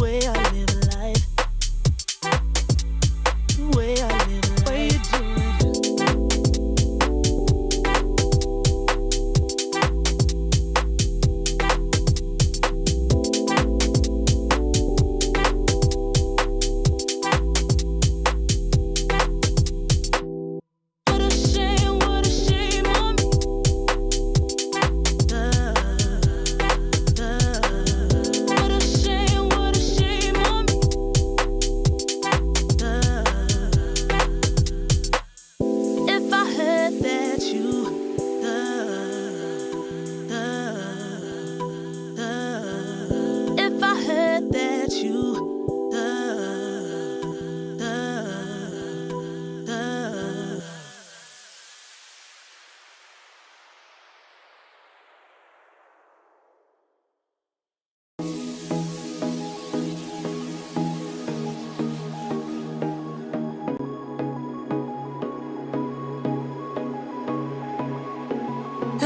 way I live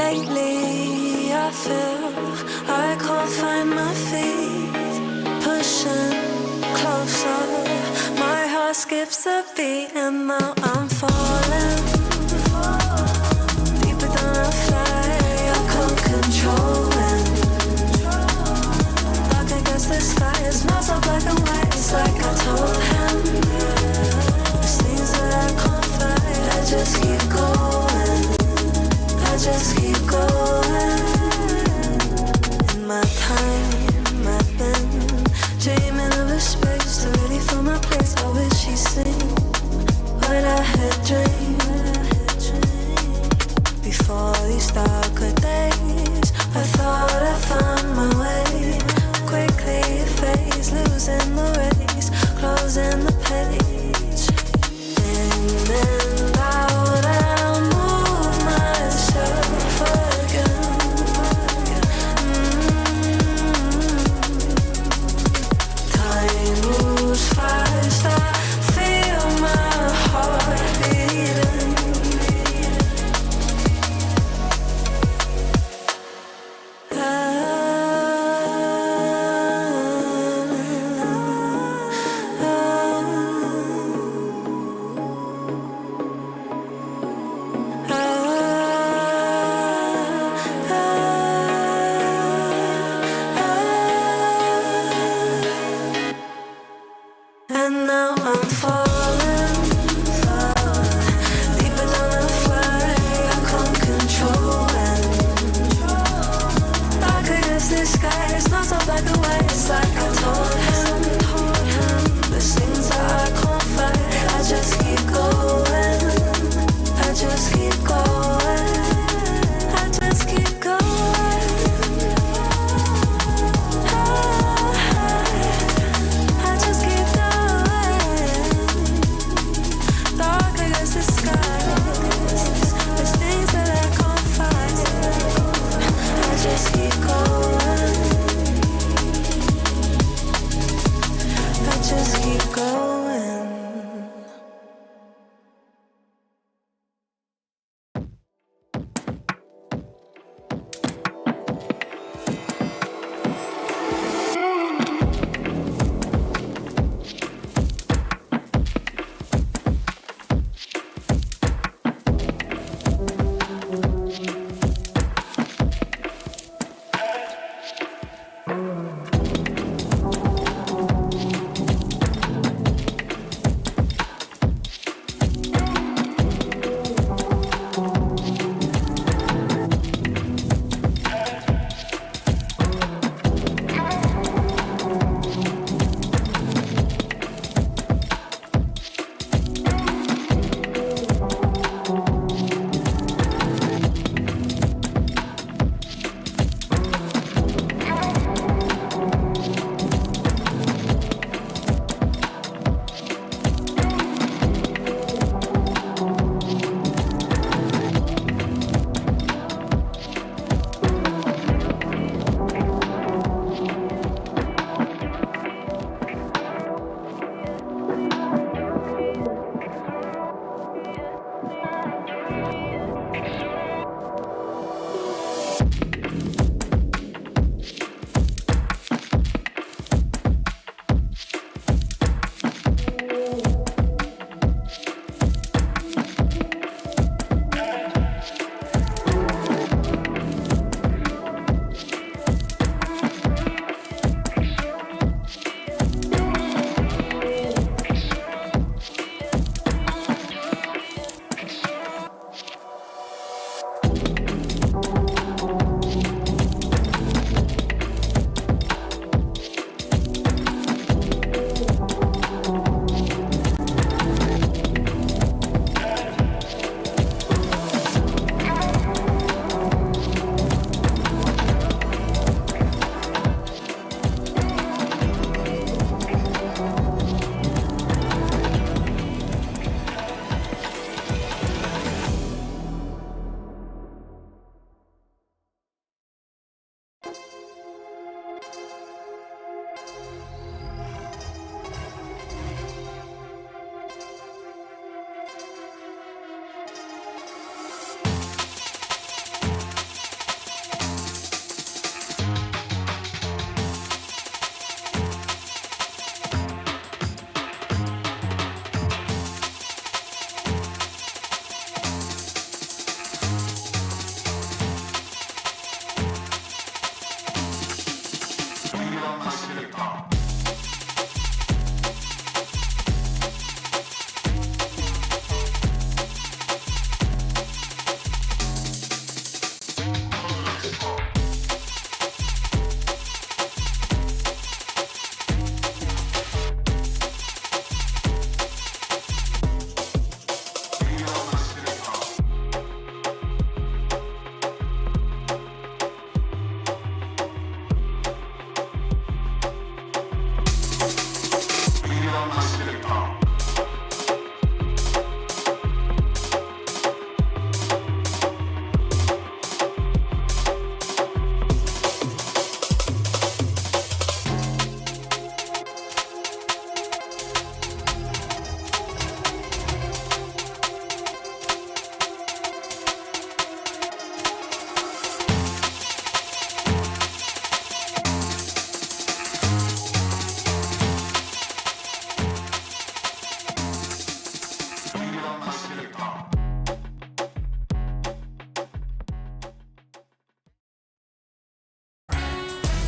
Lately I feel I can't find my feet, pushing closer, my heart skips a beat, and now I'm falling deeper than I fly. I can't control it. Dark against the sky, it's not so black and white. It's like I told him, there's things that I can't fight. I just keep going, I just keep going. In my time I've been dreaming of a space to really fill my place. I wish he'd seen what I had dreamed. Before these darker days, I thought I found my way. Quickly it fades, losing the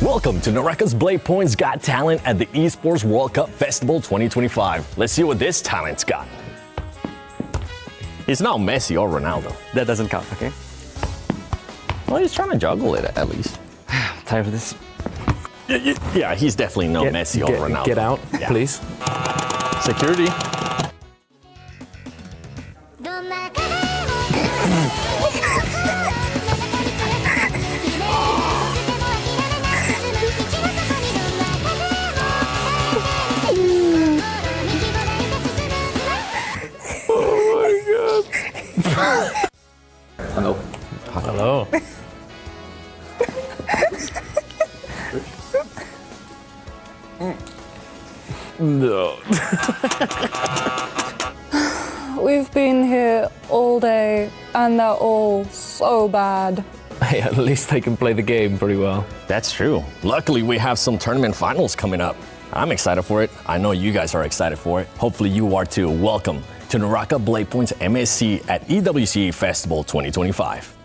Welcome to NARAKA's BLADEPOINT's Got Talent at the Esports World Cup Festival 2025. Let's see what this talent's got. He's not Messi or Ronaldo. That doesn't count, okay? Well, he's trying to juggle it at least. I'm tired of this. Yeah, he's definitely no Messi or Ronaldo. Get out, please. Security. Hello. Hello. No. We've been here all day and they're all so bad. Hey, at least they can play the game pretty well. That's true. Luckily, we have some tournament finals coming up. I'm excited for it. I know you guys are excited for it. Hopefully you are too. Welcome to NARAKA BLADEPOINT's MSC at EWC Festival 2025.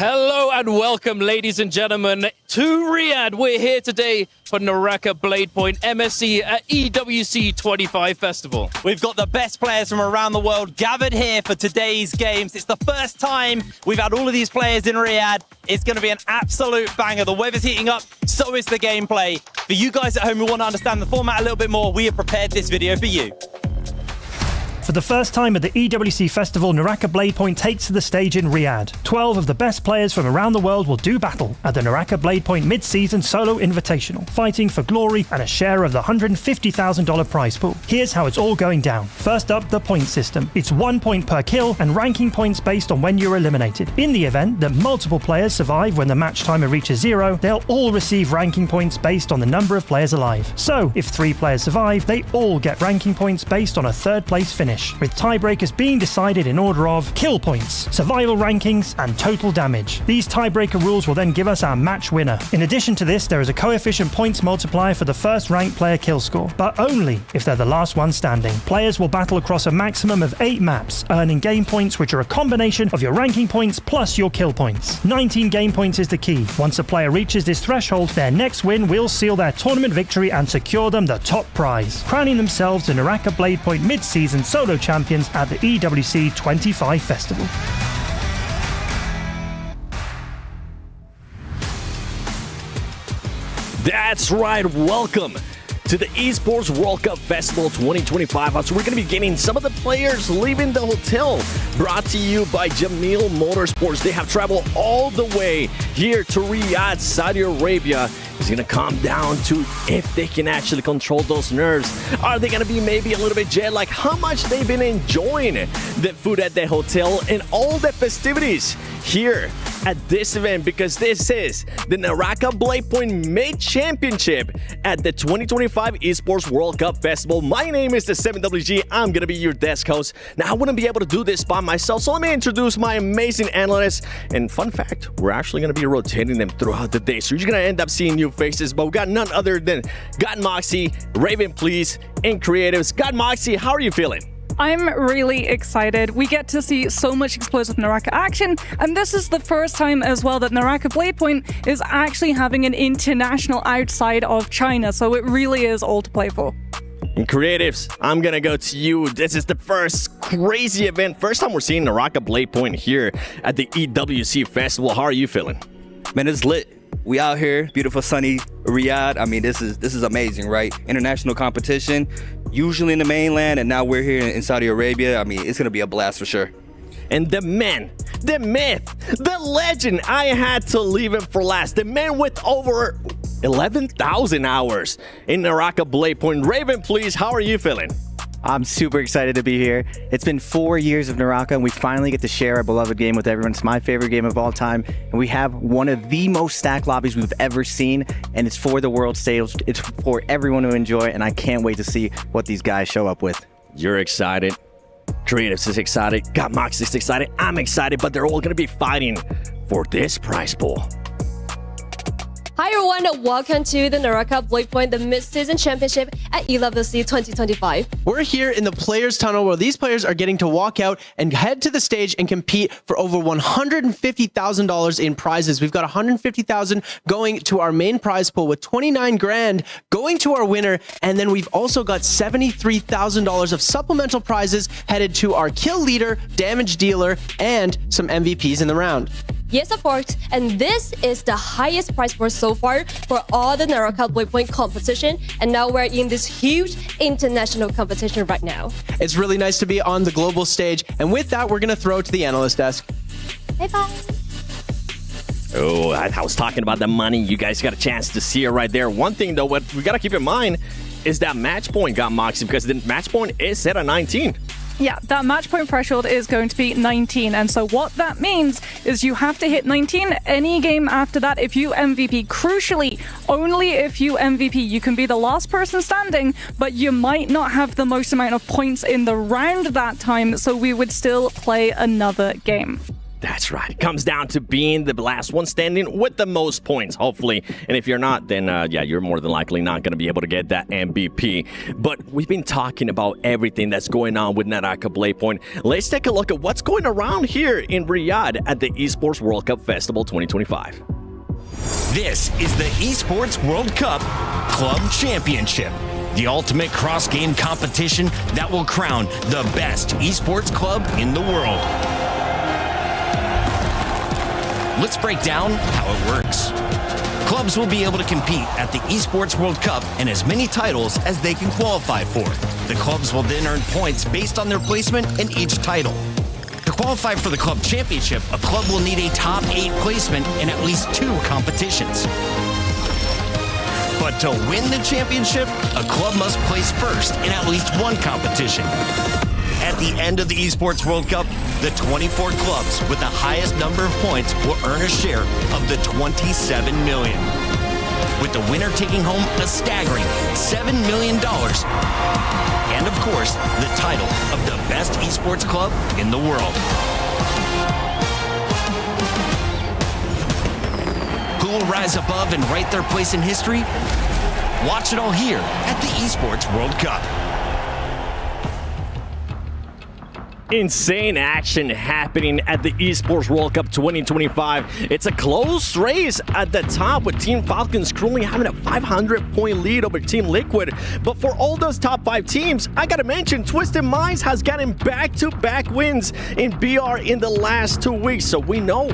Hello and welcome, ladies and gentlemen, to Riyadh. We're here today for NARAKA BLADEPOINT MSC at EWC 25 Festival. We've got the best players from around the world gathered here for today's games. It's the first time we've had all of these players in Riyadh. It's going to be an absolute banger. The weather's heating up, so is the gameplay. For you guys at home who want to understand the format a little bit more, we have prepared this video for you. For the first time at the EWC Festival, NARAKA BLADEPOINT takes to the stage in Riyadh. 12 of the best players from around the world will do battle at the NARAKA BLADEPOINT Mid-Season Solo Invitational, fighting for glory and a share of the $150,000 prize pool. Here's how it's all going down. First up, the point system. It's 1 point per kill and ranking points based on when you're eliminated. In the event that multiple players survive when the match timer reaches 0, they'll all receive ranking points based on the number of players alive. So, if 3 players survive, they all get ranking points based on a third place finish, with tiebreakers being decided in order of kill points, survival rankings, and total damage. These tiebreaker rules will then give us our match winner. In addition to this, there is a coefficient points multiplier for the first ranked player kill score, but only if they're the last one standing. Players will battle across a maximum of 8 maps, earning game points which are a combination of your ranking points plus your kill points. 19 game points is the key. Once a player reaches this threshold, their next win will seal their tournament victory and secure them the top prize, crowning themselves the NARAKA BLADEPOINT Mid-Season Solo Champions at the EWC 25 Festival. That's right, welcome to the Esports World Cup Festival 2025. So we're going to be getting some of the players leaving the hotel, brought to you by Jamil Motorsports. They have traveled all the way here to Riyadh, Saudi Arabia. It's going to come down to if they can actually control those nerves. Are they going to be maybe a little bit jet lag? How much they've been enjoying the food at the hotel and all the festivities here at this event, because this is the NARAKA BLADEPOINT Mid Championship at the 2025 Esports World Cup Festival. My name is the 7WG. I'm going to be your desk host. Now, I wouldn't be able to do this by myself, so let me introduce my amazing analysts. And fun fact, we're actually going to be rotating them throughout the day, so you're going to end up seeing new faces, but we got none other than God Moxie, Raven Please, and Creatives. God Moxie, how are you feeling? I'm really excited. We get to see so much explosive NARAKA action, and this is the first time as well that NARAKA BLADEPOINT is actually having an international outside of China, so it really is all to play for. And Creatives, I'm gonna go to you. This is the first crazy event. First time we're seeing NARAKA BLADEPOINT here at the EWC Festival. How are you feeling? Man, it's lit. We out here, beautiful sunny Riyadh. I mean, this is amazing, right? International competition, usually in the mainland, and now we're here in Saudi Arabia. I mean, it's gonna be a blast for sure. And the man, the myth, the legend, I had to leave him for last. The man with over 11,000 hours in NARAKA BLADEPOINT. Raven, please, how are you feeling? I'm super excited to be here. It's been 4 years of NARAKA, and we finally get to share our beloved game with everyone. It's my favorite game of all time, and we have one of the most stacked lobbies we've ever seen, and it's for the world stage. It's for everyone to enjoy, and I can't wait to see what these guys show up with. You're excited. Creatives is excited. Got Mox is excited. I'm excited, but they're all going to be fighting for this prize pool. Hi everyone, welcome to the NARAKA BLADEPOINT, the Mid-Season Championship at EWC 2025. We're here in the Players Tunnel where these players are getting to walk out and head to the stage and compete for over $150,000 in prizes. We've got $150,000 going to our main prize pool with $29,000 going to our winner, and then we've also got $73,000 of supplemental prizes headed to our kill leader, damage dealer, and some MVPs in the round. Yes, of course, and this is the highest prize pool so far for all the NARAKA BLADEPOINT competition, and now we're in this huge international competition right now. It's really nice to be on the global stage, and with that, we're going to throw to the analyst desk. Bye-bye. Oh, I was talking about the money. You guys got a chance to see it right there. One thing, though, what we got to keep in mind is that match point got Moxie, because the match point is set at 19. Yeah, that match point threshold is going to be 19. And so what that means is you have to hit 19 any game after that if you MVP. Crucially, only if you MVP. You can be the last person standing, but you might not have the most amount of points in the round that time, so we would still play another game. That's right. It comes down to being the last one standing with the most points, hopefully. And if you're not, then yeah, you're more than likely not going to be able to get that MVP. But we've been talking about everything that's going on with NARAKA BLADEPOINT. Let's take a look at what's going around here in Riyadh at the Esports World Cup Festival 2025. This is the Esports World Cup Club Championship, the ultimate cross-game competition that will crown the best esports club in the world. Let's break down how it works. Clubs will be able to compete at the Esports World Cup and as many titles as they can qualify for. The clubs will then earn points based on their placement in each title. To qualify for the club championship, a club will need a top 8 placement in at least 2 competitions. But to win the championship, a club must place first in at least 1 competition. At the end of the Esports World Cup, the 24 clubs with the highest number of points will earn a share of the $27 million, with the winner taking home a staggering $7 million, and of course, the title of the best esports club in the world. Who will rise above and write their place in history? Watch it all here at the Esports World Cup. Insane action happening at the Esports World Cup 2025. It's a close race at the top, with Team Falcons currently having a 500-point lead over Team Liquid. But for all those top 5 teams, I gotta mention Twisted Minds has gotten back-to-back wins in BR in the last 2 weeks, so we know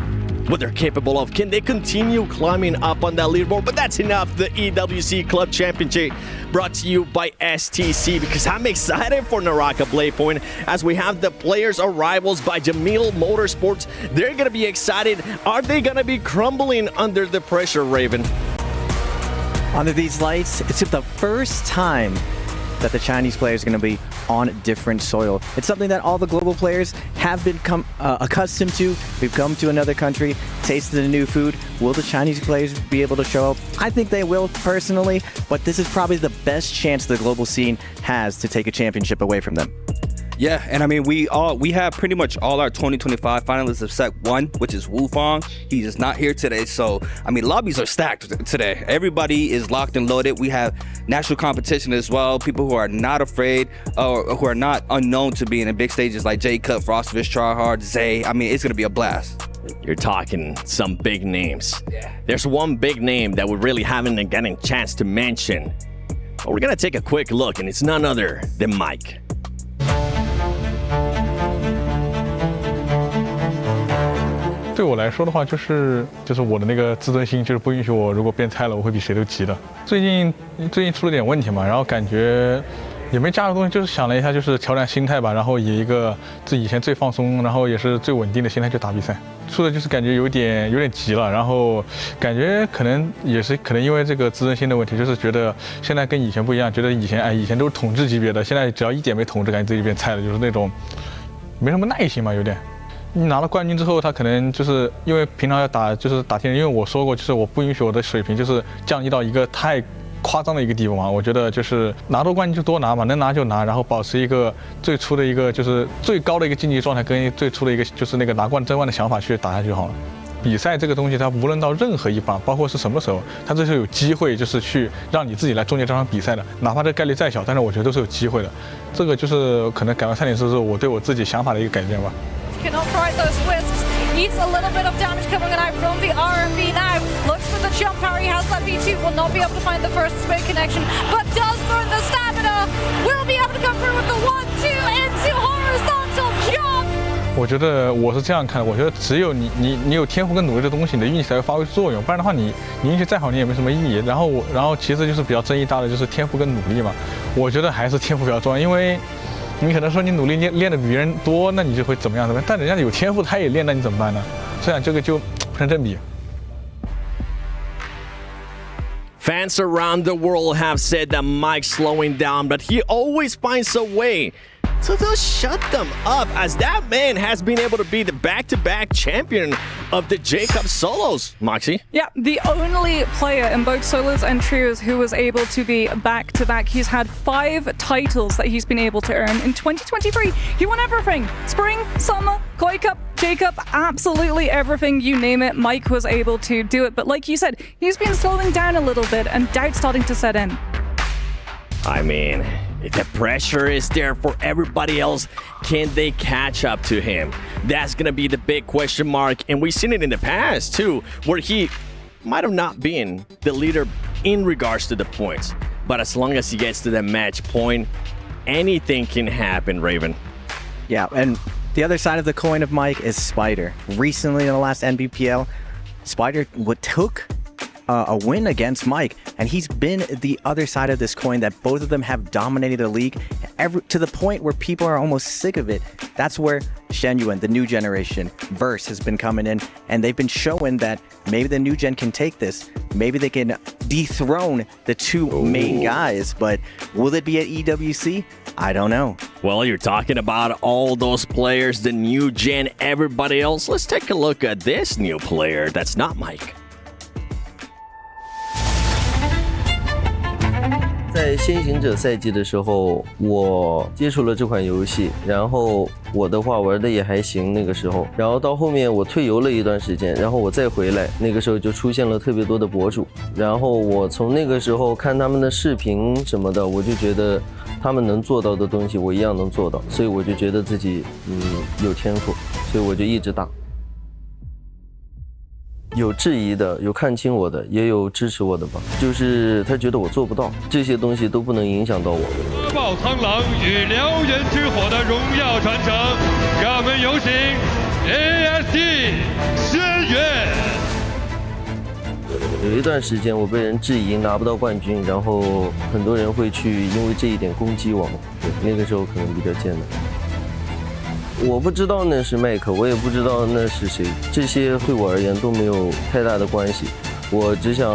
what they're capable of. Can they continue climbing up on that leaderboard? But that's enough. The EWC Club Championship brought to you by STC, because I'm excited for NARAKA BLADEPOINT as we have the players' arrivals by Jamil Motorsports. They're going to be excited. Are they going to be crumbling under the pressure, Raven? Under these lights, it's the first time that the Chinese players are going to be on different soil. It's something that all the global players have become accustomed to. We've come to another country, tasted a new food. Will the Chinese players be able to show up? I think they will, personally, but this is probably the best chance the global scene has to take a championship away from them. Yeah, and I mean, we have pretty much all our 2025 finalists except one, which is Wu Fong. He is not here today, so I mean, lobbies are stacked today. Everybody is locked and loaded. We have national competition as well. People who are not afraid or who are not unknown to being in big stages like J-Cut, Frostus, Tryhard, Zay. I mean, it's gonna be a blast. You're talking some big names. Yeah. There's one big name that we really haven't gotten a chance to mention. But we're gonna take a quick look, and it's none other than Mike. 对我来说的话，就是我的那个自尊心，就是不允许我如果变菜了，我会比谁都急的。最近出了点问题嘛，然后感觉也没加的东西，就是想了一下，就是调整心态吧，然后以一个自己以前最放松，然后也是最稳定的心态去打比赛。输的就是感觉有点急了，然后感觉可能因为这个自尊心的问题，就是觉得现在跟以前不一样，觉得以前都是统治级别的，现在只要一点没统治，感觉自己变菜了，就是那种没什么耐心嘛，有点。你拿了冠军之后，他可能就是因为平常要打天人，因为我说过，就是我不允许我的水平就是降低到一个太夸张的一个地步嘛。我觉得就是拿到冠军就多拿嘛，能拿就拿，然后保持一个最初的一个就是最高的一个竞技状态，跟最初的一个就是那个拿冠争冠的想法去打下去就好了。比赛这个东西，它无论到任何一方，包括是什么时候，它都是有机会，就是去让你自己来终结这场比赛的，哪怕这概率再小，但是我觉得都是有机会的。这个就是可能改完3点之后，我对我自己想法的一个改变吧。Cannot try those twists. Needs a little bit of damage coming out from the RMB now. Looks for the jump parry. Has that B2. Will not be able to find the first spin connection, but does burn the stamina. Will be able to come through with the 1-2 into horizontal jump. 我觉得我是这样看的，我觉得只有你有天赋跟努力的东西，你的运气才会发挥作用，不然的话你运气再好，你也没什么意义。然后其次就是比较争议大的就是天赋跟努力嘛，我觉得还是天赋比较重要，因为你可能说你努力练的比别人多，那你就会怎么样？但人家有天赋，他也练，那你怎么办呢？这样这个就不成正比。Fans around the world have said that Mike's slowing down, but he always finds a way to just shut them up, as that man has been able to be the back-to-back champion of the Jacob Solos. Moxie? Yeah, the only player in both solos and trios who was able to be back-to-back. He's had 5 titles that he's been able to earn. In 2023, he won everything. Spring, summer, Koi Cup, Jacob, absolutely everything, you name it. Mike was able to do it. But like you said, he's been slowing down a little bit and doubt starting to set in. I mean, the pressure is there for everybody else. Can they catch up to him? That's going to be the big question mark. And we've seen it in the past, too, where he might have not been the leader in regards to the points. But as long as he gets to the match point, anything can happen, Raven. Yeah, and the other side of the coin of Mike is Spider. Recently in the last NBPL, Spider took a win against Mike, and he's been the other side of this coin, that both of them have dominated the league to the point where people are almost sick of it. That's where Shenyuan, the new generation, Verse has been coming in, and they've been showing that maybe the new gen can take this. Maybe they can dethrone the two main guys, but will it be at EWC? I don't know. Well, you're talking about all those players, the new gen, everybody else. Let's take a look at this new player that's not Mike. 在先行者赛季的时候，我接触了这款游戏，然后我的话玩的也还行那个时候，然后到后面我退游了一段时间，然后我再回来，那个时候就出现了特别多的博主，然后我从那个时候看他们的视频什么的，我就觉得他们能做到的东西我一样能做到，所以我就觉得自己有天赋，所以我就一直打。有质疑的，有看清我的，也有支持我的吧。就是他觉得我做不到，这些东西都不能影响到我。歌爆苍狼与燎原之火的荣耀传承，让我们有请 ASD 轩辕。有一段时间我被人质疑拿不到冠军，然后很多人会去因为这一点攻击我嘛。对，那个时候可能比较艰难。我不知道那是麦克，我也不知道那是谁，这些对我而言都没有太大的关系。我只想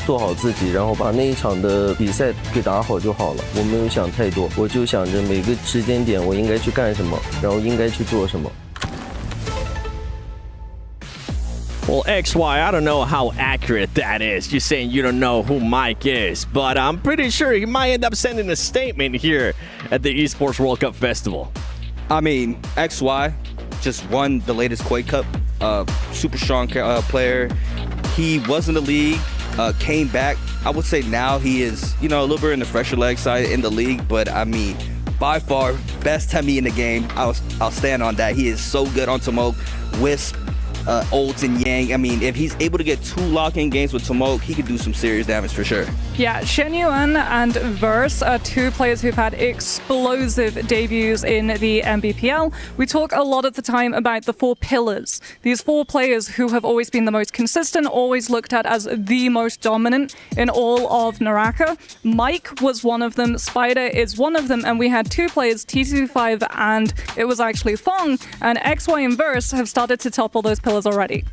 做好自己，然后把那一场的比赛给打好就好了。我没有想太多，我就想着每个时间点我应该去干什么，然后应该去做什么。Well, XY, I don't know how accurate that is. You're saying you don't know who Mike is, but I'm pretty sure he might end up sending a statement here at the Esports World Cup Festival. I mean, XY just won the latest Koi Cup. Super strong player. He was in the league, came back. I would say now he is, a little bit in the fresher leg side in the league. But I mean, by far, best Temi in the game. I'll stand on that. He is so good on Smoke. Wisp, Olds and Yang. I mean, if he's able to get 2 lock-in games with Tomok, he could do some serious damage for sure. Yeah, Shen Yuan and Verse are 2 players who've had explosive debuts in the MBPL. We talk a lot of the time about the 4 pillars. These 4 players who have always been the most consistent, always looked at as the most dominant in all of NARAKA. Mike was one of them, Spider is one of them, and we had 2 players, T25 and it was actually Fong, and XY and Verse have started to topple those pillars already.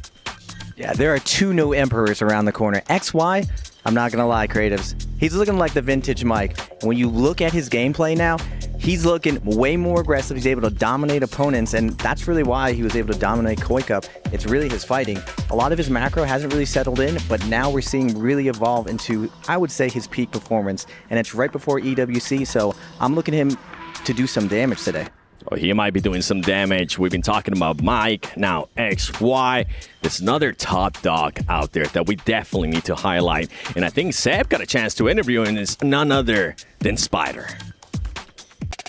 Yeah, there are 2 no emperors around the corner. XY, I'm not gonna lie, creatives, he's looking like the vintage Mike. And when you look at his gameplay now, he's looking way more aggressive. He's able to dominate opponents, and that's really why he was able to dominate Koi Cup. It's really his fighting. A lot of his macro hasn't really settled in, but now we're seeing really evolve into, I would say, his peak performance. And it's right before EWC, so I'm looking at him to do some damage today. Oh, he might be doing some damage. We've been talking about Mike, now XY. There's another top dog out there that we definitely need to highlight. And I think Seb got a chance to interview, and it's none other than Spider.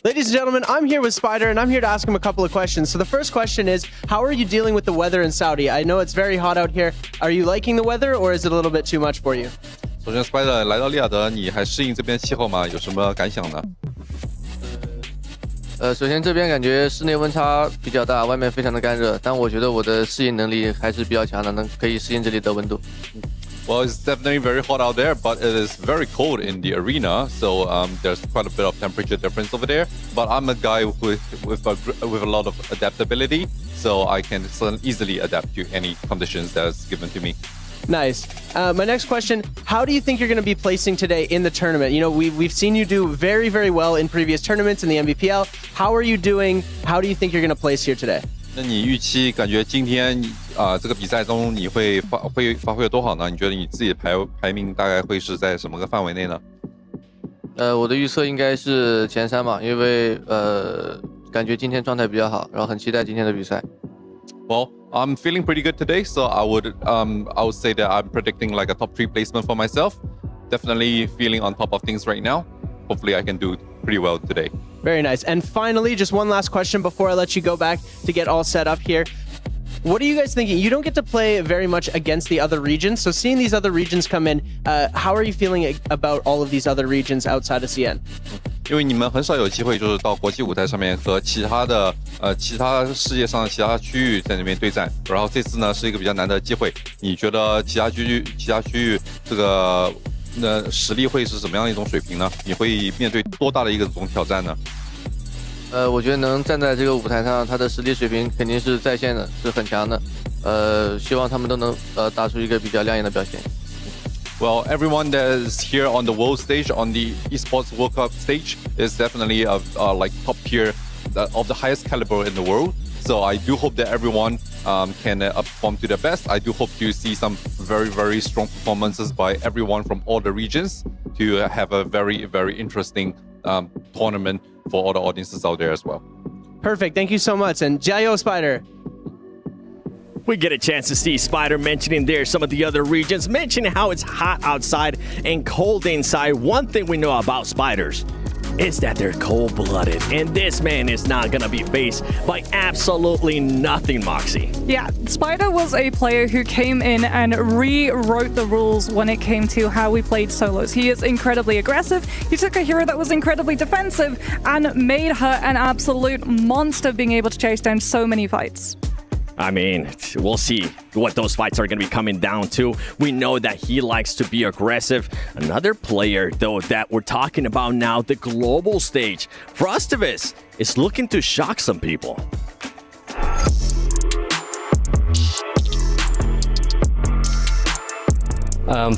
Ladies and gentlemen, I'm here with Spider, and I'm here to ask him a couple of questions. So the first question is, how are you dealing with the weather in Saudi? I know it's very hot out here. Are you liking the weather, or is it a little bit too much for you? 首先 Spider 来到利雅得，你还适应这边气候吗？有什么感想呢？首先这边感觉室内温差比较大，外面非常的干热，但我觉得我的适应能力还是比较强的，可以适应这里的温度。Well, it's definitely very hot out there, but it is very cold in the arena, so there's quite a bit of temperature difference over there. But I'm a guy with a lot of adaptability, so I can easily adapt to any conditions that's given to me. Nice. My next question, how do you think you're going to be placing today in the tournament? You know, we've seen you do very, very well in previous tournaments in the MBPL. How are you doing? How do you think you're going to place here today? 那你预期感觉今天这个比赛中你会发挥有多好呢？你觉得你自己的排名大概会是在什么个范围内呢？我的预测应该是前3吧，因为感觉今天状态比较好，然后很期待今天的比赛。Well, I'm feeling pretty good today, so I would say that I'm predicting like a top 3 placement for myself. Definitely feeling on top of things right now. Hopefully I can do pretty well today. Very nice. And finally, just one last question before I let you go back to get all set up here. What are you guys thinking? You don't get to play very much against the other regions, so seeing these other regions come in, how are you feeling about all of these other regions outside of CN? 因为你们很少有机会就是到国际舞台上面和其他世界上的其他区域在那边对战，然后这次呢是一个比较难得的机会。你觉得其他区域这个实力会是怎么样的一种水平呢？你会面对多大的一个种挑战呢？我觉得能站在这个舞台上，他的实力水平肯定是在线的，是很强的。希望他们都能打出一个比较亮眼的表现。Well, everyone that is here on the world stage, on the Esports World Cup stage, is definitely like top tier, of the highest caliber in the world. So I do hope that everyone can perform to their best. I do hope to see some very, very strong performances by everyone from all the regions to have a very, very interesting tournament for all the audiences out there as well. Perfect. Thank you so much. And Jayo Spider. We get a chance to see Spider mentioning there some of the other regions, mentioning how it's hot outside and cold inside. One thing we know about Spiders is that they're cold-blooded, and this man is not going to be faced by absolutely nothing, Moxie. Yeah, Spider was a player who came in and rewrote the rules when it came to how we played solos. He is incredibly aggressive. He took a hero that was incredibly defensive and made her an absolute monster, being able to chase down so many fights. I mean, we'll see what those fights are going to be coming down to. We know that he likes to be aggressive. Another player, though, that we're talking about now, the global stage, Frostus, is looking to shock some people.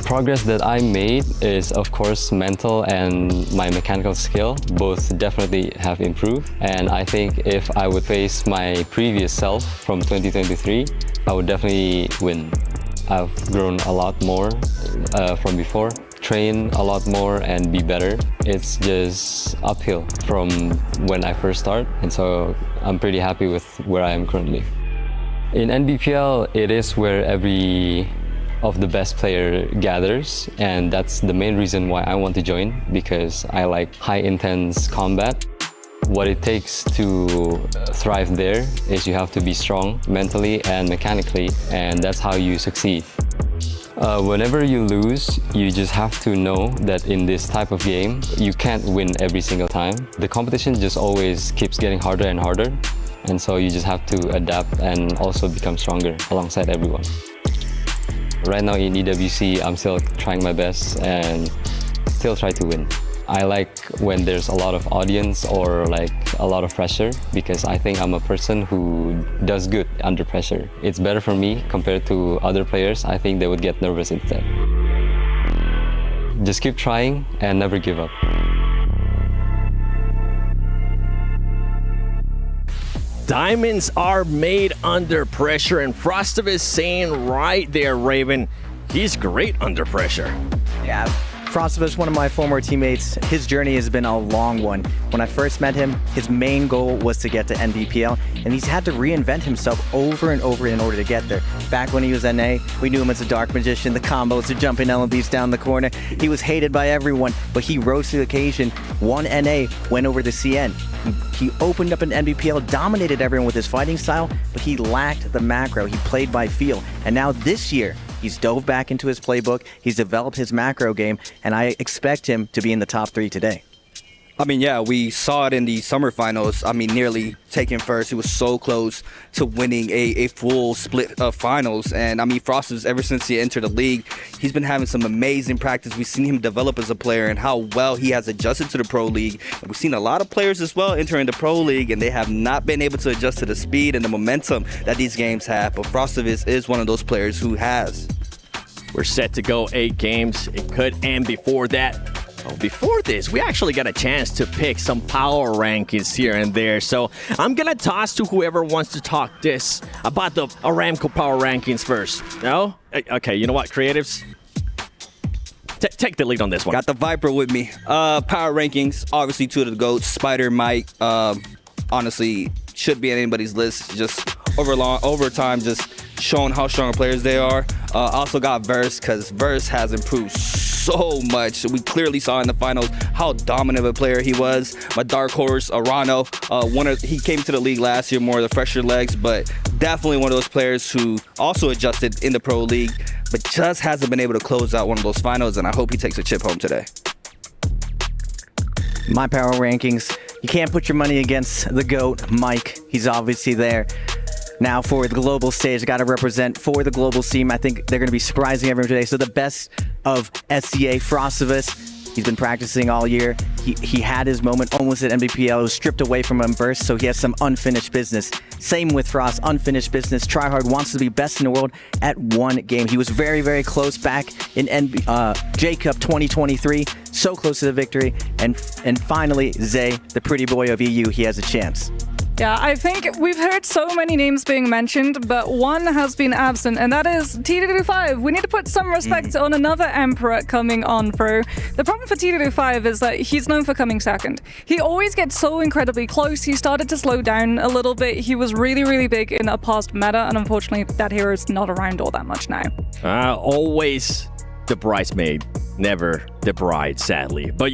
Progress that I made is, of course, mental and my mechanical skill. Both definitely have improved. And I think if I would face my previous self from 2023, I would definitely win. I've grown a lot more from before, train a lot more and be better. It's just uphill from when I first start. And so I'm pretty happy with where I am currently. In NBPL, it is where every of the best player gathers, and that's the main reason why I want to join, because I like high intense combat. What it takes to thrive there is you have to be strong mentally and mechanically, and that's how you succeed. Whenever you lose, you just have to know that in this type of game, you can't win every single time. The competition just always keeps getting harder and harder, and so you just have to adapt and also become stronger alongside everyone. Right now in EWC, I'm still trying my best and still try to win. I like when there's a lot of audience or like a lot of pressure, because I think I'm a person who does good under pressure. It's better for me compared to other players. I think they would get nervous instead. Just keep trying and never give up. Diamonds are made under pressure, and Frostus is saying right there, Raven, he's great under pressure. Yeah. Frostus, one of my former teammates, his journey has been a long one. When I first met him, his main goal was to get to NBPL, and he's had to reinvent himself over and over in order to get there. Back when he was NA, we knew him as a dark magician, the combos, the jumping LMBs down the corner. He was hated by everyone, but he rose to the occasion, won NA, went over to CN. He opened up an NBPL, dominated everyone with his fighting style, but he lacked the macro. He played by feel. And now this year, he's dove back into his playbook, he's developed his macro game, and I expect him to be in the top 3 today. I mean, yeah, we saw it in the summer finals. I mean, nearly taking first. He was so close to winning a full split of finals. And I mean, Frostus, ever since he entered the league, he's been having some amazing practice. We've seen him develop as a player and how well he has adjusted to the pro league. And we've seen a lot of players as well entering the pro league, and they have not been able to adjust to the speed and the momentum that these games have. But Frostus is one of those players who has. We're set to go 8 games. It could end before that. Oh, before this, we actually got a chance to pick some power rankings here and there. So I'm going to toss to whoever wants to talk this about the Aramco power rankings first. No? Okay, you know what, creatives? Take the lead on this one. Got the Viper with me. Power rankings, obviously 2 of the GOATs. Spider, Mike, honestly, should be on anybody's list. Just over time, just showing how strong players they are. Also got Verse, because Verse has improved so much. We clearly saw in the finals how dominant of a player he was. My dark horse, Arano, he came to the league last year, more of the fresher legs, but definitely one of those players who also adjusted in the pro league, but just hasn't been able to close out one of those finals, and I hope he takes a chip home today. My power rankings, you can't put your money against the GOAT, Mike. He's obviously there. Now for the global stage, got to represent for the global team. I think they're going to be surprising everyone today. So the best of SCA, Frostus. He's been practicing all year. He had his moment almost at NBPL. It was stripped away from him first, so he has some unfinished business. Same with Frost, unfinished business. Tryhard wants to be best in the world at 1 game. He was very, very close back in J-Cup 2023. So close to the victory. And finally, Zay, the pretty boy of EU, he has a chance. Yeah, I think we've heard so many names being mentioned, but one has been absent, and that is TDD5. We need to put some respect on another Emperor coming on through. The problem for TDD5 is that he's known for coming second. He always gets so incredibly close. He started to slow down a little bit. He was really, really big in a past meta, and unfortunately, that hero is not around all that much now. Always the bridesmaid, never the bride, sadly. But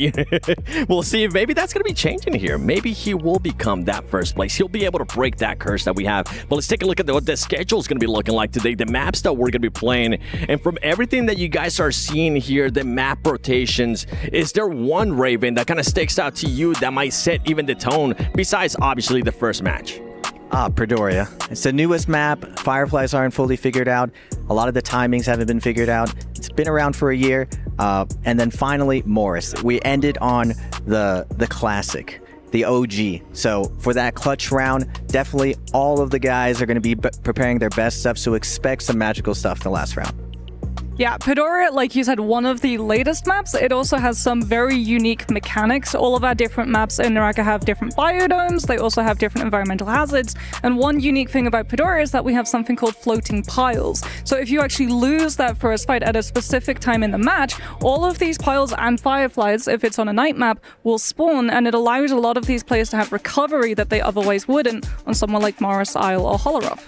we'll see if maybe that's going to be changing here. Maybe he will become that first place. He'll be able to break that curse that we have. But let's take a look at what the schedule is going to be looking like today, the maps that we're going to be playing. And from everything that you guys are seeing here, the map rotations, is there one, Raven, that kind of sticks out to you that might set even the tone, besides obviously the first match? Predoria. It's the newest map. Fireflies aren't fully figured out. A lot of the timings haven't been figured out. It's been around for a year. And then finally, Morris. We ended on the classic, the OG. So for that clutch round, definitely all of the guys are going to be preparing their best stuff. So expect some magical stuff in the last round. Yeah, Padoria, like you said, one of the latest maps. It also has some very unique mechanics. All of our different maps in NARAKA have different biodomes. They also have different environmental hazards. And one unique thing about Padoria is that we have something called floating piles. So if you actually lose that first fight at a specific time in the match, all of these piles and fireflies, if it's on a night map, will spawn, and it allows a lot of these players to have recovery that they otherwise wouldn't on someone like Morris, Isle, or Holoroth.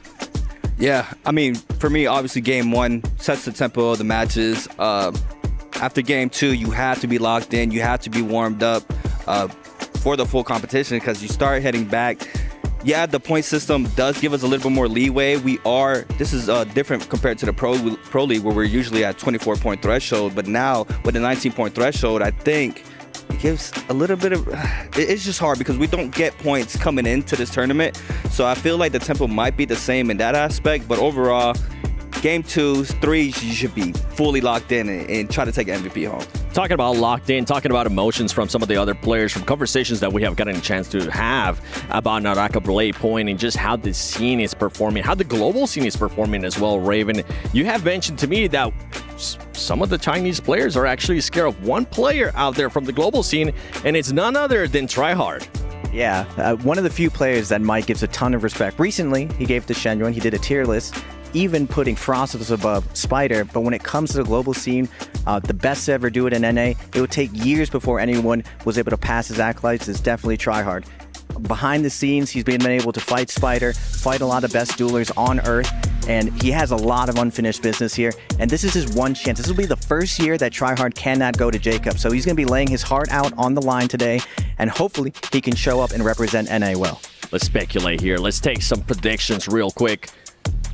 Yeah, I mean, for me, obviously, game 1 sets the tempo of the matches. After game 2, you have to be locked in. You have to be warmed up. for the full competition because you start heading back. Yeah, the point system does give us a little bit more leeway. This is different compared to the Pro League where we're usually at 24-point threshold. But now with the 19-point threshold, I think it gives a little bit of, it's just hard because we don't get points coming into this tournament. So I feel like the tempo might be the same in that aspect. But overall, game 2, 3, you should be fully locked in and try to take an MVP home. Talking about locked in, talking about emotions from some of the other players, from conversations that we have gotten a chance to have about NARAKA BLADEPOINT and just how the scene is performing, how the global scene is performing as well, Raven. You have mentioned to me that some of the Chinese players are actually scared of one player out there from the global scene, and it's none other than Tryhard. Yeah, one of the few players that Mike gives a ton of respect. Recently, he gave to Shenyuan, he did a tier list, even putting Frostus above Spider. But when it comes to the global scene, the best to ever do it in NA, it would take years before anyone was able to pass his acolytes. It's definitely Tryhard. Behind the scenes, he's been able to fight Spider, fight a lot of best duelers on Earth, and he has a lot of unfinished business here. And this is his one chance. This will be the first year that Tryhard cannot go to Jacob. So he's going to be laying his heart out on the line today, and hopefully he can show up and represent NA well. Let's speculate here. Let's take some predictions real quick.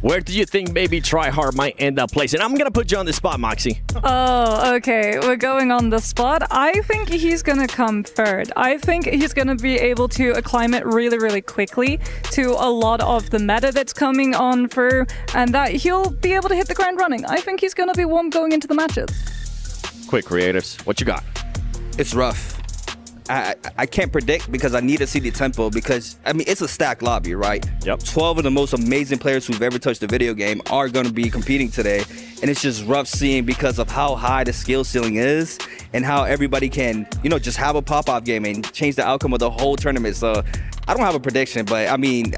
Where do you think maybe Tryhard might end up placing? I'm going to put you on the spot, Moxie. Oh, okay. We're going on the spot. I think he's going to come third. I think he's going to be able to acclimate really, really quickly to a lot of the meta that's coming on through, and that he'll be able to hit the ground running. I think he's going to be warm going into the matches. Quick, creatives. What you got? It's rough. I can't predict because I need to see the tempo because, I mean, it's a stacked lobby, right? Yep. 12 of the most amazing players who've ever touched the video game are going to be competing today. And it's just rough seeing because of how high the skill ceiling is and how everybody can, just have a pop-off game and change the outcome of the whole tournament. So I don't have a prediction, but I mean,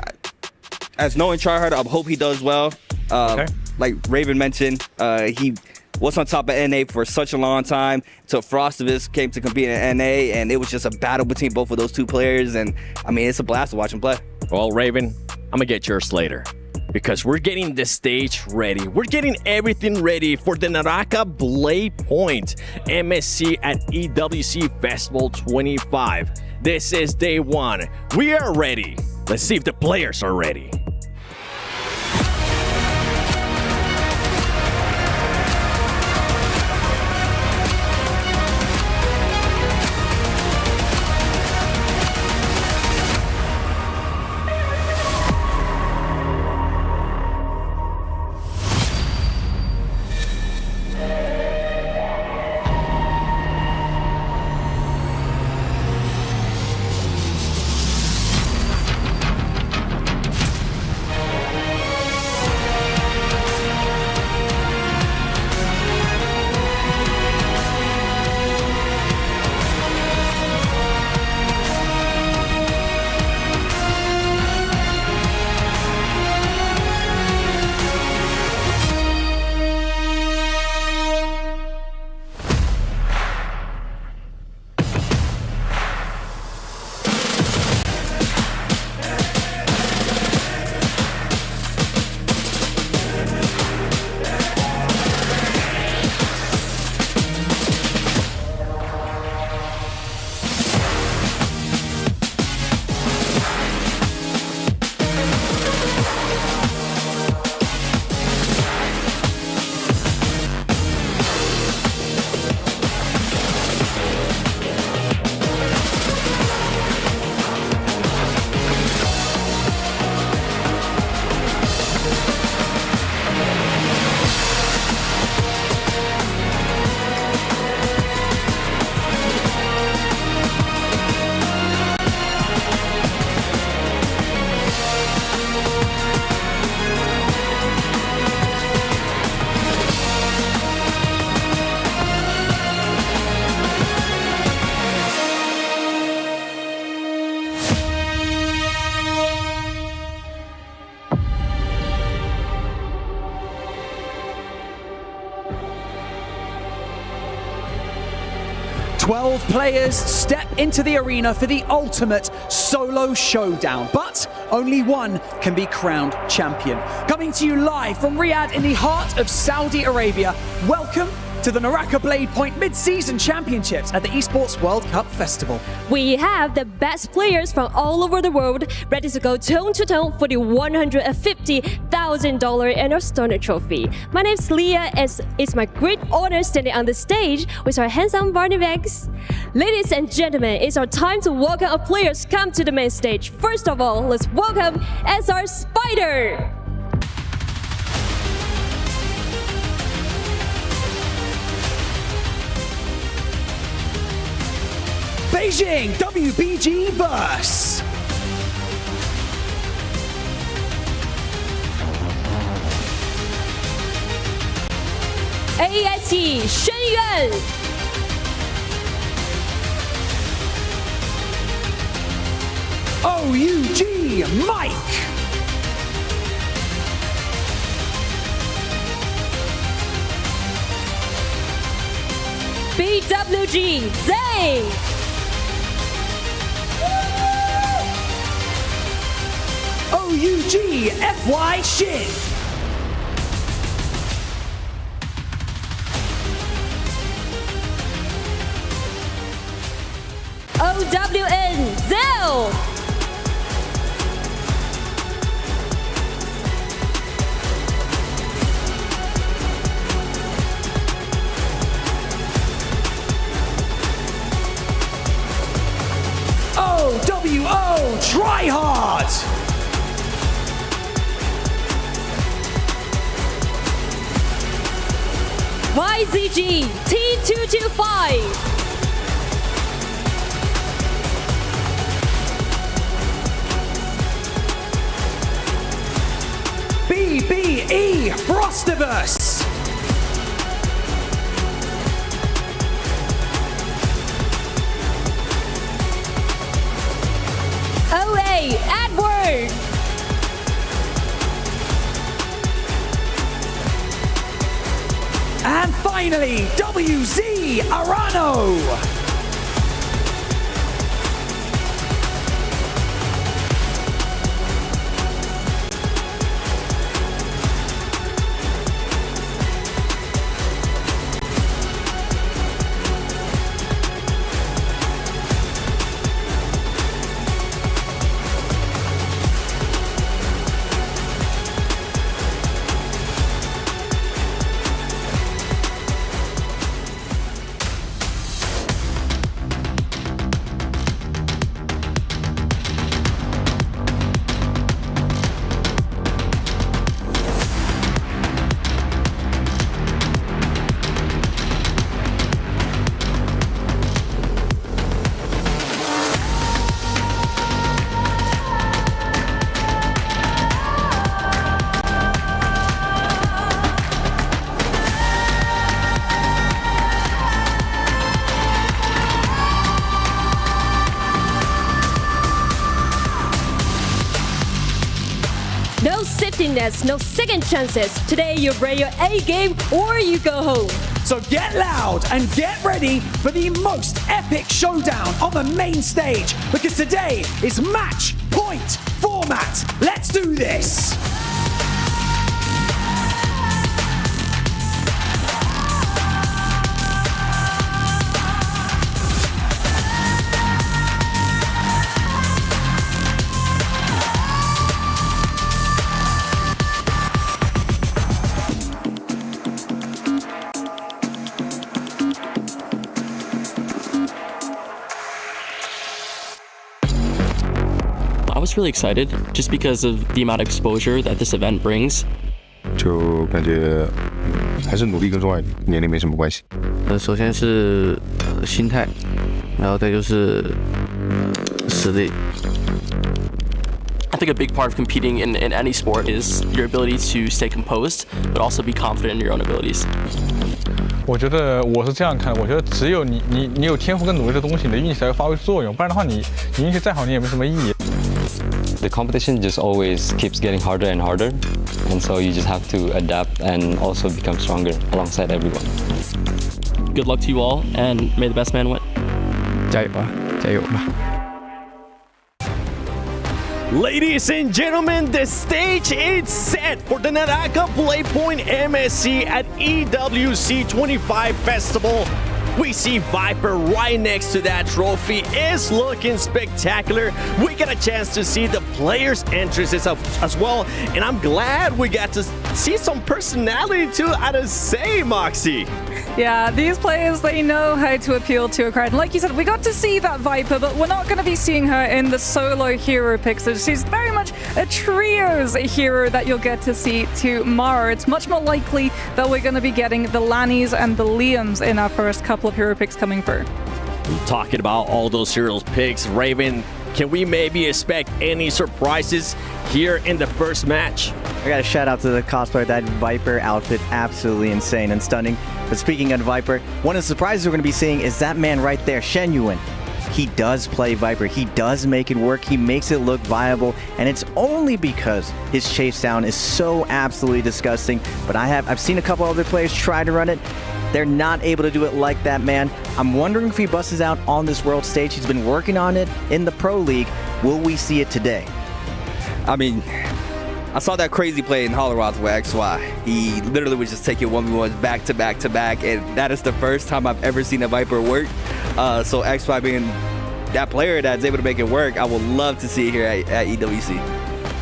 as knowing Tryhard, I hope he does well. Okay. Like Raven mentioned, he was on top of NA for such a long time until Frostus came to compete in NA, and it was just a battle between both of those two players. And I mean, it's a blast to watch them play. Well, Raven, I'm gonna get yours later because we're getting the stage ready. We're getting everything ready for the NARAKA BLADEPOINT MSC at EWC Festival 25. This is day 1. We are ready. Let's see if the players are ready. Players step into the arena for the ultimate solo showdown, but only one can be crowned champion. Coming to you live from Riyadh in the heart of Saudi Arabia, welcome to the NARAKA BLADEPOINT Mid-Season Championships at the Esports World Cup Festival. We have the best players from all over the world ready to go toe-to-toe for the $150,000 annual Stoner Trophy. My name is Leah, and it's my great honor standing on the stage with our handsome Barney Bags. Ladies and gentlemen, it's our time to welcome our players come to the main stage. First of all, let's welcome SR Spider. Beijing WBG Verse. AIT Shenyuan. OUG Mike. BWG Zay. OUG FY Shin. OWN Zell. OWO Tryhard. YZG T225. BBE Frostus. OA Edward. And finally, WZ Arano. No safety nets, no second chances. Today you bring your A game or you go home. So get loud and get ready for the most epic showdown on the main stage, because today is match point format. Let's do this. I was really excited just because of the amount of exposure that this event brings. 就感觉还是努力更重要，年龄没什么关系。首先是心态，然后再就是实力。I think a big part of competing in any sport is your ability to stay composed, but also be confident in your own abilities. 我觉得我是这样看，我觉得只有你有天赋跟努力的东西，你的运气才会发挥作用，不然的话你运气再好，你也没什么意义。The competition just always keeps getting harder and harder, and so you just have to adapt and also become stronger alongside everyone. Good luck to you all, and may the best man win. 加油吧，加油吧！ Ladies and gentlemen, the stage is set for the NARAKA BLADEPOINT MSC at EWC 25 Festival. We see Viper right next to that trophy. Is looking spectacular. We got a chance to see the players' entrances as well, and I'm glad we got to see some personality too out of Zay, Moxie. Yeah, these players, they know how to appeal to a crowd. And like you said, we got to see that Viper, but we're not going to be seeing her in the solo hero picks. She's very much a trios hero that you'll get to see tomorrow. It's much more likely that we're going to be getting the Lannies and the Liams in our first couple of hero picks coming through. Talking about all those heroes picks, Raven, can we maybe expect any surprises here in the first match? I got a shout out to the cosplayer. That Viper outfit, absolutely insane and stunning. But speaking of Viper, one of the surprises we're going to be seeing is that man right there, Shen Yuan. He does play Viper. He does make it work. He makes it look viable, and it's only because his chase down is so absolutely disgusting. But I've seen a couple other players try to run it. They're not able to do it like that man. I'm wondering if he busts out on this world stage. He's been working on it in the Pro League. Will we see it today? I mean, I saw that crazy play in Holleroth with XY. He literally was just taking 1v1s back to back to back, and that is the first time I've ever seen a Viper work. So XY being that player that's able to make it work, I would love to see it here at EWC.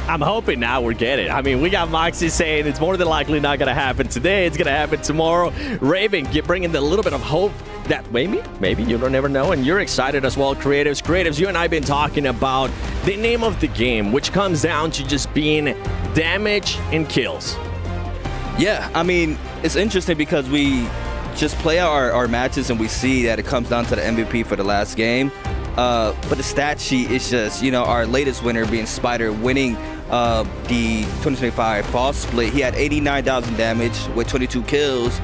I'm hoping now we're getting it. I mean, we got Moxie saying it's more than likely not going to happen today. It's going to happen tomorrow. Raven, bringing a little bit of hope that maybe you don't ever know. And you're excited as well, Creatives, you and I have been talking about the name of the game, which comes down to just being damage and kills. Yeah, I mean, it's interesting because we just play out our matches and we see that it comes down to the MVP for the last game. But the stat sheet is just, our latest winner being Spider winning the 2025 Fall Split. He had 89,000 damage with 22 kills.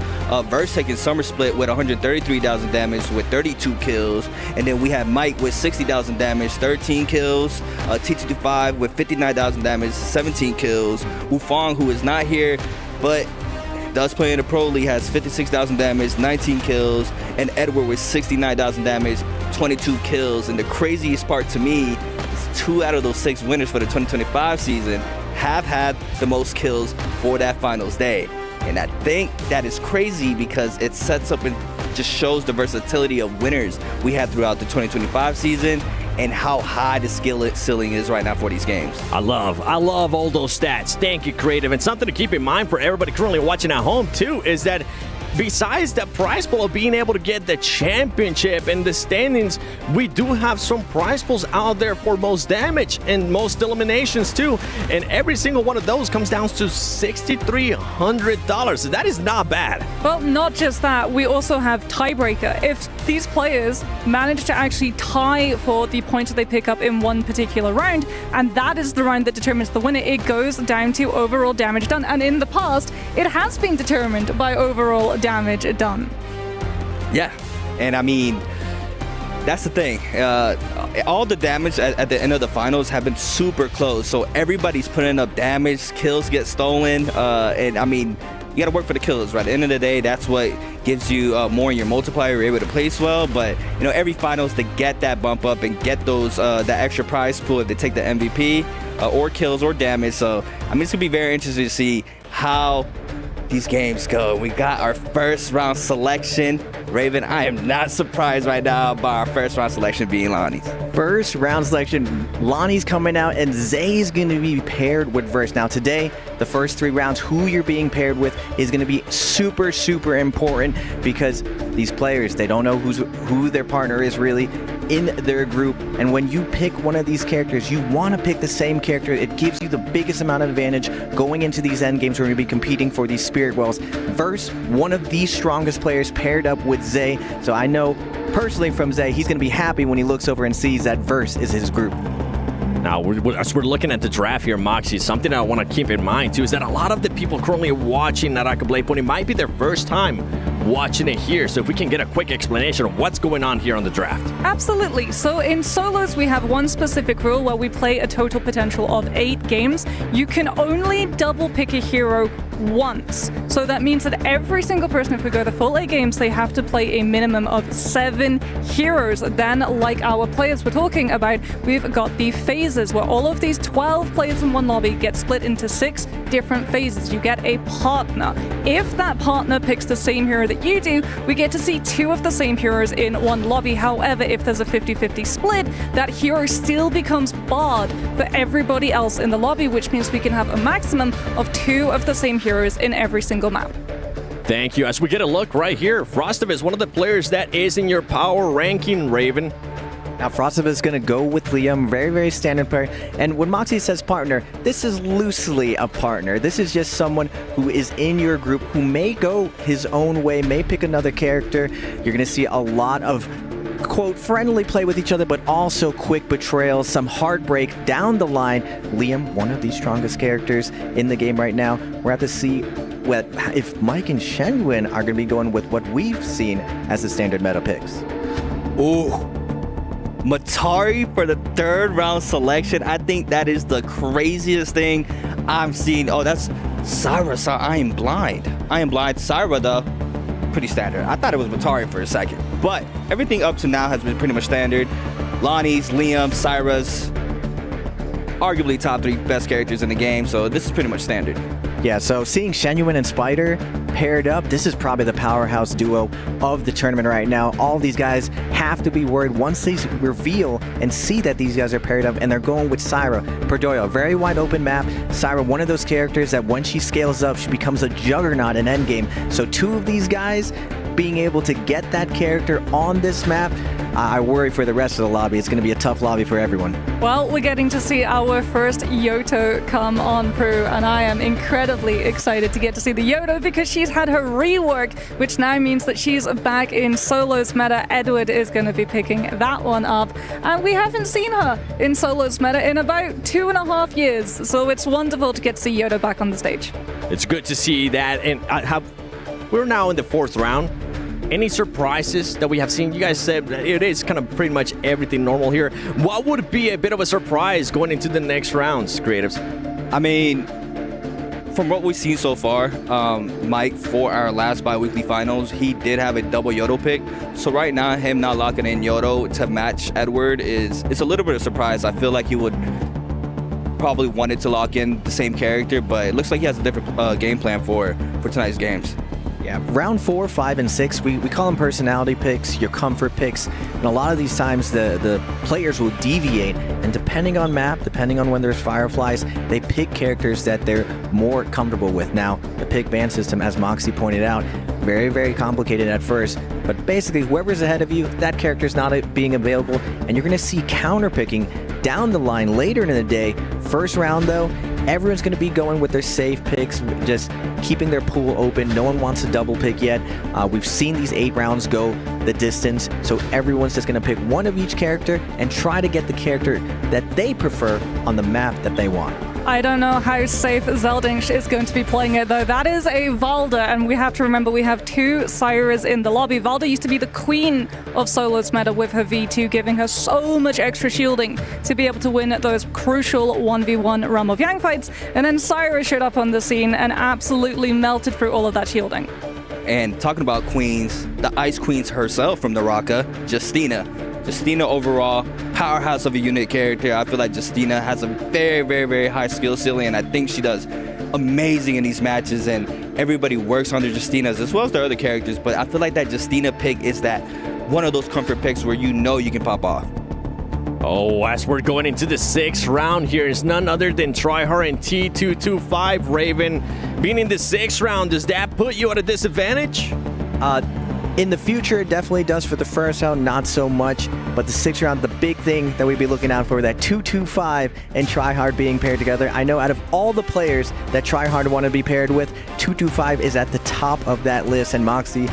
Verse taking Summer Split with 133,000 damage with 32 kills. And then we have Mike with 60,000 damage, 13 kills. T25 with 59,000 damage, 17 kills. Wufang, who is not here, but does play in the Pro League, has 56,000 damage, 19 kills. And Edward with 69,000 damage, 22 kills. And the craziest part to me is 2 out of those 6 winners for the 2025 season have had the most kills for that finals day. And I think that is crazy because it sets up and just shows the versatility of winners we had throughout the 2025 season and how high the skill ceiling is right now for these games. I love all those stats. Thank you, Creative. And something to keep in mind for everybody currently watching at home too is that besides the prize pool of being able to get the championship and the standings, we do have some prize pools out there for most damage and most eliminations too. And every single one of those comes down to $6,300. So that is not bad. Well, not just that, we also have tiebreaker. If these players manage to actually tie for the points that they pick up in one particular round, and that is the round that determines the winner, it goes down to overall damage done. And in the past, it has been determined by overall damage done. Yeah, and I mean, that's the thing. All the damage at the end of the finals have been super close, so everybody's putting up damage, kills get stolen, and I mean, you gotta work for the kills, right? At the end of the day, that's what gives you more in your multiplier. You're able to place well, but every finals to get that bump up and get those that extra prize pool if they take the MVP or kills or damage. So I mean, it's gonna be very interesting to see how these games go. We got our first round selection. Raven, I am not surprised right now by our first round selection being Lonnie's. First round selection, Lonnie's coming out and Zay's going to be paired with Verse. Now today, the first 3 rounds, who you're being paired with is going to be super, super important because these players, they don't know who their partner is really in their group. And when you pick one of these characters, you want to pick the same character. It gives you the biggest amount of advantage going into these end games where you're going to be competing for these Spirit Wells. Verse, one of the strongest players paired up with Zay. So I know personally from Zay, he's going to be happy when he looks over and sees that Verse is his group. Now, as we're looking at the draft here, Moxie, something I want to keep in mind, too, is that a lot of the people currently watching NARAKA BLADEPOINT, it might be their first time watching it here. So if we can get a quick explanation of what's going on here on the draft. Absolutely. So in solos, we have one specific rule where we play a total potential of 8 games. You can only double pick a hero once. So that means that every single person, if we go to full 8 games, they have to play a minimum of 7 heroes. Then, like our players were talking about, we've got the phases where all of these 12 players in one lobby get split into 6 different phases. You get a partner. If that partner picks the same hero that you do, we get to see 2 of the same heroes in one lobby. However, if there's a 50-50 split, that hero still becomes barred for everybody else in the lobby, which means we can have a maximum of 2 of the same heroes in every single map. Thank you. As we get a look right here, Frostus is one of the players that is in your power ranking, Raven. Now, Frostus is going to go with Liam, very, very standard player. And when Moxie says partner, this is loosely a partner. This is just someone who is in your group who may go his own way, may pick another character. You're going to see a lot of, quote, friendly play with each other, but also quick betrayals, some heartbreak down the line. Liam, one of the strongest characters in the game right now. We're going to see if Mike and Shenwen are going to be going with what we've seen as the standard meta picks. Ooh. Matari for the 3rd round selection. I think that is the craziest thing I'm seeing. Oh, that's Syra. I am blind. Syra, though, pretty standard. I thought it was Matari for a second. But everything up to now has been pretty much standard. Lonnie's, Liam, Syra's, arguably top 3 best characters in the game. So this is pretty much standard. Yeah, so seeing Shenwen and Spider paired up, this is probably the powerhouse duo of the tournament right now. All these guys have to be worried once they reveal and see that these guys are paired up, and they're going with Syra. Perdoyo, very wide open map. Syra, one of those characters that when she scales up, she becomes a juggernaut in endgame. So 2 of these guys being able to get that character on this map, I worry for the rest of the lobby. It's going to be a tough lobby for everyone. Well, we're getting to see our first Yoto come on through, and I am incredibly excited to get to see the Yoto because she's had her rework, which now means that she's back in solos meta. Edward is going to be picking that one up, and we haven't seen her in solos meta in about 2.5 years, so it's wonderful to get to see Yoto back on the stage. It's good to see that, and we're now in the 4th round. Any surprises that we have seen? You guys said it is kind of pretty much everything normal here. What would be a bit of a surprise going into the next rounds, creatives? I mean, from what we've seen so far, Mike, for our last bi-weekly finals, he did have a double Yoto pick. So right now, him not locking in Yoto to match Edward it's a little bit of a surprise. I feel like he would probably wanted to lock in the same character, but it looks like he has a different game plan for tonight's games. Yeah, round 4, 5, and 6, we call them personality picks, your comfort picks, and a lot of these times the players will deviate, and depending on map, depending on when there's fireflies, they pick characters that they're more comfortable with. Now, the pick ban system, as Moxie pointed out, very, very complicated at first, but basically whoever's ahead of you, that character's not being available, and you're going to see counter picking down the line later in the day. First round, though, everyone's going to be going with their safe picks, just keeping their pool open. No one wants to double pick yet. We've seen these 8 rounds go the distance, so everyone's just going to pick one of each character and try to get the character that they prefer on the map that they want. I don't know how safe Zeldinch is going to be playing it, though. That is a Valda, and we have to remember we have 2 Syras in the lobby. Valda used to be the queen of solos meta with her V2, giving her so much extra shielding to be able to win those crucial 1v1 Realm of Yang fights. And then Syra showed up on the scene and absolutely melted through all of that shielding. And talking about queens, the Ice Queens herself from NARAKA, Justina. Justina overall, powerhouse of a unit character. I feel like Justina has a very, very, very high skill ceiling, and I think she does amazing in these matches, and everybody works on their Justinas as well as their other characters, but I feel like that Justina pick is that one of those comfort picks where you know you can pop off. Oh, as we're going into the 6th round here, is none other than Tryhard and T225. Raven, being in the 6th round, does that put you at a disadvantage? In the future, it definitely does. For the first round, not so much. But the 6th round, the big thing that we'd be looking out for, that 225 and Tryhard being paired together. I know out of all the players that Tryhard want to be paired with, 225 is at the top of that list. And Moxie,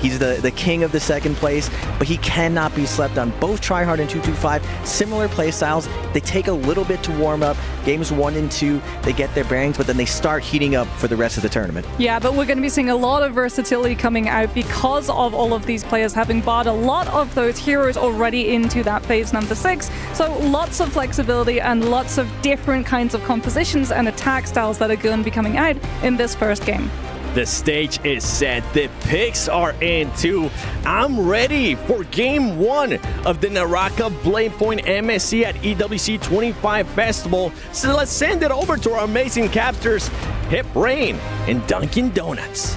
He's the king of the second place, but he cannot be slept on. Both Tryhard and 225, similar play styles. They take a little bit to warm up. Games 1 and 2, they get their bearings, but then they start heating up for the rest of the tournament. Yeah, but we're going to be seeing a lot of versatility coming out because of all of these players having barred a lot of those heroes already into that phase number 6. So lots of flexibility and lots of different kinds of compositions and attack styles that are going to be coming out in this first game. The stage is set. The picks are in too. I'm ready for game 1 of the NARAKA BLADEPOINT MSC at EWC 25 Festival. So let's send it over to our amazing captors, Hip Rain and Dunkin' Donuts.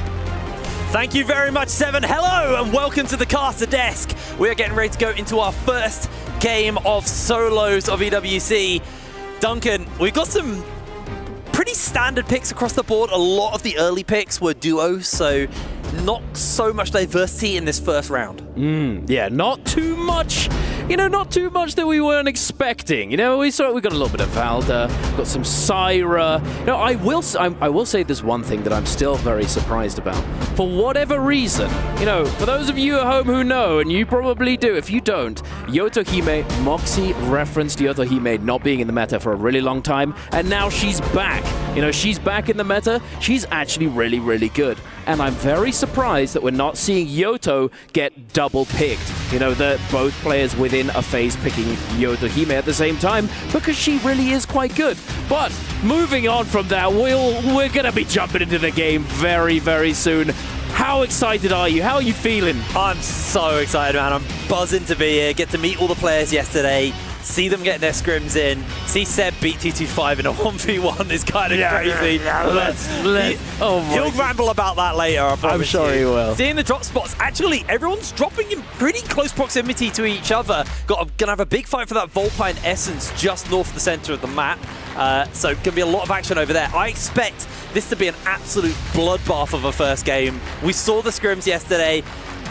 Thank you very much, Seven. Hello and welcome to the caster desk. We are getting ready to go into our first game of solos of EWC. Duncan, we've got some pretty standard picks across the board. A lot of the early picks were duos, so not so much diversity in this first round. Yeah, not too much. Not too much that we weren't expecting. We got a little bit of Valda, got some Syra. I will say there's one thing that I'm still very surprised about. For whatever reason, for those of you at home who know, and you probably do, if you don't, Yotohime, Moxie referenced Yotohime not being in the meta for a really long time, and now she's back. She's back in the meta. She's actually really, really good. And I'm very surprised that we're not seeing Yoto get double picked. That both players within a phase picking Yotohime at the same time, because she really is quite good. But moving on from that, we're going to be jumping into the game very, very soon. How excited are you? How are you feeling? I'm so excited, man. I'm buzzing to be here, get to meet all the players yesterday, see them get their scrims in, see Seb beat 225 in a 1v1 is kind of crazy. He'll ramble about that later, I promise. I'm sure he will. Seeing the drop spots, actually, everyone's dropping in pretty close proximity to each other. Gonna have a big fight for that Volpine Essence just north of the center of the map. So gonna be a lot of action over there. I expect this to be an absolute bloodbath of a first game. We saw the scrims yesterday.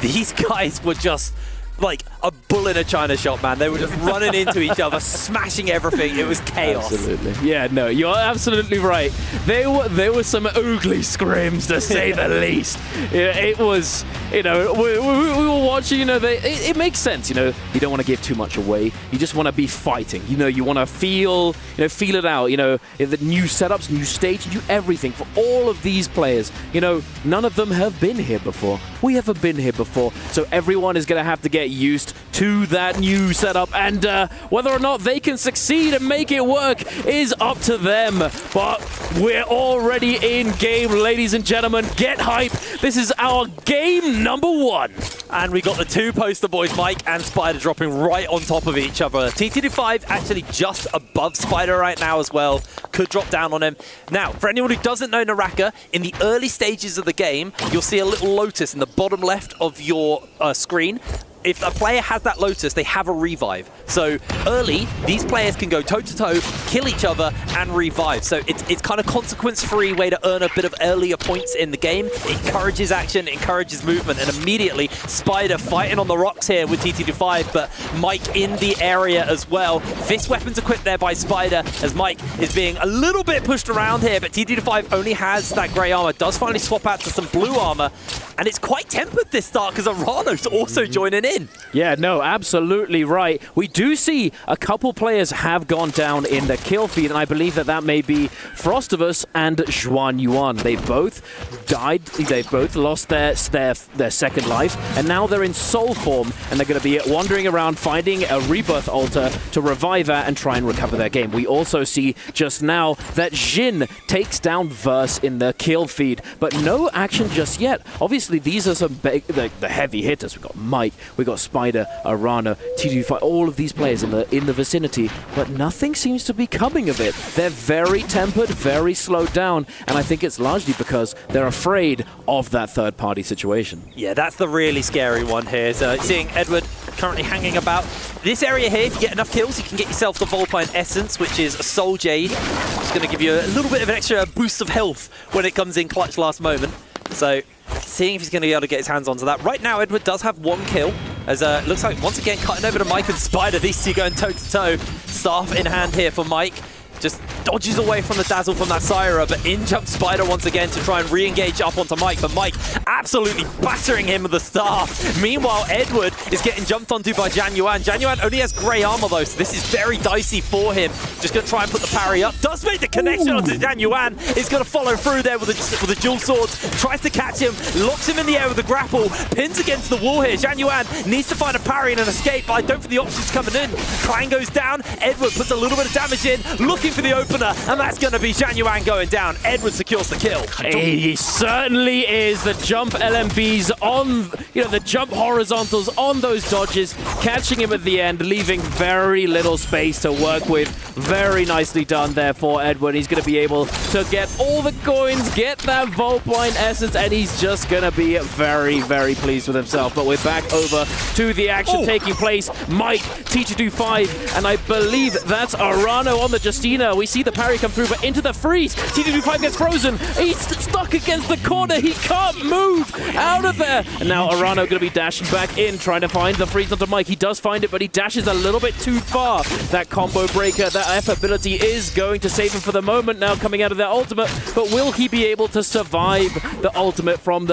These guys were just like a bull in a china shop, man. They were just running into each other, smashing everything. It was chaos. Absolutely. Yeah, no, you're absolutely right. There were some ugly scrims, to say the least. It was, we were watching, it makes sense, you don't want to give too much away. You just want to be fighting. You want to feel it out, the new setups, new stage, new everything for all of these players. None of them have been here before. We haven't been here before. So everyone is going to have to get used to that new setup, and whether or not they can succeed and make it work is up to them. But we're already in game, ladies and gentlemen. Get hype. This is our game number 1. And we got the two poster boys, Mike and Spider, dropping right on top of each other. TT25 actually just above Spider right now as well. Could drop down on him. Now, for anyone who doesn't know NARAKA, in the early stages of the game, you'll see a little lotus in the bottom left of your screen. If a player has that Lotus, they have a revive. So early, these players can go toe-to-toe, kill each other, and revive. So it's kind of consequence-free way to earn a bit of earlier points in the game. It encourages action, it encourages movement, and immediately Spider fighting on the rocks here with TT25, but Mike in the area as well. Fist weapons equipped there by Spider, as Mike is being a little bit pushed around here, but TT25 only has that grey armor, does finally swap out to some blue armor, and it's quite tempered this start because Arano's also joining in. Yeah, no, absolutely right. We do see a couple players have gone down in the kill feed, and I believe that may be Frostus and Zhuan Yuan. They both died. They both lost their second life, and now they're in soul form, and they're going to be wandering around finding a rebirth altar to revive at and try and recover their game. We also see just now that Jin takes down Verse in the kill feed, but no action just yet. Obviously, these are some big, the heavy hitters. We've got Mike, we've got Spider, Arano, TT25, all of these players in the vicinity, but nothing seems to be coming of it. They're very tempered, very slowed down, and I think it's largely because they're afraid of that third-party situation. Yeah, that's the really scary one here. So seeing Edward currently hanging about this area here, if you get enough kills, you can get yourself the Volpine Essence, which is a Soul Jade. It's going to give you a little bit of an extra boost of health when it comes in clutch last moment. So seeing if he's going to be able to get his hands onto that. Right now, Edward does have 1 kill, as looks like once again cutting over to Mike and Spider. These two going toe-to-toe. Staff in hand here for Mike. just dodges away from the dazzle from that Syra, but in jumps Spider once again to try and re-engage up onto Mike, but Mike absolutely battering him with the staff. Meanwhile, Edward is getting jumped onto by Jan Yuan. Jan Yuan only has grey armor though, so this is very dicey for him. Just going to try and put the parry up. Does make the connection onto Jan Yuan. He's going to follow through there with the dual swords. Tries to catch him, locks him in the air with the grapple, pins against the wall here. Jan Yuan needs to find a parry and an escape, but I don't think the option's coming in. Klein goes down. Edward puts a little bit of damage in, looking for the opener, and that's going to be Jan Yuan going down. Edward secures the kill. He certainly is. The jump LMBs on, the jump horizontals on those dodges, catching him at the end, leaving very little space to work with. Very nicely done there for Edward. He's going to be able to get all the coins, get that Vault Point essence, and he's just going to be very, very pleased with himself. But we're back over to the action taking place. Mike, T225, and I believe that's Arano on the Justina. We see the parry come through, but into the freeze. T225 gets frozen. He's stuck against the corner. He can't move out of there. And now Arano going to be dashing back in, trying to find the freeze onto Mike. He does find it, but he dashes a little bit too far. That combo breaker, that F ability is going to save him for the moment now coming out of their ultimate, but will he be able to survive the ultimate from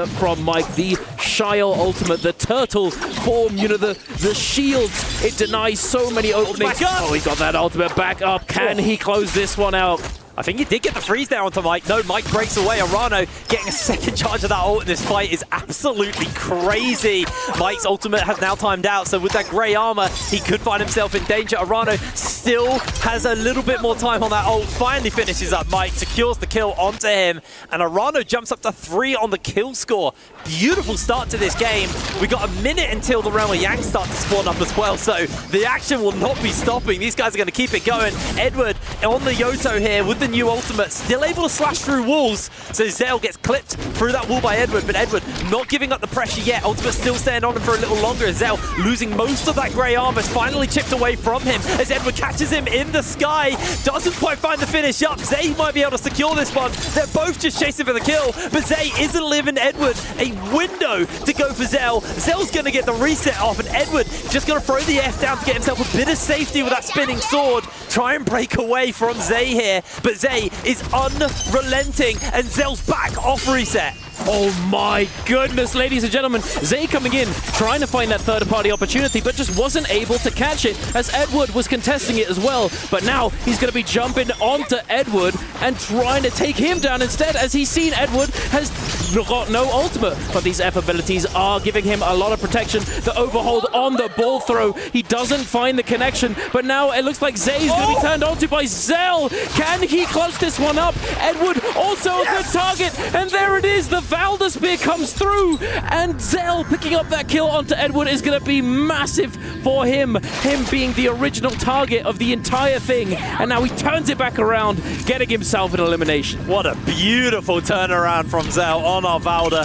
Mike? The Shile ultimate, the turtle form, the shields. It denies so many openings. Oh, he got that ultimate back up. Can he close this one out? I think he did get the freeze there onto Mike. No, Mike breaks away. Arano getting a second charge of that ult in this fight is absolutely crazy. Mike's ultimate has now timed out, so with that grey armor, he could find himself in danger. Arano still has a little bit more time on that ult. Finally finishes up Mike, secures the kill onto him, and Arano jumps up to 3 on the kill score. Beautiful start to this game. We got a minute until the Realm of Yang start to spawn up as well, so the action will not be stopping. These guys are going to keep it going. Edward on the Yoto here with the new ultimate, still able to slash through walls. So Zale gets clipped through that wall by Edward, but Edward not giving up the pressure yet. Ultimate still staying on him for a little longer. Zale losing most of that grey armor, is finally chipped away from him as Edward catches him in the sky. Doesn't quite find the finish up. Zay might be able to secure this one. They're both just chasing for the kill, but Zay isn't leaving Edward a window to go for Zell. Zell's going to get the reset off, and Edward just going to throw the F down to get himself a bit of safety with that spinning sword. Try and break away from Zay here, but Zay is unrelenting, and Zell's back off reset. Oh my goodness, ladies and gentlemen. Zay coming in, trying to find that third-party opportunity, but just wasn't able to catch it as Edward was contesting it as well. But now he's going to be jumping onto Edward and trying to take him down instead, as he's seen Edward has got no ultimate. But these F abilities are giving him a lot of protection. The overhold on the ball throw. He doesn't find the connection, but now it looks like Zay's going to be turned onto by Zell. Can he close this one up? Edward also a good target, and there it is. The Valda Spear comes through, and Zell picking up that kill onto Edward is going to be massive for him. Him being the original target of the entire thing, and now he turns it back around, getting himself an elimination. What a beautiful turnaround from Zell on our Valda.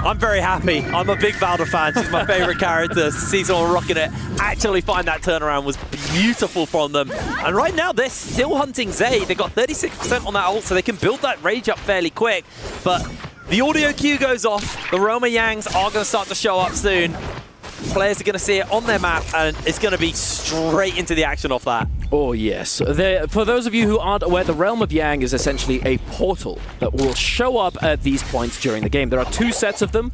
I'm very happy. I'm a big Valda fan. She's my favorite character. See someone rocking it. Actually find that turnaround was beautiful from them. And right now, they're still hunting Zay. They got 36% on that ult, so they can build that rage up fairly quick. But the audio cue goes off. The Roma Yangs are going to start to show up soon. Players are going to see it on their map, and it's going to be straight into the action off that. Oh, yes. For those of you who aren't aware, the Realm of Yang is essentially a portal that will show up at these points during the game. There are 2 sets of them.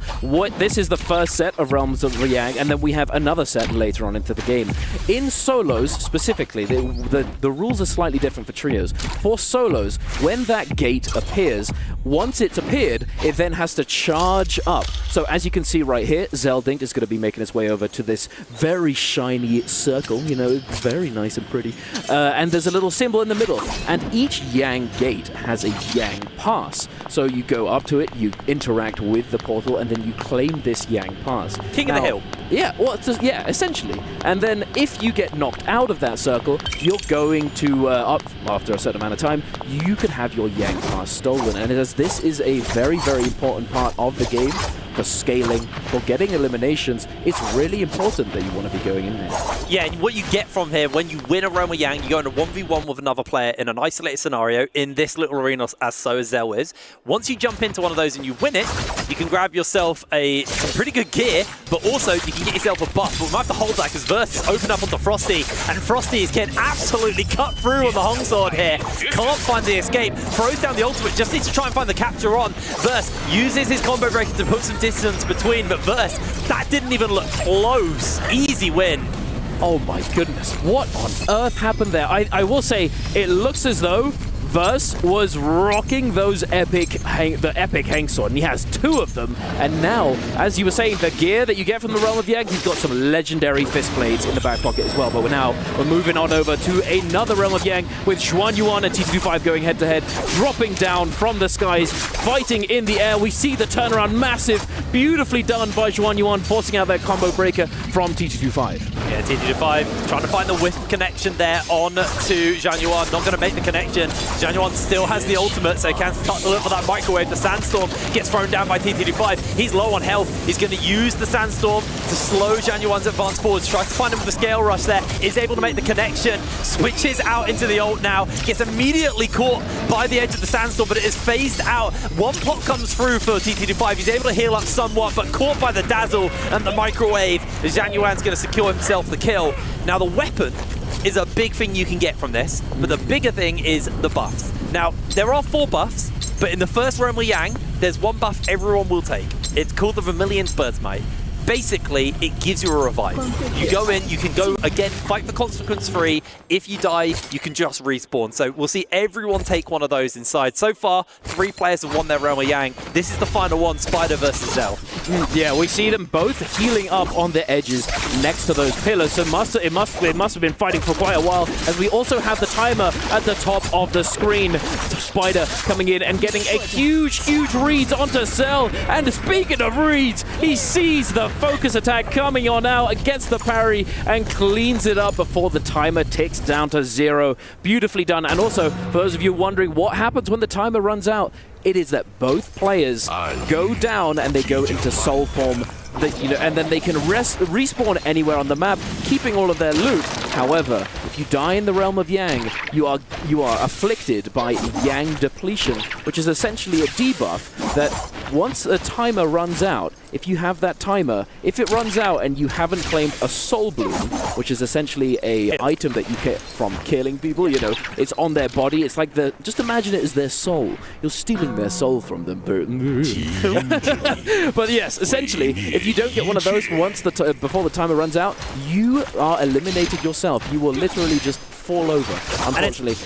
This is the first set of Realms of Yang, and then we have another set later on into the game. In solos, specifically, the rules are slightly different for trios. For solos, when that gate appears, once it's appeared, it then has to charge up. So as you can see right here, Zeldink is going to be making his way over to this very shiny circle, very nice and pretty. And there's a little symbol in the middle, and each Yang gate has a Yang pass. So you go up to it, you interact with the portal, and then you claim this Yang pass. King of the hill. Yeah, well, yeah, essentially. And then if you get knocked out of that circle, you're going to, up after a certain amount of time, you could have your Yang pass stolen. And as this is a very, very important part of the game, for scaling, or getting eliminations, it's really important that you want to be going in there. Yeah, and what you get from here, when you win a Realm of Yang, you go in a 1v1 with another player in an isolated scenario in this little arena, as so as Zell is. Once you jump into one of those and you win it, you can grab yourself some pretty good gear, but also you can get yourself a buff. But we might have to hold that because Versus open up onto Frosty, and Frosty is getting absolutely cut through on the Hong Sword here. Can't find the escape, throws down the ultimate, just needs to try and find the capture on. Verse uses his combo breaker to put some distance between, but Verse, that didn't even look close. Easy win. Oh my goodness, what on earth happened there? I will say, it looks as though Verse was rocking those epic hang sword, and he has 2 of them. And now, as you were saying, the gear that you get from the Realm of Yang, he's got some legendary fist blades in the back pocket as well. But we're moving on over to another Realm of Yang with Xuan Yuan and T225 going head to head, dropping down from the skies, fighting in the air. We see the turnaround, massive, beautifully done by Xuan Yuan, forcing out that combo breaker from T225. Yeah, T225 trying to find the whiff connection there on to Xuan Yuan. Not going to make the connection. Xuan Yuan still has the ultimate, so he can start to look for that microwave. The Sandstorm gets thrown down by T225. He's low on health. He's going to use the Sandstorm to slow Xuan Yuan's advance forwards. Tries to find him with the scale rush there. Is able to make the connection. Switches out into the ult now. Gets immediately caught by the edge of the Sandstorm, but it is phased out. One pot comes through for T225. He's able to heal up somewhat, but caught by the Dazzle and the microwave. Xuan Yuan's going to secure himself the kill. Now the weapon is a big thing you can get from this, but the bigger thing is the buffs. Now, there are 4 buffs, but in the first Realm of Yang, there's one buff everyone will take. It's called the Vermilion Bird's Might. Basically, it gives you a revive. You go in, you can go again, fight the consequence free. If you die, you can just respawn. So we'll see everyone take one of those inside. So far, 3 players have won their Realm of Yang. This is the final one, Spider versus Zell. Yeah, we see them both healing up on the edges next to those pillars. So it must have been fighting for quite a while, as we also have the timer at the top of the screen. Spider coming in and getting a huge read onto Zell. And speaking of reads, he sees the focus attack coming on now, against the parry, and cleans it up before the timer ticks down to 0. Beautifully done. And also, for those of you wondering what happens when the timer runs out, it is that both players go down and they go into soul form. And then they can respawn anywhere on the map, keeping all of their loot. However, if you die in the Realm of Yang, you are afflicted by Yang depletion, which is essentially a debuff that once a timer runs out, if you have that timer, if it runs out and you haven't claimed a soul bloom, which is essentially a item that you get from killing people, it's on their body. It's like just imagine it as their soul. You're stealing their soul from them. But yes, essentially, if you don't get one of those before the timer runs out, you are eliminated yourself. You will literally just fall over, unfortunately.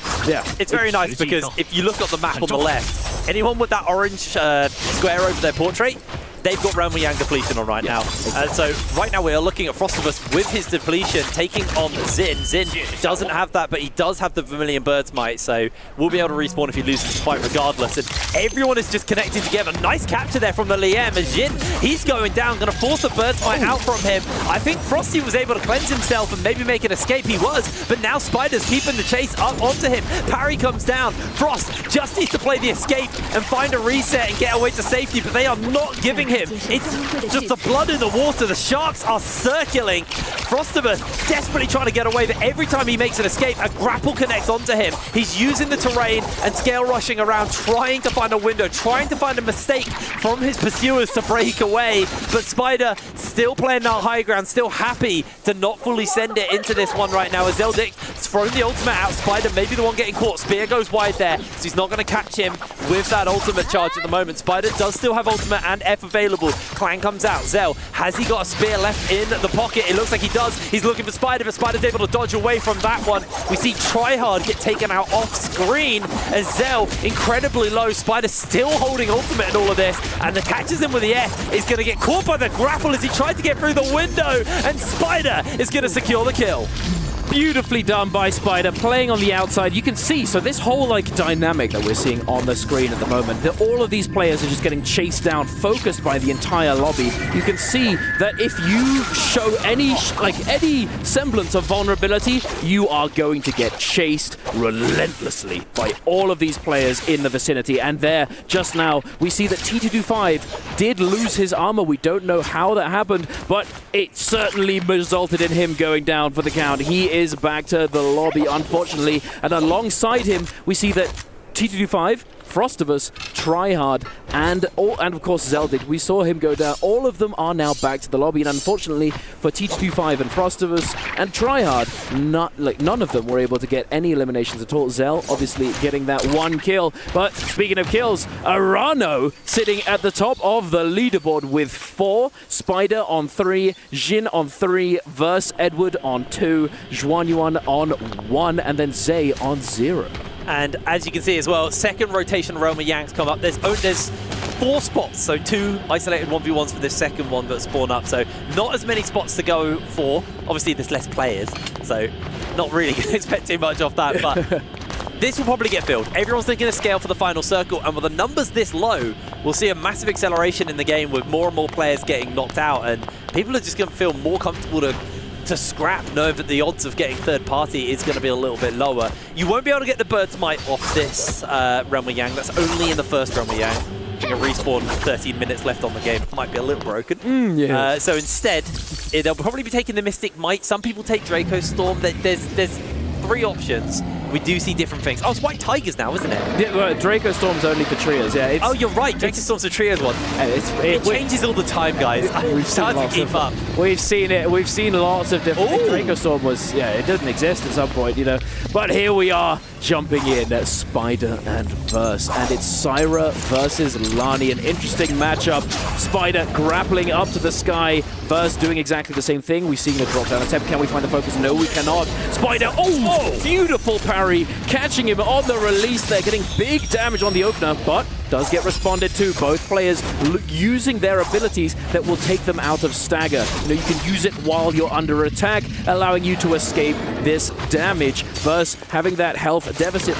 It's very nice because if you look at the map on the left, anyone with that orange square over their portrait, they've got Realm of Yang depletion on right now. So right now we are looking at Frostus with his depletion, taking on Xin. Xin doesn't have that, but he does have the Vermilion Bird's Might, so we'll be able to respawn if he loses the fight regardless. And everyone is just connecting together. Nice capture there from the Liam. And Xin, he's going down, going to force the Bird's Might out from him. I think Frosty was able to cleanse himself and maybe make an escape. He was, but now Spider's keeping the chase up onto him. Parry comes down. Frost just needs to play the escape and find a reset and get away to safety, but they are not giving him. It's just the blood in the water. The sharks are circling. Frostus desperately trying to get away, but every time he makes an escape, a grapple connects onto him. He's using the terrain and scale rushing around, trying to find a window, trying to find a mistake from his pursuers to break away. But Spider still playing that high ground, still happy to not fully send it into this one right now. As Zeldic has thrown the ultimate out, Spider may be the one getting caught. Spear goes wide there, so he's not going to catch him with that ultimate charge at the moment. Spider does still have ultimate and F available. Clang comes out. Zell, has he got a spear left in the pocket? It looks like he does. He's looking for Spider, but Spider's able to dodge away from that one. We see Tryhard get taken out off screen as Zell incredibly low. Spider still holding ultimate in all of this, and the catches him with the F is going to get caught by the grapple as he tried to get through the window, and Spider is going to secure the kill. Beautifully done by Spider, playing on the outside. You can see, so this whole like dynamic that we're seeing on the screen at the moment, that all of these players are just getting chased down, focused by the entire lobby. You can see that if you show any semblance of vulnerability, you are going to get chased relentlessly by all of these players in the vicinity. And there, just now, we see that T225 did lose his armor. We don't know how that happened, but it certainly resulted in him going down for the count. He is back to the lobby, unfortunately, and alongside him, we see that T225, Frostus, Tryhard, and of course Zeldin. We saw him go down. All of them are now back to the lobby, and unfortunately for T225 and Frostus and Tryhard, none of them were able to get any eliminations at all. Zell obviously getting that one kill, but speaking of kills, Arano sitting at the top of the leaderboard with 4, Spider on 3, Jin on 3, Verse Edward on 2, Zhuanyuan on 1, and then Zay on 0. And as you can see as well, second rotation Realm of Yang's come up. There's 4 spots, so 2 isolated 1v1s for this second one that spawn up. So not as many spots to go for. Obviously, there's less players, so not really going to expect too much off that. But this will probably get filled. Everyone's thinking of scale for the final circle, and with the numbers this low, we'll see a massive acceleration in the game with more and more players getting knocked out, and people are just going to feel more comfortable to scrap, knowing that the odds of getting third party is going to be a little bit lower. You won't be able to get the Bird's Might off this Realm of Yang. That's only in the first Realm of Yang. I think a respawn 13 minutes left on the game might be a little broken. So instead, they'll probably be taking the Mystic Might. Some people take Draco Storm. There's 3 options. We do see different things. Oh, it's White Tigers now, isn't it? Yeah, well, Draco Storm's only for trios, yeah. Oh, you're right. Draco Storm's a trios one. It changes all the time, guys. We've seen hard to keep up. We've seen it. We've seen lots of different things. Draco Storm was, it doesn't exist at some point, you know. But here we are, jumping in at Spider and Verse. And it's Syra versus Lani. An interesting matchup. Spider grappling up to the sky. Verse doing exactly the same thing. We've seen a drop down attempt. Can we find the focus? No, we cannot. Spider, beautiful parry, catching him on the release there, getting big damage on the opener, but does get responded to. Both players using their abilities that will take them out of stagger. You know, you can use it while you're under attack, allowing you to escape this damage. Versus having that health deficit,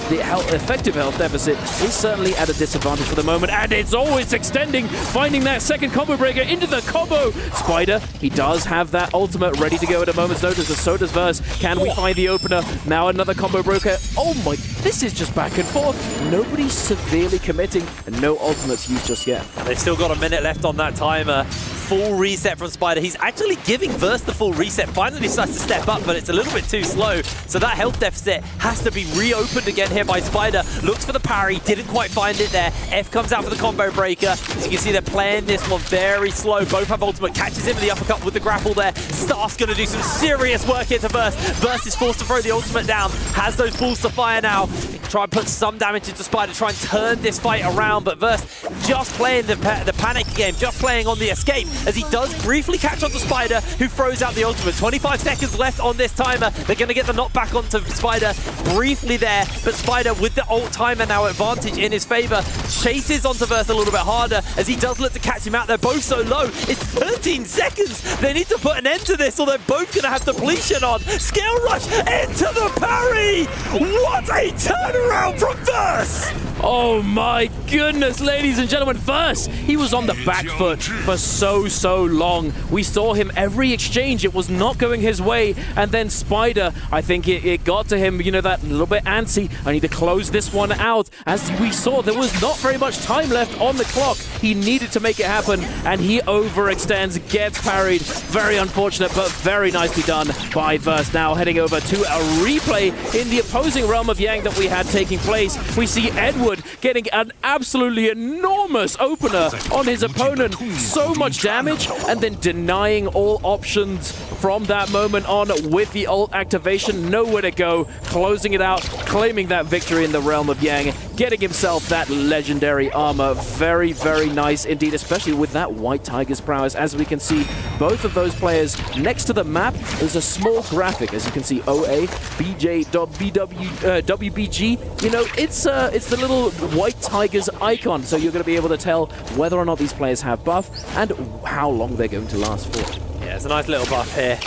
the effective health deficit is certainly at a disadvantage for the moment, and it's always extending, finding that second combo breaker into the combo. Spider, he does have that ultimate ready to go at a moment's notice, and so does Verse. Can we find the opener? Now another combo breaker. Oh my, this is just back and forth. Nobody's severely committing, and no ultimates used just yet. And they've still got a minute left on that timer. Full reset from Spider. He's actually giving Verse the full reset. Finally starts to step up, but it's a little bit too slow. So that health deficit has to be reopened again here by Spider. Looks for the parry, didn't quite find it there. F comes out for the combo breaker. As you can see, they're playing this one very slow. Both have ultimate, catches him in the uppercut with the grapple there. Staff's going to do some serious work here to Verse. Verse is forced to throw the ultimate down. Has those balls to fire now. Try and put some damage into Spider, try and turn this fight around, but Verse just playing the panic game, just playing on the escape, as he does briefly catch onto Spider, who throws out the ultimate. 25 seconds left on this timer. They're going to get the knockback onto Spider briefly there, but Spider with the ult timer now advantage in his favor, chases onto Verse a little bit harder as he does look to catch him out. They're both so low. It's 13 seconds. They need to put an end to this, or they're both going to have depletion on. Scale rush into the parry. What a turnaround from Verse. Oh my goodness, ladies and gentlemen, Verse, he was on the back foot for so long. We saw him every exchange, it was not going his way, and then Spider, I think it got to him, you know, that little bit antsy. I need to close this one out. As we saw, there was not very much time left on the clock. He needed to make it happen, and he overextends, gets parried. Very unfortunate, but very nicely done by Verse. Now heading over to a replay in the opposing Realm of Yang that we had taking place. We see Edward getting an absolutely enormous opener on his opponent. So much damage, and then denying all options from that moment on with the ult activation. Nowhere to go, closing it out, claiming that victory in the Realm of Yang, getting himself that legendary armor. Very nice indeed, especially with that White Tiger's prowess. As we can see, both of those players next to the map, there's a small graphic, as you can see, OA, BJ, BW, WBG. You know, it's the little White Tiger's icon, so you're going to be able to tell whether or not these players have buff and how long they're going to last for. Yeah, it's a nice little buff here.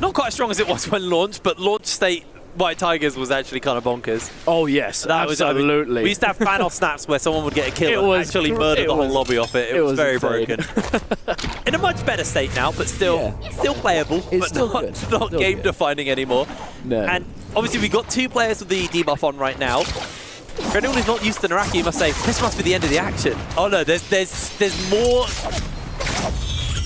Not quite as strong as it was when launched, but launch state White Tigers was actually kind of bonkers. Oh yes, that absolutely. We used to have fan-off snaps where someone would get a kill and actually murder the whole lobby off it. It was very broken. In a much better state now, but still playable, but not game-defining anymore. No. And obviously we've got 2 players with the debuff on right now. For anyone who's not used to NARAKA, you must say, this must be the end of the action. Oh no, there's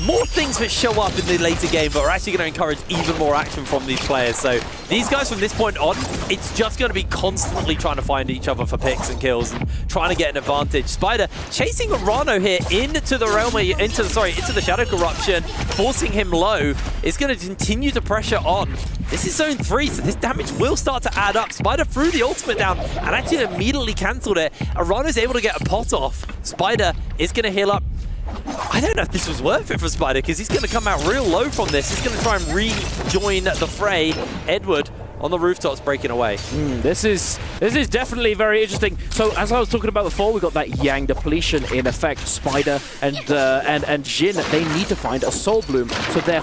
more things that show up in the later game, but we're actually going to encourage even more action from these players. So these guys from this point on, it's just going to be constantly trying to find each other for picks and kills and trying to get an advantage. Spider chasing Rano here into the realm, into the Shadow Corruption, forcing him low. Is going to continue to pressure on. This is zone 3, so this damage will start to add up. Spider threw the ultimate down and actually immediately cancelled it. Rano's able to get a pot off. Spider is going to heal up. I don't know if this was worth it for Spider, because he's going to come out real low from this. He's going to try and rejoin the fray. Edward on the rooftops breaking away. This is definitely very interesting. So as I was talking about before, we got that Yang depletion in effect. Spider and Jin, they need to find a Soul Bloom. So their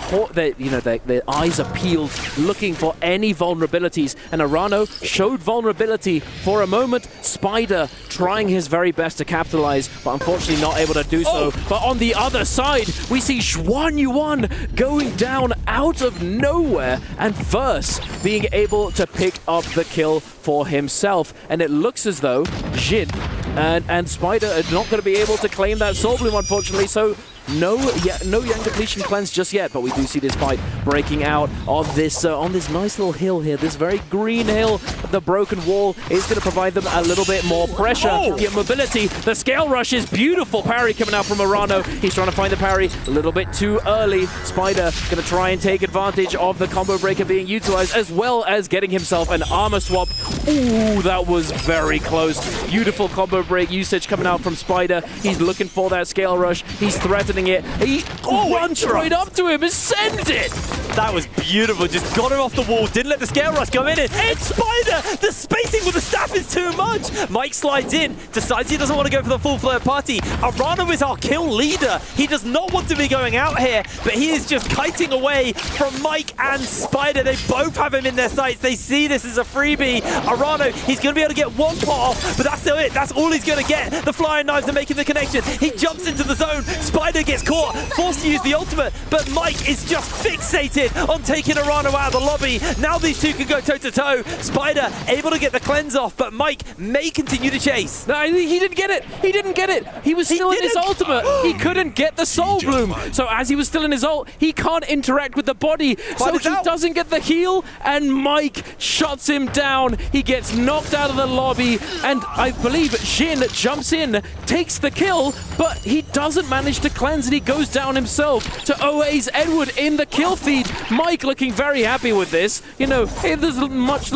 eyes are peeled, looking for any vulnerabilities. And Arano showed vulnerability for a moment. Spider trying his very best to capitalize, but unfortunately not able to do so. But on the other side, we see Xuan Yuan going down out of nowhere, and Verse being able to pick up the kill for himself. And it looks as though Jin and Spider are not going to be able to claim that Soul Bloom, unfortunately. So no Yang depletion cleanse just yet, but we do see this fight breaking out on this nice little hill here, this very green hill. The broken wall is going to provide them a little bit more pressure. Get mobility. The scale rush is beautiful. Parry coming out from Arano. He's trying to find the parry a little bit too early. Spider going to try and take advantage of the combo breaker being utilized, as well as getting himself an armor swap. Ooh, that was very close. Beautiful combo break usage coming out from Spider. He's looking for that scale rush. He's threatening it. He runs straight up to him and sends it. That was beautiful. Just got him off the wall. Didn't let the scale rush go in. And Spider, the spacing with the staff is too much. Mike slides in, decides he doesn't want to go for the full third party. Arano is our kill leader. He does not want to be going out here, but he is just kiting away from Mike and Spider. They both have him in their sights. They see this as a freebie. Arano, he's going to be able to get one pot off, but that's still it. That's all he's going to get. The flying knives are making the connection. He jumps into the zone. Spider gets caught, forced to use the ultimate, but Mike is just fixated on taking Arano out of the lobby. Now these two can go toe-to-toe. Spider able to get the cleanse off, but Mike may continue to chase. No, he didn't get it. He didn't get it. He was still in his ultimate. He couldn't get the Soul Bloom. So as he was still in his ult, he can't interact with the body. So he doesn't get the heal, and Mike shuts him down. He gets knocked out of the lobby, and I believe Jin jumps in, takes the kill, but he doesn't manage to cleanse, and he goes down himself to OA's Edward in the kill feed. Mike looking very happy with this. You know, there's much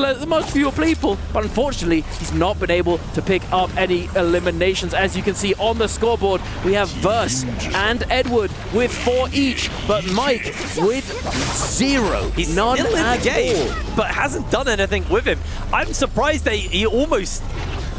fewer people, but unfortunately, he's not been able to pick up any eliminations. As you can see on the scoreboard, we have Verse and Edward with 4 each, but Mike with 0. He's none still in at the game, all. but hasn't done anything with him. I'm surprised he almost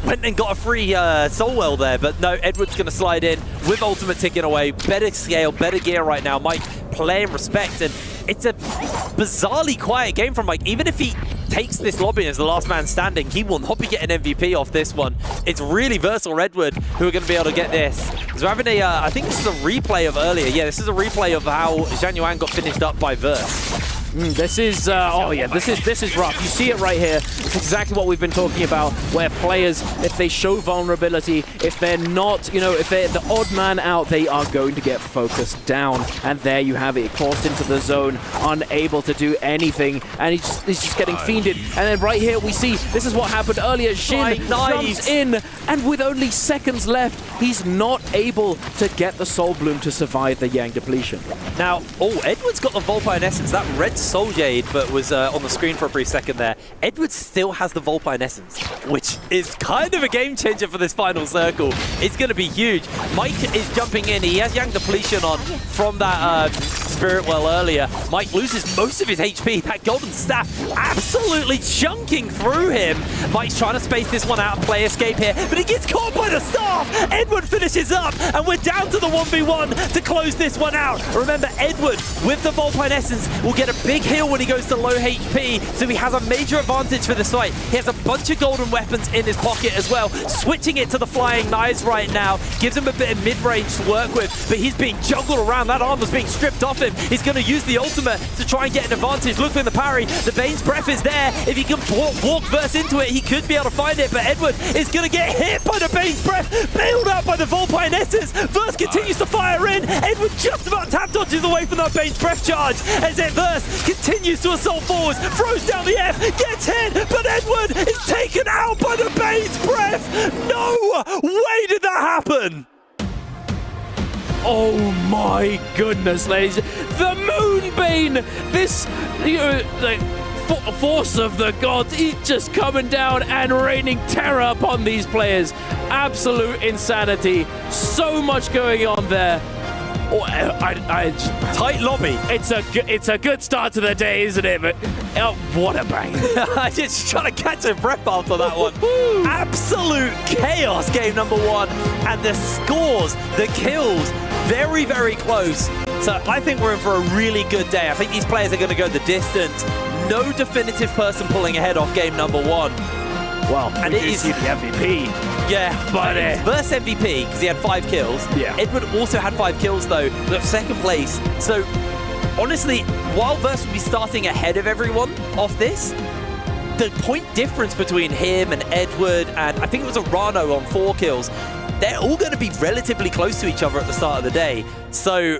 went and got a free soul well there, but no, Edward's going to slide in with ultimate ticking away. Better scale, better gear right now. Mike playing respect, and it's a bizarrely quiet game from Mike. Even if he takes this lobby as the last man standing, he will not be getting MVP off this one. It's really Verse or Edward who are going to be able to get this. So we're having a, I think this is a replay of earlier. Yeah, this is a replay of how Xuan Yuan got finished up by Verse. This is, this is rough. You see it right here. It's exactly what we've been talking about, where players, if they show vulnerability, if they're not, if they're the odd man out, they are going to get focused down. And there you have it, forced into the zone, unable to do anything, and he's just getting fiended. And then right here we see, this is what happened earlier. Jin jumps in, and with only seconds left, he's not able to get the Soul Bloom to survive the Yang depletion. Now, Edward's got the Volpine Essence. That red Soul Jade, but was on the screen for a brief second there. Edward still has the Volpine Essence, which is kind of a game changer for this final circle. It's going to be huge. Mike is jumping in. He has Yang depletion on from that Spirit Well earlier. Mike loses most of his HP. That golden staff absolutely chunking through him. Mike's trying to space this one out and play escape here, but he gets caught by the staff. Edward finishes up, and we're down to the 1v1 to close this one out. Remember, Edward with the Volpine Essence will get a big heal when he goes to low HP, so he has a major advantage for this fight. He has a bunch of golden weapons in his pocket as well. Switching it to the flying knives right now gives him a bit of mid-range to work with, but he's being juggled around. That armor's being stripped off him. He's going to use the ultimate to try and get an advantage. Look for the parry. The Bane's Breath is there. If he can walk verse into it, he could be able to find it, but Edward is going to get hit by the Bane's Breath, bailed out by the Volpine Essence. Verse continues to fire in. Edward just about tap dodges away from that Bane's Breath charge as Verse continues to assault forwards, throws down the F, gets hit, but Edward is taken out by the Bane's Breath. No way did that happen. Oh my goodness, ladies. The Moonbane, this, like, force of the gods, he's just coming down and raining terror upon these players. Absolute insanity. So much going on there. Oh, tight lobby. It's a good start to the day, isn't it? But oh, what a bang! I just trying to catch a breath after that one. Absolute chaos, game number 1, and the scores, the kills, very, very close. So I think we're in for a really good day. I think these players are going to go the distance. No definitive person pulling ahead off game number 1. Well, and it is the MVP. Yeah, but Verse MVP because he had 5 kills. Yeah. Edward also had 5 kills though, but second place. So honestly, while Verse will be starting ahead of everyone off this, the point difference between him and Edward, and I think it was a Rano on 4 kills, they're all going to be relatively close to each other at the start of the day. So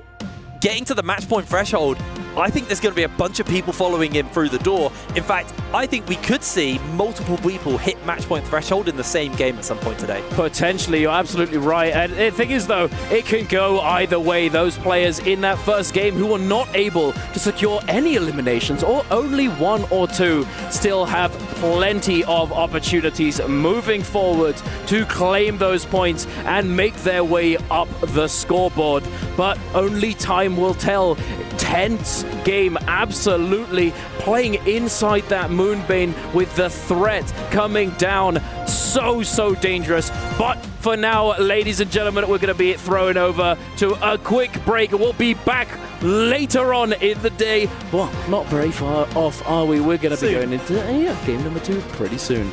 getting to the match point threshold, I think there's going to be a bunch of people following him through the door. In fact, I think we could see multiple people hit match point threshold in the same game at some point today. Potentially, you're absolutely right. And the thing is, though, it can go either way. Those players in that first game who were not able to secure any eliminations, or only 1 or 2, still have plenty of opportunities moving forward to claim those points and make their way up the scoreboard. But only time will tell. Tense game, absolutely, playing inside that Moonbane with the threat coming down. So dangerous. But for now, ladies and gentlemen, we're going to be thrown over to a quick break. We'll be back later on in the day. Well, not very far off, are we? We're going to be going into game number 2 pretty soon.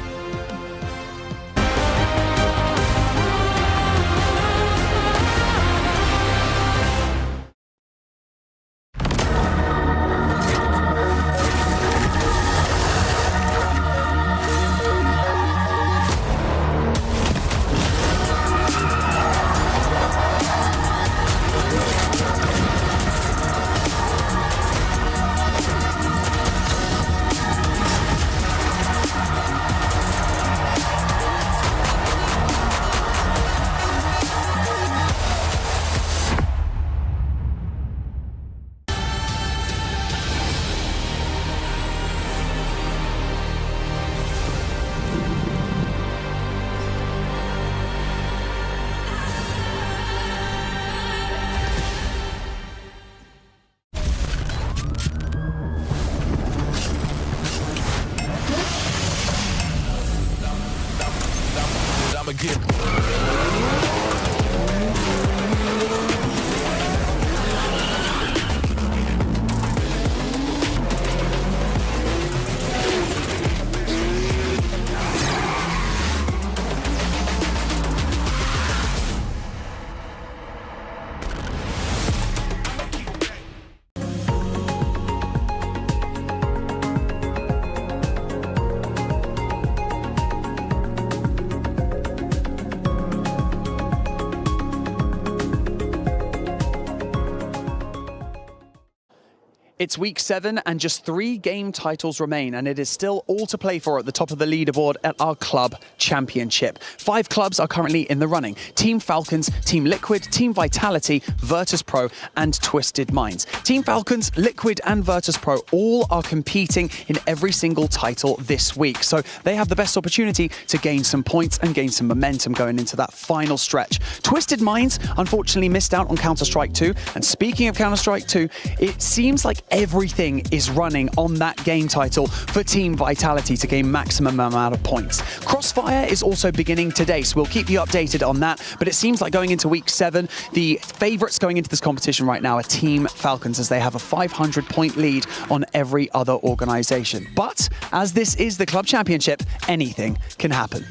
It's week 7 and just 3 game titles remain, and it is still all to play for at the top of the leaderboard at our club championship. 5 clubs are currently in the running: Team Falcons, Team Liquid, Team Vitality, Virtus Pro and Twisted Minds. Team Falcons, Liquid and Virtus Pro all are competing in every single title this week, so they have the best opportunity to gain some points and gain some momentum going into that final stretch. Twisted Minds unfortunately missed out on Counter-Strike 2, and speaking of Counter-Strike 2, it seems like everything is running on that game title for Team Vitality to gain maximum amount of points. Crossfire is also beginning today, so we'll keep you updated on that. But it seems like going into week 7, the favorites going into this competition right now are Team Falcons, as they have a 500-point lead on every other organization. But as this is the club championship, anything can happen.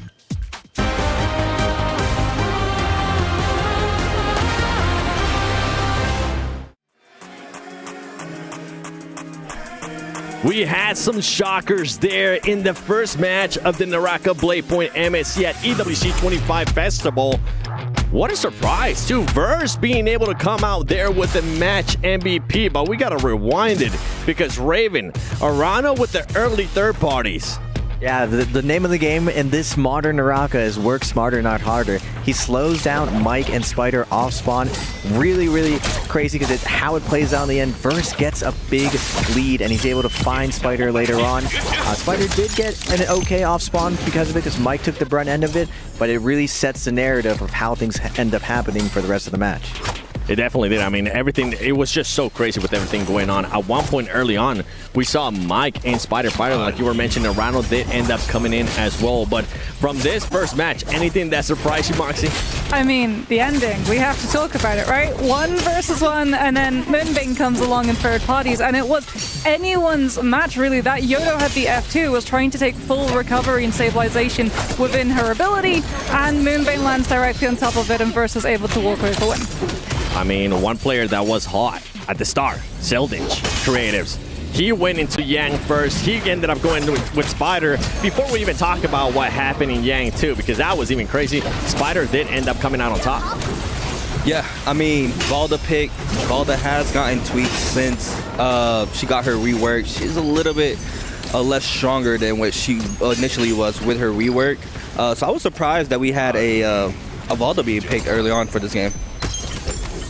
We had some shockers there in the first match of the NARAKA BLADEPOINT MSC at EWC 25 Festival. What a surprise, too. Verse being able to come out there with the match MVP, but we got to rewind it because Raven, Arano with the early third parties. Yeah, the name of the game in this modern NARAKA is work smarter, not harder. He slows down Mike and Spider off spawn. Really, really crazy because how it plays out in the end. Verse gets a big lead and he's able to find Spider later on. Spider did get an okay off spawn because of it, because Mike took the brunt end of it, but it really sets the narrative of how things end up happening for the rest of the match. It definitely did. I mean, everything, it was just so crazy with everything going on. At one point early on, we saw Mike and Spider fighting, like you were mentioning. Ronald did end up coming in as well. But from this first match, anything that surprised you, Moxie? I mean, the ending. We have to talk about it, right? 1 versus 1, and then Moonbane comes along in third parties, and it was anyone's match, really. That Yodo had the F2, was trying to take full recovery and stabilization within her ability, and Moonbane lands directly on top of it, and Verse is able to walk away with the win. I mean, one player that was hot at the start, Zeldinch, Creatives. He went into Yang first. He ended up going with Spider. Before we even talk about what happened in Yang too, because that was even crazy, Spider did end up coming out on top. Yeah, I mean, Valda has gotten tweaked since she got her rework. She's a little bit less stronger than what she initially was with her rework. So I was surprised that we had a Valda being picked early on for this game.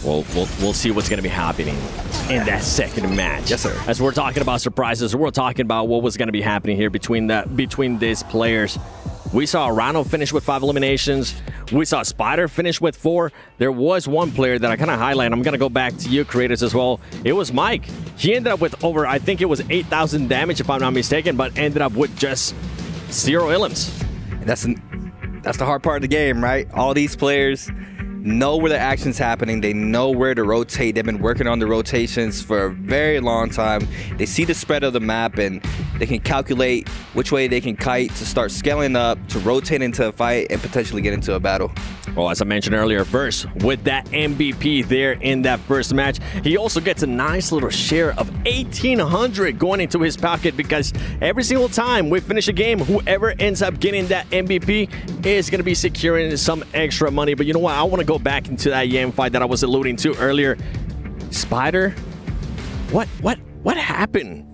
We'll see what's going to be happening in that second match. Yes, sir. As we're talking about surprises, we're talking about what was going to be happening here between these players. We saw Rano finish with 5 eliminations. We saw Spider finish with 4. There was one player that I kind of highlight. I'm going to go back to you, creators, as well. It was Mike. He ended up with over, I think it was 8,000 damage, if I'm not mistaken, but ended up with just 0 elims. That's the hard part of the game, right? All these players know where the action's happening. They know where to rotate. They've been working on the rotations for a very long time. They see the spread of the map and they can calculate which way they can kite to start scaling up, to rotate into a fight and potentially get into a battle. Well, as I mentioned earlier, Verse with that MVP there in that first match. He also gets a nice little share of 1,800 going into his pocket, because every single time we finish a game, whoever ends up getting that MVP is going to be securing some extra money. But you know what? I want to go back into that Yang fight that I was alluding to earlier. Spider, what happened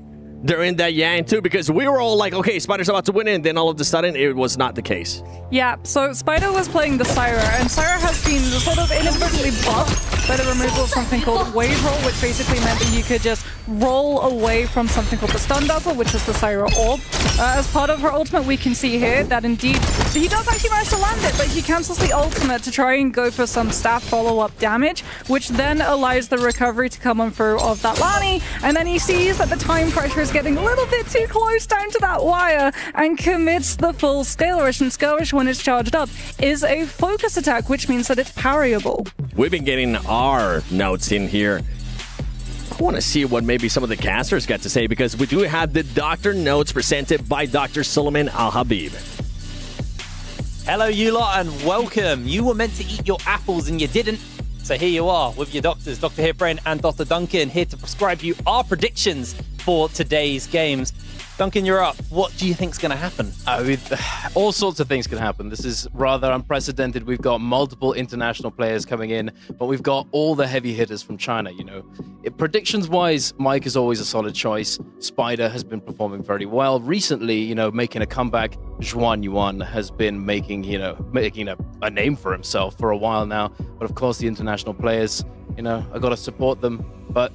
during that Yang too? Because we were all like, okay, Spider's about to win, and then all of a sudden it was not the case. Yeah, so Spider was playing the Syra, and Syra has been sort of inadvertently buffed by the removal of something called Wave Roll, which basically meant that you could just roll away from something called the Stun Dazzle, which is the Syra Orb. As part of her ultimate, we can see here that indeed he does actually manage to land it, but he cancels the ultimate to try and go for some staff follow-up damage, which then allows the recovery to come on through of that Lani, and then he sees that the time pressure is getting a little bit too close down to that wire and commits the full Scalerish, and Scalerish, when it's charged up, is a focus attack, which means that it's parryable. We've been getting our notes in here. I want to see what maybe some of the casters got to say, because we do have the Doctor Notes presented by Dr. Suleiman Al-Habib. Hello, you lot, and welcome. You were meant to eat your apples and you didn't. So here you are with your doctors, Dr. Hipbrain and Dr. Duncan, here to prescribe you our predictions for today's games. Duncan, you're up. What do you think's going to happen? All sorts of things can happen. This is rather unprecedented. We've got multiple international players coming in, but we've got all the heavy hitters from China, you know. Predictions-wise, Mike is always a solid choice. Spider has been performing very well. Recently, you know, making a comeback, Zhuan Yuan has been making a name for himself for a while now. But of course, the international players, you know, I got to support them. But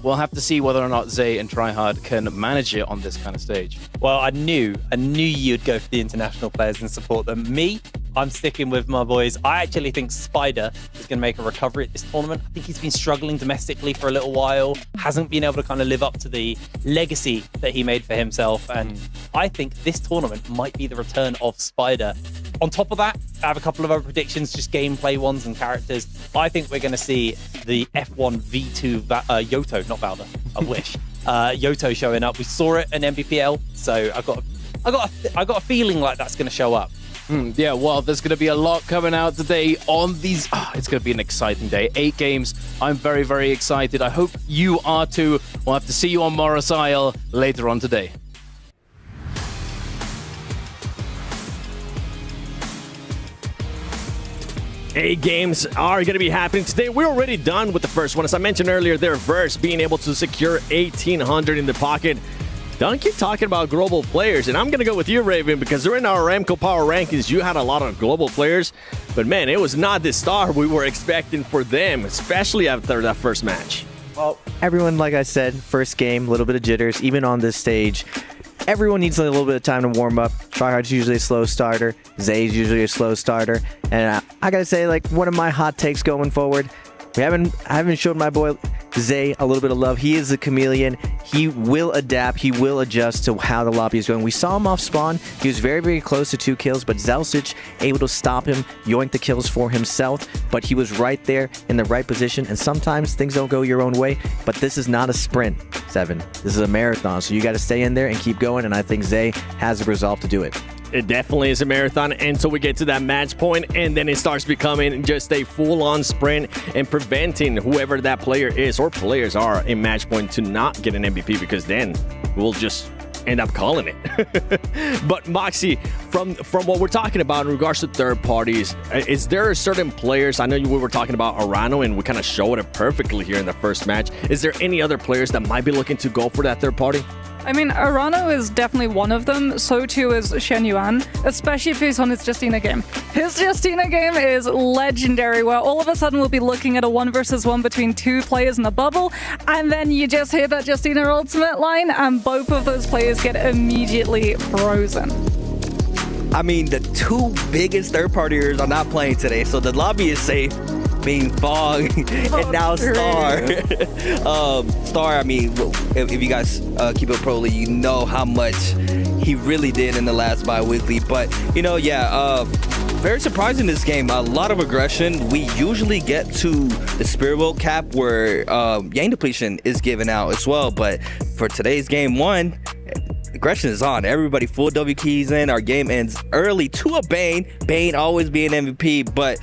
we'll have to see whether or not Zay and Tryhard can manage it on this kind of stage. Well, I knew you'd go for the international players and support them. Me, I'm sticking with my boys. I actually think Spider is going to make a recovery at this tournament. I think he's been struggling domestically for a little while, hasn't been able to kind of live up to the legacy that he made for himself. And I think this tournament might be the return of Spider. On top of that, I have a couple of other predictions, just gameplay ones and characters. I think we're going to see the F1 V2 Yoto, not Valda, I wish. Yoto showing up. We saw it in MBPL, so I got a feeling like that's going to show up. Yeah, well, there's going to be a lot coming out today on these. It's going to be an exciting day. 8 games. I'm very, very excited. I hope you are too. We'll have to see you on Morris Isle later on today. Eight games are going to be happening today. We're already done with the first one. As I mentioned earlier, their verse being able to secure 1,800 in the pocket. Don't keep talking about global players, and I'm going to go with you, Raven, because during our Aramco Power Rankings, you had a lot of global players, but man, it was not the star we were expecting for them, especially after that first match. Well, everyone, like I said, first game, a little bit of jitters, even on this stage. Everyone needs a little bit of time to warm up. Tryhard's usually a slow starter. Zay's usually a slow starter. And I gotta say, like, one of my hot takes going forward, I haven't shown my boy Zay a little bit of love. He is a chameleon. He will adapt. He will adjust to how the lobby is going. We saw him off spawn. He was very, very close to 2 kills, but Zelsic able to stop him, yoink the kills for himself, but he was right there in the right position, and sometimes things don't go your own way, but this is not a sprint, Seven. This is a marathon, so you got to stay in there and keep going, and I think Zay has the resolve to do it. It definitely is a marathon until we get to that match point, and then it starts becoming just a full-on sprint and preventing whoever that player is or players are in match point to not get an MVP, because then we'll just end up calling it. But Moxie, from what we're talking about in regards to third parties, is there certain players? I know we were talking about Arano, and we kind of showed it perfectly here in the first match. Is there any other players that might be looking to go for that third party? I mean, Arano is definitely one of them. So too is Shen Yuan, especially if he's on his Justina game. His Justina game is legendary, where all of a sudden we'll be looking at a 1 versus 1 between 2 players in a bubble, and then you just hear that Justina ultimate line, and both of those players get immediately frozen. I mean, the 2 biggest third partiers are not playing today, so the lobby is safe. Being Fog and now Star. Star, I mean, if you guys keep it pro, you know how much he really did in the last bi-weekly. But, you know, yeah, very surprising this game. A lot of aggression. We usually get to the Spirit World cap where Yang depletion is given out as well. But for today's game 1, aggression is on. Everybody full W keys in. Our game ends early to a Bane. Bane always being MVP, but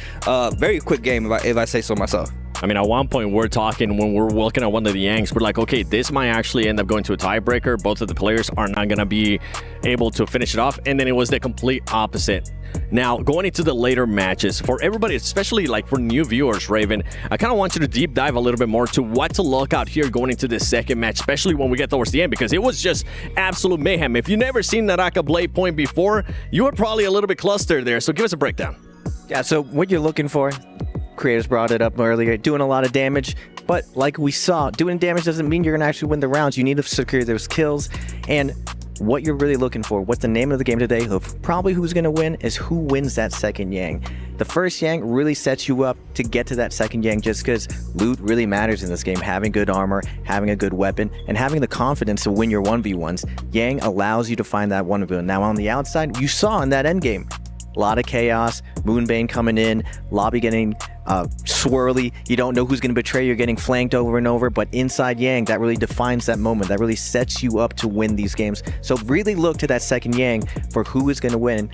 very quick game if I say so myself. I mean, at one point we're talking, when we're looking at one of the Yanks, we're like, okay, this might actually end up going to a tiebreaker. Both of the players are not going to be able to finish it off. And then it was the complete opposite. Now, going into the later matches, for everybody, especially like for new viewers, Raven, I kind of want you to deep dive a little bit more to what to look out here going into this second match, especially when we get towards the end, because it was just absolute mayhem. If you've never seen NARAKA BLADEPOINT before, you were probably a little bit clustered there. So give us a breakdown. Yeah, so what you're looking for, creators brought it up earlier, doing a lot of damage, but like we saw, doing damage doesn't mean you're going to actually win the rounds. You need to secure those kills, and what you're really looking for, what's the name of the game today, probably who's going to win, is who wins that second Yang. The first Yang really sets you up to get to that second Yang, just because loot really matters in this game. Having good armor, having a good weapon, and having the confidence to win your 1v1s. Yang allows you to find that 1v1. Now on the outside, you saw in that end game, a lot of chaos, Moonbane coming in, lobby getting swirly. You don't know who's going to betray. You're getting flanked over and over. But inside Yang, that really defines that moment. That really sets you up to win these games. So really look to that second Yang for who is going to win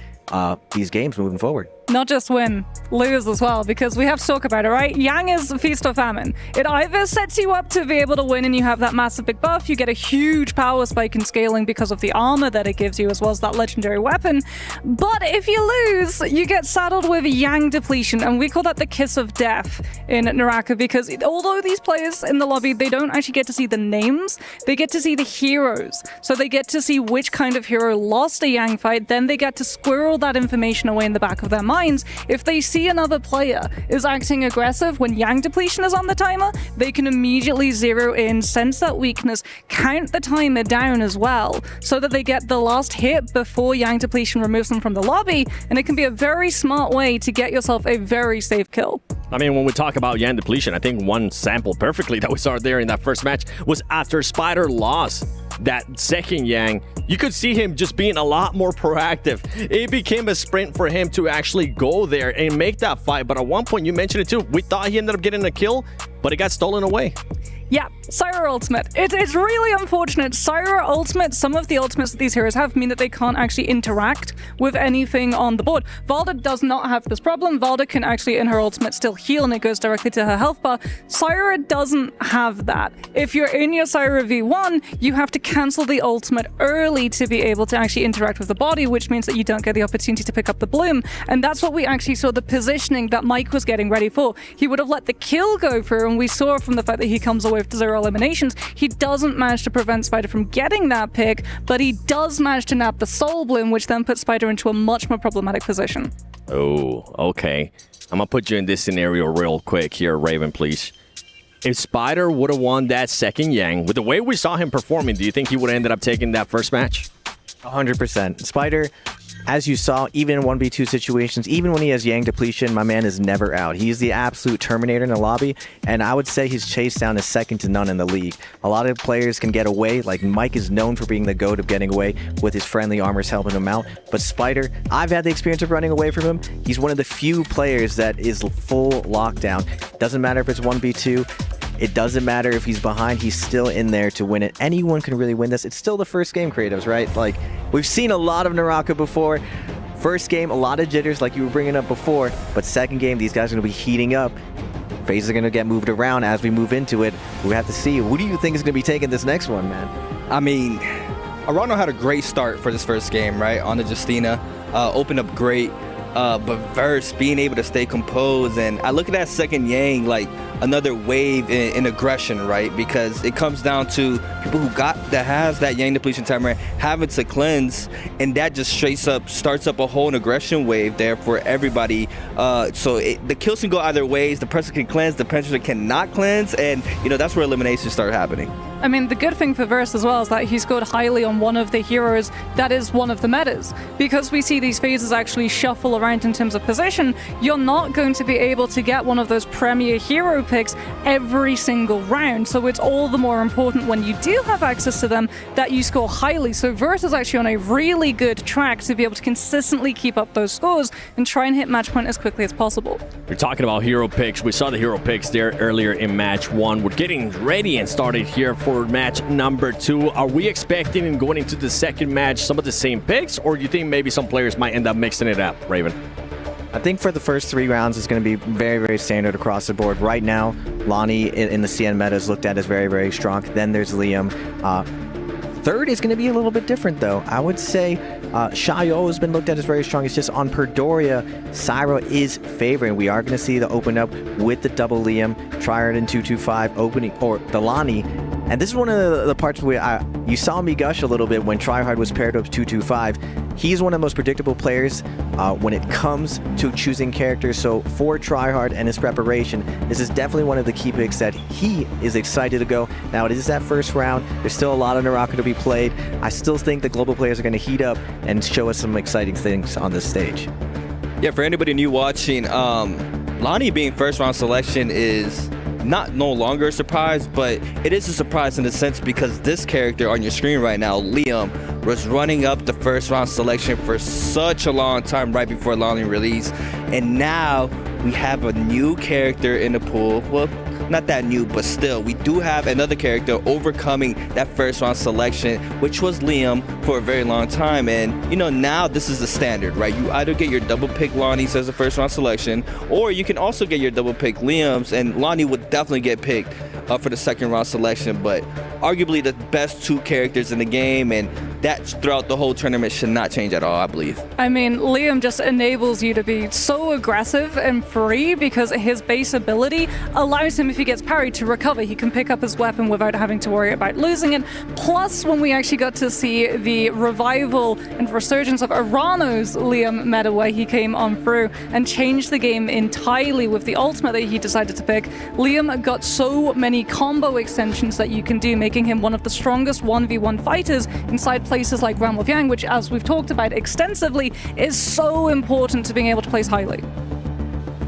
these games moving forward. Not just win, lose as well, because we have to talk about it, right? Yang is feast or famine. It either sets you up to be able to win and you have that massive big buff, you get a huge power spike in scaling because of the armor that it gives you, as well as that legendary weapon. But if you lose, you get saddled with Yang depletion, and we call that the kiss of death in NARAKA, because although these players in the lobby, they don't actually get to see the names, they get to see the heroes. So they get to see which kind of hero lost a Yang fight, then they get to squirrel that information away in the back of their minds. If they see another player is acting aggressive when Yang depletion is on the timer, they can immediately zero in, sense that weakness, count the timer down as well, so that they get the last hit before Yang depletion removes them from the lobby, and it can be a very smart way to get yourself a very safe kill. I mean, when we talk about Yang depletion, I think one sample perfectly that we saw there in that first match was after Spider lost that second Yang. You could see him just being a lot more proactive. It became a sprint for him to actually go there and make that fight. But at one point, you mentioned it too, we thought he ended up getting a kill, but it got stolen away. Yeah, Syra ultimate. It's really unfortunate. Syra ultimate, some of the ultimates that these heroes have mean that they can't actually interact with anything on the board. Valda does not have this problem. Valda can actually, in her ultimate, still heal, and it goes directly to her health bar. Syra doesn't have that. If you're in your Syra V1, you have to cancel the ultimate early to be able to actually interact with the body, which means that you don't get the opportunity to pick up the bloom. And that's what we actually saw the positioning that Mike was getting ready for. He would have let the kill go through, and we saw from the fact that he comes away with 0 eliminations, he doesn't manage to prevent Spider from getting that pick, but he does manage to nab the soul bloom, which then puts Spider into a much more problematic position. Oh, okay. I'm gonna put you in this scenario real quick here, Raven, please. If Spider would have won that second Yang, with the way we saw him performing, do you think he would have ended up taking that first match? 100%. Spider, as you saw, even in 1v2 situations, even when he has Yang depletion, my man is never out. He's the absolute Terminator in the lobby, and I would say his chase down is second to none in the league. A lot of players can get away, like Mike is known for being the GOAT of getting away with his friendly armors helping him out, but Spider, I've had the experience of running away from him. He's one of the few players that is full lockdown. Doesn't matter if it's 1v2, it doesn't matter if he's behind, he's still in there to win it. Anyone can really win this. It's still the first game, creatives, right? Like, we've seen a lot of NARAKA before. First game, a lot of jitters like you were bringing up before, but second game, these guys are going to be heating up. Phases are going to get moved around as we move into it. We have to see. Who do you think is going to be taking this next one, man? I mean, Arano had a great start for this first game, right? On the Justina. Opened up great. But Verse being able to stay composed, and I look at that second Yang like another wave in aggression, right? Because it comes down to people that has that Yang depletion timer having to cleanse, and that just starts up a whole aggression wave there for everybody. So the kills can go either ways. The person can cleanse, the person cannot cleanse, and that's where eliminations start happening. I mean, the good thing for Verse as well is that he scored highly on one of the heroes that is one of the metas. Because we see these phases actually shuffle around in terms of position, you're not going to be able to get one of those premier hero picks every single round. So it's all the more important when you do have access to them that you score highly. So Verse is actually on a really good track to be able to consistently keep up those scores and try and hit match point as quickly as possible. We're talking about hero picks. We saw the hero picks there earlier in match 1. We're getting ready and started here for match number 2. Are we expecting and going into the second match some of the same picks, or do you think maybe some players might end up mixing it up, Raven? I think for the first 3 rounds, it's going to be very, very standard across the board. Right now, Lonnie in the CN meta is looked at as very, very strong. Then there's Liam. Third is going to be a little bit different, though. I would say Shayo has been looked at as very strong. It's just on Perdoria, Syra is favoring. We are going to see the open up with the double Liam, Tryhard in 225 opening, or the Lonnie. And this is one of the parts where you saw me gush a little bit when Tryhard was paired up 225. He's one of the most predictable players when it comes to choosing characters. So for Tryhard and his preparation, this is definitely one of the key picks that he is excited to go. Now it is that first round. There's still a lot of NARAKA to be played. I still think the global players are going to heat up and show us some exciting things on this stage. Yeah, for anybody new watching, Lonnie being first round selection is no longer a surprise, but it is a surprise in the sense because this character on your screen right now, Liam, was running up the first round selection for such a long time right before Lonnie release, and now we have a new character in the pool. Well, not that new, but still, we do have another character overcoming that first round selection, which was Liam for a very long time. And now this is the standard, right? You either get your double pick Lonnie's as a first round selection, or you can also get your double pick Liam's, and Lonnie would definitely get picked for the second round selection. But arguably the best 2 characters in the game, and that throughout the whole tournament should not change at all, I believe. I mean, Liam just enables you to be so aggressive and free because his base ability allows him, if he gets parried, to recover. He can pick up his weapon without having to worry about losing it. Plus, when we actually got to see the revival and resurgence of Arano's Liam meta, where he came on through and changed the game entirely with the ultimate that he decided to pick, Liam got so many combo extensions that you can do, making him one of the strongest 1v1 fighters inside places like Realm of Yang, which, as we've talked about extensively, is so important to being able to place highly.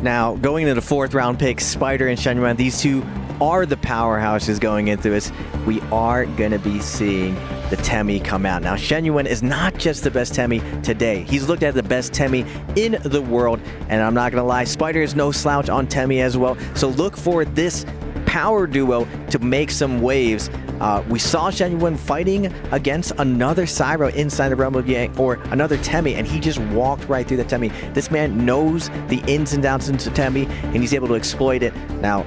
Now, going into the 4th round pick, Spider and Shenyuan, these two are the powerhouses going into this. We are going to be seeing the Temi come out. Now, Shenyuan is not just the best Temi today. He's looked at the best Temi in the world, and I'm not going to lie, Spider is no slouch on Temi as well. So look for this power duo to make some waves. We saw Shenyuan fighting against another Cyro inside the Realm of Yang, or another Temi, and he just walked right through the Temi. This man knows the ins and outs into Temi, and he's able to exploit it. Now,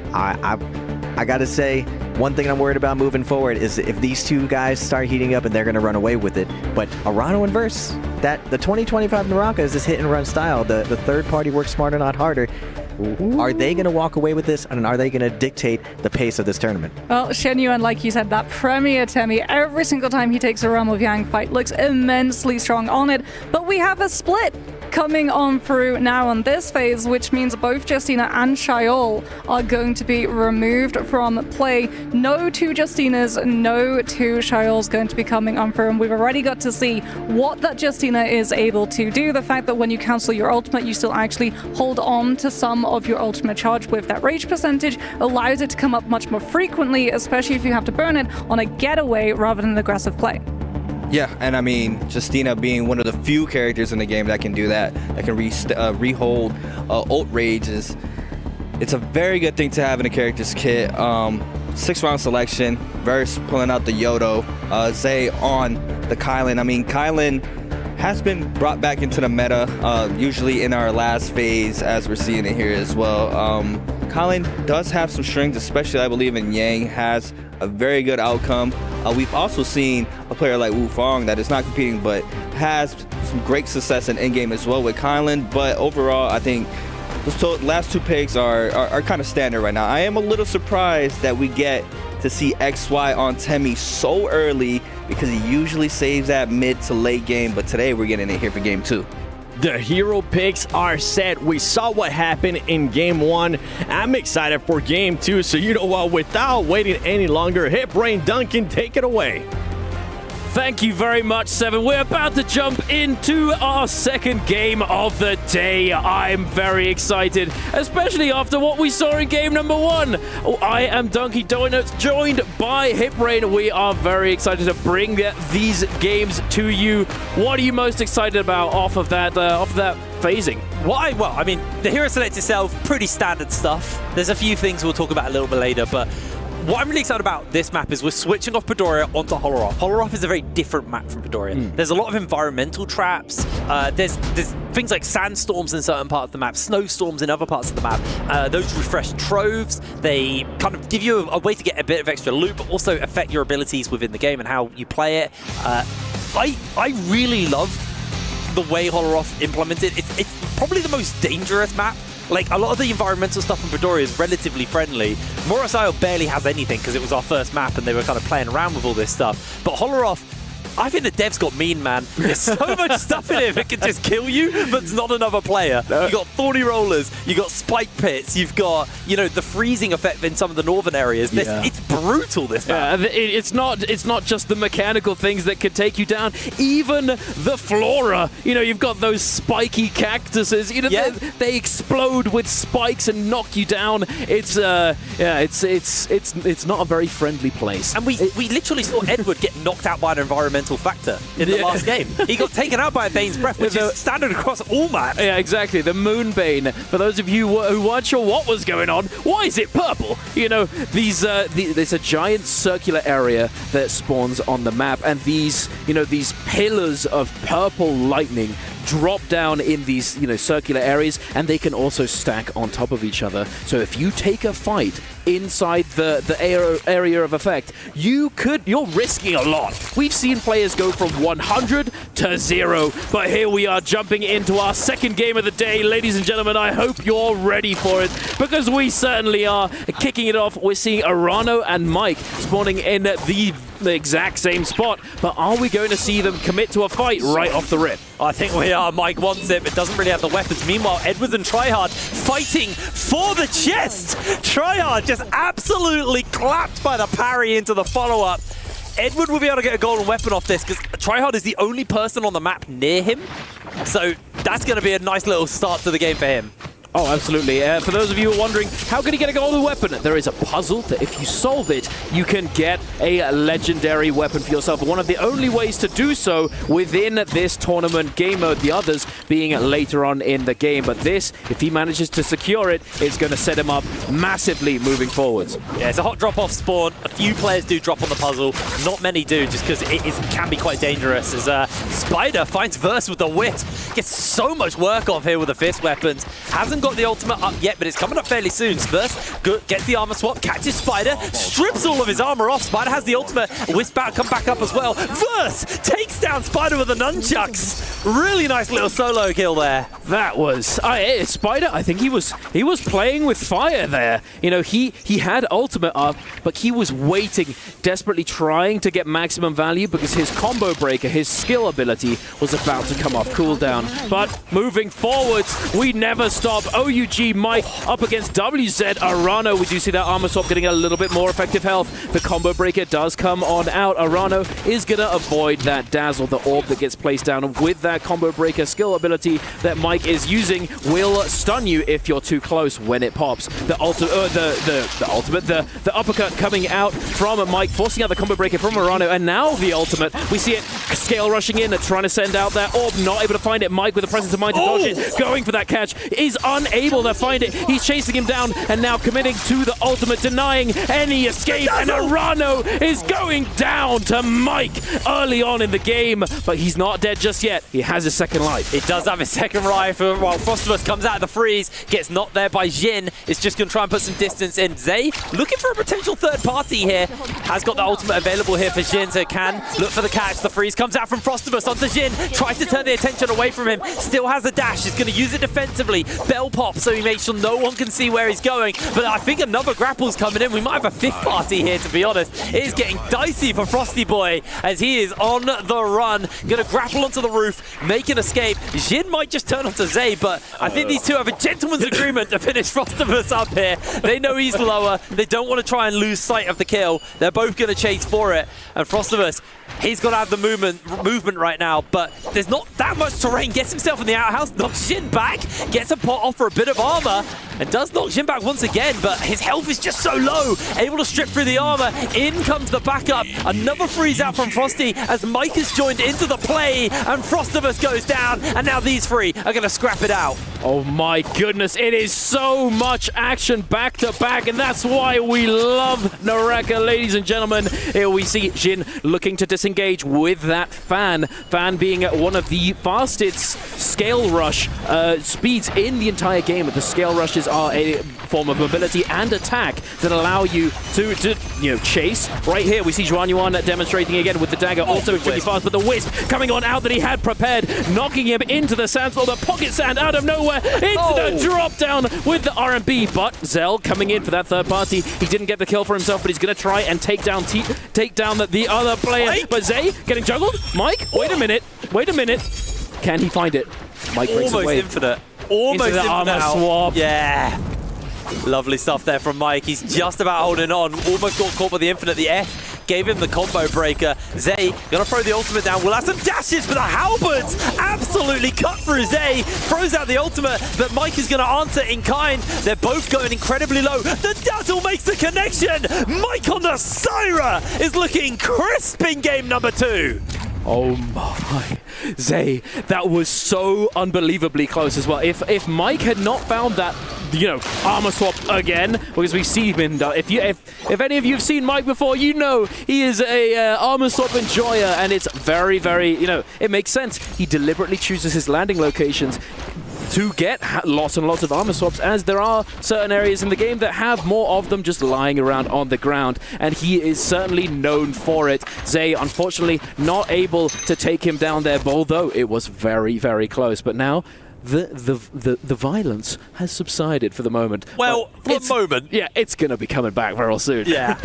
I gotta say, one thing I'm worried about moving forward is if these two guys start heating up and they're gonna run away with it. But Arano and Verse, the 2025 NARAKA is this hit and run style. The third party works smarter, not harder. Are they going to walk away with this, and are they going to dictate the pace of this tournament? Well, Shenyuan, like you said, that premier Temi, every single time he takes a Realm of Yang fight, looks immensely strong on it. But we have a split coming on through now on this phase, which means both Justina and Shayol are going to be removed from play. No two Justinas, no two Shayols going to be coming on through, and we've already got to see what that Justina is able to do. The fact that when you cancel your ultimate, you still actually hold on to some of your ultimate charge with that rage percentage allows it to come up much more frequently, especially if you have to burn it on a getaway rather than an aggressive play. Yeah, and I mean, Justina being one of the few characters in the game that can do that, that can rehold ult rages, it's a very good thing to have in a character's kit. 6-round selection, Verse pulling out the Yodo, Zay on the Kylan. I mean, Kylan has been brought back into the meta, usually in our last phase, as we're seeing it here as well. Kylan does have some strengths, especially I believe in Yang, has a very good outcome. We've also seen a player like Wu Fong that is not competing but has some great success in in-game as well with Kylan. But overall, I think the last two picks are kind of standard right now. I am a little surprised that we get to see XY on Temi so early because he usually saves that mid to late game, but today we're getting it here for game 2. The hero picks are set. We saw what happened in game 1. I'm excited for game 2, so you know what, without waiting any longer, Hip Brain Duncan, take it away. Thank you very much, Seven. We're about to jump into our second game of the day. I'm very excited, especially after what we saw in game number 1. I am Donkey Donuts, joined by Hipbrain. We are very excited to bring these games to you. What are you most excited about off of that phasing? Well, I mean, the hero select itself, pretty standard stuff. There's a few things we'll talk about a little bit later, but what I'm really excited about this map is we're switching off Padoria onto Holoroth. Holoroth is a very different map from Padoria. There's a lot of environmental traps. There's things like sandstorms in certain parts of the map, snowstorms in other parts of the map. Those refresh troves. They kind of give you a way to get a bit of extra loot, but also affect your abilities within the game and how you play it. I really love the way Holoroth implemented. It's probably the most dangerous map. Like, a lot of the environmental stuff in Padoria is relatively friendly. Morosio barely has anything because it was our first map and they were kind of playing around with all this stuff. But Holoroth, I think the devs got mean, man. There's so much stuff in it that can just kill you, but it's not another player. You got thorny rollers, you got spike pits, you've got, you know, the freezing effect in some of the northern areas. It's brutal, this map. Yeah, it's not just the mechanical things that could take you down. Even the flora, you know, you've got those spiky cactuses. You know, they explode with spikes and knock you down. It's not a very friendly place. And we literally saw Edward get knocked out by an environmental factor in the last game. He got taken out by a Bane's Breath, which is standard across all maps. Yeah, exactly. The Moonbane. For those of you who weren't sure what was going on, why is it purple? You know, there's a giant circular area that spawns on the map, and these pillars of purple lightning drop down in these, circular areas, and they can also stack on top of each other. So if you take a fight inside the area of effect, you're risking a lot. We've seen players go from 100 to 0, but here we are jumping into our second game of the day. Ladies and gentlemen, I hope you're ready for it, because we certainly are. Kicking it off, we're seeing Arano and Mike spawning in the exact same spot, but are we going to see them commit to a fight right off the rip? I think we are. Mike wants it, but doesn't really have the weapons. Meanwhile, Edwards and Tryhard fighting for the chest. Tryhard just absolutely clapped by the parry into the follow-up. Edward will be able to get a golden weapon off this because Tryhard is the only person on the map near him. So that's going to be a nice little start to the game for him. Oh, absolutely. For those of you who are wondering, how can you get a golden weapon? There is a puzzle that if you solve it, you can get a legendary weapon for yourself. One of the only ways to do so within this tournament game mode, the others being later on in the game. But this, if he manages to secure it, it's going to set him up massively moving forwards. Yeah, it's a hot drop-off spawn. A few players do drop on the puzzle. Not many do, just because it can be quite dangerous. As Spider finds Verse with the Wisp. Gets so much work off here with the fist weapons. Hasn't got the ultimate up yet, but it's coming up fairly soon. Verse gets the armor swap, catches Spider, strips all of his armor off. Spider has the ultimate. Wisp come back up as well. Verse takes down Spider with the nunchucks. Really nice little solo kill there. That was Spider. I think he was playing with fire there. He had ultimate up, but he was waiting, desperately trying to get maximum value because his combo breaker, his skill ability, was about to come off cooldown. But moving forwards, we never stop. OUG Mike up against WZ Arano. We do see that armor swap getting a little bit more effective health. The combo breaker does come on out. Arano is going to avoid that dazzle, the orb that gets placed down with that combo breaker skill ability that Mike is using will stun you if you're too close when it pops. The uppercut coming out from Mike, forcing out the combo breaker from Arano, and now the ultimate. We see it scale rushing in, trying to send out that orb, not able to find it. Mike with the presence of mind to dodge it, going for that catch, is unable to find it. He's chasing him down and now committing to the ultimate, denying any escape, and Arano is going down to Mike early on in the game, but he's not dead just yet. He has his second life. It does have his second life while Frostus comes out of the freeze, gets knocked there by Jin. It's just going to try and put some distance in. Zay looking for a potential third party here. Has got the ultimate available here for Jin, so can look for the catch. The freeze comes out from Frostus onto Jin. Tries to turn the attention away from him. Still has a dash. He's going to use it defensively. Bell pop, so he makes sure no one can see where he's going. But I think another grapple's coming in. We might have a fifth party here, to be honest. It is getting dicey for Frosty Boy as he is on the run. Going to grapple onto the roof, make an escape. Jin might just turn onto Zay, but I think these two have a gentleman's agreement to finish Frostivus up here. They know he's lower. They don't want to try and lose sight of the kill. They're both going to chase for it. And Frostivus, he's got to have the movement right now, but there's not that much terrain. Gets himself in the outhouse, knocks Jin back, gets a pot off for a bit of armor, and does knock Jin back once again, but his health is just so low. Able to strip through the armor. In comes the backup. Another freeze out from Frosty as Mike has joined into the play, and Frostivus goes down, and now these three are going to scrap it out. Oh my goodness, it is so much action back to back, and that's why we love NARAKA, ladies and gentlemen. Here we see Jin looking to disengage with that fan. Fan being one of the fastest scale rush speeds in the entire game. The scale rushes are a form of mobility and attack that allow you to chase. Right here we see Juan Yuan demonstrating again with the dagger, also extremely fast, but the wisp coming on out that he had prepared, knocking him into the sandstorm, the pocket sand out of nowhere, into the drop down with the RMB, but Zell coming in for that third party. He didn't get the kill for himself, but he's going to try and take down the other player. Mike? But Zay getting juggled. Mike, wait a minute. Can he find it? Mike breaks almost away. Infinite. Almost into the armor swap. Yeah. Lovely stuff there from Mike. He's just about holding on. Almost got caught by the Infinite. The F gave him the combo breaker. Zay gonna throw the ultimate down. We'll have some dashes, but the halberds absolutely cut through Zay. Throws out the ultimate, but Mike is gonna answer in kind. They're both going incredibly low. The dazzle makes the connection. Mike on the Syra is looking crisp in game number 2. Oh my, Zay, that was so unbelievably close as well. If Mike had not found that armor swap again, because we see him in if any of you have seen Mike before, you know he is a armor swap enjoyer, and it's very, very, it makes sense. He deliberately chooses his landing locations to get lots and lots of armor swaps, as there are certain areas in the game that have more of them just lying around on the ground, and he is certainly known for it. Zay, unfortunately, not able to take him down there, although it was very, very close. But now the violence has subsided for the moment. Well, for the moment. Yeah, it's going to be coming back real soon. Yeah.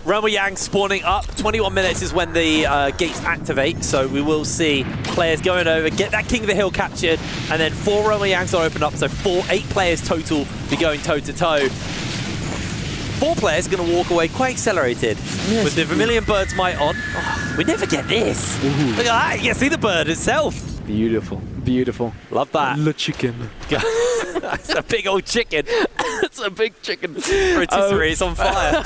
Realm of Yang spawning up. 21 minutes is when the gates activate, so we will see players going over, get that King of the Hill captured, and then 4 Realm of Yangs will open up, so 8 players total be going toe-to-toe. 4 players are going to walk away quite accelerated with the Vermilion Bird's Might on. Oh, we never get this. Look at that. You can see the bird itself. Beautiful. Beautiful. Love that. The chicken. That's a big old chicken. It's a big chicken. Rotisserie is on fire.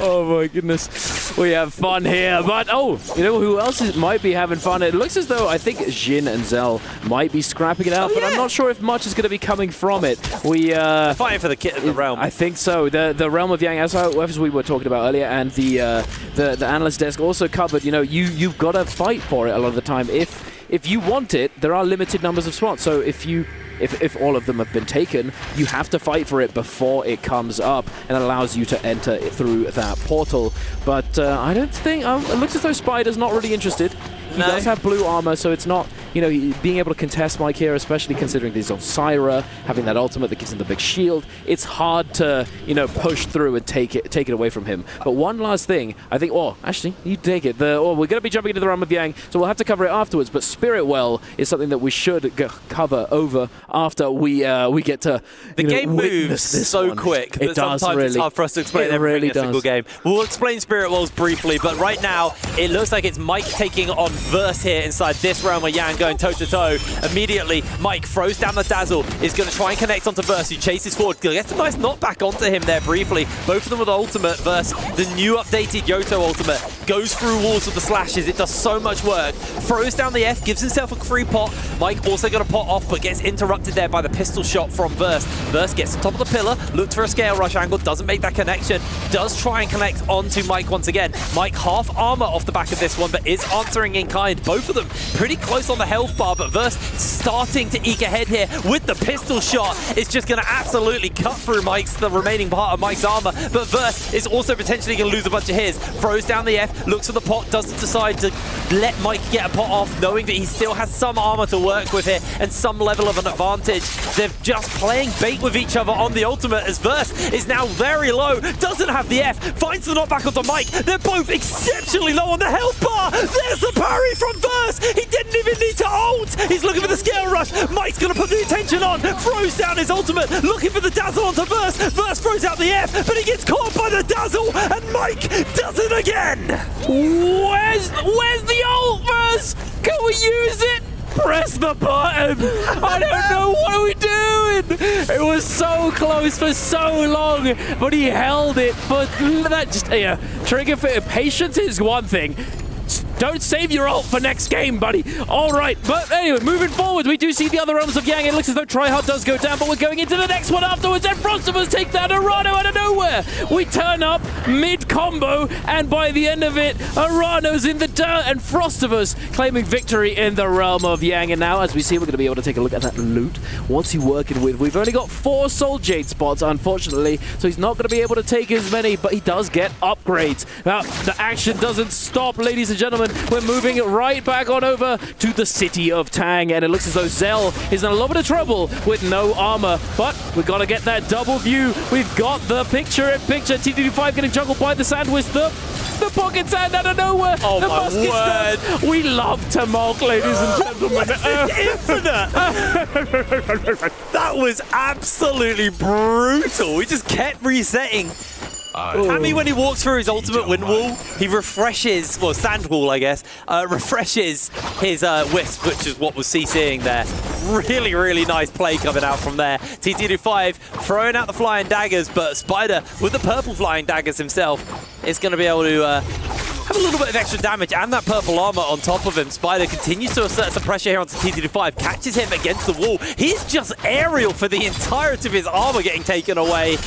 Oh my goodness. We have fun here. But, who else might be having fun? It looks as though I think Jin and Zell might be scrapping it out, but I'm not sure if much is going to be coming from it. Fighting for the kit in the realm. I think so. The Realm of Yang, as we were talking about earlier, and the analyst desk also covered, you've got to fight for it a lot of the time. If you want it, there are limited numbers of spots. So if all of them have been taken, you have to fight for it before it comes up, and it allows you to enter through that portal. But I don't think... it looks as though Spider's not really interested. He does have blue armor, so it's not, being able to contest Mike here, especially considering he's on Syra, having that ultimate that gives him the big shield. It's hard to, push through and take it away from him. But one last thing, I think, actually, you take it. We're going to be jumping into the Realm of Yang, so we'll have to cover it afterwards. But Spirit Well is something that we should cover over after we get to the game moves so quick that sometimes it's hard for us to explain everything in a single game. We'll explain Spirit Wells briefly, but right now it looks like it's Mike taking on Verse here inside this Realm of Yang, going toe-to-toe. Immediately, Mike throws down the Dazzle, is going to try and connect onto Verse, who chases forward. Gets a nice knockback onto him there briefly. Both of them with ultimate. Verse, the new updated Yoto ultimate, goes through walls with the slashes. It does so much work. Throws down the F, gives himself a free pot. Mike also got a pot off, but gets interrupted there by the pistol shot from Verse. Verse gets on top of the pillar, looks for a scale rush angle, doesn't make that connection. Does try and connect onto Mike once again. Mike half armor off the back of this one, but is answering in kind. Both of them pretty close on the health bar, but Verse starting to eke ahead here with the pistol shot. It's just going to absolutely cut through the remaining part of Mike's armor, but Verse is also potentially going to lose a bunch of his. Throws down the F, looks at the pot, doesn't decide to let Mike get a pot off, knowing that he still has some armor to work with here and some level of an advantage. They're just playing bait with each other on the ultimate, as Verse is now very low, doesn't have the F, finds the knockback onto Mike. They're both exceptionally low on the health bar. There's the parry from Verse. He didn't even need to ult. He's looking for the scale rush. Mike's going to put the attention on, throws down his ultimate, looking for the Dazzle onto Verse. Verse throws out the F, but he gets caught by the Dazzle, and Mike does it again. Where's the ult, Verse? Can we use it? Press the button. I don't know, what are we doing? It was so close for so long, but he held it. But that just trigger for patience is one thing. Don't save your ult for next game, buddy. All right, but anyway, moving forward, we do see the other Realms of Yang. It looks as though Tryhard does go down, but we're going into the next one afterwards, and Frostus takes down Arano out of nowhere. We turn up mid-combo, and by the end of it, Arano's in the dirt, and Frostus claiming victory in the Realm of Yang. And now, as we see, we're going to be able to take a look at that loot. What's he working with? We've only got 4 Soul Jade spots, unfortunately, so he's not going to be able to take as many, but he does get upgrades. Now, the action doesn't stop, ladies and gentlemen. We're moving right back on over to the city of Tang, and it looks as though Zell is in a little bit of trouble with no armor, but we've got to get that double view. We've got the picture-in-picture. TDD5 getting juggled by the sandwich, the pocket sand out of nowhere. Oh the my word. Stuff. We love to mock, ladies and gentlemen. Infinite. That was absolutely brutal. We just kept resetting. Tammy, when he walks through his ultimate wind wall, he refreshes, well, sand wall, I guess, refreshes his wisp, which is what was CCing there. Really, really nice play coming out from there. TT25 throwing out the flying daggers, but Spider, with the purple flying daggers himself, is going to be able to have a little bit of extra damage and that purple armor on top of him. Spider continues to assert some pressure here onto TTD5, catches him against the wall. He's just aerial for the entirety of his armor getting taken away.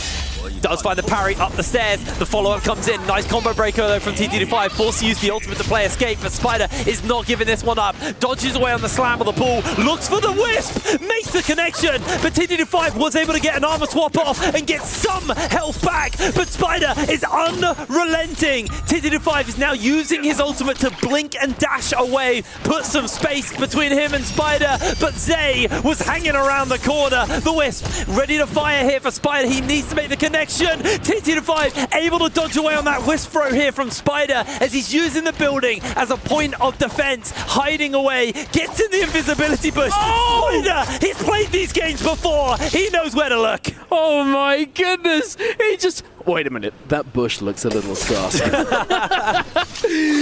Does find the parry up the stairs. The follow-up comes in. Nice combo breaker though from TTD5. Forced to use the ultimate to play escape, but Spider is not giving this one up. Dodges away on the slam of the pool. Looks for the wisp. Makes the connection. But TTD5 was able to get an armor swap off and get some health back. But Spider is unrelenting. TTD5 is now using his ultimate to blink and dash away. Put some space between him and Spider. But Zay was hanging around the corner. The wisp ready to fire here for Spider. He needs to make the connection. TTD5 able to dodge away on that wisp throw here from Spider as he's using the building as a point of defense, hiding away, gets in the invisibility bush. Oh! Spider, he's played these games before. He knows where to look. Oh my goodness. He just... Wait a minute, that bush looks a little scarce.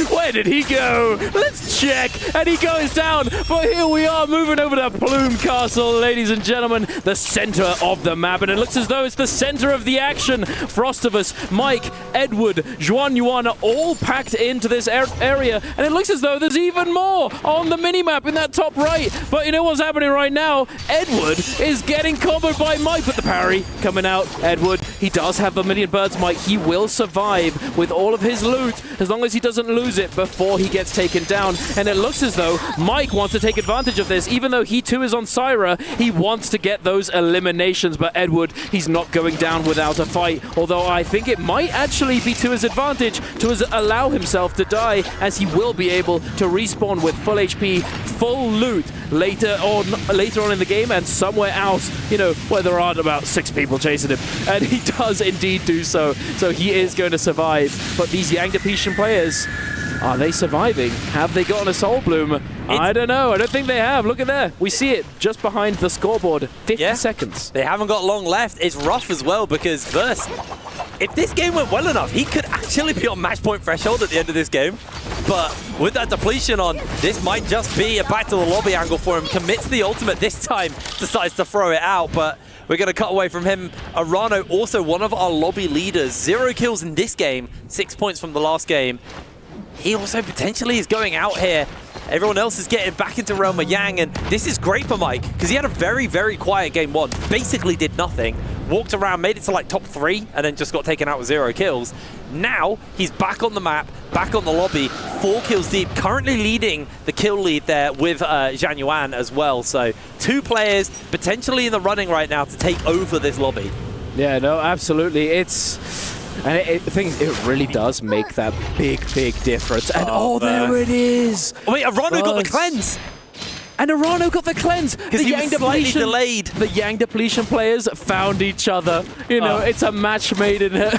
Where did he go? Let's check. And he goes down. But here we are moving over to Plume Castle, ladies and gentlemen, the center of the map. And it looks as though it's the center of the action. Frostus, Mike, Edward, Juan Yuan are all packed into this area. And it looks as though there's even more on the minimap in that top right. But you know what's happening right now? Edward is getting comboed by Mike, but the parry coming out. Edward, he does have the million birds, Mike. He will survive with all of his loot as long as he doesn't lose it before he gets taken down. And it looks as though Mike wants to take advantage of this. Even though he too is on Syra, he wants to get those eliminations. But Edward, he's not going down without a fight. Although I think it might actually be to his advantage to allow himself to die, as he will be able to respawn with full HP, full loot later on in the game and somewhere else, you know, where there aren't about 6 people chasing him. And he does indeed do so. So he is going to survive. But these Yangtze players, are they surviving? Have they gotten a Soul Bloom? I don't know. I don't think they have. Look at there. We see it just behind the scoreboard. 50 seconds. They haven't got long left. It's rough as well because Verse, if this game went well enough, he could actually be on match point threshold at the end of this game. But with that depletion on, this might just be a back to the lobby angle for him. Commits the ultimate this time, decides to throw it out, but we're going to cut away from him. Arano, also one of our lobby leaders. 0 kills in this game, 6 points from the last game. He also potentially is going out here. Everyone else is getting back into Realm of Yang, and this is great for Mike, because he had a very, very quiet game 1. Basically did nothing. Walked around, made it to like top 3, and then just got taken out with 0 kills. Now, he's back on the map, back on the lobby, 4 kills deep, currently leading the kill lead there with Zhang Yuan as well. So 2 players potentially in the running right now to take over this lobby. Yeah, no, absolutely. And it really does make that big, big difference. And there it is. Oh, wait, Arano got the cleanse. And Arano got the cleanse. Because he was slightly delayed. The Yang depletion players found each other. You know, it's a match made in it.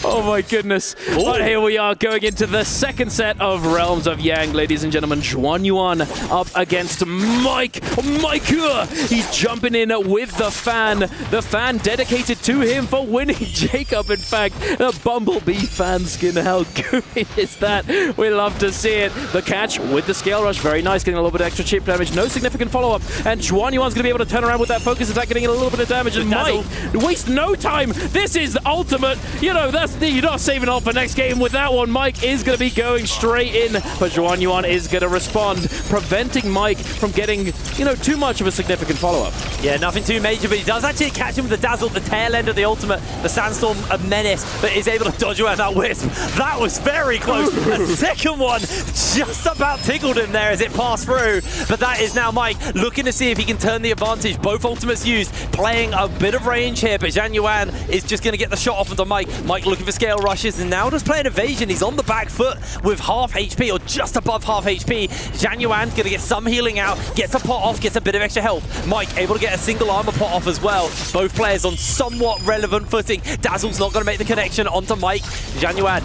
Oh my goodness. Ooh. But here we are going into the second set of Realms of Yang, ladies and gentlemen. Juan Yuan up against Mike. He's jumping in with the fan. The fan dedicated to him for winning Jacob, in fact. A Bumblebee fan skin. How good is that? We love to see it. The catch with the scale rush. Very nice. Getting a little bit of extra chip damage. No significant follow-up. And Juan Yuan's going to be able to turn around with that focus attack, getting a little bit of damage. And Mike wastes no time. This is the ultimate. You know, you're not saving up for next game with that one. Mike is going to be going straight in, but Juan Yuan is going to respond, preventing Mike from getting, you know, too much of a significant follow-up. Yeah, nothing too major, but he does actually catch him with the dazzle at the tail end of the ultimate, the Sandstorm of Menace, but is able to dodge away that wisp. That was very close. A second one just about tickled him there as it passed through, but that is now Mike looking to see if he can turn the advantage. Both ultimates used, playing a bit of range here, but Zhang Yuan is just going to get the shot off onto Mike. Mike looking for scale rushes and now just playing evasion. He's on the back foot with half HP or just above half HP. Zhang Yuan's going to get some healing out, gets a pot off, gets a bit of extra health. Mike able to get a single armor pot off as well. Both players on somewhat relevant footing. Dazzle's not going to make the connection onto Mike. Zhang Yuan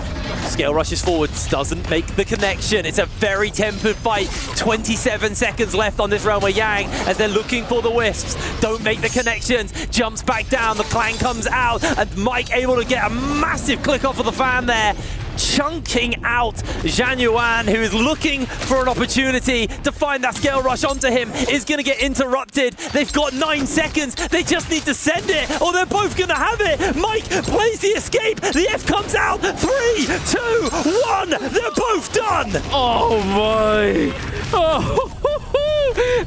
scale rushes forwards, doesn't make the connection. It's a very tempered fight. 27 seconds left on this Realm of Yang as they're looking for the wisps. Don't make the connections. Jumps back down. The clang comes out and Mike able to get a massive click off of the fan there. chunking out Zhang Yuan, who is looking for an opportunity to find that scale rush onto him, is going to get interrupted. They've got 9 seconds. They just need to send it, or they're both going to have it. Mike plays the escape. The F comes out. 3, 2, 1. They're both done. Oh my. Oh.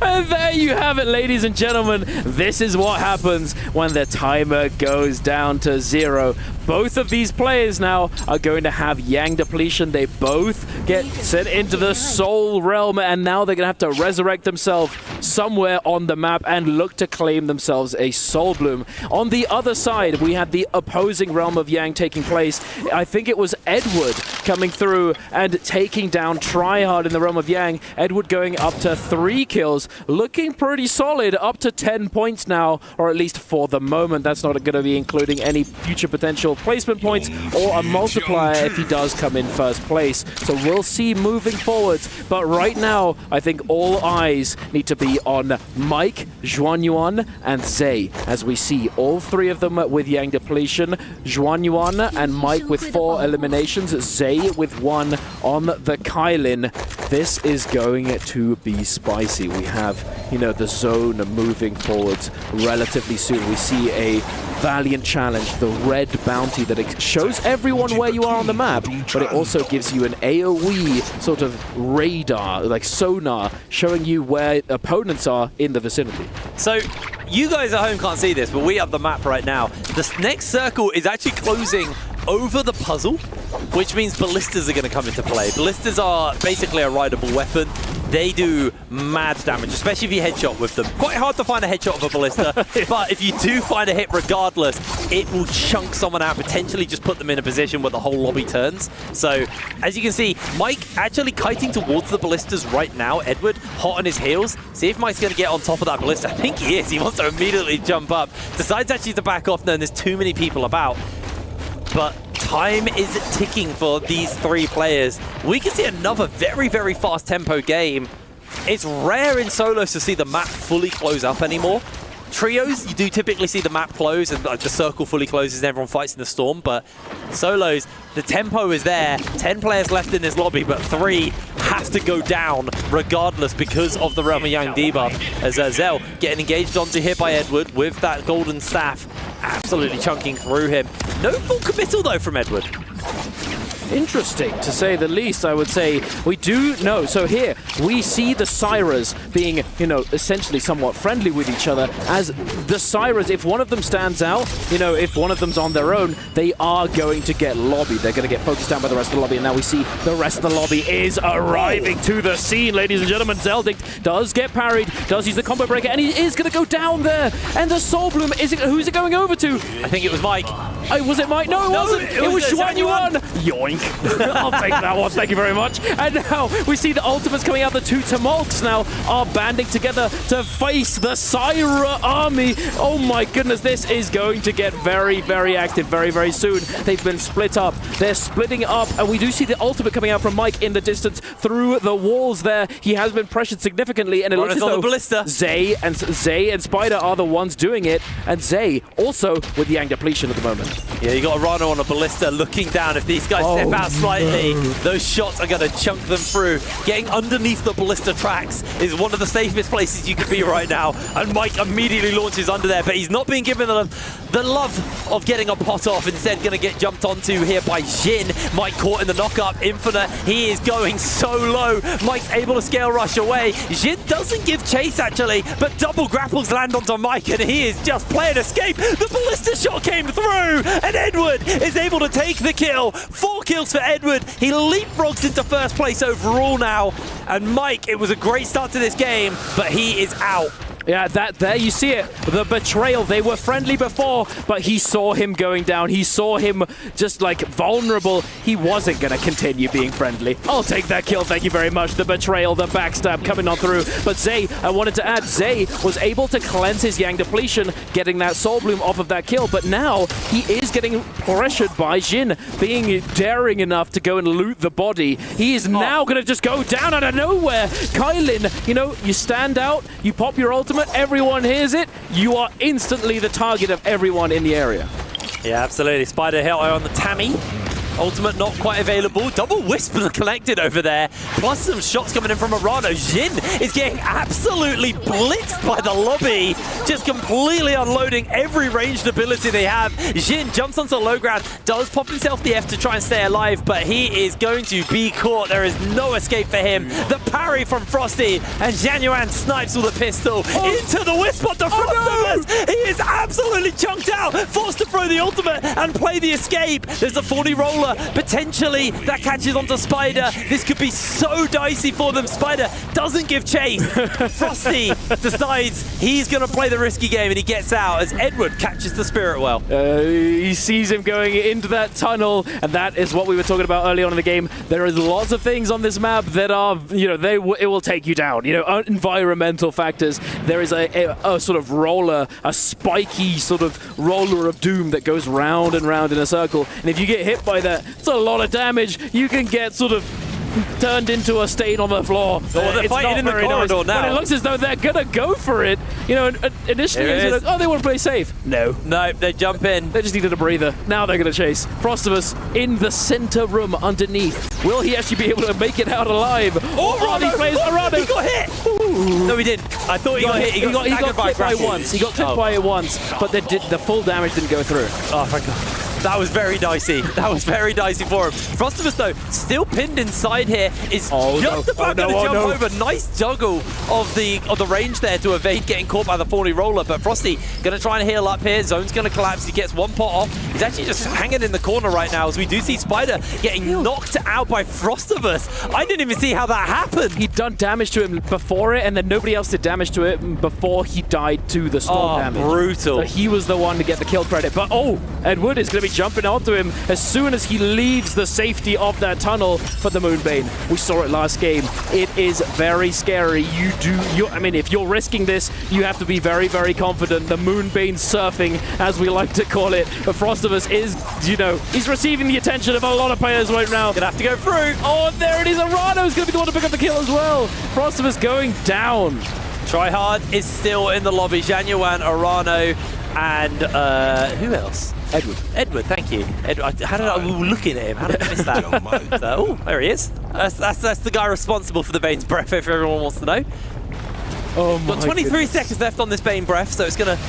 And there you have it, ladies and gentlemen. This is what happens when the timer goes down to 0. Both of these players now are going to have Yang depletion. They both get sent into the Soul Realm, and now they're going to have to resurrect themselves somewhere on the map and look to claim themselves a Soul Bloom. On the other side, we had the opposing realm of Yang taking place. I think it was Edward coming through and taking down Tryhard in the realm of Yang. Edward going up to 3 kills, looking pretty solid, up to 10 points now, or at least for the moment. That's not going to be including any future potential placement points or a multiplier if he does come in first place. So we'll see moving forwards. But right now, I think all eyes need to be on Mike, Zhuan Yuan, and Zay, as we see all 3 of them with Yang depletion. Zhuan Yuan and Mike with 4 eliminations, Zay with 1 on the Kylin. This is going to be spicy. We have, you know, the zone moving forwards relatively soon. We see a Valiant challenge, the red bounty that it shows everyone where you are on the map, but it also gives you an AoE sort of radar, like sonar, showing you where opponents are in the vicinity. So you guys at home can't see this, but we have the map right now. The next circle is actually closing over the puzzle, which means ballistas are going to come into play. Ballistas are basically a rideable weapon. They do mad damage, especially if you headshot with them. Quite hard to find a headshot of a ballista, but if you do find a hit regardless, it will chunk someone out, potentially just put them in a position where the whole lobby turns. So, as you can see, Mike actually kiting towards the ballistas right now. Edward, hot on his heels. See if Mike's going to get on top of that ballista. I think he is. He wants to immediately jump up. Decides actually to back off, knowing there's too many people about. But time is ticking for these 3 players. We can see another very, very fast tempo game. It's rare in solos to see the map fully close up anymore. Trios, you do typically see the map close and the circle fully closes and everyone fights in the storm, but solos, the tempo is there. 10 players left in this lobby, but 3 have to go down regardless because of the Realm of Yang debuff. As Zell getting engaged onto here by Edward with that golden staff, absolutely chunking through him. No full committal though from Edward. Interesting, to say the least, I would say. We do know, so here, we see the Syras being, you know, essentially somewhat friendly with each other, as the Syras, if one of them stands out, you know, if one of them's on their own, they are going to get lobbied. They're going to get focused down by the rest of the lobby, and now we see the rest of the lobby is arriving to the scene, ladies and gentlemen. Zeldinct does get parried, does use the combo breaker, and he is going to go down there, and the Soul Bloom, who's it going over to? I think it was Mike. Was it Mike? No, it wasn't. It was Zhuan Yuan. Yoink. I'll take that one. Thank you very much. And now we see the ultimates coming out. The 2 Tumults now are banding together to face the Syra army. Oh my goodness, this is going to get very, very active very, very soon. They've been split up. They're splitting up, and we do see the ultimate coming out from Mike in the distance through the walls there. He has been pressured significantly, and it looks as though ballista. Zay and Spider are the ones doing it, and Zay also with the Yang depletion at the moment. Yeah, you got a Rhino on a ballista looking down. If these guys step out slightly, those shots are going to chunk them through. Getting underneath the ballista tracks is one of the safest places you could be right now. And Mike immediately launches under there, but he's not being given the love of getting a pot off. Instead, going to get jumped onto here by Jin. Mike caught in the knock-up. Infinite, he is going so low. Mike's able to scale rush away. Jin doesn't give chase, actually, but double grapples land onto Mike, and he is just playing escape. The ballista shot came through, and Edward is able to take the kill. 4 kills for Edward. He leapfrogs into first place overall now. And Mike, it was a great start to this game, but he is out. Yeah, there you see it. The betrayal. They were friendly before, but he saw him going down. He saw him just like vulnerable. He wasn't going to continue being friendly. I'll take that kill. Thank you very much. The betrayal, the backstab coming on through. But Zay, I wanted to add, Zay was able to cleanse his Yang depletion, getting that Soul Bloom off of that kill. But now he is getting pressured by Jin, being daring enough to go and loot the body. He is now going to just go down out of nowhere. Kylin, you know, you stand out, you pop your ultimate, everyone hears it, you are instantly the target of everyone in the area. Yeah, absolutely. Spider hit on the Tammy. Ultimate not quite available. Double Whisper collected over there. Plus some shots coming in from Arano. Jin is getting absolutely blitzed by the lobby. Just completely unloading every ranged ability they have. Jin jumps onto the low ground. Does pop himself the F to try and stay alive. But he is going to be caught. There is no escape for him. The parry from Frosty. And Januan snipes with a pistol into the Whisper to Frostus. No. He is absolutely chunked out. Forced to throw the ultimate and play the escape. There's a 40 roller. Potentially that catches onto Spider. This could be so dicey for them. Spider doesn't give chase. Frosty decides he's going to play the risky game and he gets out as Edward catches the Spirit Well. He sees him going into that tunnel, and that is what we were talking about early on in the game. There is lots of things on this map that are, you know, it will take you down. You know, environmental factors. There is a sort of roller, a spiky sort of roller of doom that goes round and round in a circle. And if you get hit by that, it's a lot of damage. You can get sort of turned into a stain on the floor. They're fighting in the corridor now. But it looks as though they're gonna go for it. You know, initially it was like, oh, they want to play safe. No, they jump in. They just needed a breather. Now they're gonna chase. Frostus in the center room underneath. Will he actually be able to make it out alive? Oh, or are these players? Arano! He got hit. Ooh. No, he didn't. I thought he got hit. He got clipped by once. He got clipped by it once, but the full damage didn't go through. Oh, thank God. That was very dicey. That was very dicey for him. Frostus, though, still pinned inside here, is just about going to jump over. Nice juggle of the range there to evade getting caught by the 40 roller. But Frosty going to try and heal up here. Zone's going to collapse. He gets one pot off. He's actually just hanging in the corner right now as we do see Spider getting knocked out by Frostus. I didn't even see how that happened. He'd done damage to him before it, and then nobody else did damage to it before he died to the storm damage. Brutal. So he was the one to get the kill credit. But Edward is going to be jumping onto him as soon as he leaves the safety of that tunnel for the Moonbane. We saw it last game. It is very scary. I mean, if you're risking this, you have to be very, very confident. The Moonbane surfing, as we like to call it. But Frostus is, you know, he's receiving the attention of a lot of players right now. Gonna have to go through. Oh, there it is. Arano's gonna be the one to pick up the kill as well. Frostus going down. Tryhard is still in the lobby. Januan, Arano, and who else? Edward, thank you. How did I looking at him? How did I miss that? Oh, there he is. That's the guy responsible for the Bane's Breath, if everyone wants to know. Oh my Got 23 seconds left on this Bane Breath, so it's going to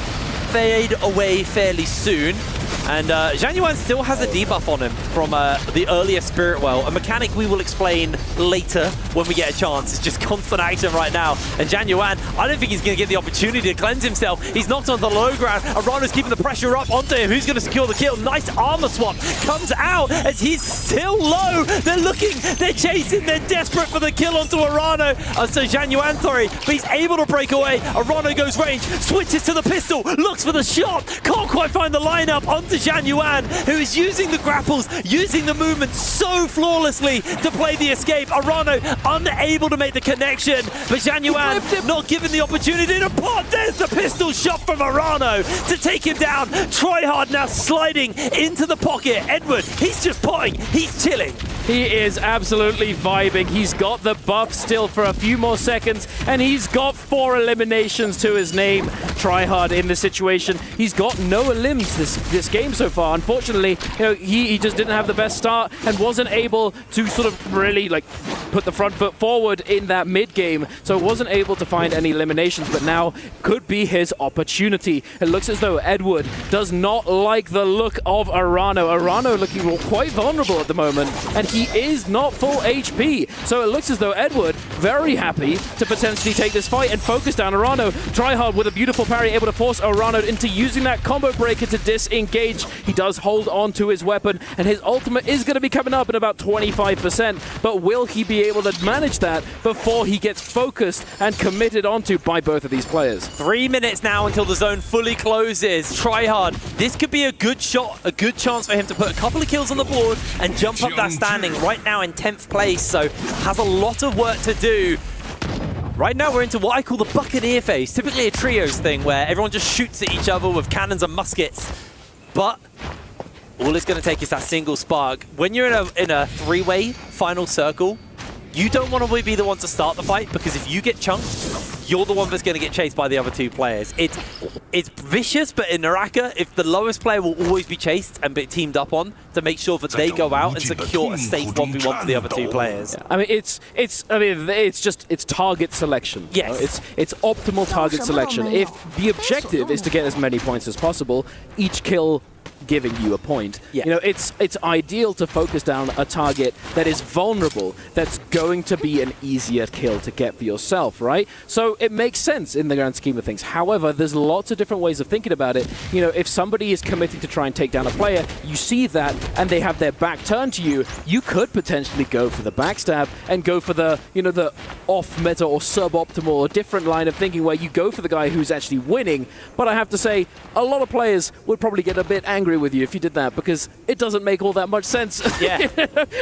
fade away fairly soon. And Januan still has a debuff on him from the earlier Spirit Well, a mechanic we will explain later when we get a chance. It's just constant action right now. And Januan, I don't think he's going to get the opportunity to cleanse himself. He's knocked onto the low ground. Arano's keeping the pressure up onto him. Who's going to secure the kill? Nice armor swap comes out as he's still low. They're looking, they're chasing, they're desperate for the kill onto Arano. So Januan, sorry, but he's able to break away. Arano goes range, switches to the pistol, looks for the shot, can't quite find the lineup onto Januan, who is using the grapples, using the movement so flawlessly to play the escape. Arano unable to make the connection, but Januan not given the opportunity to pot. There's the pistol shot from Arano to take him down. Tryhard now sliding into the pocket. Edward, he's just potting, he's chilling. He is absolutely vibing. He's got the buff still for a few more seconds, and he's got 4 eliminations to his name. Tryhard in this situation. He's got no elims this game so far. Unfortunately, you know, he just didn't have the best start and wasn't able to sort of really like put the front foot forward in that mid game, so wasn't able to find any eliminations, but now could be his opportunity. It looks as though Edward does not like the look of Arano. Arano looking quite vulnerable at the moment, and he is not full HP, so it looks as though Edward very happy to potentially take this fight and focus down Arano. Tryhard with a beautiful parry, able to force Arano into using that combo breaker to disengage. He does hold on to his weapon, and his ultimate is going to be coming up in about 25%, but will he be able to manage that before he gets focused and committed onto by both of these players? 3 minutes now until the zone fully closes. Tryhard, this could be a good shot, a good chance for him to put a couple of kills on the board and jump up that standing. Right now in 10th place, so has a lot of work to do. Right now we're into what I call the Buccaneer phase, typically a trios thing where everyone just shoots at each other with cannons and muskets. But all it's going to take is that single spark. When you're in a three-way final circle, you don't want to be the one to start the fight, because if you get chunked, you're the one that's going to get chased by the other two players. It's vicious, but in NARAKA, if the lowest player will always be chased and be teamed up on to make sure that they go out and secure a safe 1v1 for the other two players. Yeah. I mean, it's target selection. Yes. It's optimal target selection. If the objective is to get as many points as possible, each kill giving you a point. Yeah. You know, it's ideal to focus down a target that is vulnerable, that's going to be an easier kill to get for yourself, right? So it makes sense in the grand scheme of things. However, there's lots of different ways of thinking about it. You know, if somebody is committing to try and take down a player, you see that and they have their back turned to you, you could potentially go for the backstab and go for the, you know, the off-meta or suboptimal or different line of thinking where you go for the guy who's actually winning. But I have to say, a lot of players would probably get a bit angry with you if you did that, because it doesn't make all that much sense. Yeah.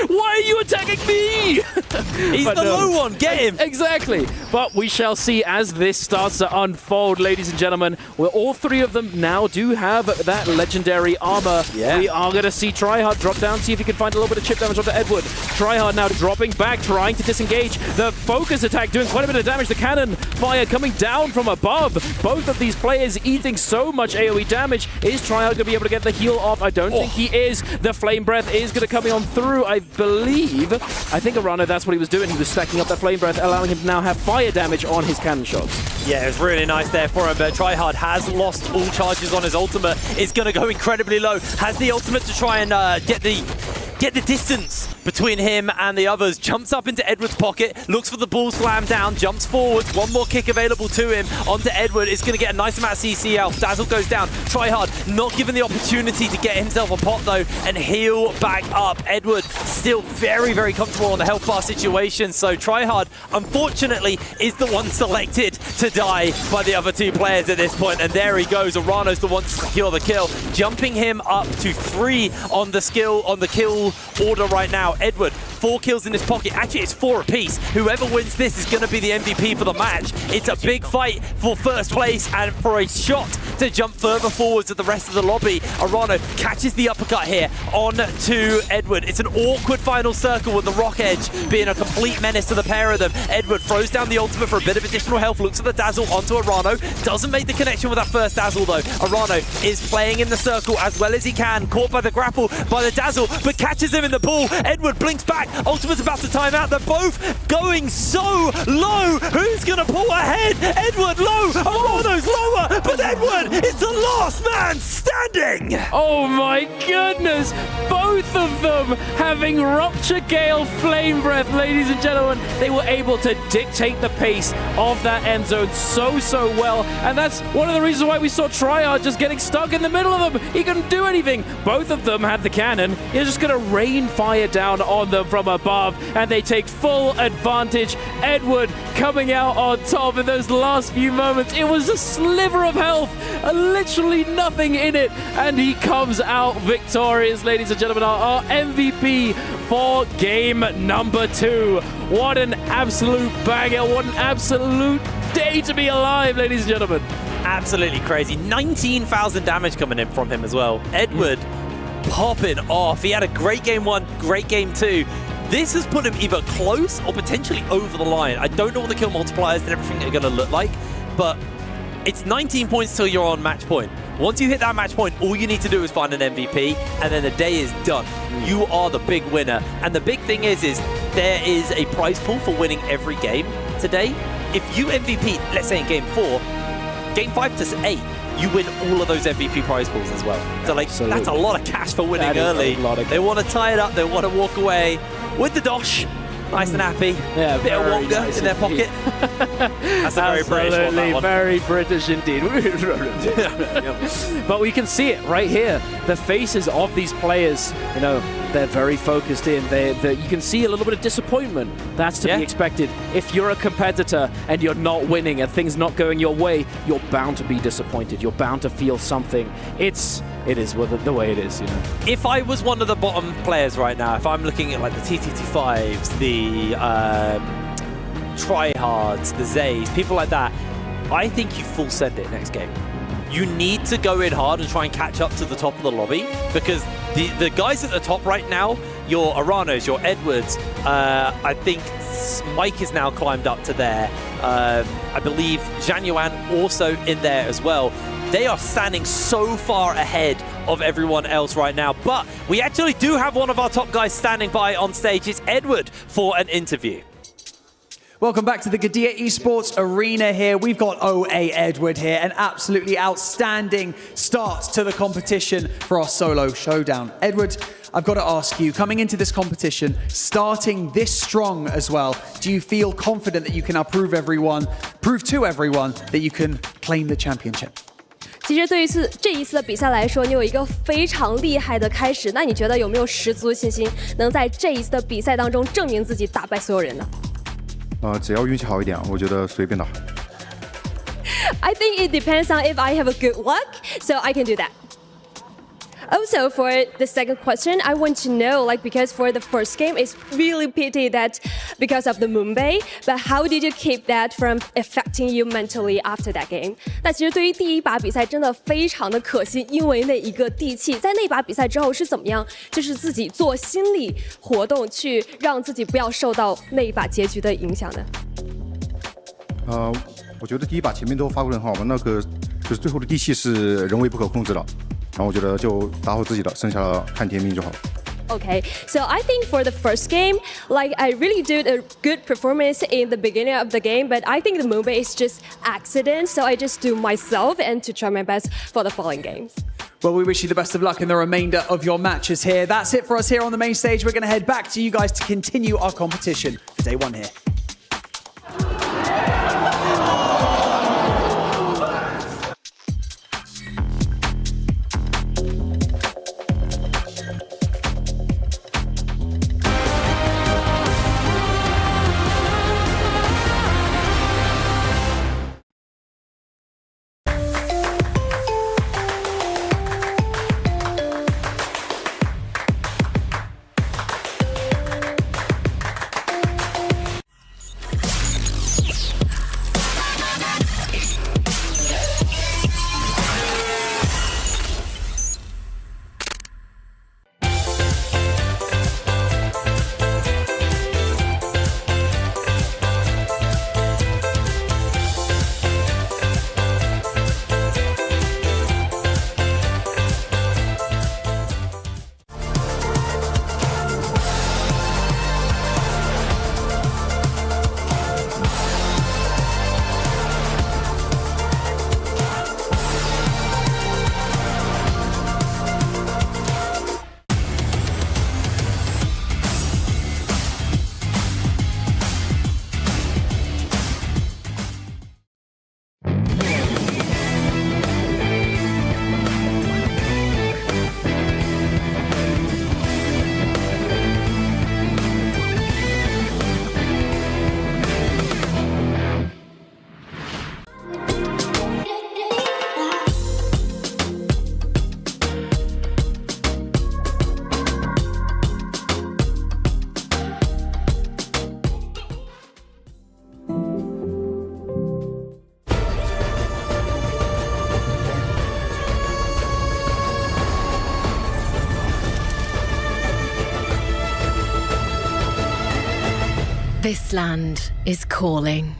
Why are you attacking me? He's the low one, get him! Exactly. But we shall see as this starts to unfold, ladies and gentlemen, where all three of them now do have that legendary armor. Yeah. We are going to see Tryhard drop down, see if he can find a little bit of chip damage onto Edward. Tryhard now dropping back, trying to disengage. The focus attack doing quite a bit of damage. The cannon fire coming down from above. Both of these players eating so much AoE damage. Is Tryhard going to be able to get the heal off? I don't think he is. The flame breath is going to come on through, I believe. I think Arano, that's what he was doing. He was stacking up that flame breath, allowing him to now have fire damage on his cannon shots. Yeah, it was really nice there for him, but Tryhard has lost all charges on his ultimate. It's going to go incredibly low. Has the ultimate to try and get the distance between him and the others. Jumps up into Edward's pocket, looks for the ball slam down, jumps forward, one more kick available to him onto Edward. It's going to get a nice amount of CC out. Dazzle goes down. Tryhard not given the opportunity to get himself a pot though and heal back up. Edward still very, very comfortable on the health bar situation. So Tryhard, unfortunately, is the one selected to die by the other two players at this point. And there he goes. Arano's the one to secure the kill, jumping him up to 3 on the kill order right now. Edward, 4 kills in his pocket. Actually, it's 4 apiece. Whoever wins this is going to be the MVP for the match. It's a big fight for first place and for a shot to jump further forwards to the rest of the lobby. Arano catches the uppercut here on to Edward. It's an awkward final circle with the rock edge being a complete menace to the pair of them. Edward throws down the ultimate for a bit of additional health, looks at the dazzle onto Arano. Doesn't make the connection with that first dazzle though. Arano is playing in the circle as well as he can, caught by the grapple by the dazzle, but catches him in the pool. Edward blinks back. Ultimate's about to time out. They're both going so low. Who's going to pull ahead? Edward low. Arano's lower. But Edward is the last man standing. Oh my goodness. Both of them having Rupture Gale Flame Breath, ladies and gentlemen. They were able to dictate the pace of that end zone so well. And that's one of the reasons why we saw Tryhard just getting stuck in the middle of them. He couldn't do anything. Both of them had the cannon. He's just going to rain fire down on them from above, and they take full advantage. Edward coming out on top in those last few moments. It was a sliver of health, literally nothing in it, and he comes out victorious, ladies and gentlemen. Our MVP for game number 2. What an absolute banger. What an absolute day to be alive, ladies and gentlemen. Absolutely crazy. 19,000 damage coming in from him as well. Edward popping off. He had a great game 1, great game 2. This has put him either close or potentially over the line. I don't know what the kill multipliers and everything are going to look like, but it's 19 points till you're on match point. Once you hit that match point, all you need to do is find an MVP, and then the day is done. You are the big winner. And the big thing is there is a prize pool for winning every game today. If you MVP, let's say in game 4, game 5 to 8, you win all of those MVP prize pools as well. So like, that's a lot of cash for winning early. They want to tie it up, they want to walk away with the dosh. Nice and happy. Yeah, a bit of Wonga nice in their pocket. That's a very British one, that one. Very British indeed. But we can see it right here. The faces of these players, you know, they're very focused in. You can see a little bit of disappointment. That's to be expected. If you're a competitor and you're not winning and things not going your way, you're bound to be disappointed. You're bound to feel something. It is the way it is, you know. If I was one of the bottom players right now, if I'm looking at like the TTT5s, the Tryhards, the Zays, people like that, I think you full send it next game. You need to go in hard and try and catch up to the top of the lobby, because the guys at the top right now, your Aranos, your Edwards, I think Mike is now climbed up to there. I believe Zhang Yuan also in there as well. They are standing so far ahead of everyone else right now. But we actually do have one of our top guys standing by on stage. It's Edward for an interview. Welcome back to the Gadia Esports Arena here. We've got OA Edward here, an absolutely outstanding start to the competition for our solo showdown. Edward, I've got to ask you, coming into this competition, starting this strong as well, do you feel confident that you can now prove to everyone that you can claim the championship? 其实对于这一次的比赛来说，你有一个非常厉害的开始，那你觉得有没有十足的信心，能在这一次的比赛当中证明自己，打败所有人呢？只要运气好一点，我觉得随便打。I think it depends on if I have a good luck, so I can do that. Also, for the second question, I want to know, because for the first game, it's really pity that because of the Mumbai, but how did you keep that from affecting you mentally after that game? 那其实对于第一把比赛真的非常的可惜，因为那一个地气，在那把比赛之后是怎么样，就是自己做心理活动去让自己不要受到那一把结局的影响呢？我觉得第一把前面都发挥得很好嘛，那个就是最后的地气是人为不可控制了。然后我觉得就打好自己的，剩下看天命就好了。Okay, so I think for the first game, I really did a good performance in the beginning of the game, but I think the Mumbai is just accident, so I just do myself and to try my best for the following games. Well, we wish you the best of luck in the remainder of your matches here. That's it for us here on the main stage. We're going to head back to you guys to continue our competition for day one here. This land is calling.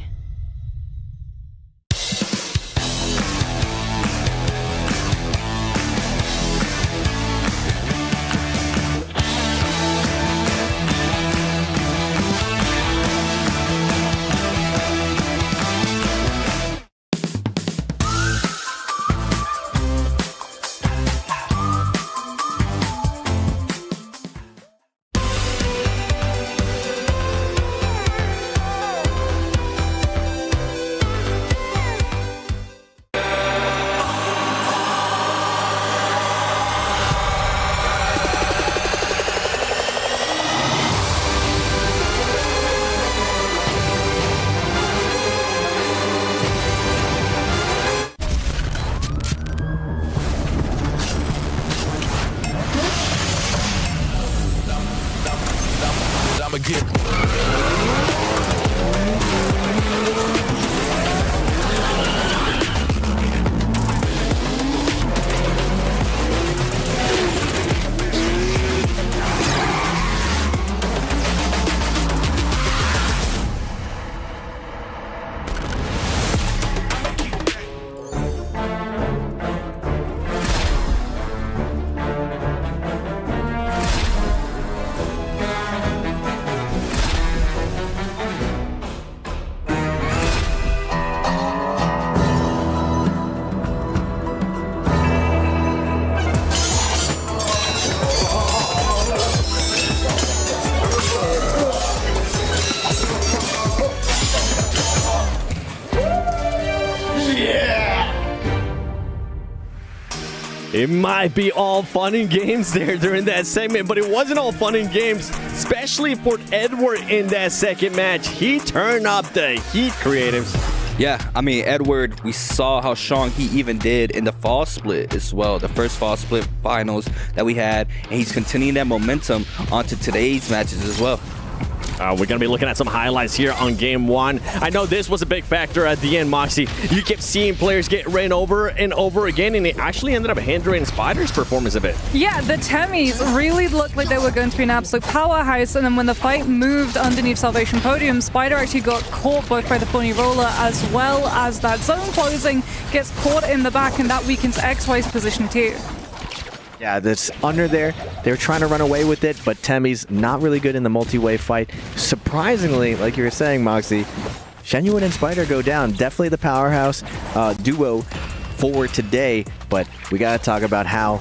It might be all fun and games there during that segment, but it wasn't all fun and games, especially for Edward in that second match. He turned up the heat, creatives. Yeah, I mean, Edward, we saw how strong he even did in the fall split as well, the first fall split finals that we had, and he's continuing that momentum onto today's matches as well. We're going to be looking at some highlights here on game one. I know this was a big factor at the end, Moxie. You kept seeing players get ran over and over again, and it actually ended up hindering Spider's performance a bit. Yeah, the Temis really looked like they were going to be an absolute powerhouse, and then when the fight moved underneath Salvation Podium, Spider actually got caught both by the Phony Roller as well as that zone closing, gets caught in the back, and that weakens XY's position too. Yeah, that's under there. They're trying to run away with it, but Temi's not really good in the multi-way fight. Surprisingly, like you were saying, Moxie, Shenyuan and Spider go down. Definitely the powerhouse duo for today, but we got to talk about how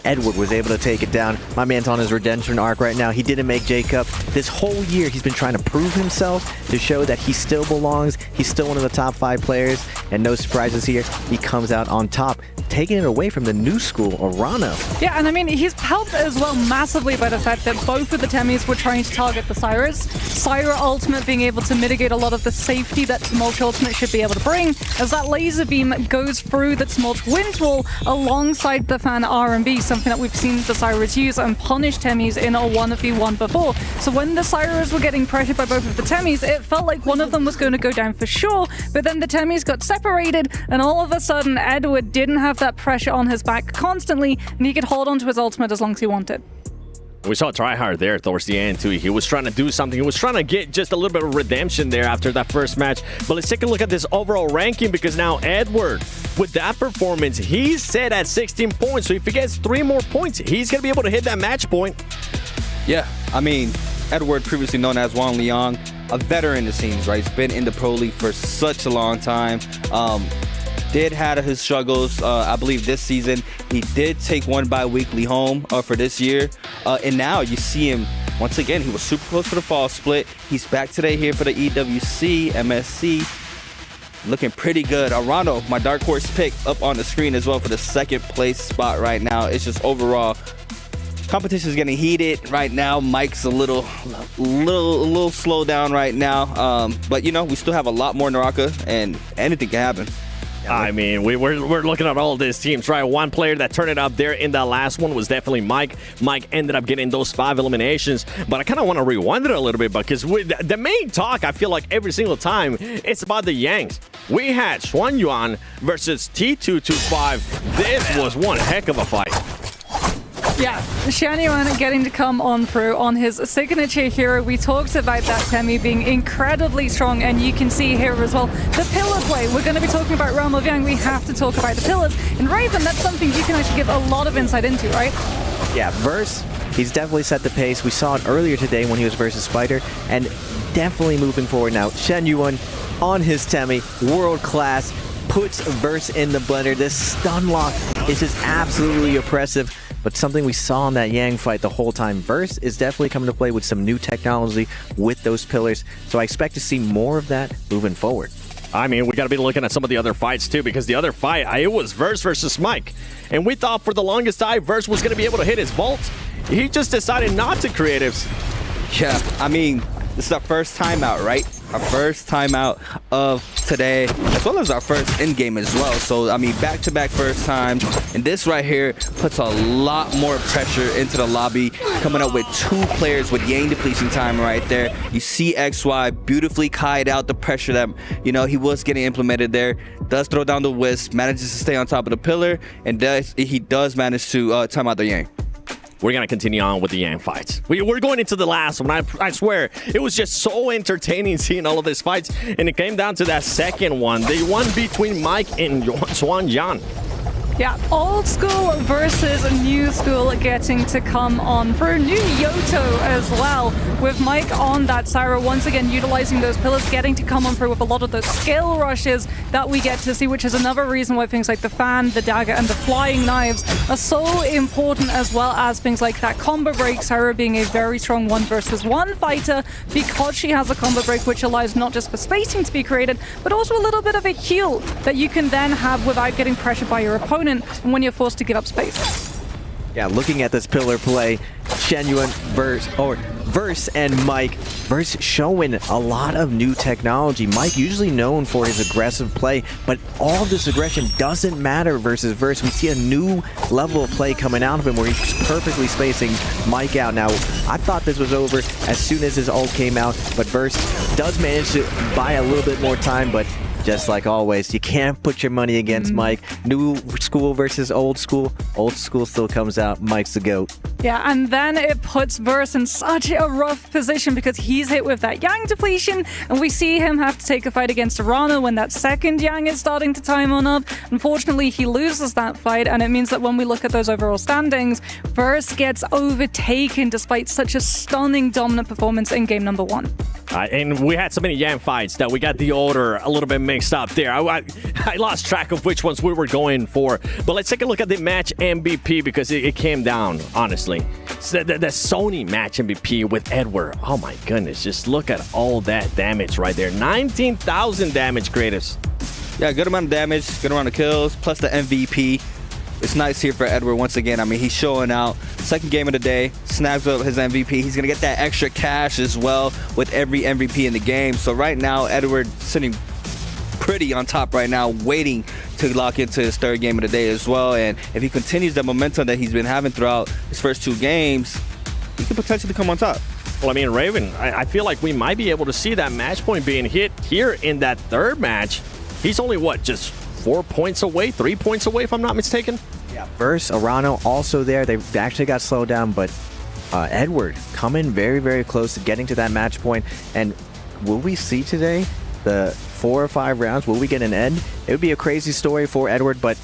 Edward was able to take it down. My man's on his redemption arc right now. He didn't make J-Cup. This whole year, he's been trying to prove himself to show that he still belongs. He's still one of the top 5 players, and no surprises here. He comes out on top, taking it away from the new school, Arano. Yeah, and I mean, he's helped as well massively by the fact that both of the Temis were trying to target the Syras. Syra Ultimate being able to mitigate a lot of the safety that Tumult Ultimate should be able to bring, as that laser beam goes through the Tumult Wind Wall alongside the Fan R&B, something that we've seen the Syras use and punish Temis in a 1v1 before. So when the Syras were getting pressured by both of the Temis, it felt like one of them was going to go down for sure, but then the Temis got separated, and all of a sudden, Edward didn't have that pressure on his back constantly, and he could hold on to his ultimate as long as he wanted. We saw Tryhard there towards the end too. He was trying to do something. He was trying to get just a little bit of redemption there after that first match. But let's take a look at this overall ranking, because now Edward, with that performance, he's set at 16 points. So if he gets 3 more points, he's going to be able to hit that match point. Yeah, I mean, Edward, previously known as Wang Liang, a veteran it seems, right? He's been in the Pro League for such a long time. Did have his struggles, I believe this season. He did take one bi-weekly home for this year. And now you see him, once again, he was super close for the fall split. He's back today here for the EWC, MSC. Looking pretty good. Arano, my dark horse pick, up on the screen as well for the 2nd place spot right now. It's just overall, competition is getting heated right now. Mike's a little slow down right now. But, you know, we still have a lot more NARAKA, and anything can happen. I mean, we're looking at all these teams, right? One player that turned it up there in the last one was definitely Mike. Mike ended up getting those 5 eliminations, but I kind of want to rewind it a little bit, because with the main talk, I feel like every single time, it's about the Yangs. We had Xuanyuan versus T225. This was one heck of a fight. Yeah, Shenyuan getting to come on through on his signature hero. We talked about that Temi being incredibly strong, and you can see here as well the pillar play. We're going to be talking about Realm of Yang. We have to talk about the pillars. And Raven, that's something you can actually give a lot of insight into, right? Yeah, Verse, he's definitely set the pace. We saw it earlier today when he was versus Spider, and definitely moving forward now. Shenyuan on his Temi, world class, puts Verse in the blender. This stun lock is just absolutely oppressive. But something we saw in that Yang fight the whole time. Verse is definitely coming to play with some new technology with those pillars. So I expect to see more of that moving forward. I mean, we got to be looking at some of the other fights too, because the other fight, it was Verse versus Mike. And we thought for the longest time Verse was going to be able to hit his vault. He just decided not to, creatives. Yeah, I mean, this is our first timeout, right? Our first timeout of today, as well as our first in-game as well. So, I mean, back-to-back first times. And this right here puts a lot more pressure into the lobby, coming up with 2 players with Yang depletion time right there. You see XY beautifully kite out the pressure that, you know, he was getting implemented there. Does throw down the Wisp, manages to stay on top of the pillar, and he does manage to time out the Yang. We're going to continue on with the Yang fights. We're going into the last one. I swear, it was just so entertaining seeing all of these fights. And it came down to that second one. The one between Mike and Xuanyuan. Yeah, old school versus new school getting to come on through. New Yoto as well, with Mike on that Syra, once again utilizing those pillars, getting to come on through with a lot of those skill rushes that we get to see, which is another reason why things like the fan, the dagger, and the flying knives are so important, as well as things like that combo break. Syra being a very strong 1 versus 1 fighter, because she has a combo break which allows not just for spacing to be created, but also a little bit of a heal that you can then have without getting pressured by your opponent. opponent and when you're forced to give up space. Yeah, looking at this pillar play, Shenyun Verse and Mike. Verse showing a lot of new technology. Mike usually known for his aggressive play, but all this aggression doesn't matter versus Verse. We see a new level of play coming out of him where he's perfectly spacing Mike out. Now, I thought this was over as soon as his ult came out, but Verse does manage to buy a little bit more time, but just like always, you can't put your money against Mike. New school versus old school. Old school still comes out. Mike's the GOAT. Yeah, and then it puts Verse in such a rough position because he's hit with that Yang depletion, and we see him have to take a fight against Arana when that second Yang is starting to time on up. Unfortunately, he loses that fight, and it means that when we look at those overall standings, Verse gets overtaken despite such a stunning dominant performance in game number 1. And we had so many Yang fights that we got the order a little bit mixed up there. I lost track of which ones we were going for. But let's take a look at the match MVP because it came down, honestly. So the Sony match MVP with Edward. Oh my goodness, just look at all that damage right there. 19,000 damage, Creatives. Yeah, good amount of damage, good amount of kills, plus the MVP. It's nice here for Edward once again. I mean, he's showing out. Second game of the day, snaps up his MVP. He's going to get that extra cash as well with every MVP in the game. So right now, Edward sitting pretty on top right now, waiting to lock into his third game of the day as well. And if he continues the momentum that he's been having throughout his first 2 games, he could potentially come on top. Well, I mean, Raven, I feel like we might be able to see that match point being hit here in that third match. He's only, what, just 4 points away, 3 points away, if I'm not mistaken? Yeah, Verse, Arano also there. They actually got slowed down, but Edward coming very, very close to getting to that match point. And will we see today the 4 or 5 rounds? Will we get an end? It would be a crazy story for Edward, but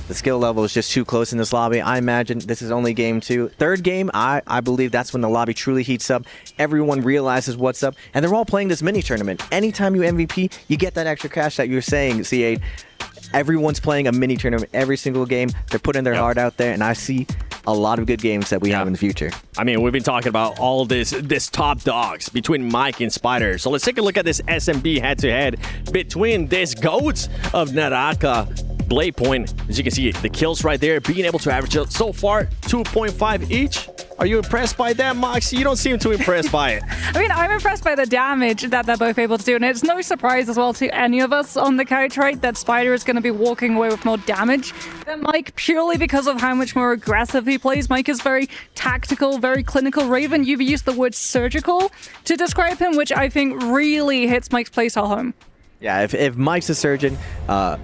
the skill level is just too close in this lobby. I imagine this is only game 2. Third game, I believe that's when the lobby truly heats up. Everyone realizes what's up, and they're all playing this mini tournament. Anytime you MVP, you get that extra cash that you're saying, C8. Everyone's playing a mini tournament every single game. They're putting their heart out there, and I see a lot of good games that we have in the future. I mean, we've been talking about all this top dogs between Mike and Spider. So let's take a look at this SMB head-to-head between these GOATs of NARAKA, BLADEPOINT. As you can see, the kills right there, being able to average so far 2.5 each. Are you impressed by that, Moxie? You don't seem too impressed by it. I mean, I'm impressed by the damage that they're both able to do, and it's no surprise as well to any of us on the couch, right, that Spider is going to be walking away with more damage than Mike, purely because of how much more aggressive he plays. Mike is very tactical, very clinical. Raven, you've used the word surgical to describe him, which I think really hits Mike's playstyle home. Yeah, if Mike's a surgeon,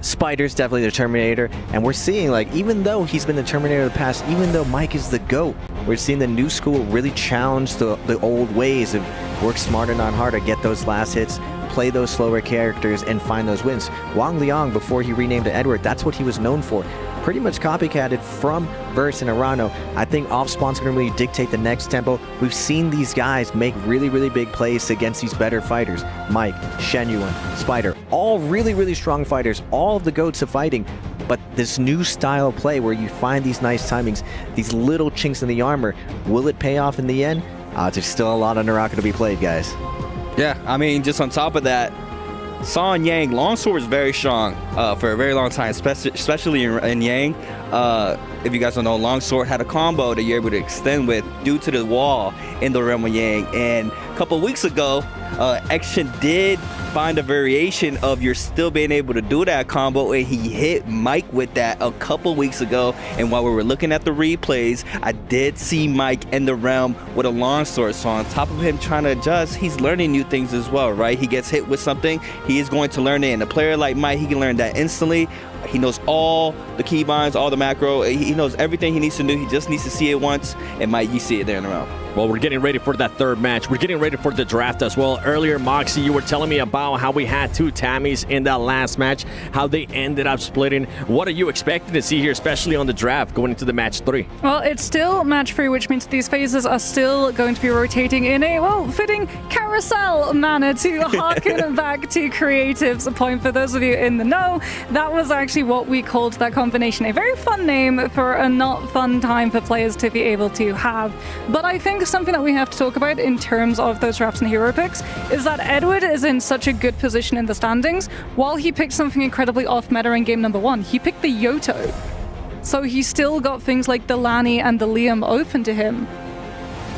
Spider's definitely the Terminator. And we're seeing, like, even though he's been the Terminator of the past, even though Mike is the GOAT, we're seeing the new school really challenge the old ways of work smarter, not harder, get those last hits, play those slower characters, and find those wins. Wang Liang, before he renamed to Edward, that's what he was known for. Pretty much copycatted from Verse and Arano. I think off-spawn's going to really dictate the next tempo. We've seen these guys make really, really big plays against these better fighters. Mike, Shenyun, Spider, all really, really strong fighters. All of the GOATs of fighting. But this new style of play where you find these nice timings, these little chinks in the armor, will it pay off in the end? There's still a lot of NARAKA to be played, guys. Yeah, I mean, just on top of that, Son Yang, longsword is very strong for a very long time, especially in Yang. If you guys don't know, longsword had a combo that you're able to extend with due to the wall in the realm of Yang. And a couple of weeks ago, Action did find a variation of you're still being able to do that combo, and he hit Mike with that a couple weeks ago. And while we were looking at the replays, I did see Mike in the realm with a longsword. So on top of him trying to adjust, he's learning new things as well, right? He gets hit with something, he is going to learn it. And a player like Mike, he can learn that instantly. He knows all the keybinds, all the macro. He knows everything he needs to do. He just needs to see it once, and Mike, you see it there in the round. Well, we're getting ready for that third match. We're getting ready for the draft as well. Earlier, Moxie, you were telling me about how we had 2 Tammys in that last match, how they ended up splitting. What are you expecting to see here, especially on the draft going into the match 3? Well, it's still match 3, which means these phases are still going to be rotating in a, well, fitting carousel manner to harken back to Creative's point. For those of you in the know, that was actually what we called that combination. A very fun name for a not fun time for players to be able to have. But I think something that we have to talk about in terms of those drafts and hero picks is that Edward is in such a good position in the standings. While he picked something incredibly off meta in game number 1, he picked the Yoto. So he's still got things like the Lanny and the Liam open to him.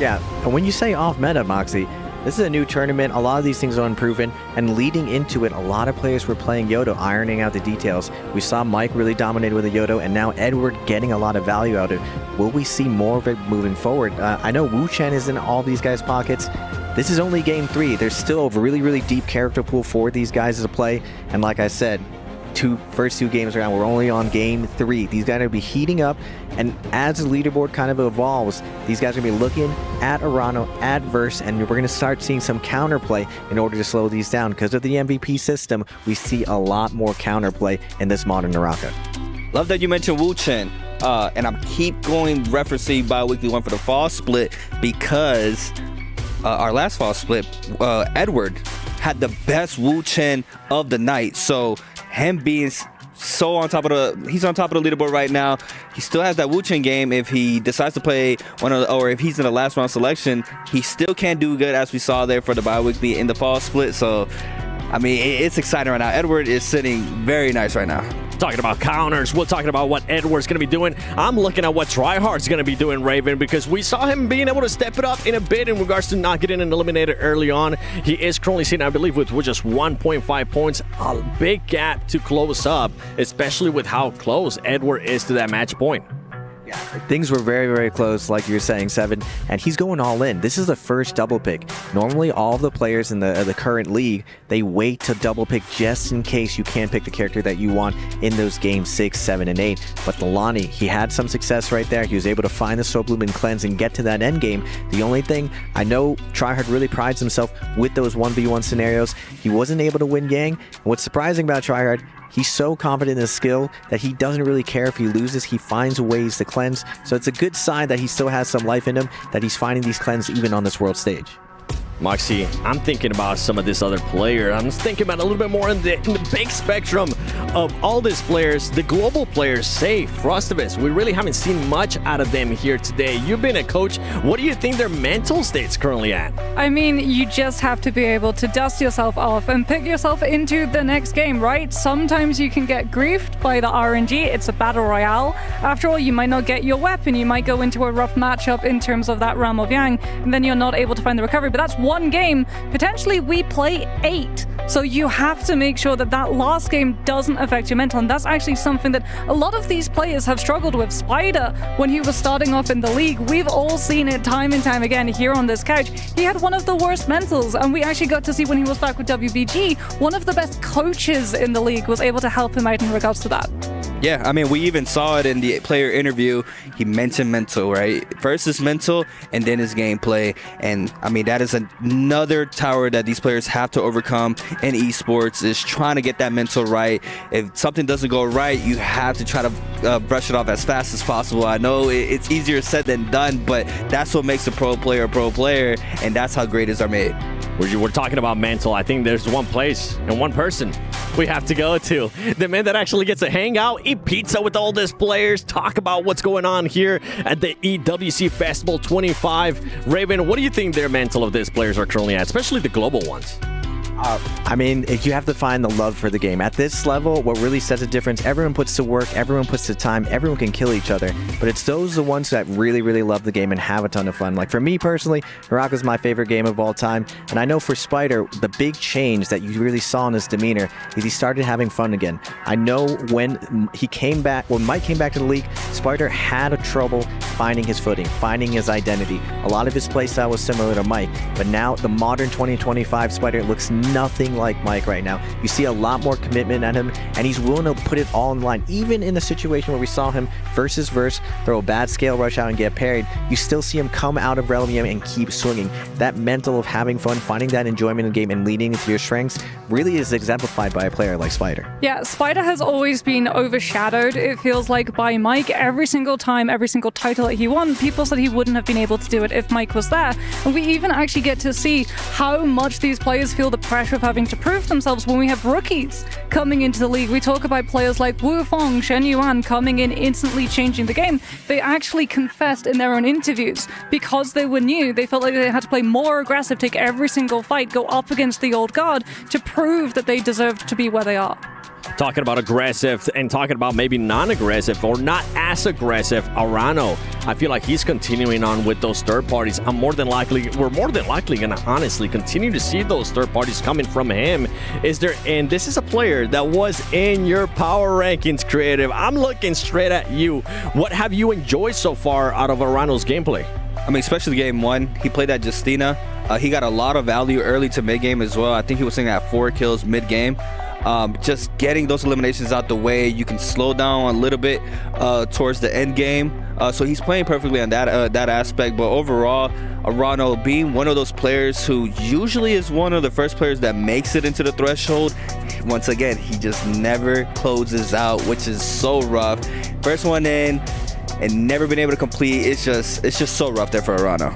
Yeah, and when you say off meta, Moxie, this is a new tournament. A lot of these things are unproven, and leading into it, a lot of players were playing Yodo, ironing out the details. We saw Mike really dominate with the Yodo, and now Edward getting a lot of value out of it. Will we see more of it moving forward? I know Wu Chen is in all these guys' pockets. This is only game 3. There's still a really, really deep character pool for these guys to play, and like I said, first two games around, we're only on game 3. These guys are going to be heating up, and as the leaderboard kind of evolves, these guys are going to be looking at Arano, at Verse, and we're going to start seeing some counterplay in order to slow these down. Because of the MVP system, we see a lot more counterplay in this modern NARAKA. Love that you mentioned Wu Chen. And I'm keep going referencing bi-weekly one for the fall split because our last fall split, Edward had the best Wu Chen of the night. So him being so on top of he's on top of the leaderboard right now. He still has that Wu Chen game. If he decides to play or if he's in the last round selection, he still can do good, as we saw there for the bi-weekly in the fall split. So, I mean, it's exciting right now. Edward is sitting very nice right now. Talking about counters, we're talking about what Edward's going to be doing. I'm looking at what Tryhard's going to be doing, Raven, because we saw him being able to step it up in a bit in regards to not getting eliminated early on. He is currently sitting, I believe, with just 1.5 points. A big gap to close up, especially with how close Edward is to that match point. Yeah, things were very, very close, like you were saying, Seven, and he's going all in. This is the first double pick. Normally, all of the players in the current league, they wait to double pick just in case you can't pick the character that you want in those games 6, 7, and 8. But the Lonnie, he had some success right there. He was able to find the Soul Bloom and Cleanse and get to that end game. The only thing, I know Tryhard really prides himself with those 1v1 scenarios. He wasn't able to win Yang. And what's surprising about Tryhard, he's so confident in his skill that he doesn't really care if he loses. He finds ways to cleanse. So it's a good sign that he still has some life in him, that he's finding these cleanse even on this world stage. Moxie, I'm thinking about some of this other player. I'm just thinking about a little bit more in the big spectrum of all these players. The global players, say Frostus, we really haven't seen much out of them here today. You've been a coach. What do you think their mental state's currently at? I mean, you just have to be able to dust yourself off and pick yourself into the next game, right? Sometimes you can get griefed by the RNG. It's a battle royale. After all, you might not get your weapon. You might go into a rough matchup in terms of that Realm of Yang, and then you're not able to find the recovery. But that's one game. Potentially we play 8. So you have to make sure that that last game doesn't affect your mental, and that's actually something that a lot of these players have struggled with. Spider, when he was starting off in the league, we've all seen it time and time again here on this couch. He had one of the worst mentals, and we actually got to see when he was back with WBG, one of the best coaches in the league was able to help him out in regards to that. Yeah, I mean, we even saw it in the player interview. He mentioned mental, right? First his mental, and then his gameplay. And, I mean, that is another tower that these players have to overcome in esports, is trying to get that mental right. If something doesn't go right, you have to try to brush it off as fast as possible. I know it's easier said than done, but that's what makes a pro player, and that's how greatest are made. We're talking about mental. I think there's one place and one person we have to go to. The man that actually gets to hang out, eat pizza with all these players, talk about what's going on here at the EWC Festival 25. Raven, what do you think their mental of these players are currently at, especially the global ones? I mean, you have to find the love for the game. At this level, what really sets a difference, everyone puts to work, everyone puts to time, everyone can kill each other, but it's the ones that really, really love the game and have a ton of fun. Like for me personally, NARAKA is my favorite game of all time, and I know for Spider, the big change that you really saw in his demeanor is he started having fun again. I know when Mike came back to the league, Spider had a trouble finding his footing, finding his identity. A lot of his playstyle was similar to Mike, but now the modern 2025 Spider looks nothing like Mike right now. You see a lot more commitment at him, and he's willing to put it all in line. Even in the situation where we saw him versus Verse throw a bad scale rush out and get parried, you still see him come out of Realm and keep swinging. That mental of having fun, finding that enjoyment in the game, and leading into your strengths really is exemplified by a player like Spider. Yeah, Spider has always been overshadowed, it feels like, by Mike. Every single time, every single title that he won, people said he wouldn't have been able to do it if Mike was there. And we even actually get to see how much these players feel the pressure of having to prove themselves when we have rookies coming into the league. We talk about players like Wu Fong, Shen Yuan coming in, instantly changing the game. They actually confessed in their own interviews because they were new. They felt like they had to play more aggressive, take every single fight, go up against the old guard to prove that they deserved to be where they are. Talking about aggressive and talking about maybe non-aggressive or not as aggressive, Arano. I feel like he's continuing on with those third parties. We're more than likely going to honestly continue to see those third parties coming from him. And this is a player that was in your power rankings, Creative. I'm looking straight at you. What have you enjoyed so far out of Arano's gameplay? I mean, especially game 1, he played at Justina. He got a lot of value early to mid-game as well. I think he was sitting at 4 kills mid-game. Just getting those eliminations out the way, you can slow down a little bit towards the end game. So he's playing perfectly on that aspect. But overall, Arano being one of those players who usually is one of the first players that makes it into the threshold, once again, he just never closes out, which is so rough. First one in and never been able to complete. It's just so rough there for Arano.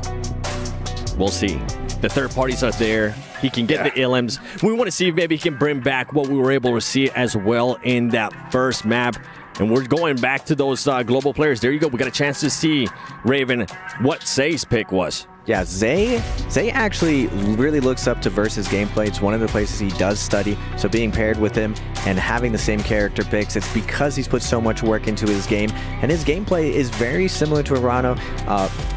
We'll see. The third parties are there. He can get the elims. We want to see if maybe he can bring back what we were able to see as well in that first map. And we're going back to those global players. There you go. We got a chance to see, Raven, what Zay's pick was. Yeah, Zay actually really looks up to Versus gameplay. It's one of the places he does study. So being paired with him and having the same character picks, it's because he's put so much work into his game. And his gameplay is very similar to Arano.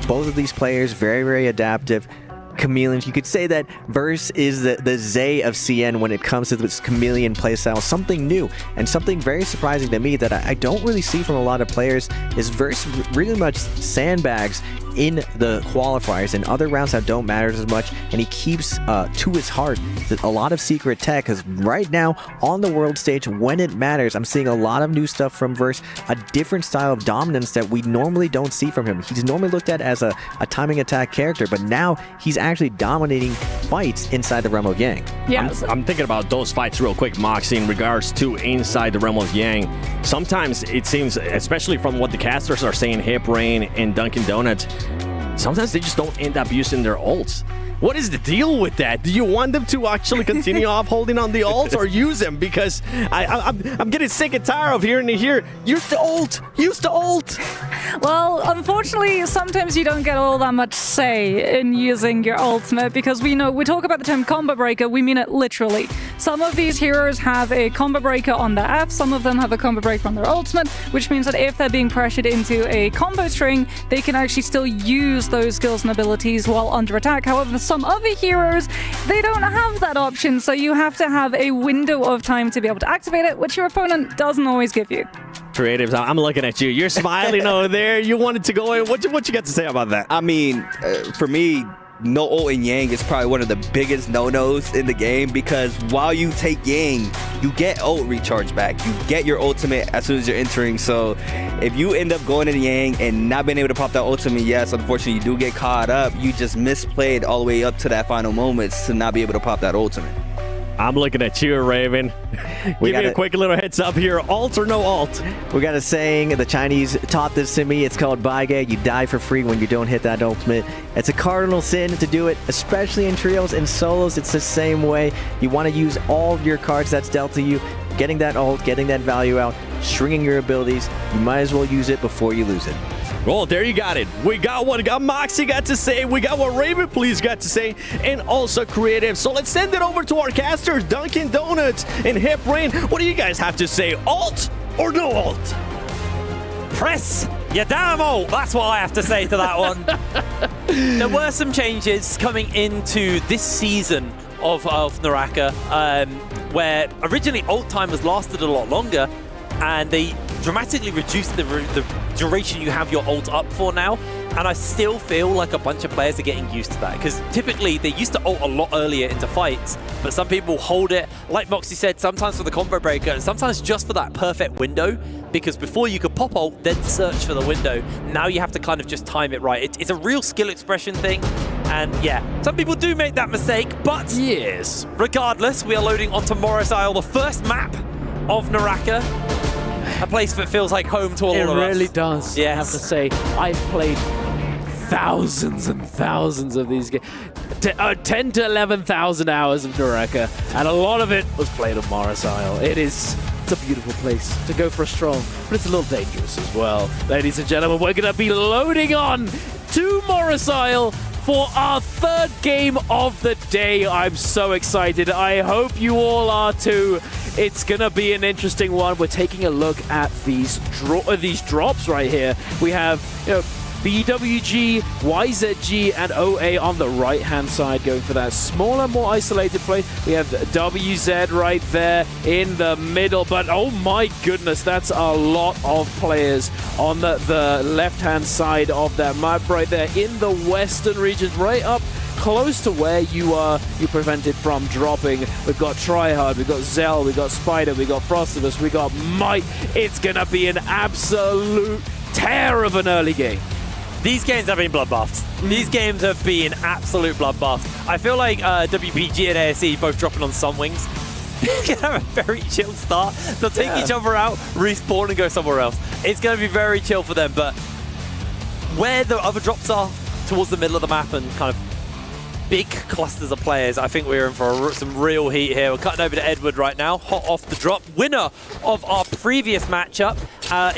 Both of these players, very, very adaptive. Chameleons. You could say that Verse is the Zay of CN when it comes to this chameleon playstyle. Something new and something very surprising to me that I don't really see from a lot of players is Verse really much sandbags in the qualifiers and other rounds that don't matter as much, and he keeps to his heart a lot of secret tech, because right now on the world stage when it matters, I'm seeing a lot of new stuff from Verse, a different style of dominance that we normally don't see from him. He's normally looked at as a timing attack character, but now he's actually dominating fights inside the realm of Yang. Yeah, I'm thinking about those fights real quick, Moxie, in regards to inside the realm of Yang. Sometimes it seems, especially from what the casters are saying, Hip Rain and Dunkin' Donuts, sometimes they just don't end up using their ults. What is the deal with that? Do you want them to actually continue off holding on the ults or use them? Because I'm getting sick and tired of hearing it here. Use the ult! Use the ult! Well, unfortunately, sometimes you don't get all that much say in using your ultimate, because we talk about the term combo breaker, we mean it literally. Some of these heroes have a combo breaker on their F, some of them have a combo breaker on their ultimate, which means that if they're being pressured into a combo string, they can actually still use those skills and abilities while under attack. However, some other heroes, they don't have that option, so you have to have a window of time to be able to activate it, which your opponent doesn't always give you. Creatives, I'm looking at you. You're smiling over there. You wanted to go in. What you got to say about that? I mean, for me, no ult in Yang is probably one of the biggest no-nos in the game, because while you take Yang, you get ult recharge back. You get your ultimate as soon as you're entering. So if you end up going in Yang and not being able to pop that ultimate, yes, unfortunately, you do get caught up. You just misplayed all the way up to that final moments to not be able to pop that ultimate. I'm looking at you, Raven. Give me a quick little heads up here. Alt or no alt? We got a saying, the Chinese taught this to me. It's called Baige. You die for free when you don't hit that ultimate. It's a cardinal sin to do it, especially in trios and solos. It's the same way. You want to use all of your cards that's dealt to you, getting that ult, getting that value out, stringing your abilities. You might as well use it before you lose it. Well, there you got it. We got what Moxie got to say. We got what Raven Please got to say. And also Creative. So let's send it over to our casters, Dunkin' Donuts and Hip Rain. What do you guys have to say? Alt or no alt? Press your damn ult. That's what I have to say to that one. There were some changes coming into this season of NARAKA, where originally ult time has lasted a lot longer, and they dramatically reduced the duration you have your ult up for now. And I still feel like a bunch of players are getting used to that, because typically they used to ult a lot earlier into fights, but some people hold it, like Moxie said, sometimes for the combo breaker, and sometimes just for that perfect window, because before you could pop ult, then search for the window. Now you have to kind of just time it right. It's a real skill expression thing, and yeah, some people do make that mistake, but yes, regardless, we are loading onto Morris Isle, the first map of NARAKA. A place that feels like home to all of us. It really does, yes. I have to say. I've played thousands and thousands of these games. 10 to 11,000 hours of NARAKA, and a lot of it was played on Morris Isle. It's a beautiful place to go for a stroll, but it's a little dangerous as well. Ladies and gentlemen, we're going to be loading on to Morris Isle for our third game of the day. I'm so excited. I hope you all are too. It's gonna be an interesting one. We're taking a look at these drops right here. We have, you know, BWG, YZG, and OA on the right-hand side going for that smaller, more isolated play. We have WZ right there in the middle, but oh my goodness, that's a lot of players on the left-hand side of that map right there in the western regions, right up close to where you prevented from dropping. We've got Tryhard, we've got Zell, we've got Spider, we've got Frostus, we got Mike. It's gonna be an absolute tear of an early game. These games have been bloodbaths. These games have been absolute bloodbaths. I feel like WPG and ASE both dropping on Sunwings. Can have a very chill start. They'll take each other out, respawn, and go somewhere else. It's going to be very chill for them, but where the other drops are, towards the middle of the map and kind of big clusters of players, I think we're in for some real heat here. We're cutting over to Edward right now, hot off the drop. Winner of our previous matchup.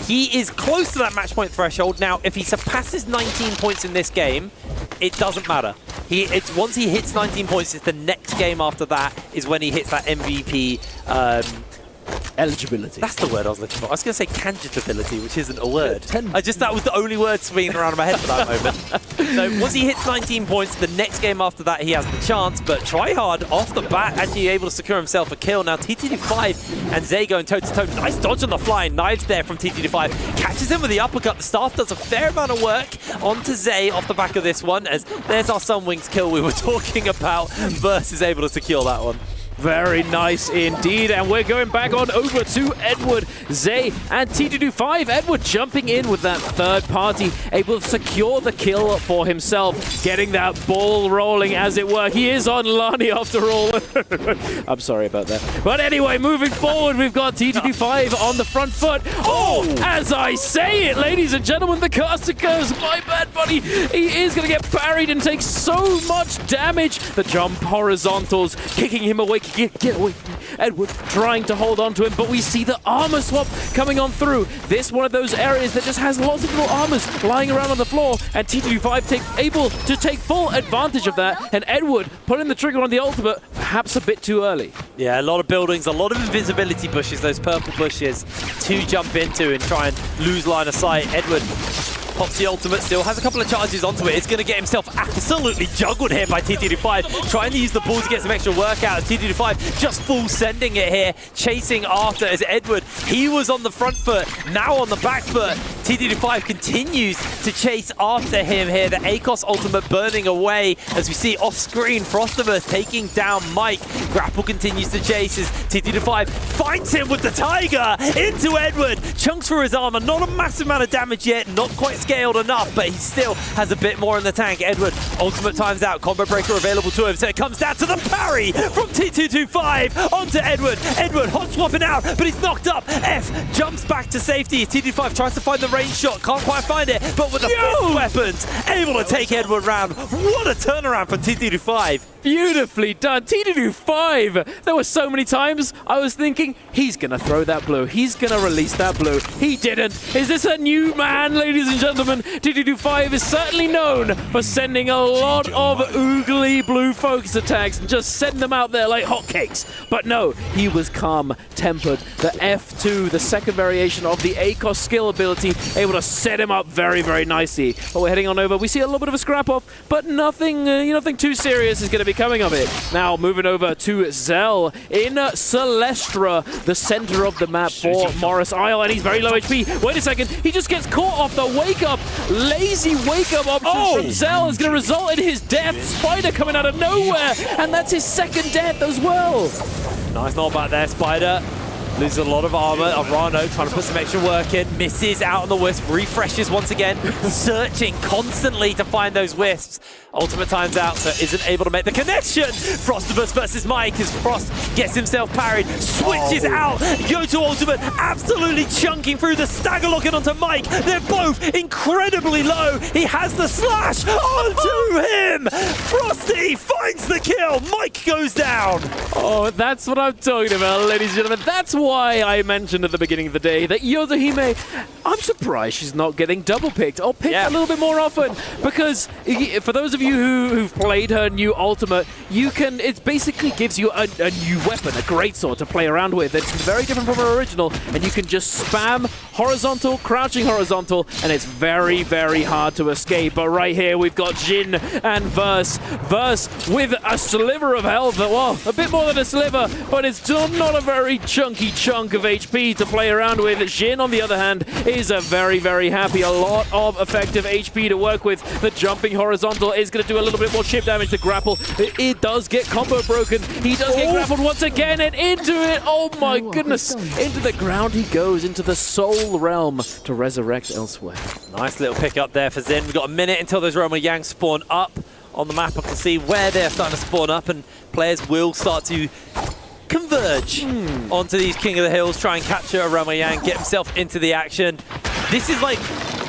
He is close to that match point threshold. Now, if he surpasses 19 points in this game, it doesn't matter. Once he hits 19 points, it's the next game after that is when he hits that MVP eligibility. That's the word I was looking for. I was going to say candidatability, which isn't a word. That was the only word swinging around in my head for that moment. So once he hits 19 points, the next game after that, he has the chance. But Tryhard, off the bat, actually able to secure himself a kill. Now, TTD5 and Zay going toe-to-toe. Nice dodge on the fly. Knives there from TTD5. Catches him with the uppercut. The staff does a fair amount of work onto Zay off the back of this one, as there's our Sunwings kill we were talking about. Versus able to secure that one. Very nice indeed, and we're going back on over to Edward, Zay, and T225. Edward jumping in with that third party, able to secure the kill for himself, getting that ball rolling as it were. He is on Lani after all. I'm sorry about that. But anyway, moving forward, we've got T225 on the front foot. Oh, as I say it, ladies and gentlemen, the caster curse. My bad, buddy. He is going to get parried and take so much damage. The jump horizontals, kicking him away. Get away from me. Edward trying to hold on to him, but we see the armor swap coming on through. This one of those areas that just has lots of little armors lying around on the floor, and T225 able to take full advantage of that, and Edward putting the trigger on the ultimate, perhaps a bit too early. Yeah, a lot of buildings, a lot of invisibility bushes, those purple bushes to jump into and try and lose line of sight. Edward pops the ultimate, still has a couple of charges onto it. It's going to get himself absolutely juggled here by TTD5, trying to use the ball to get some extra work out. TTD5 just full sending it here, chasing after as Edward. He was on the front foot, now on the back foot. TTD5 continues to chase after him here. The ACOS ultimate burning away as we see off screen Frostus taking down Mike. Grapple continues to chase as TTD5 finds him with the Tiger into Edward. Chunks through his armor, not a massive amount of damage yet, not quite scaled enough, but he still has a bit more in the tank. Edward, ultimate times out, combo breaker available to him, so it comes down to the parry from T225 onto Edward. Edward hot swapping out, but he's knocked up. F jumps back to safety. T225 tries to find the range shot, can't quite find it, but with the fist weapons, able to take Edward round. What a turnaround from T225. Beautifully done. T225. There were so many times I was thinking, he's going to throw that blue. He's going to release that blue. He didn't. Is this a new man, ladies and gentlemen? T225 is certainly known for sending a lot of oogly blue focus attacks and just send them out there like hotcakes. But no, he was calm, tempered. The F2, the second variation of the ACOS skill ability, able to set him up very, very nicely. But we're heading on over. We see a little bit of a scrap-off, but nothing, nothing too serious is going to be coming of it. Now moving over to Zell in Celestra, the center of the map for Morris Isle, and he's very low HP. Wait a second, he just gets caught off the wake-up. Lazy wake-up option from Zell is going to result in his death. Spider coming out of nowhere, and that's his second death as well. Nice knockback there, Spider. Loses a lot of armor. Arano trying to put some extra work in. Misses out on the wisp. Refreshes once again. Searching constantly to find those wisps. Ultimate times out, so isn't able to make the connection. Frostus versus Mike as Frost gets himself parried. Switches out. Go to ultimate. Absolutely chunking through the stagger locking onto Mike. They're both incredibly low. He has the slash onto him. Frosty finds the kill. Mike goes down. Oh, that's what I'm talking about, ladies and gentlemen. That's why I mentioned at the beginning of the day that Yodohime, I'm surprised she's not getting double picked or picked a little bit more often, because for those of you you who've played her new ultimate, it basically gives you a new weapon, a greatsword to play around with. It's very different from her original, and you can just spam horizontal, crouching horizontal, and it's very, very hard to escape. But right here, we've got Jin and Verse. Verse with a sliver of health, well, a bit more than a sliver, but it's still not a very chunky chunk of HP to play around with. Jin, on the other hand, is a very, very happy. A lot of effective HP to work with. The jumping horizontal is going to do a little bit more chip damage to grapple. It does get combo broken. He does get grappled once again, and into it. Oh my goodness. Into the ground he goes, into the soul realm to resurrect elsewhere. Nice little pick up there for Zen. We've got a minute until those Roma Yang spawn up on the map. I can see where they're starting to spawn up, and players will start to converge onto these King of the Hills, try and capture a Roma Yang, get himself into the action. This is like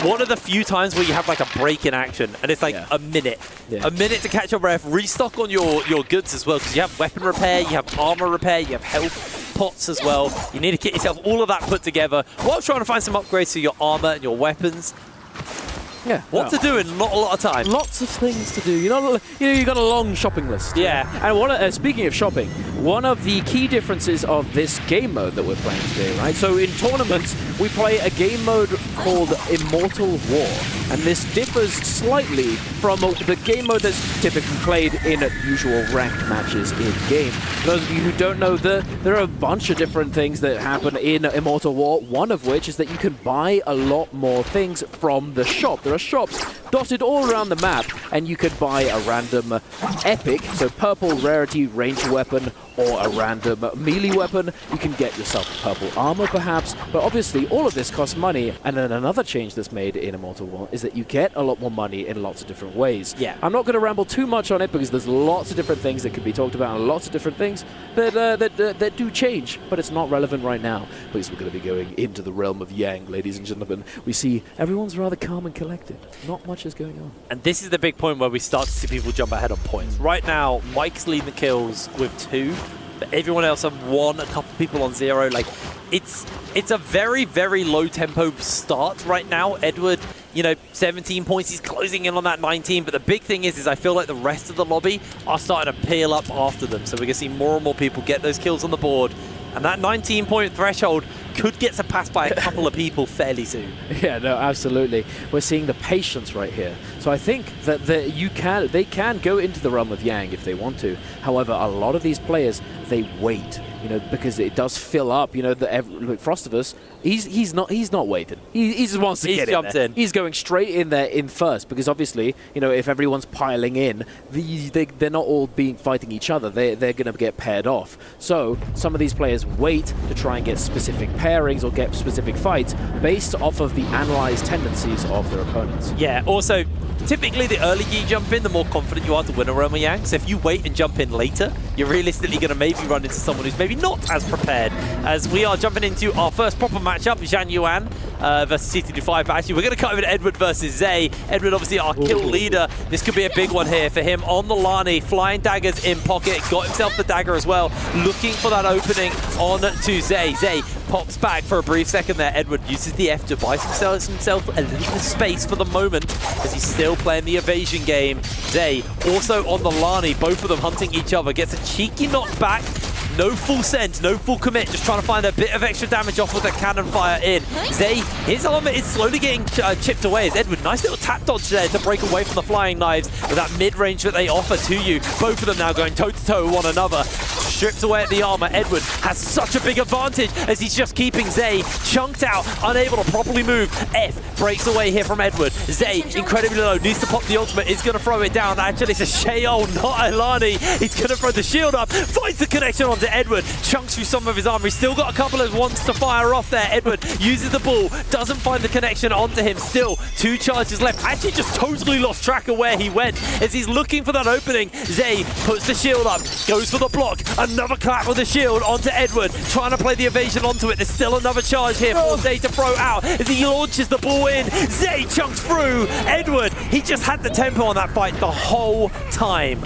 one of the few times where you have like a break in action, and it's like a minute. A minute to catch your breath, restock on your goods as well, because you have weapon repair, you have armor repair, you have health pots as well. You need to get yourself all of that put together while trying to find some upgrades to your armor and your weapons. Yeah. What to do in not a lot of time. Lots of things to do. You got a long shopping list. Yeah. And speaking of shopping, one of the key differences of this game mode that we're playing today, right? So in tournaments, we play a game mode called Immortal War, and this differs slightly from the game mode that's typically played in usual ranked matches in-game. For those of you who don't know, there are a bunch of different things that happen in Immortal War, one of which is that you can buy a lot more things from the shop. There are shops dotted all around the map, and you could buy a random epic, so purple rarity ranged weapon, or a random melee weapon. You can get yourself purple armor perhaps, but obviously all of this costs money. And then another change that's made in Immortal War is that you get a lot more money in lots of different ways. Yeah. I'm not going to ramble too much on it because there's lots of different things that can be talked about and lots of different things that do change, but it's not relevant right now because we're going to be going into the realm of Yang, ladies and gentlemen. We see everyone's rather calm and collected. Not much is going on. And this is the big point where we start to see people jump ahead on points. Right now, Mike's leading the kills with 2. But everyone else have 1, a couple people on 0. Like, it's a very, very low tempo start right now. Edward, 17 points. He's closing in on that 19. But the big thing is I feel like the rest of the lobby are starting to peel up after them. So we're going to see more and more people get those kills on the board. And that 19-point threshold could get surpassed by a couple of people fairly soon. Yeah, no, absolutely. We're seeing the patience right here. So I think that they can go into the realm of Yang if they want to. However, a lot of these players, they wait, because it does fill up. Like Frostus, he's not waiting. He just wants to get in. He's going straight in there in first because obviously, if everyone's piling in, they're not all fighting each other. They're going to get paired off. So some of these players wait to try and get specific pairings or get specific fights based off of the analyzed tendencies of their opponents. Yeah, also, typically the earlier you jump in, the more confident you are to win a Roma Yang. So if you wait and jump in later, you're realistically going to maybe run into someone who's maybe not as prepared. As we are jumping into our first proper matchup, Zhang Yuan versus CT25. But actually, we're going to cut over to Edward versus Zay. Edward, obviously, our kill leader. This could be a big one here for him on the Lani. Flying daggers in pocket. Got himself the dagger as well. Looking for that opening on to Zay. Zay pops back for a brief second there. Edward uses the F to buy himself a little bit of space for the moment as he's still playing the evasion game. Zay also on the Lani. Both of them hunting each other. Gets a cheeky knockback. No full send, no full commit, just trying to find a bit of extra damage off with the cannon fire in. Zay, his armor is slowly getting chipped away as Edward, nice little tap dodge there to break away from the flying knives with that mid-range that they offer to you. Both of them now going toe-to-toe with one another. Stripped away at the armor. Edward has such a big advantage as he's just keeping Zay chunked out, unable to properly move. F breaks away here from Edward. Zay, incredibly low, needs to pop the ultimate, is going to throw it down. Actually, it's a Sheol, not Alani. He's going to throw the shield up, finds the connection onto Edward, chunks through some of his armor. He's still got a couple of ones to fire off there. Edward uses the ball, doesn't find the connection onto him. Still 2 charges left. Actually just totally lost track of where he went as he's looking for that opening. Zay puts the shield up, goes for the block. Another clap with the shield onto Edward, trying to play the evasion onto it. There's still another charge here for Zay to throw out as he launches the ball in. Zay chunks through. Edward, he just had the tempo on that fight the whole time.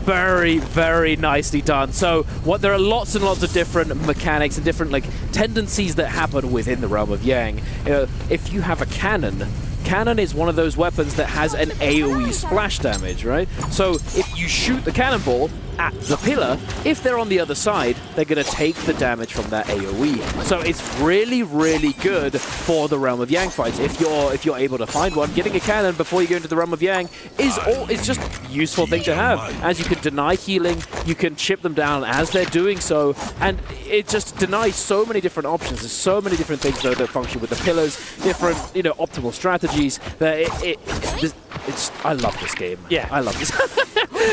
Very, very nicely done. So there are lots and lots of different mechanics and different tendencies that happen within the realm of Yang. If you have a cannon cannon is one of those weapons that has an AoE splash damage, right? So if you shoot the cannonball at the pillar, if they're on the other side, they're going to take the damage from that AoE. So it's really, really good for the Realm of Yang fights. If you're able to find one, getting a cannon before you go into the Realm of Yang is just a useful thing to have. As you can deny healing, you can chip them down as they're doing so, and it just denies so many different options. There's so many different things though that function with the pillars, different optimal strategies. That I love this game. Yeah, I love this.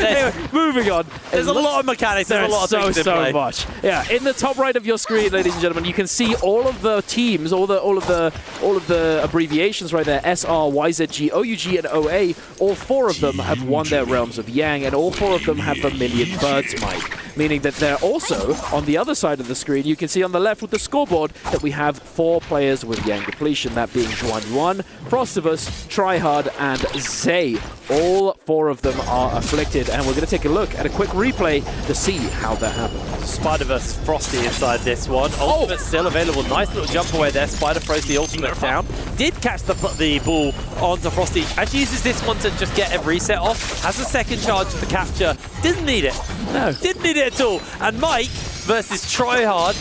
Anyway, moving on. There's a lot of mechanics. There's a lot of things in play. Much. Yeah, in the top right of your screen, ladies and gentlemen, you can see all of the teams, all of the abbreviations right there: SR, YZG, OUG, and OA. All 4 of them have won their Realms of Yang, and all 4 of them have Vermilion Birds mic, meaning that they're also on the other side of the screen. You can see on the left with the scoreboard that we have 4 players with Yang depletion, that being Juan Yuan, Frostus, Tryhard, and Zay. All 4 of them are afflicted, and we're going to take a look at a quick replay to see how that happened. Spider versus Frosty inside this one. Ultimate still available. Nice little jump away there. Spider throws the ultimate down. Did catch the ball onto Frosty. Actually uses this one to just get a reset off. Has a second charge to capture. Didn't need it. No. Didn't need it at all. And Mike versus Tryhard.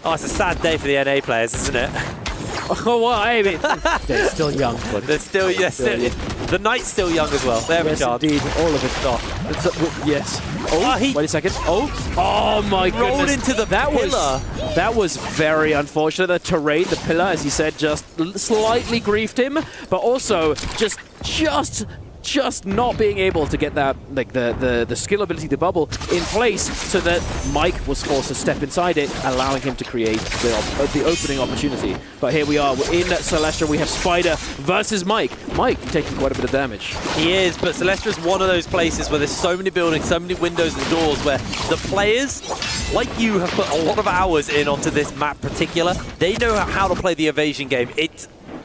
Oh, it's a sad day for the NA players, isn't it? Oh, well, I mean, they're still young. But they're still, yes. The Knight's still young as well. They have a chance. Indeed, all of it. Yes. Oh, wait a second. Oh my goodness. Rolled into the pillar. That was very unfortunate. The terrain, the pillar, as he said, just slightly griefed him, but also just not being able to get that, like the skill ability to bubble in place, so that Mike was forced to step inside it, allowing him to create the opening opportunity. But here we are, we're in Celestra, we have Spider versus Mike. Mike taking quite a bit of damage. He is, but Celestra's one of those places where there's so many buildings, so many windows and doors, where the players, like you, have put a lot of hours in onto this map particular. They know how to play the evasion game.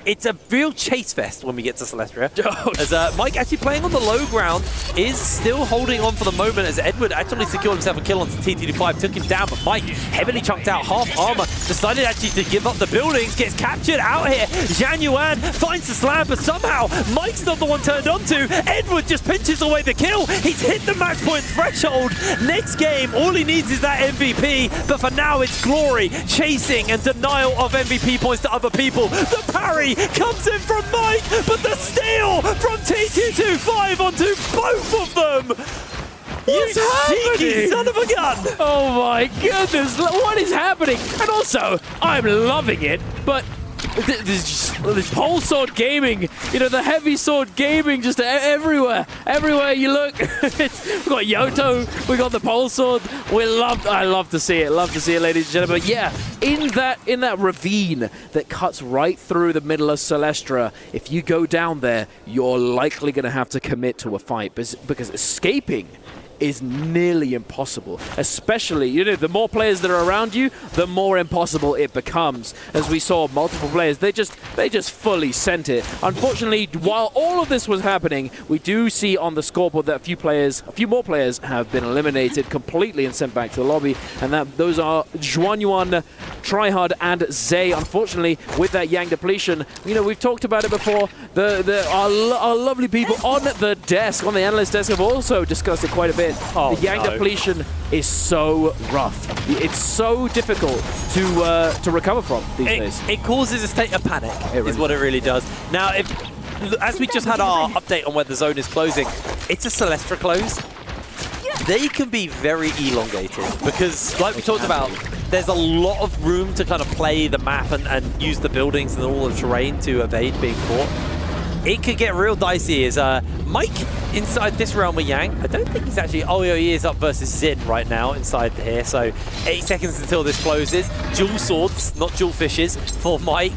It's a real chase fest when we get to Celestia. As Mike actually playing on the low ground is still holding on for the moment, as Edward actually secured himself a kill on TT25, took him down, but Mike heavily chunked out, half armor, decided actually to give up the buildings, gets captured out here. Zhang Yuan finds the slam, but somehow Mike's not the one turned onto. Edward just pinches away the kill. He's hit the match point threshold. Next game, all he needs is that MVP, but for now it's glory, chasing and denial of MVP points to other people. The parry comes in from Mike, but the steal from TT25 onto both of them! What's happening? Cheeky son of a gun! Oh my goodness, what is happening? And also, I'm loving it, but this pole sword gaming, the heavy sword gaming just everywhere. Everywhere you look, we've got Yoto, we got the pole sword. I love to see it. Love to see it, ladies and gentlemen. But yeah, in that ravine that cuts right through the middle of Celestra, if you go down there, you're likely going to have to commit to a fight because escaping is nearly impossible, especially, the more players that are around you, the more impossible it becomes. As we saw, multiple players, they just fully sent it. Unfortunately, while all of this was happening, we do see on the scoreboard that a few more players have been eliminated completely and sent back to the lobby, and those are Juan Yuan, Tryhard, and Zay. Unfortunately, with that Yang depletion, we've talked about it before, our lovely people on the desk, on the analyst desk, have also discussed it quite a bit. The Yang depletion is so rough. It's so difficult to recover from these days. It causes a state of panic, is what it really does. Now, as we just had our update on where the zone is closing, it's a Celestra close. They can be very elongated because, like we talked about, there's a lot of room to kind of play the map and use the buildings and all the terrain to evade being caught. It could get real dicey as Mike inside this realm with Yang. I don't think he's actually... Oh, he is up versus Zin right now inside here. So 8 seconds until this closes. Dual swords, not dual fishes, for Mike.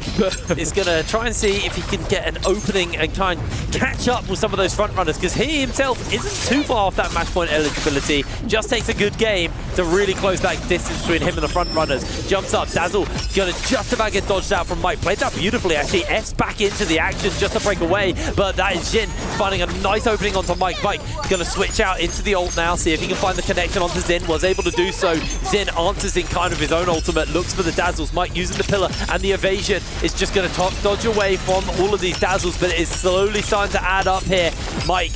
Is going to try and see if he can get an opening and try and catch up with some of those front runners, because he himself isn't too far off that match point eligibility. Just takes a good game to really close that distance between him and the front runners. Jumps up. Dazzle going to just about get dodged out from Mike. Played that beautifully, actually. F's back into the action just to break away. But that is Jin finding a nice opening onto Mike. Mike going to switch out into the ult now, see if he can find the connection onto Xin. Was able to do so. Xin answers in kind of his own ultimate, looks for the dazzles. Mike using the pillar, and the evasion is just going to dodge away from all of these dazzles, but it is slowly starting to add up here. Mike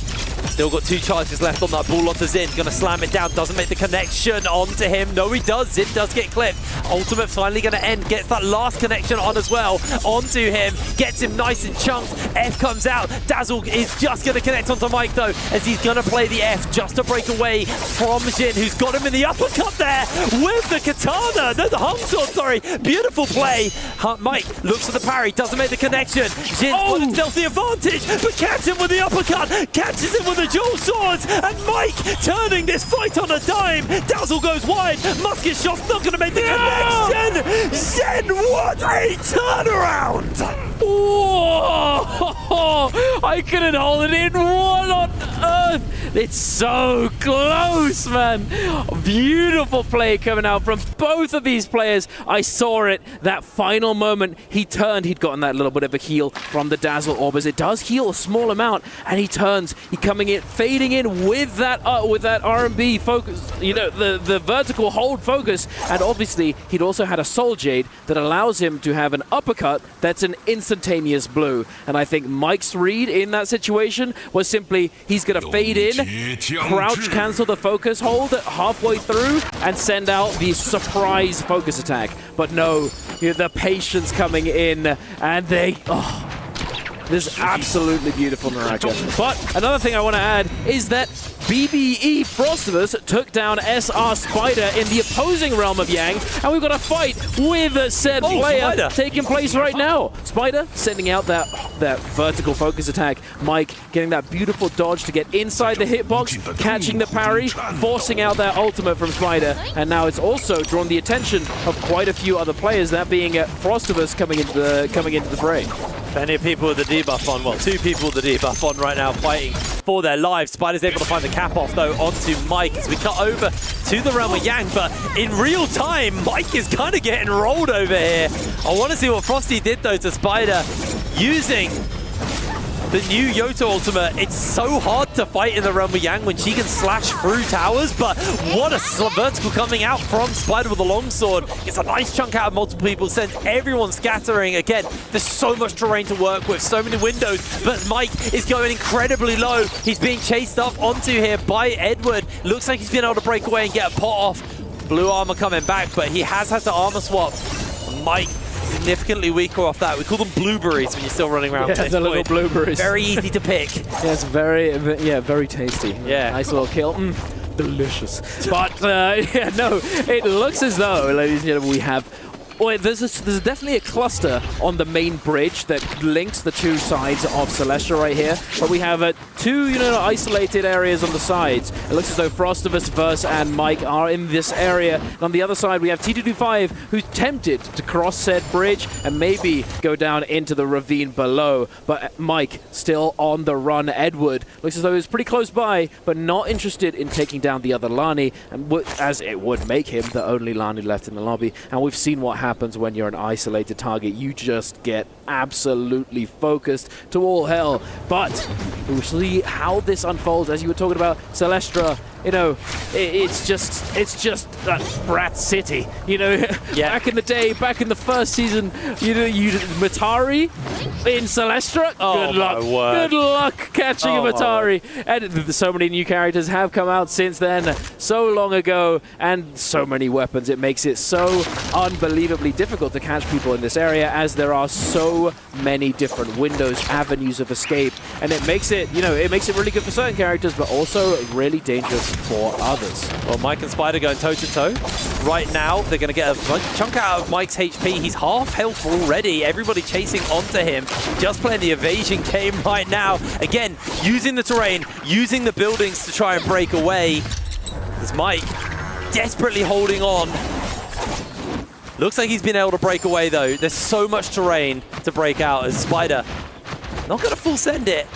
still got 2 charges left on that ball onto Xin. Gonna slam it down, doesn't make the connection onto him. No, he does. Xin does get clipped. Ultimate finally gonna end. Gets that last connection on as well. Onto him. Gets him nice and chunked. F comes out. Dazzle is just gonna connect onto Mike though, as he's gonna play the F just to break away from Xin, who's got him in the uppercut there with the katana. No, the hung sword, sorry. Beautiful play. Mike looks for the parry, doesn't make the connection. Xin's got himself the advantage, but catches him with the uppercut. Catches him with the dual swords, and Mike turning this fight on a dime. Dazzle goes wide. Musket shot's not going to make the connection. Xin, what a turnaround! Whoa! I couldn't hold it in. What on earth? It's so close, man. Beautiful play coming out from both of these players. I saw it. That final moment, he turned. He'd gotten that little bit of a heal from the Dazzle Orb, as it does heal a small amount, and he turns. He coming in, fading in with that R&B focus, you know, the vertical hold focus, and obviously he'd also had a Soul Jade that allows him to have an uppercut that's an instantaneous blue. And I think Mike's read in that situation was simply he's going to fade in, crouch cancel the focus hold halfway through, and send out the surprise focus attack. But no, the patience coming in, and they... This is absolutely beautiful, NARAKA. But another thing I want to add is that BBE Frostus took down SR Spider in the opposing realm of Yang, and we've got a fight with said player Spider taking place right now. Spider sending out that vertical focus attack. Mike getting that beautiful dodge to get inside the hitbox, catching the parry, forcing out that ultimate from Spider, and now it's also drawn the attention of quite a few other players, that being Frostus coming into the fray. Plenty of people with the debuff on. Well, 2 people with the debuff on right now, fighting for their lives. Spider's able to find the cap off, though, onto Mike as we cut over to the realm of Yang. But in real time, Mike is kind of getting rolled over here. I want to see what Frosty did, though, to Spider, using the new Yoto ultimate. It's so hard to fight in the realm of Yang when she can slash through towers, but what a vertical coming out from Spider with a longsword. Gets a nice chunk out of multiple people, sends everyone scattering. Again, there's so much terrain to work with, so many windows, but Mike is going incredibly low. He's being chased up onto here by Edward. Looks like he's been able to break away and get a pot off. Blue armor coming back, but he has had to armor swap. Mike significantly weaker off that. We call them blueberries when you're still running around. Yeah, the little blueberries. Very easy to pick. Yeah, it's very tasty. Yeah, nice little kill. Delicious. But yeah, no, it looks as though, ladies and gentlemen, we have. There's definitely a cluster on the main bridge that links the 2 sides of Celestia right here. But we have 2, isolated areas on the sides. It looks as though Frostus, Verse, and Mike are in this area. And on the other side, we have T225, who's tempted to cross said bridge and maybe go down into the ravine below. But Mike still on the run. Edward looks as though he's pretty close by, but not interested in taking down the other Lani, and as it would make him the only Lani left in the lobby. And we've seen what happens when you're an isolated target. You just get absolutely focused to all hell. But we'll see how this unfolds. As you were talking about Celestia, it's just that brat city. Back in the day, back in the first season, Matari in Celestia. Oh, good luck. Good luck catching a Matari. And so many new characters have come out since then, so long ago, and so many weapons. It makes it so unbelievably difficult to catch people in this area, as there are so many different windows, avenues of escape, and it makes it, it makes it really good for certain characters, but also really dangerous for others. Well, Mike and Spider going toe-to-toe. Right now, they're going to get a chunk out of Mike's HP. He's half health already. Everybody chasing onto him. Just playing the evasion game right now. Again, using the terrain, using the buildings to try and break away. There's Mike desperately holding on. Looks like he's been able to break away, though. There's so much terrain to break out as Spider not going to full send it.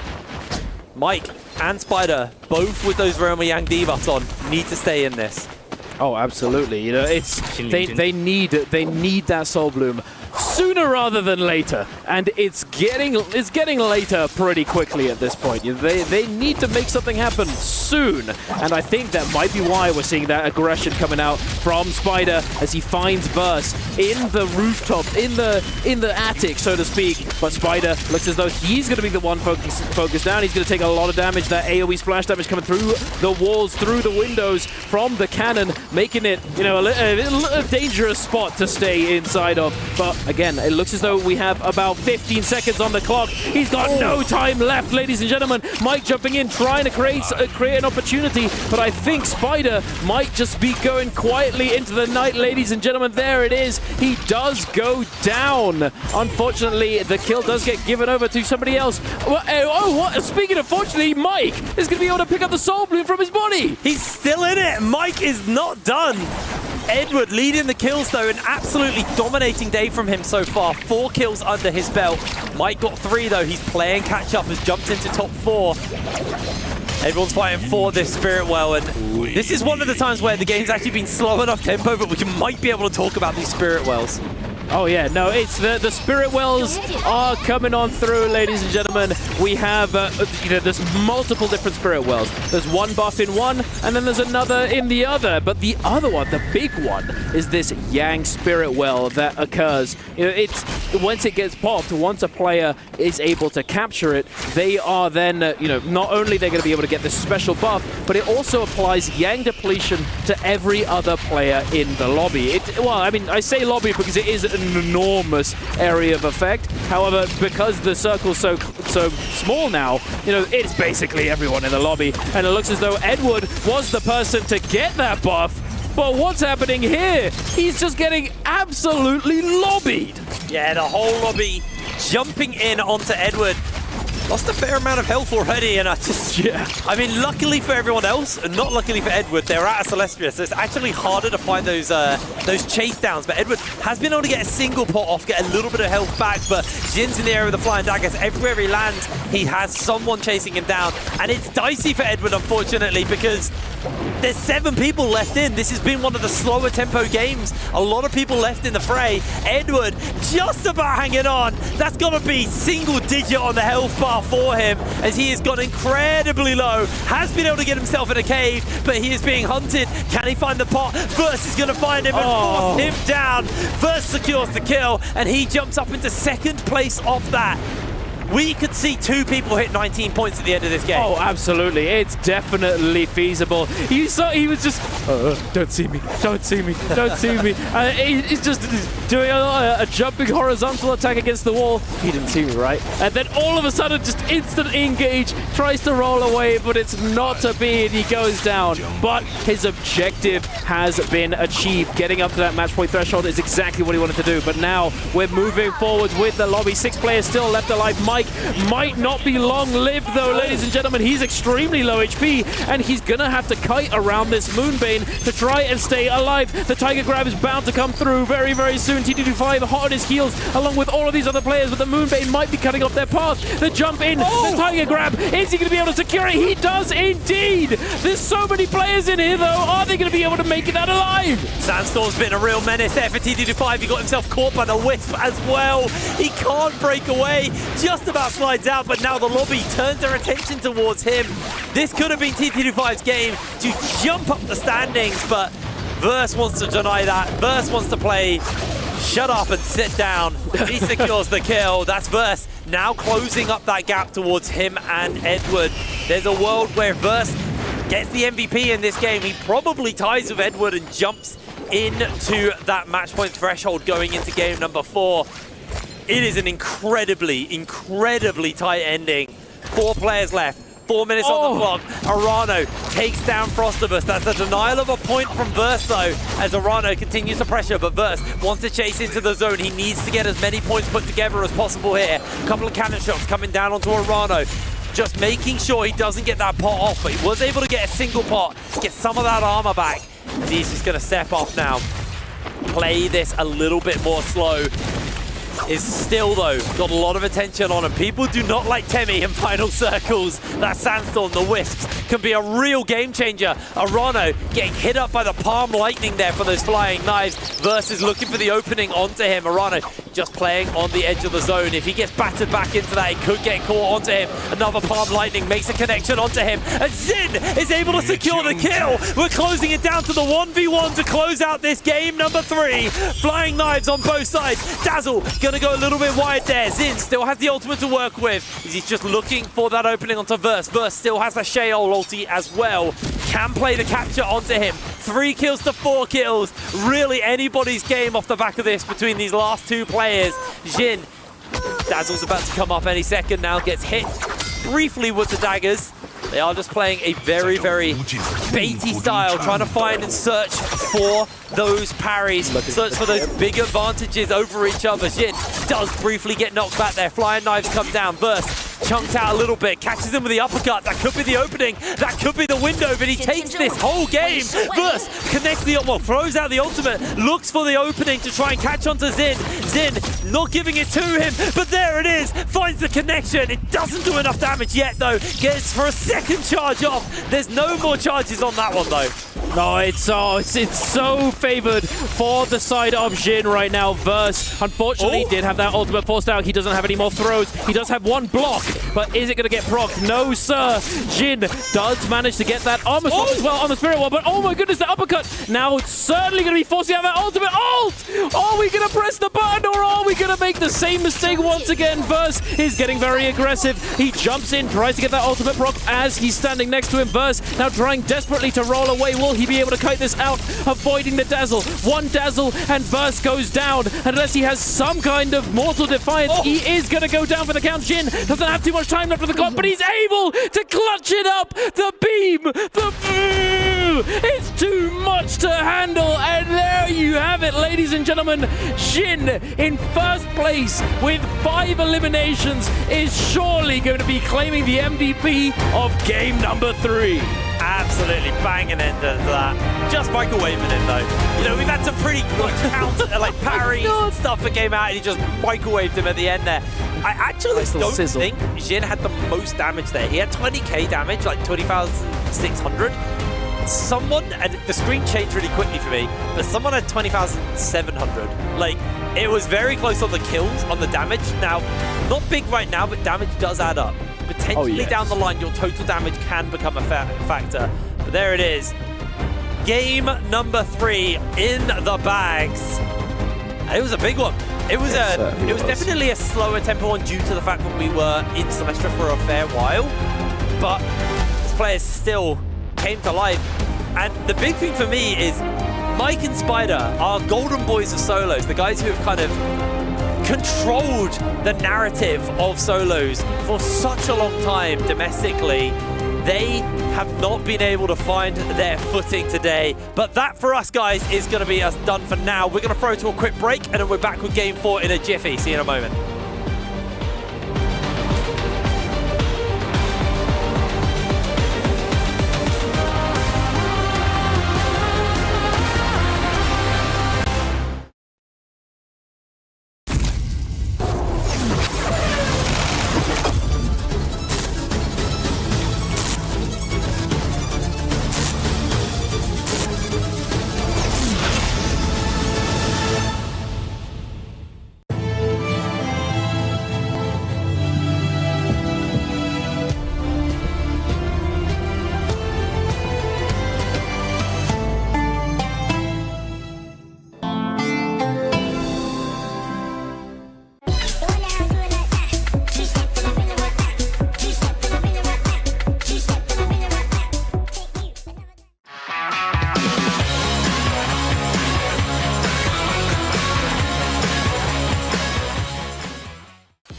Mike and Spider, both with those Realm of Yang debuffs on, need to stay in this. Oh, absolutely. It's they need that Soul Bloom sooner rather than later. and it's getting later pretty quickly at this point. They need to make something happen soon, and I think that might be why we're seeing that aggression coming out from Spider as he finds Verse in the rooftop, in the attic, so to speak. But Spider looks as though he's going to be the one focused down. He's going to take a lot of damage. That AoE splash damage coming through the walls, through the windows from the cannon, making it, you know, a dangerous spot to stay inside of. But again, it looks as though we have about 15 seconds on the clock. He's got no time left, ladies and gentlemen. Mike jumping in, trying to create an opportunity, but I think Spider might just be going quietly into the night, ladies and gentlemen. There it is. He does go down. Unfortunately, the kill does get given over to somebody else. What? Speaking of fortunately, Mike is going to be able to pick up the soul bloom from his body. He's still in it. Mike is not done. Edward leading the kills though, an absolutely dominating day from him so far. 4 kills under his belt. Mike got 3 though. He's playing catch up, has jumped into top 4. Everyone's fighting for this Spirit Well, and this is one of the times where the game's actually been slow enough tempo, but we might be able to talk about these Spirit Wells. Oh yeah, no, it's the Spirit Wells are coming on through, ladies and gentlemen. We have, there's multiple different Spirit Wells. There's one buff in one, and then there's another in the other. But the other one, the big one, is this Yang Spirit Well that occurs. You know, it's once it gets popped, once a player is able to capture it, they are then, not only they're going to be able to get this special buff, but it also applies Yang depletion to every other player in the lobby. I say lobby because it is an enormous area of effect. However, because the circle's so small now, it's basically everyone in the lobby. And it looks as though Edward was the person to get that buff. But what's happening here? He's just getting absolutely lobbied. Yeah, the whole lobby jumping in onto Edward. Lost a fair amount of health already, and I mean, luckily for everyone else, and not luckily for Edward, they're at a Celestia, so it's actually harder to find those chase downs. But Edward has been able to get a single pot off, get a little bit of health back, but Jin's in the air with the flying daggers. Everywhere he lands, he has someone chasing him down, and it's dicey for Edward, unfortunately, because there's 7 people left in. This has been one of the slower tempo games. A lot of people left in the fray. Edward just about hanging on. That's got to be single digit on the health bar for him, as he has got incredibly low. Has been able to get himself in a cave, but he is being hunted. Can he find the pot? Verse is going to find him and force him down. Verse secures the kill, and he jumps up into 2nd place off that. We could see 2 people hit 19 points at the end of this game. Oh, absolutely. It's definitely feasible. You saw he was just, don't see me, don't see me, don't see me. He's just doing a jumping horizontal attack against the wall. He didn't see me, right? And then all of a sudden, just instant engage, tries to roll away, but it's not to be, and he goes down. But his objective has been achieved. Getting up to that match point threshold is exactly what he wanted to do. But now we're moving forward with the lobby. 6 players still left alive. Mike might not be long-lived though, ladies and gentlemen. He's extremely low HP, and he's gonna have to kite around this Moonbane to try and stay alive. The Tiger Grab is bound to come through very, very soon. TT25 hot on his heels, along with all of these other players, but the Moonbane might be cutting off their path. The jump in, the Tiger Grab, is he gonna be able to secure it? He does indeed! There's so many players in here though, are they gonna be able to make it out alive? Sandstorm's been a real menace there for TT25. He got himself caught by the Wisp as well. He can't break away, just about slides out, but now the lobby turns their attention towards him. This could have been TT25's game to jump up the standings, but Verse wants to deny that. Verse wants to play shut up and sit down. He secures the kill. That's Verse now closing up that gap towards him and Edward. There's a world where Verse gets the MVP in this game. He probably ties with Edward and jumps into that match point threshold going into game number 4. It is an incredibly, incredibly tight ending. 4 players left, 4 minutes on the clock. Arano takes down Frostus. That's a denial of a point from Verse though, as Arano continues to pressure, but Verse wants to chase into the zone. He needs to get as many points put together as possible here. A couple of cannon shots coming down onto Arano. Just making sure he doesn't get that pot off, but he was able to get a single pot, get some of that armor back. And he's just gonna step off now. Play this a little bit more slow. is still, though, got a lot of attention on him. People do not like Temmie in final circles. That Sandstorm, the Wisps, can be a real game changer. Arano getting hit up by the Palm Lightning there for those flying knives versus looking for the opening onto him. Arano just playing on the edge of the zone. If he gets battered back into that, it could get caught onto him. Another Palm Lightning makes a connection onto him. And Xin is able to secure the kill. We're closing it down to the 1v1 to close out this game number 3. Flying knives on both sides. Dazzle gonna go a little bit wide there. Xin still has the ultimate to work with. He's just looking for that opening onto Verse. Verse still has the Sheol ulti as well. Can play the capture onto him. 3 kills to 4 kills. Really anybody's game off the back of this between these last 2 players. Xin, Dazzle's about to come up any second now. Gets hit briefly with the daggers. They are just playing a very, very baity style, trying to find and search for those parries, search for those big advantages over each other. Xin does briefly get knocked back there. Flying knives come down. Verse chunked out a little bit, catches him with the uppercut. That could be the opening, that could be the window, but he takes this whole game. Verse connects the, well, throws out the ultimate, looks for the opening to try and catch onto Xin. Xin not giving it to him, but there it is, finds the connection. It doesn't do enough damage yet though. Gets for a second charge off. There's no more charges on that one though. No, it's so favored for the side of Xin right now. Verse, unfortunately, did have that ultimate forced out. He doesn't have any more throws. He does have one block, but is it going to get procced? No, sir. Xin does manage to get that armor swap as well on the Spirit Wall, but oh my goodness, the uppercut. Now it's certainly going to be forcing out that ultimate ult. Are we going to press the button, or are we going to make the same mistake once again? Verse is getting very aggressive. He jumps in, tries to get that ultimate proc as he's standing next to him. Verse now trying desperately to roll away. Will he be able to kite this out, avoiding the dazzle? One dazzle and Verse goes down. Unless he has some kind of mortal defiance, he is going to go down for the count. Xin doesn't have too much time left for the clock, but he's able to clutch it up. The beam, it's too much to handle, and there you have it, ladies and gentlemen. Xin in first place with 5 eliminations is surely going to be claiming the MVP of game number 3. Absolutely banging end of that. Just microwaving it though. You know, we've had some pretty good counter, like parries and stuff that came out, and he just microwaved him at the end there. I actually don't think Xin had the most damage there. He had 20k damage, like 20,600. Someone, and the screen changed really quickly for me, but someone had 20,700. Like, it was very close on the kills, on the damage. Now, not big right now, but damage does add up. Potentially down the line, your total damage can become a factor. But there it is. Game number 3 in the bags. It was a big one. It was definitely a slower tempo one due to the fact that we were in Semestra for a fair while. But these players still came to life. And the big thing for me is Mike and Spider are golden boys of solos, the guys who have kind of controlled the narrative of solos for such a long time domestically. They have not been able to find their footing today, but that for us guys is going to be us done for now. We're going to throw to a quick break and then we're back with game 4 in a jiffy. See you in a moment.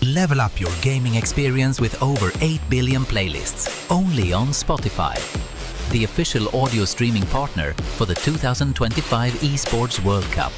Level up your gaming experience with over 8 billion playlists, only on Spotify, the official audio streaming partner for the 2025 Esports World Cup.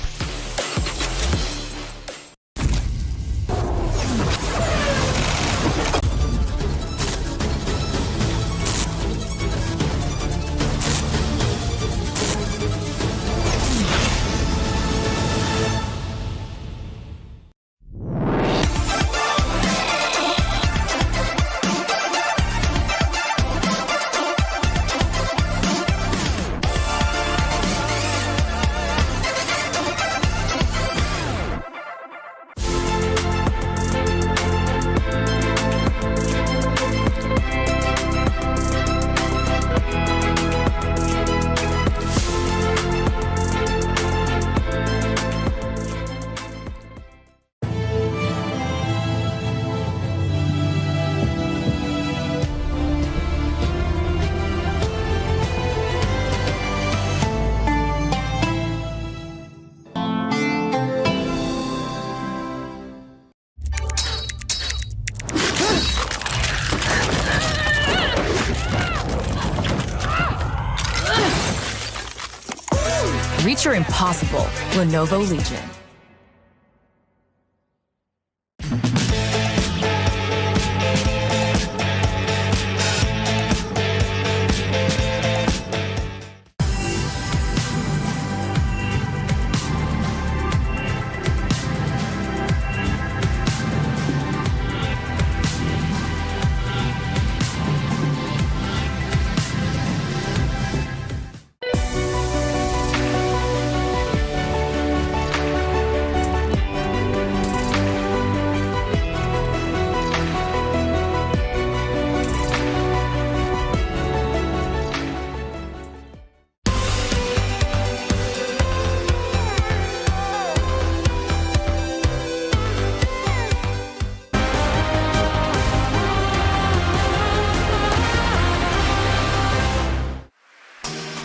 Reach your impossible. Lenovo Legion.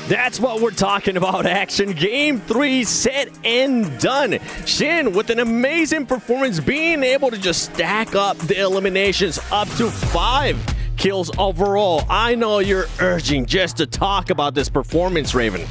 That's what we're talking about, action. Game 3 set and done. Shin with an amazing performance, being able to just stack up the eliminations up to 5 kills overall. I know you're urging just to talk about this performance, Raven.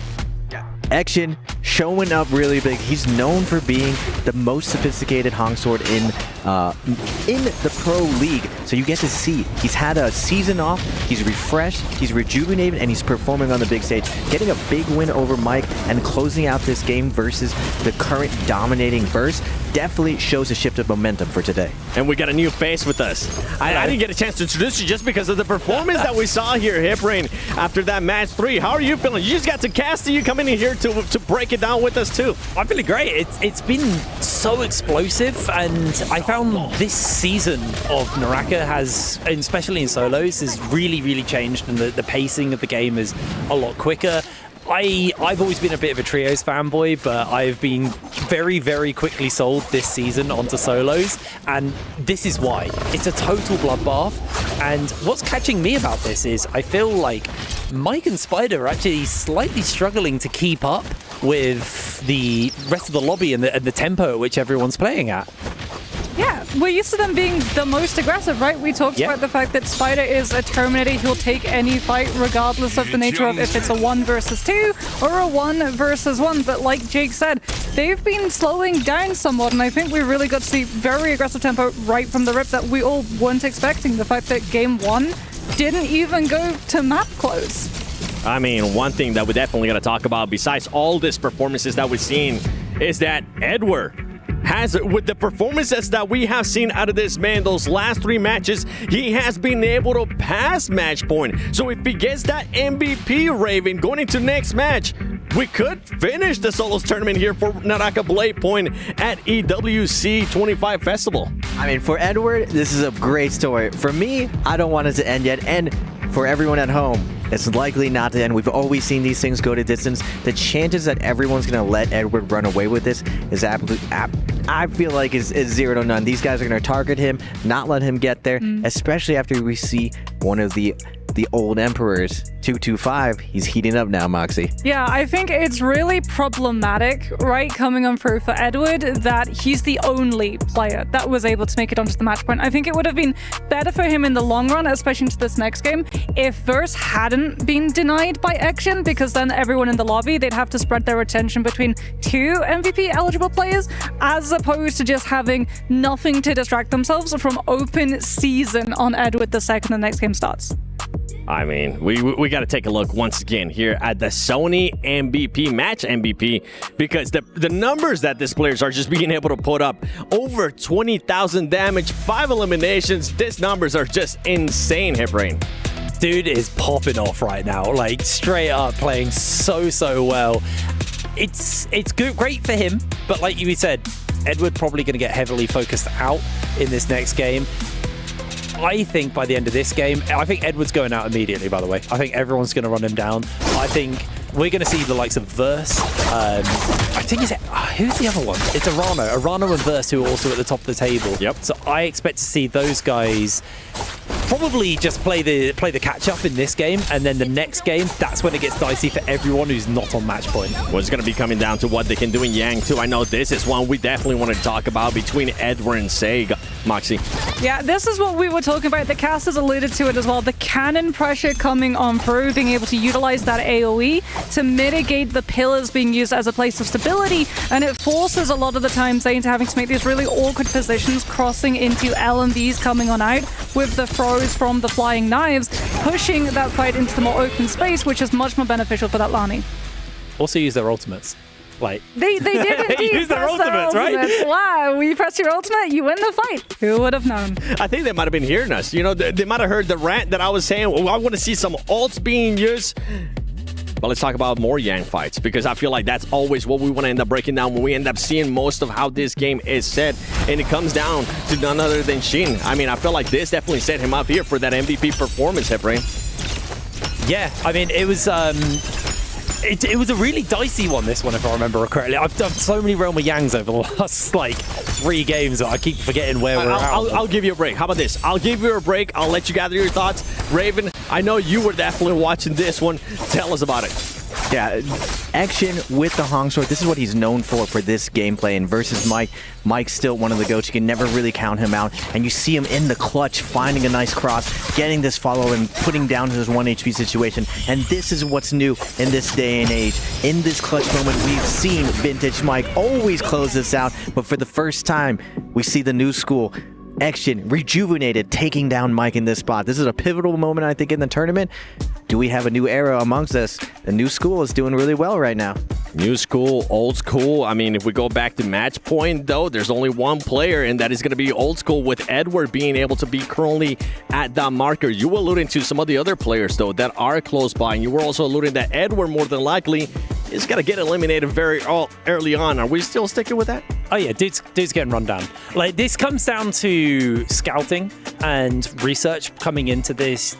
Action showing up really big. He's known for being the most sophisticated Hongsword in the pro league. So you get to see he's had a season off, he's refreshed, he's rejuvenated, and he's performing on the big stage. Getting a big win over Mike and closing out this game versus the current dominating Verse definitely shows a shift of momentum for today. And we got a new face with us. I didn't get a chance to introduce you just because of the performance that we saw here, Hiprain, after that match 3. How are you feeling? You just got to cast it. You coming in here to break it down with us too. I'm feeling great. It's been so explosive, and I found this season of NARAKA has, especially in solos, has really changed, and the pacing of the game is a lot quicker. I've always been a bit of a trios fanboy, but I've been very quickly sold this season onto solos, and this is why. It's a total bloodbath, and what's catching me about this is I feel like Mike and Spider are actually slightly struggling to keep up with the rest of the lobby and the tempo at which everyone's playing at. Yeah, we're used to them being the most aggressive, right? We talked about the fact that Spider is a Terminator. He'll take any fight regardless of the nature of if it's a 1 versus 2 or a 1 versus 1. But like Jake said, they've been slowing down somewhat, and I think we really got to see very aggressive tempo right from the rip that we all weren't expecting. The fact that game 1 didn't even go to map close. I mean, one thing that we definitely got to talk about besides all these performances that we've seen is that Edward has, with the performances that we have seen out of this man, those last 3 matches, he has been able to pass match point. So if he gets that MVP, Raven, going into next match, we could finish the solos tournament here for NARAKA BLADEPOINT at EWC 25 Festival. I mean, for Edward, this is a great story. For me, I don't want it to end yet. And for everyone at home, it's likely not to end. We've always seen these things go to distance. The chances that everyone's going to let Edward run away with this is absolutely, I feel like is 0 to none. These guys are going to target him, not let him get there, especially after we see one of the old emperors, 225. He's heating up now, Moxie. Yeah, I think it's really problematic, right, coming on through for Edward, that he's the only player that was able to make it onto the match point. I think it would have been better for him in the long run, especially into this next game, if Verse hadn't been denied by Action, because then everyone in the lobby, they'd have to spread their attention between 2 MVP eligible players, as opposed to just having nothing to distract themselves from open season on Edward the second the next game starts. I mean, we got to take a look once again here at the Sony MVP, match MVP, because the numbers that these players are just being able to put up, over 20,000 damage, 5 eliminations. These numbers are just insane, Hiprain. Dude is popping off right now, like straight up playing so well. It's good, great for him, but like you said, Edward probably going to get heavily focused out in this next game. I think by the end of this game, I think Edward's going out immediately, by the way. I think everyone's going to run him down. I think we're going to see the likes of Verse. I think who's the other one? It's Arana and Verse, who are also at the top of the table. Yep. So I expect to see those guys probably just play the catch-up in this game, and then the next game, that's when it gets dicey for everyone who's not on match point. Well, it's going to be coming down to what they can do in Yang too. I know this is one we definitely want to talk about between Edward and Sega. Moxie. Yeah, this is what we were talking about. The casters alluded to it as well. The cannon pressure coming on through, being able to utilize that AoE to mitigate the pillars being used as a place of stability, and it forces a lot of the time Zayn to having to make these really awkward positions, crossing into LMVs coming on out with the throws from the flying knives, pushing that fight into the more open space, which is much more beneficial for that Lani. Also use their ultimates. Like They did indeed use their ultimates, right? Wow, when you press your ultimate, you win the fight. Who would have known? I think they might have been hearing us. You know, they might have heard the rant that I was saying. Oh, I want to see some ults being used. But let's talk about more Yang fights, because I feel like that's always what we want to end up breaking down when we end up seeing most of how this game is set. And it comes down to none other than Shin. I mean, I feel like this definitely set him up here for that MVP performance, Hebrain. Yeah, I mean, it was it was a really dicey one, this one, if I remember correctly. I've done so many Realm of Yangs over the last, like, 3 games that I keep forgetting where we're at. I'll give you a break. How about this? I'll give you a break. I'll let you gather your thoughts. Raven, I know you were definitely watching this one. Tell us about it. Yeah, action with the Hong Sword. This is what he's known for this gameplay. And versus Mike, Mike's still one of the GOATs. You can never really count him out. And you see him in the clutch, finding a nice cross, getting this follow and putting down his 1 HP situation. And this is what's new in this day and age. In this clutch moment, we've seen Vintage Mike always close this out. But for the first time, we see the new school. Action, rejuvenated, taking down Mike in this spot. This is a pivotal moment, I think, in the tournament. Do we have a new era amongst us? The new school is doing really well right now. New school, old school. I mean, if we go back to match point, though, there's only one player, and that is going to be old school, with Edward being able to be currently at that marker. You were alluding to some of the other players, though, that are close by, and you were also alluding that Edward, more than likely, is going to get eliminated very early on. Are we still sticking with that? Oh yeah, dude's getting run down. Like, this comes down to scouting and research coming into this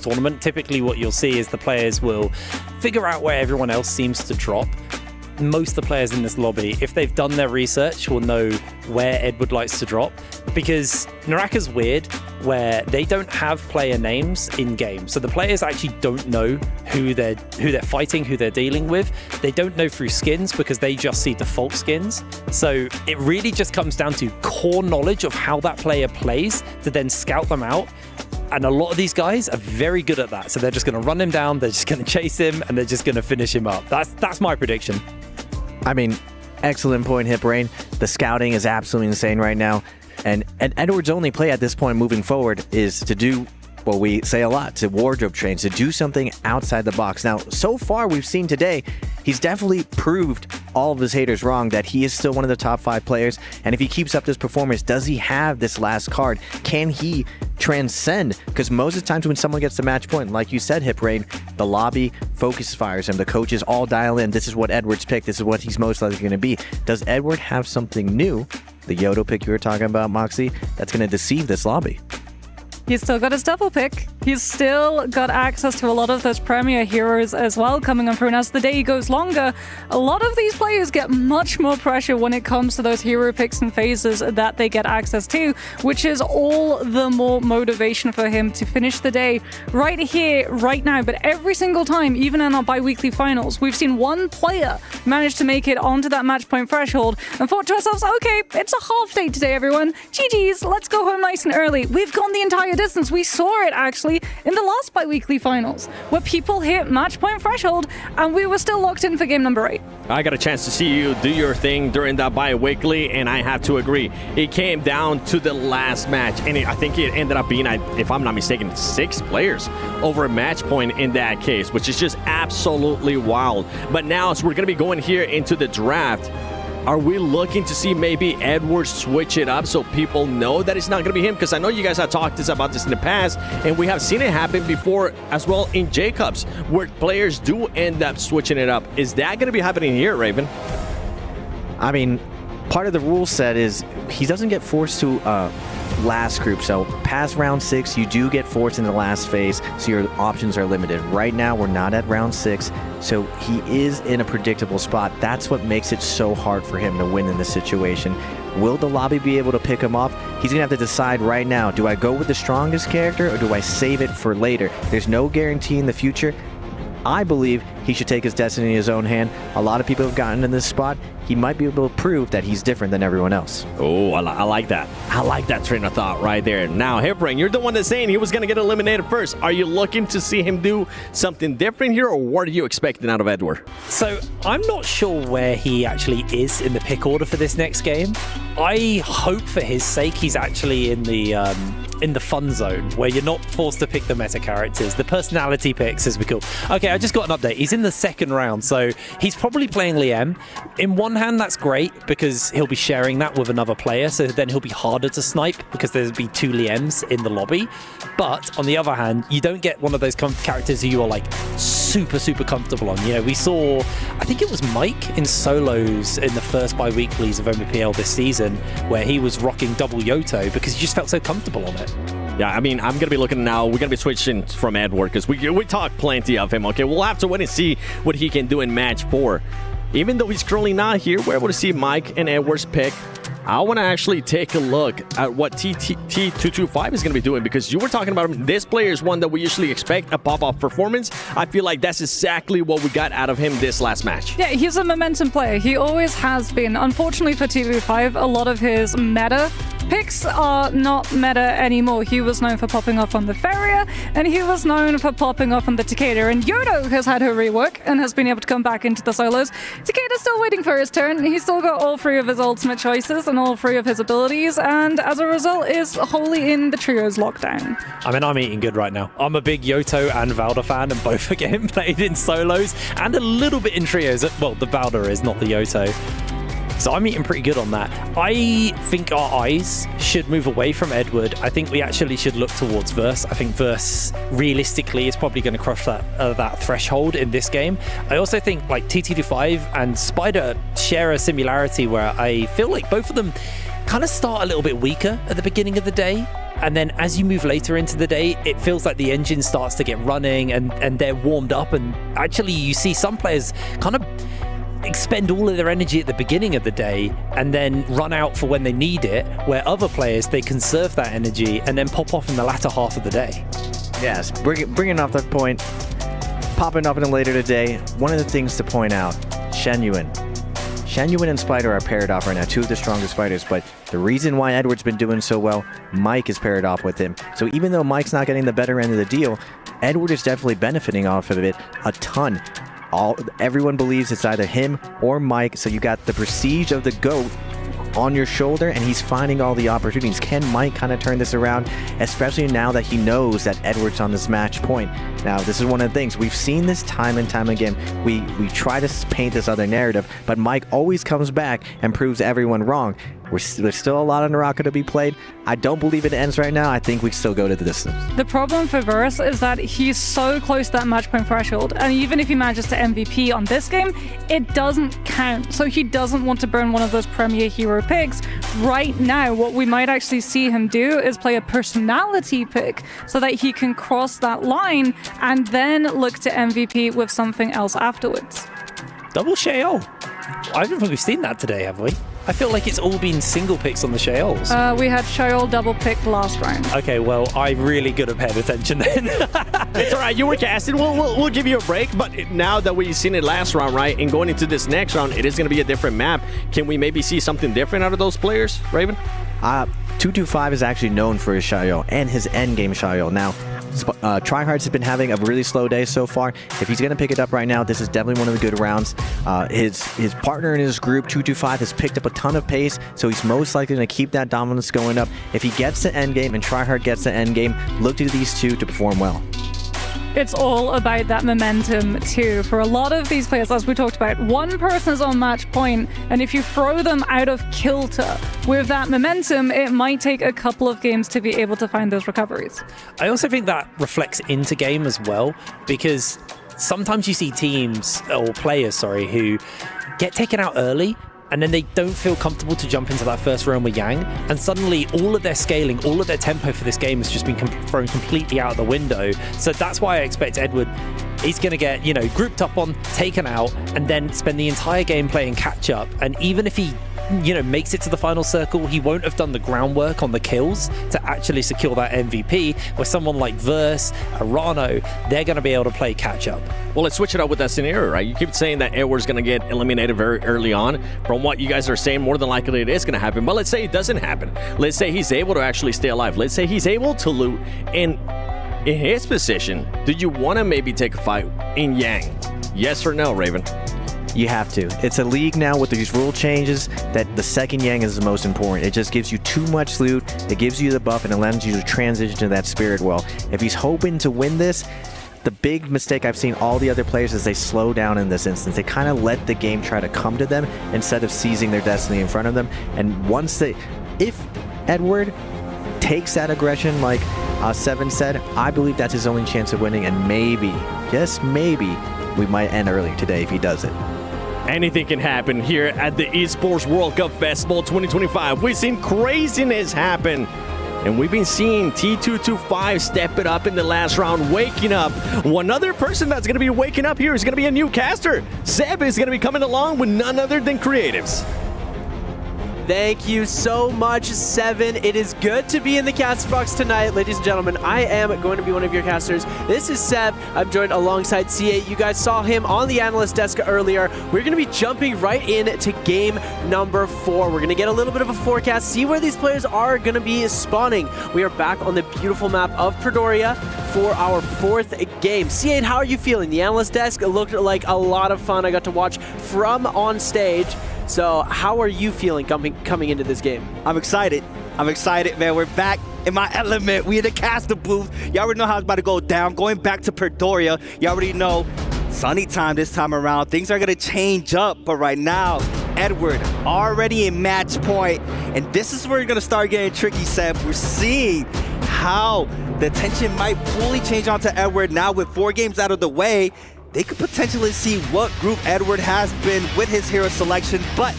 tournament. Typically what you'll see is the players will figure out where everyone else seems to drop. Most of the players in this lobby, if they've done their research, will know where Edward likes to drop, because NARAKA's weird where they don't have player names in game. So the players actually don't know who they're fighting, who they're dealing with. They don't know through skins because they just see default skins. So it really just comes down to core knowledge of how that player plays to then scout them out. And a lot of these guys are very good at that. So they're just going to run him down, they're just going to chase him, and they're just going to finish him up. That's my prediction. I mean, excellent point, Hiprain. The scouting is absolutely insane right now. And Edward's only play at this point moving forward is to do what we say a lot, to wardrobe trains, to do something outside the box. Now, so far we've seen today, he's definitely proved all of his haters wrong, that he is still one of the top 5 players. And if he keeps up this performance, does he have this last card? Can he transcend? Because most of the times when someone gets to match point, like you said, Hiprain, the lobby focus fires him. The coaches all dial in. This is what Edward's picked. This is what he's most likely going to be. Does Edward have something new? The Yodo pick you were talking about, Moxie, that's going to deceive this lobby. He's still got his double pick. He's still got access to a lot of those premier heroes as well coming on through. And as the day goes longer, a lot of these players get much more pressure when it comes to those hero picks and phases that they get access to, which is all the more motivation for him to finish the day right here, right now. But every single time, even in our bi-weekly finals, we've seen one player manage to make it onto that match point threshold and thought to ourselves, okay, it's a half day today, everyone. GG's, let's go home nice and early. We've gone the entire distance. We saw it actually in the last bi-weekly finals where people hit match point threshold and we were still locked in for game number 8. I got a chance to see you do your thing during that bi-weekly, and I have to agree. It came down to the last match, and I think it ended up being, if I'm not mistaken, 6 players over a match point in that case, which is just absolutely wild. But now, so we're going to be going here into the draft. Are we looking to see maybe Edward switch it up so people know that it's not going to be him? Because I know you guys have talked about this in the past, and we have seen it happen before as well in Jacobs, where players do end up switching it up. Is that going to be happening here, Raven? I mean, part of the rule set is he doesn't get forced to last group. So past round 6, you do get forced in the last phase, so your options are limited. Right now, we're not at round 6, so he is in a predictable spot. That's what makes it so hard for him to win in this situation. Will the lobby be able to pick him off? He's gonna have to decide right now, do I go with the strongest character or do I save it for later? There's no guarantee in the future. I believe he should take his destiny in his own hand. A lot of people have gotten in this spot. He might be able to prove that he's different than everyone else. Oh, I like that. I like that train of thought right there. Now, Hipring, you're the one that's saying he was going to get eliminated first. Are you looking to see him do something different here, or what are you expecting out of Edward? So I'm not sure where he actually is in the pick order for this next game. I hope for his sake he's actually in the fun zone where you're not forced to pick the meta characters, the personality picks, as we call. Okay, I just got an update. He's in the second round, so he's probably playing Liam. In one hand, that's great because he'll be sharing that with another player, so then he'll be harder to snipe because there'll be 2 Liams in the lobby. But on the other hand, you don't get one of those characters who you are like super comfortable on. You know, we saw, I think it was Mike in solos in the first bi-weeklies of MPL this season, where he was rocking double Yoto because he just felt so comfortable on it. Yeah, I mean, I'm going to be looking now. We're going to be switching from Edward because we talk plenty of him, okay? We'll have to wait and see what he can do in match 4. Even though he's currently not here, we're able to see Mike and Edward's pick. I want to actually take a look at what T225 is going to be doing, because you were talking about him. This player is one that we usually expect a pop-off performance. I feel like that's exactly what we got out of him this last match. Yeah, he's a momentum player. He always has been. Unfortunately for T225, a lot of his meta picks are not meta anymore. He was known for popping off on the Farrier, and he was known for popping off on the Takeda. And Yoto has had her rework and has been able to come back into the solos. Takeda's still waiting for his turn. He's still got all 3 of his ultimate choices and all 3 of his abilities, and as a result is wholly in the trios lockdown. I mean, I'm eating good right now. I'm a big Yoto and Valda fan, and both are getting played in solos and a little bit in trios. Well, the Valda is, not the Yoto. So I'm eating pretty good on that. I think our eyes should move away from Edward. I think we actually should look towards Verse. I think Verse realistically is probably going to crush that threshold in this game. I also think like TT25 and Spider share a similarity where I feel like both of them kind of start a little bit weaker at the beginning of the day. And then as you move later into the day, it feels like the engine starts to get running and they're warmed up. And actually you see some players kind of expend all of their energy at the beginning of the day and then run out for when they need it, where other players, they conserve that energy and then pop off in the latter half of the day. Yes, bringing off that point, popping up in the later today, one of the things to point out, Shenyuan and Spider are paired off right now, 2 of the strongest fighters, but the reason why Edward's been doing so well, Mike is paired off with him. So even though Mike's not getting the better end of the deal, Edward is definitely benefiting off of it a ton. Everyone believes it's either him or Mike, so you got the prestige of the GOAT on your shoulder, and he's finding all the opportunities. Can Mike kind of turn this around, especially now that he knows that Edward's on this match point? Now, this is one of the things. We've seen this time and time again. We try to paint this other narrative, but Mike always comes back and proves everyone wrong. There's still a lot of NARAKA to be played. I don't believe it ends right now. I think we still go to the distance. The problem for Verse is that he's so close to that match point threshold, and even if he manages to MVP on this game, it doesn't count. So he doesn't want to burn one of those premier hero picks. Right now, what we might actually see him do is play a personality pick so that he can cross that line and then look to MVP with something else afterwards. Double Sheol. I don't think we've seen that today, have we? I feel like it's all been single picks on the Sheols. We had Sheol double pick last round. Okay, well, I'm really good at paying attention then. It's all right. You were casting. We'll give you a break. But now that we've seen it last round, right, and going into this next round, it is going to be a different map. Can we maybe see something different out of those players, Raven? 225 is actually known for his Sheol and his endgame Sheol. Now, Tryhard has been having a really slow day so far. If he's going to pick it up right now, this is definitely one of the good rounds. His partner in his group, 225, has picked up a ton of pace, so he's most likely going to keep that dominance going up. If he gets to endgame and Tryhard gets to endgame, look to these two to perform well. It's all about that momentum too. For a lot of these players, as we talked about, one person is on match point, and if you throw them out of kilter with that momentum, it might take a couple of games to be able to find those recoveries. I also think that reflects into game as well, because sometimes you see teams, or players, who get taken out early, and then they don't feel comfortable to jump into that first round with Yang, and suddenly all of their scaling, all of their tempo for this game has just been thrown completely out of the window. So that's why I expect Edward, he's going to get, grouped up on, taken out, and then spend the entire game playing catch up. And even if he makes it to the final circle, he won't have done the groundwork on the kills to actually secure that MVP, where someone like Verse, Arano, they're going to be able to play catch up. Well, let's switch it up with that scenario, right? You keep saying that Edward's going to get eliminated very early on. From what you guys are saying, more than likely it is going to happen. But let's say it doesn't happen. Let's say he's able to actually stay alive. Let's say he's able to loot. And in his position, do you want to maybe take a fight in Yang? Yes or no, Raven? You have to. It's a league now with these rule changes that the second Yang is the most important. It just gives you too much loot, it gives you the buff, and allows you to transition to that spirit well. If he's hoping to win this, the big mistake I've seen all the other players is they slow down in this instance. They kind of let the game try to come to them instead of seizing their destiny in front of them. And if Edward takes that aggression like Seven said, I believe that's his only chance of winning, and maybe, just maybe, we might end early today if he does it. Anything can happen here at the Esports World Cup Festival 2025. We've seen craziness happen, and we've been seeing T225 step it up in the last round, waking up. One other person that's going to be waking up here is going to be a new caster. Seb is going to be coming along with none other than Creatives. Thank you so much, Seven. It is good to be in the caster box tonight, ladies and gentlemen. I am going to be one of your casters. This is Seb. I'm joined alongside C8. You guys saw him on the analyst desk earlier. We're going to be jumping right into game number 4. We're going to get a little bit of a forecast, see where these players are going to be spawning. We are back on the beautiful map of Predoria for our 4th game. C8, how are you feeling? The analyst desk looked like a lot of fun. I got to watch from on stage. So how are you feeling coming into this game? I'm excited. Man. We're back in my element. We in the caster booth. You already know how it's about to go down. Going back to Predoria, you already know sunny time this time around. Things are going to change up. But right now, Edward already in match point. And this is where you're going to start getting tricky, Seb. We're seeing how the attention might fully change onto Edward now with 4 games out of the way. They could potentially see what group Edward has been with his hero selection, but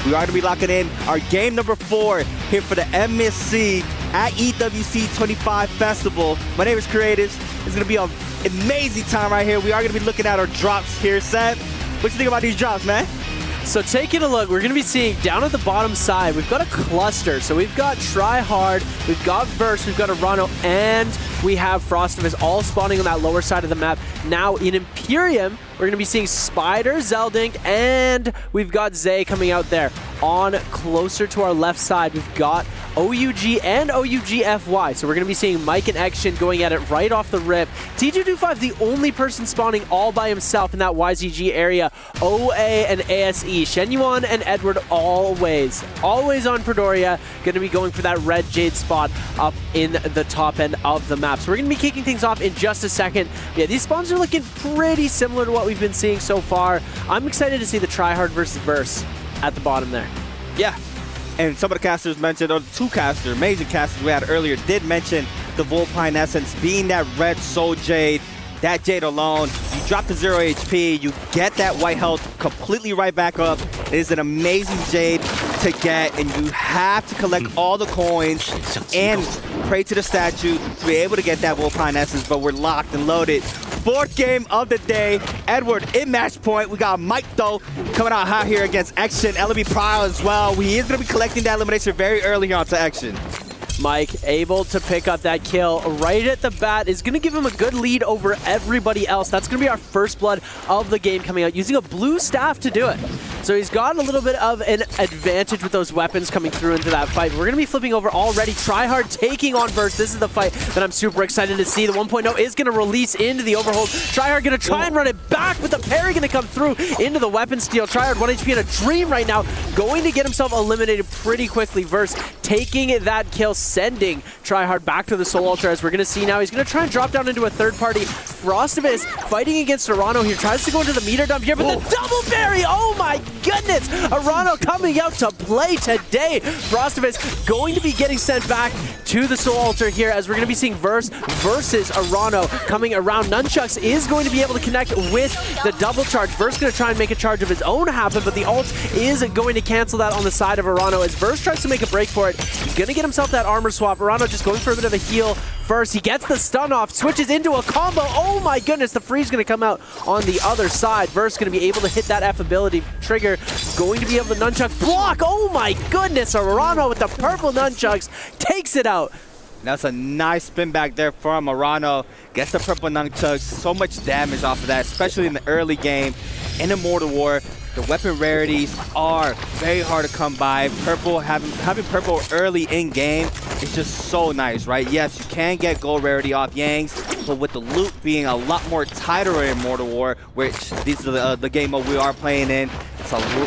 we are going to be locking in our game number 4 here for the MSC at EWC 25 Festival. My name is Creatives. It's going to be an amazing time right here. We are going to be looking at our drops here, Seb. What you think about these drops, man? So taking a look, we're going to be seeing down at the bottom side, we've got a cluster. So we've got Tryhard, we've got Verse, we've got Arano, and we have Frostus all spawning on that lower side of the map. Now in Imperium, we're going to be seeing Spider, Zeldink, and we've got Zay coming out there. On closer to our left side, we've got OUG and OUGFY. So we're going to be seeing Mike and Action going at it right off the rip. T225, the only person spawning all by himself in that YZG area. OA and ASE. Shenyuan and Edward always on Predoria. Going to be going for that red Jade spot up in the top end of the map. So we're going to be kicking things off in just a second. Yeah, these spawns are looking pretty similar to what we've been seeing so far. I'm excited to see the Tryhard versus Verse at the bottom there. Yeah. And some of the casters mentioned, or 2 casters, amazing casters we had earlier, did mention the Volpine Essence being that red Soul Jade. That Jade alone, you drop to 0 HP, you get that white health completely right back up. It is an amazing Jade to get, and you have to collect all the coins and pray to the statue to be able to get that Volpine Essence, but we're locked and loaded. 4th game of the day, Edward in match point. We got Mike, though, coming out hot here against Action. LB Pryle as well. He is going to be collecting that elimination very early onto Action. Mike able to pick up that kill right at the bat is going to give him a good lead over everybody else. That's going to be our first blood of the game coming out, using a blue staff to do it. So he's got a little bit of an advantage with those weapons coming through into that fight. We're going to be flipping over already. Tryhard taking on Verse. This is the fight that I'm super excited to see. The 1.0 is going to release into the overhold. Tryhard going to try and run it back, but the parry going to come through into the weapon steal. Tryhard 1 HP in a dream right now, going to get himself eliminated pretty quickly. Verse taking that kill, sending Tryhard back to the Soul Altar, as we're going to see now. He's going to try and drop down into a third party. Frostus fighting against Arano here. Tries to go into the meter dump here, but the double parry! Oh my goodness! Arano coming out to play today. Frostus going to be getting sent back to the Soul Altar here, as we're going to be seeing Verse versus Arano coming around. Nunchucks is going to be able to connect with the double charge. Verse going to try and make a charge of his own happen, but the ult is going to cancel that on the side of Arano as Verse tries to make a break for it. He's going to get himself that armor swap. Arano just going for a bit of a heal first. He gets the stun off, switches into a combo. Oh my goodness, the freeze going to come out on the other side. Verse going to be able to hit that F ability trigger. Going to be able to nunchuck block. Oh my goodness, Arano with the purple nunchucks takes it out. That's a nice spin back there from Arano. Gets the purple nunchucks. So much damage off of that, especially in the early game. In Immortal War, the weapon rarities are very hard to come by. Purple, having purple early in game is just so nice, right? Yes, you can get gold rarity off Yangs, but with the loot being a lot more tighter in Immortal War, which this is the game mode we are playing in,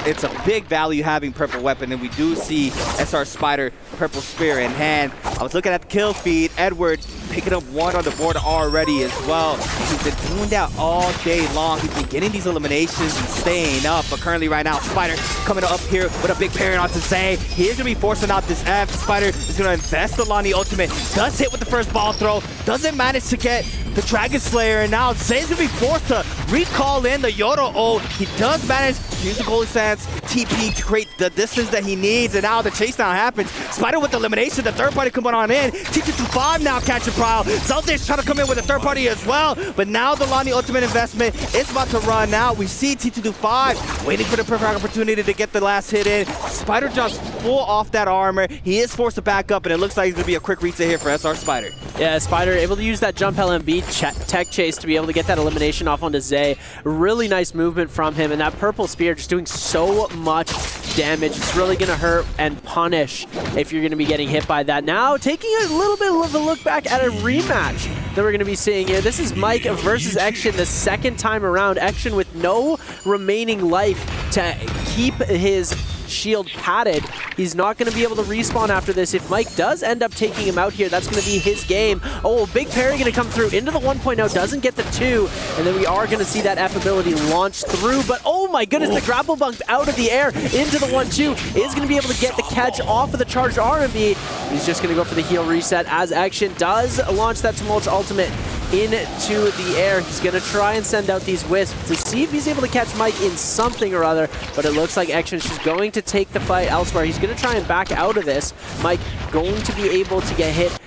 it's a big value having purple weapon, and we do see SR Spider purple spear in hand. I was looking at the kill feed. Edward picking up one on the board already as well. He's been doing that all day long. He's been getting these eliminations and staying up, but currently right now, Spider coming up here with a big parry onto Zay. He is going to be forcing out this F. Spider is going to invest the Lonnie ultimate. Does hit with the first ball throw. Doesn't manage to get the Dragon Slayer, and now Zay's going to be forced to recall in the Yoro ult. He does manage to use the Golden Sands TP to create the distance that he needs, and now the chase down happens. Spider with the elimination, the third party coming on in. T225 now catching Prowl. Zelda's trying to come in with a third party as well, but now the Lonnie ultimate investment is about to run out. We see T225 waiting for the perfect opportunity to get the last hit in. Spider jumps full off that armor. He is forced to back up, and it looks like it's going to be a quick reset here for SR Spider. Yeah, Spider able to use that jump LMB tech chase to be able to get that elimination off onto Zay. Really nice movement from him, and that purple spear just doing so much damage. It's really going to hurt and punish if you're going to be getting hit by that. Now, taking a little bit of a look back at a rematch that we're going to be seeing here. This is Mike versus Action the second time around. Action with no remaining life to keep his shield padded. He's not going to be able to respawn after this. If Mike does end up taking him out here, that's going to be his game. Oh, big parry going to come through into the 1.0, doesn't get the 2, and then we are going to see that F ability launch through, but oh my goodness, the grapple bump out of the air into the 1-2 is going to be able to get the catch off of the charged RMB. He's just going to go for the heal reset as Action does launch that Tumult's ultimate into the air. He's going to try and send out these wisps to see if he's able to catch Mike in something or other, but it looks like Action's just going to take the fight elsewhere. He's going to try and back out of this. Mike going to be able to get hit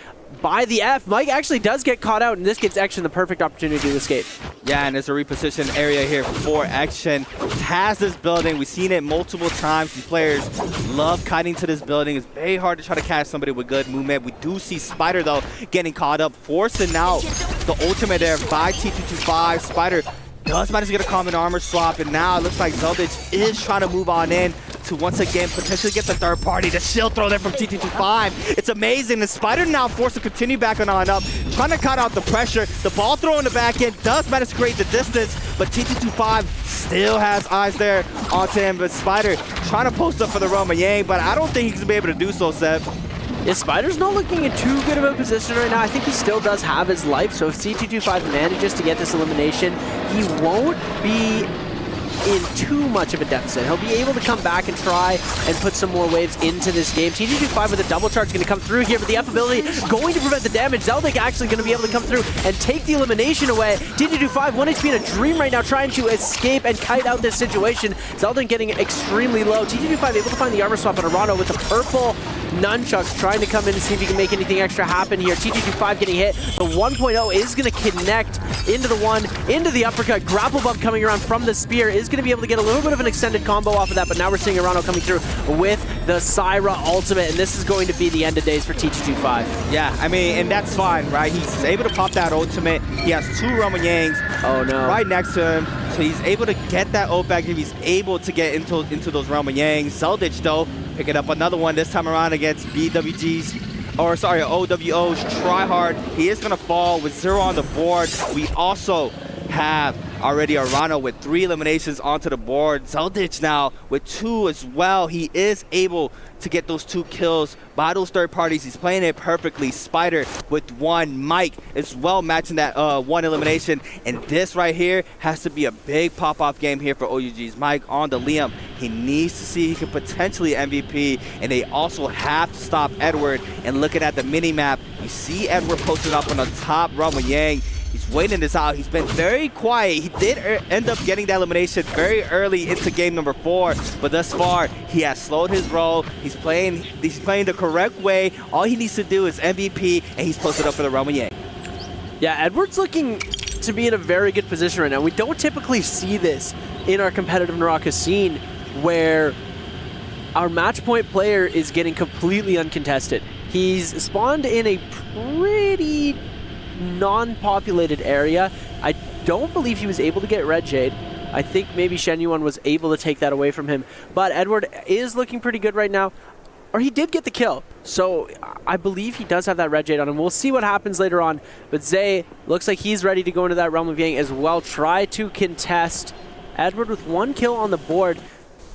by the F. Mike actually does get caught out, and this gives Action the perfect opportunity to escape. Yeah, and it's a repositioned area here for Action. Has this building. We've seen it multiple times. These players love kiting to this building. It's very hard to try to catch somebody with good movement. We do see Spider, though, getting caught up, forcing out the ultimate there by T225. Spider does manage to get a common armor swap, and now it looks like Zeldich is trying to move on in to once again potentially get the third party. The shield throw there from T225. It's amazing. The Spider now forced to continue backing on up, trying to cut out the pressure. The ball throw in the back end does manage to create the distance, but T225 still has eyes there onto him. But Spider trying to post up for the Roma Yang, but I don't think he's going to be able to do so, Seb. Yeah, Spider's not looking in too good of a position right now. I think he still does have his life, so if T225 manages to get this elimination, he won't be in too much of a deficit. He'll be able to come back and try and put some more waves into this game. T225 with a double charge going to come through here, but the F ability going to prevent the damage. Zeldik actually going to be able to come through and take the elimination away. T225, 1 HP in a dream right now, trying to escape and kite out this situation. Zeldik getting extremely low. T225 able to find the armor swap on Arano with the purple nunchucks, trying to come in and see if he can make anything extra happen here. T225 getting hit. The 1.0 is going to connect into the 1, into the uppercut. Grapple bump coming around from the spear is going to be able to get a little bit of an extended combo off of that, but now we're seeing Arano coming through with the Syra ultimate, and this is going to be the end of days for T225. Yeah, I mean, and that's fine, right? He's able to pop that ultimate. He has 2 Roma Yangs right next to him, so he's able to get that ult back if he's able to get into those Roma Yangs. Zeldich, though, picking up another one this time around against OWO's Tryhard. He is going to fall with 0 on the board. We also have already Arano with 3 eliminations onto the board. Zeldich now with 2 as well. He is able to get those 2 kills by those third parties. He's playing it perfectly. Spider with 1. Mike as well matching that 1 elimination. And this right here has to be a big pop-off game here for OUG's Mike on the Liam. He needs to see he can potentially MVP, and they also have to stop Edward. And looking at the mini-map, you see Edward posted up on the top Roma Yang. He's waiting this out. He's been very quiet. He did end up getting that elimination very early into game number 4, but thus far, he has slowed his roll. He's playing the correct way. All he needs to do is MVP, and he's posted up for the Realm of Yang. Yeah, Edward's looking to be in a very good position right now. We don't typically see this in our competitive NARAKA scene where our match point player is getting completely uncontested. He's spawned in a pretty non-populated area. I don't believe he was able to get Red Jade. I think maybe Shen Yuan was able to take that away from him. But Edward is looking pretty good right now. Or he did get the kill. So I believe he does have that Red Jade on him. We'll see what happens later on. But Zay looks like he's ready to go into that Realm of Yang as well. Try to contest. Edward with 1 kill on the board.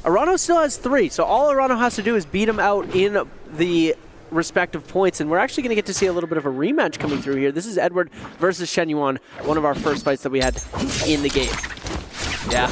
Arano still has 3. So all Arano has to do is beat him out in the respective points, and we're actually going to get to see a little bit of a rematch coming through here. This is Edward versus Shen Yuan, one of our first fights that we had in the game. Yeah,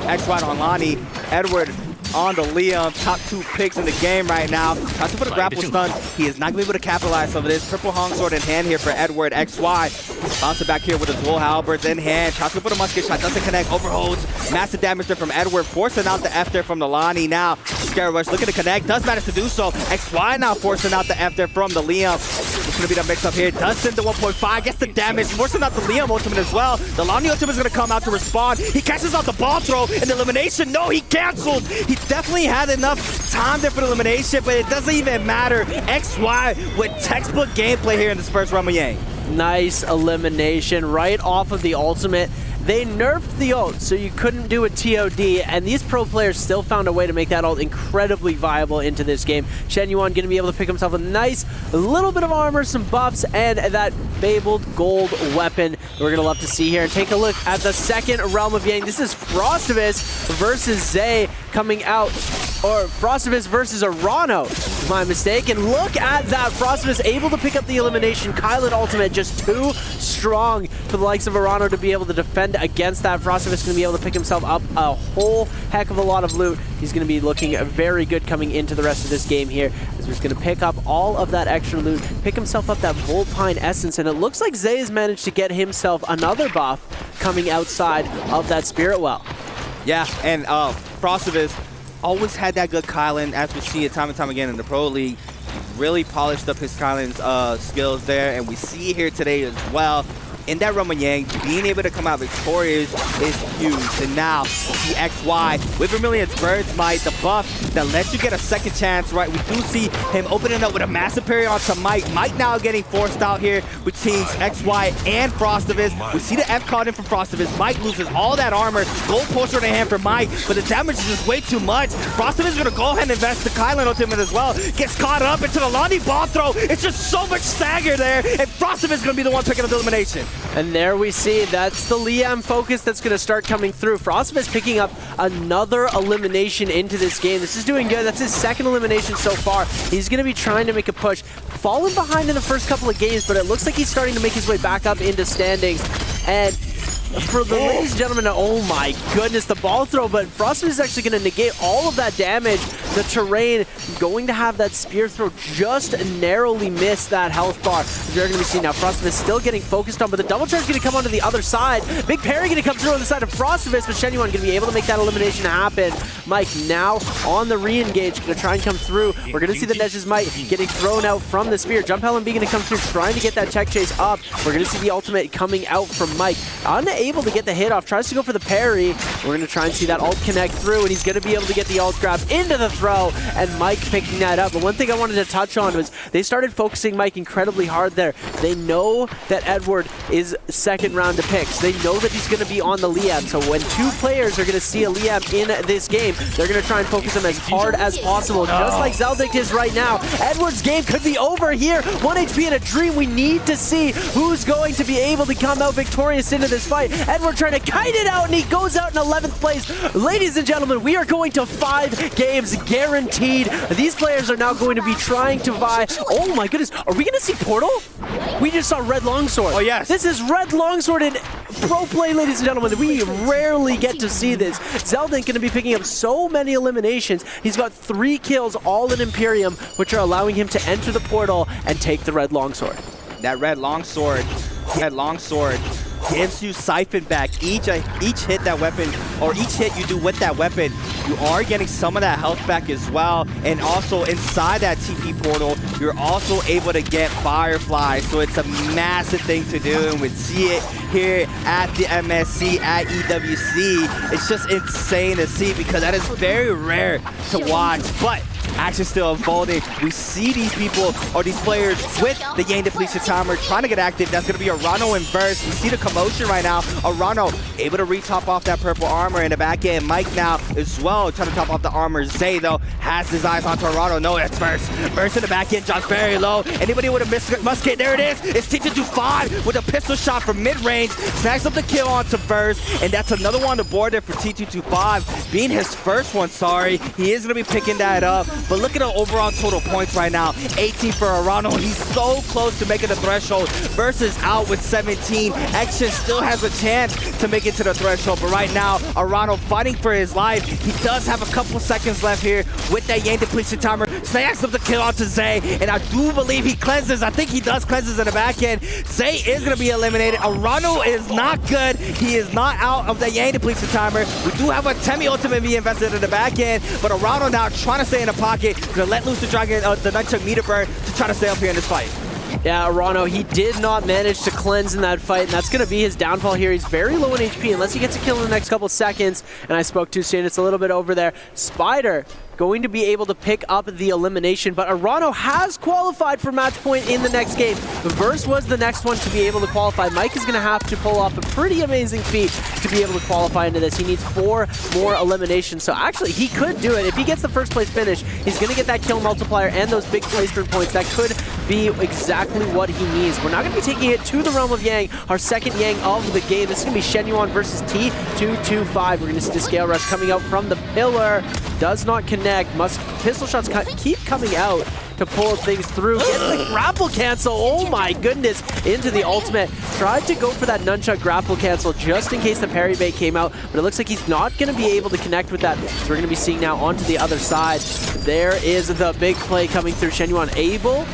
X-Ride on Lonnie. Edward on the Liam, top 2 picks in the game right now. Tries to put a grapple stun. He is not going to be able to capitalize on this. Triple Hong Sword in hand here for Edward. XY bouncing back here with his dual halberds in hand. Tries to put a musket shot, doesn't connect, overholds. Massive damage there from Edward, forcing out the F there from the Lonnie now. Scare Rush looking to connect, does manage to do so. XY now forcing out the F there from the Liam. It's going to be the mix-up here. Does send the 1.5, gets the damage, forcing out the Liam ultimate as well. The Lonnie ultimate is going to come out to respond. He catches out the ball throw and the elimination. No, he cancels. He definitely had enough time there for the elimination, but it doesn't even matter. XY with textbook gameplay here in this first Realm of Yang. Nice elimination right off of the ultimate. They nerfed the ult, so you couldn't do a TOD, and these pro players still found a way to make that ult incredibly viable into this game. Shen Yuan going to be able to pick himself a nice little bit of armor, some buffs, and that fabled gold weapon we're going to love to see here. And take a look at the second Realm of Yang. This is Frostus versus Zay coming out, or Frostus versus Arano, my mistake. And look at that, Frostus able to pick up the elimination. Kylan ultimate just too strong for the likes of Arano to be able to defend against that. Frostus is going to be able to pick himself up a whole heck of a lot of loot. He's going to be looking very good coming into the rest of this game here, as he's going to pick up all of that extra loot, pick himself up that Volpine Essence, and it looks like Zay has managed to get himself another buff coming outside of that Spirit Well. Yeah, and Frostus always had that good Kylan, as we see it time and time again in the Pro League. Really polished up his Kylan's skills there, and we see here today as well. In that Realm of Yang, being able to come out victorious is huge. And now, the XY with Vermilion's Bird's Might, the buff that lets you get a second chance, right? We do see him opening up with a massive parry onto Mike. Mike now getting forced out here with teams XY and Frostus. We see the F caught in from Frostus. Mike loses all that armor. Gold poster in the hand for Mike, but the damage is just way too much. Frostus is going to go ahead and invest the Kylan ultimate as well. Gets caught up into the Lonnie ball throw. It's just so much stagger there, and Frostus is going to be the one picking up the elimination. And there we see, that's the Liam focus that's going to start coming through. Frostus picking up another elimination into this game. This is doing good. That's his second elimination so far. He's going to be trying to make a push. Fallen behind in the first couple of games, but it looks like he's starting to make his way back up into standings. And for the ladies and gentlemen, oh my goodness, the ball throw, but Frostus is actually going to negate all of that damage. The terrain going to have that spear throw just narrowly miss that health bar. You're going to be seeing now Frostus still getting focused on, but the double charge is going to come onto the other side. Big parry going to come through on the side of Frostus, but Shen Yuan going to be able to make that elimination happen. Mike now on the re-engage, going to try and come through. We're going to see the Nez's Might getting thrown out from the spear. Jump LMB going to come through, trying to get that tech chase up. We're going to see the ultimate coming out from Mike. Unable to get the hit off, tries to go for the parry. We're going to try and see that ult connect through, and he's going to be able to get the ult grab into the throw, and Mike picking that up. But one thing I wanted to touch on was they started focusing Mike incredibly hard there. They know that Edward is second round to picks. They know that he's going to be on the Liam, so when two players are going to see a Liam in this game, they're going to try and focus him as hard as possible, just like Zeldic is right now. Edward's game could be over here. 1 HP in a dream. We need to see who's going to be able to come out victorious into this fight. Edward trying to kite it out, and he goes out in 11th place. Ladies and gentlemen, we are going to 5 games guaranteed. These players are now going to be trying to vie. Oh my goodness, are we going to see Portal? We just saw Red Longsword. Oh yes. This is Red Longsword in pro play, ladies and gentlemen. We rarely get to see this. Zelda going to be picking up so many eliminations. He's got 3 kills, all in Imperium, which are allowing him to enter the portal and take the Red Longsword. That Red Longsword gives you Siphon back. Each hit that weapon, or each hit you do with that weapon, you are getting some of that health back as well. And also inside that TP portal, you're also able to get Firefly. So it's a massive thing to do, and we see it here at the MSC, at EWC. It's just insane to see because that is very rare to watch. But action still unfolding. We see these people, or these players with the Yang Depletion Timer trying to get active. That's going to be Arano in burst. We see the commotion right now. Arano able to re-top off that purple armor in the back end. Mike now as well trying to top off the armor. Zay though has his eyes onto Arano. No, it's Burst. Burst in the back end, drops very low. Anybody with a musket? There it is. It's T225 with a pistol shot from mid-range. Snags up the kill onto Burst, and that's another one on the board there for T225. Being his first one, sorry. He is going to be picking that up. But look at the overall total points right now. 18 for Arano. He's so close to making the threshold. Versus out with 17. Action still has a chance to make it to the threshold. But right now, Arano fighting for his life. He does have a couple seconds left here with that Yang Depletion Timer. Snags up the kill onto Zay. And I do believe he cleanses. I think he does cleanses in the back end. Zay is going to be eliminated. Arano is not good. He is not out of the Yang Depletion Timer. We do have a Temi ultimate being invested in the back end. But Arano now trying to stay in the pocket. Gonna let loose the dragon, the Nunchuck meter burn to try to stay up here in this fight. Yeah, Arano, he did not manage to cleanse in that fight, and that's going to be his downfall here. He's very low in HP unless he gets a kill in the next couple seconds. And I spoke too soon. It's a little bit over there. Spider going to be able to pick up the elimination, but Arano has qualified for match point in the next game. The Verse was the next one to be able to qualify. Mike is going to have to pull off a pretty amazing feat to be able to qualify into this. He needs 4 more eliminations, so actually he could do it. If he gets the first place finish, he's going to get that kill multiplier and those big placement points. That could be exactly what he needs. We're now going to be taking it to the realm of Yang, our second Yang of the game. This is going to be Shenyuan versus T225. We're going to see the scale rush coming out from the pillar. Does not connect. Pistol shots keep coming out to pull things through. Gets the grapple cancel. Oh my goodness. Into the ultimate. Tried to go for that nunchuck grapple cancel just in case the parry bait came out, but it looks like he's not going to be able to connect with that. So we're going to be seeing now onto the other side. There is the big play coming through. Shenyuan able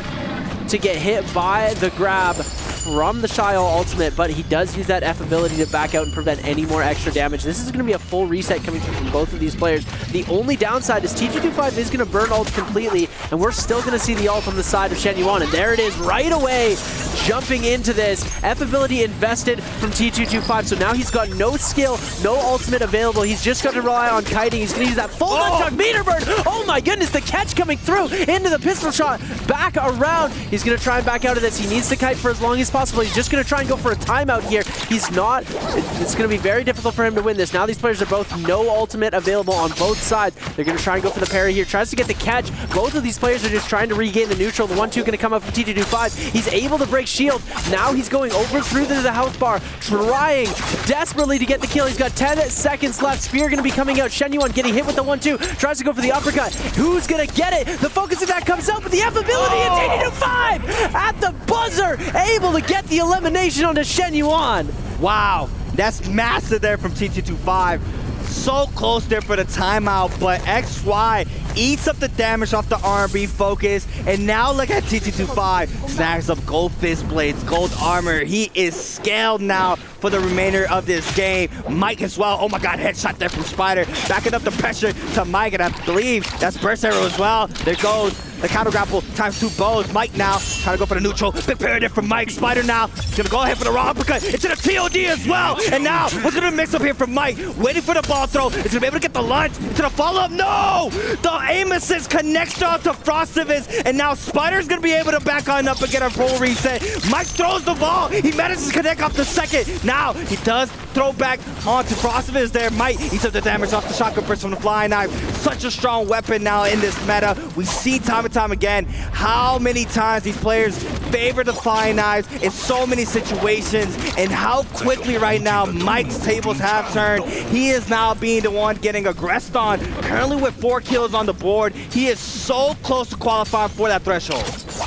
to get hit by the grab from the Shio ultimate, but he does use that F ability to back out and prevent any more extra damage. This is going to be a full reset coming through from both of these players. The only downside is T225 is going to burn ult completely, and we're still going to see the ult on the side of Shenyuan, and there it is right away, jumping into this. F ability invested from T225, so now he's got no skill, no ultimate available. He's just got to rely on kiting. He's going to use that full nunchuck meter burn. Oh my goodness, the catch coming through into the pistol shot, back around. He's going to try and back out of this. He needs to kite for as long as possible. He's just going to try and go for a timeout here. He's not. It's going to be very difficult for him to win this. Now these players are both no ultimate available on both sides. They're going to try and go for the parry here. Tries to get the catch. Both of these players are just trying to regain the neutral. The 1-2 going to come up from T225. He's able to break shield. Now he's going over through the health bar, trying desperately to get the kill. He's got 10 seconds left. Spear going to be coming out. Shenyuan getting hit with the 1-2. Tries to go for the uppercut. Who's going to get it? The focus attack comes out, but the F ability and T225 at the buzzer, able to get the elimination onto Shenyuan. Wow, that's massive there from T225. So close there for the timeout, but XY eats up the damage off the R&B focus, and now look at T225. Snags up gold fist blades, gold armor. He is scaled now for the remainder of this game. Mike as well. Oh my god, headshot there from Spider. Backing up the pressure to Mike, and I believe that's burst arrow as well. There goes the counter grapple times 2 bows. Mike now trying to go for the neutral. Big parry there from Mike. Spider now gonna go ahead for the raw uppercut into the TOD as well. And now what's gonna mix up here from Mike? Waiting for the ball throw. Is gonna be able to get the lunge into the follow-up. No! The aim assist connects off to Frostus, and now Spider's gonna be able to back on up and get a full reset. Mike throws the ball. He manages to connect off the second. Now he does throw back onto Frostus there. Mike eats up the damage off the shotgun burst from the flying knife. Such a strong weapon now in this meta. We see time and time again how many times these players favor the flying knives in so many situations, and how quickly right now Mike's tables have turned. He is now being the one getting aggressed on. Currently with 4 kills on the board. He is so close to qualifying for that threshold.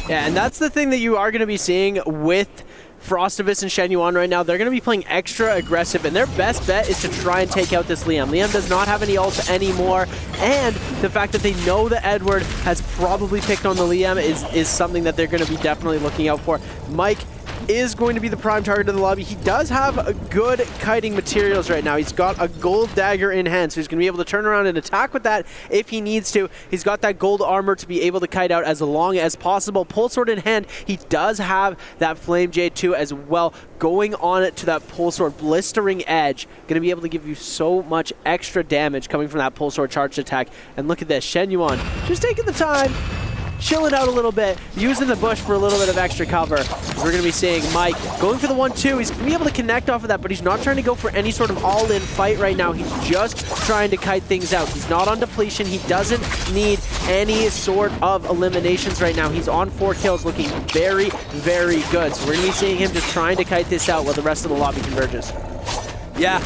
Yeah, and that's the thing that you are going to be seeing with Frostus and Shenyuan right now. They're going to be playing extra aggressive, and their best bet is to try and take out this Liam. Liam does not have any ult anymore, and the fact that they know that Edward has probably picked on the Liam is something that they're going to be definitely looking out for. Mike is going to be the prime target of the lobby. He does have a good kiting materials right now. He's got a gold dagger in hand, so he's going to be able to turn around and attack with that if he needs to. He's got that gold armor to be able to kite out as long as possible. Pole sword in hand. He does have that flame jade too as well, going on it to that pole sword blistering edge. Going to be able to give you so much extra damage coming from that pole sword charged attack. And look at this, Shen Yuan just taking the time, chilling out a little bit, using the bush for a little bit of extra cover. We're going to be seeing Mike going for the 1-2. He's going to be able to connect off of that, but he's not trying to go for any sort of all-in fight right now. He's just trying to kite things out. He's not on depletion. He doesn't need any sort of eliminations right now. He's on 4 kills, looking very, very good. So we're going to be seeing him just trying to kite this out while the rest of the lobby converges. Yeah,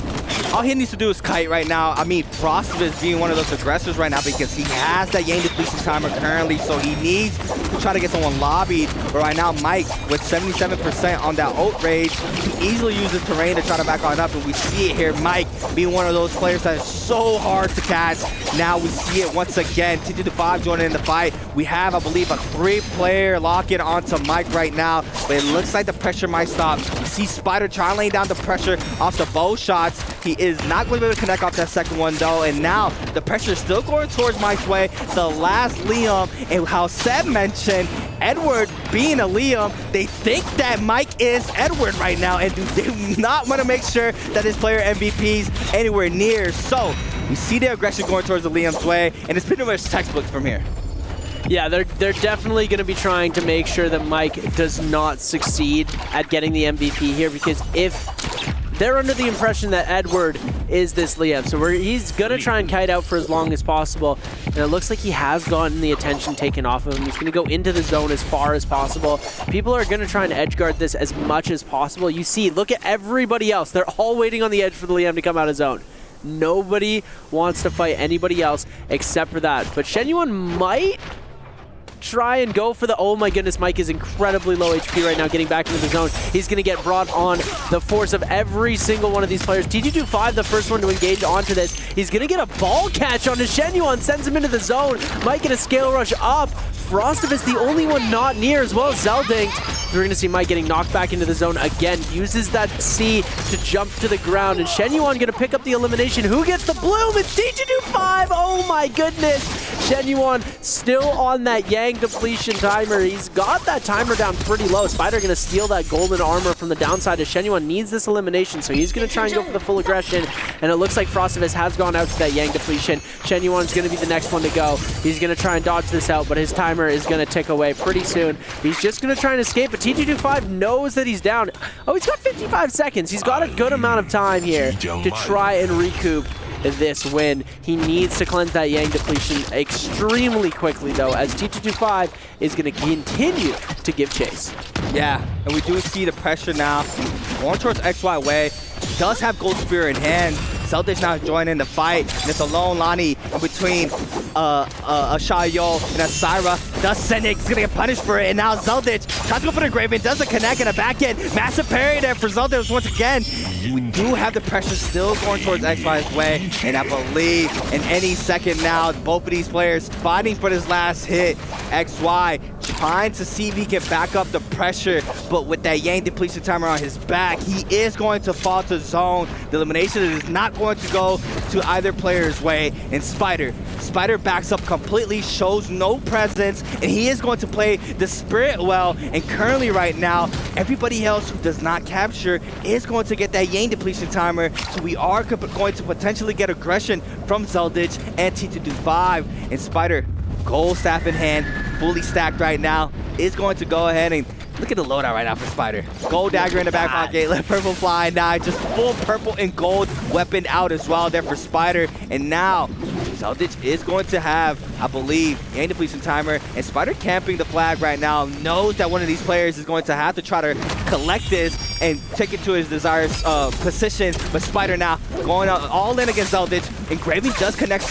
all he needs to do is kite right now. I mean, Frostus is being one of those aggressors right now because he has that Yang depletion timer currently, so he needs to try to get someone lobbied. But right now, Mike, with 77% on that ult rage, he easily uses terrain to try to back on up, and we see it here. Mike being one of those players that is so hard to catch. Now we see it once again. T2-5 joining in the fight. We have, I believe, a 3-player lock-in onto Mike right now, but it looks like the pressure might stop. You see Spider trying to lay down the pressure off the bow shots. He is not going to be able to connect off that second one though, and now the pressure is still going towards Mike's way. The last Liam, and how Seb mentioned, Edward being a Liam, they think that Mike is Edward right now, and they do not want to make sure that his player MVP's anywhere near. So we see the aggression going towards the Liam's way, and it's pretty much textbook from here. Yeah, they're definitely going to be trying to make sure that Mike does not succeed at getting the MVP here, because if they're under the impression that Edward is this Liam, so he's going to try and kite out for as long as possible. And it looks like he has gotten the attention taken off of him. He's going to go into the zone as far as possible. People are going to try and edge guard this as much as possible. You see, look at everybody else. They're all waiting on the edge for the Liam to come out of zone. Nobody wants to fight anybody else except for that. But Shen Yuan might try and go for the, oh my goodness, Mike is incredibly low HP right now, getting back into the zone. He's going to get brought on the force of every single one of these players. T2-5, the first one to engage onto this. He's going to get a ball catch onto Shen Yuan, sends him into the zone. Mike get a scale rush up. Frostus is the only one not near, as well as Zeldinkt. We're going to see Mike getting knocked back into the zone again. Uses that C to jump to the ground, and Shen Yuan going to pick up the elimination. Who gets the bloom? It's T2-5. Oh my goodness. Shen Yuan still on that Yang depletion timer. He's got that timer down pretty low. Spider going to steal that golden armor from the downside as Shen Yuan needs this elimination, so he's going to try and go for the full aggression, and it looks like Frostus has gone out to that Yang depletion. Shen Yuan's going to be the next one to go. He's going to try and dodge this out, but his timer is going to tick away pretty soon. He's just going to try and escape, but T2-5 knows that he's down. Oh, he's got 55 seconds. He's got a good amount of time here to try and recoup this win. He needs to cleanse that Yang depletion extremely quickly though, as T2-5 is going to continue to give chase. Yeah, and we do see the pressure now going towards XY way. Does have Gold Spear in hand. Zeldinkt now joining the fight, and it's a lone Lonnie in between a Shayo and a Syra. Does send it, he's gonna get punished for it, and now Zeldinkt tries to go for the Graven, doesn't connect in the back end. Massive parry there for Zeldinkt once again. We do have the pressure still going towards XY's way, and I believe in any second now, both of these players fighting for this last hit. XY trying to see if he can back up the pressure, but with that Yang depletion timer on his back, he is going to fall to zone. The elimination is not going to go to either player's way, and Spider backs up completely, shows no presence, and he is going to play the spirit well, and currently right now, everybody else who does not capture is going to get that Yang depletion timer, so we are going to potentially get aggression from Zeldinkt and T2-5, and Spider, gold staff in hand, fully stacked right now, is going to go ahead and look at the loadout right now for Spider. Gold dagger in the back pocket, let purple fly now, just full purple and gold weapon out as well there for Spider. And now, Zeldinkt is going to have, I believe, Yang depletion timer, and Spider camping the flag right now, knows that one of these players is going to have to try to collect this and take it to his desired position, but Spider now going all in against Zeldinkt. Engraving does connect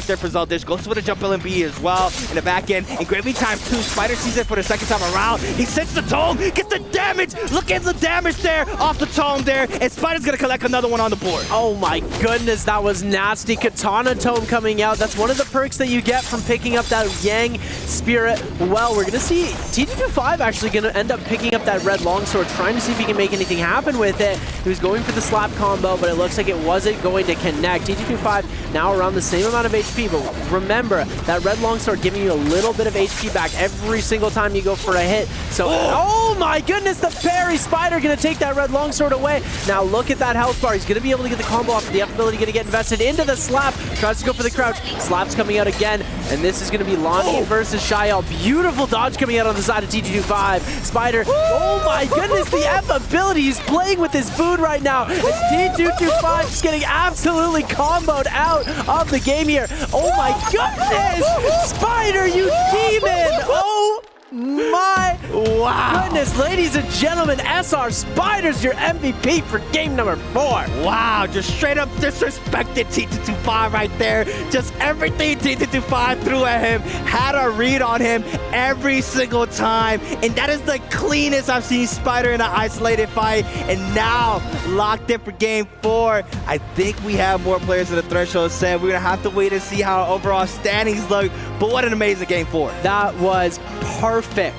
there for Zeldinkt, goes for the jump LMB as well in the back end. Engraving time 2, Spider sees it for the second time around. He sets the tome, gets the damage, look at the damage there off the tome there, and Spider's gonna collect another one on the board. Oh my goodness, that was nasty. Katana tome coming out. That's one of the perks that you get from on picking up that Yang Spirit. Well, we're going to see TT25 actually going to end up picking up that red longsword, trying to see if he can make anything happen with it. He was going for the slap combo, but it looks like it wasn't going to connect. TT25 now around the same amount of HP, but remember, that red longsword giving you a little bit of HP back every single time you go for a hit. So, oh my goodness, the parry. Spider going to take that red longsword away. Now look at that health bar. He's going to be able to get the combo off. The F ability going to get invested into the slap. Tries to go for the crouch. Slap's coming out again, and this is going to be Lonnie versus Shael. Beautiful dodge coming out on the side of TT25. Spider, oh my goodness, the F ability. He's playing with his food right now. It's TT25 just getting absolutely comboed out of the game here. Oh my goodness! Spider, you demon! Oh my goodness, ladies and gentlemen, SR Spider's your MVP for game number 4. Wow, just straight up disrespected TT25 right there. Just everything TT25 threw at him, had a read on him every single time. And that is the cleanest I've seen Spider in an isolated fight. And now, locked in for game 4. I think we have more players in the threshold set. We're going to have to wait and see how overall standings look. But what an amazing game 4. That was perfect.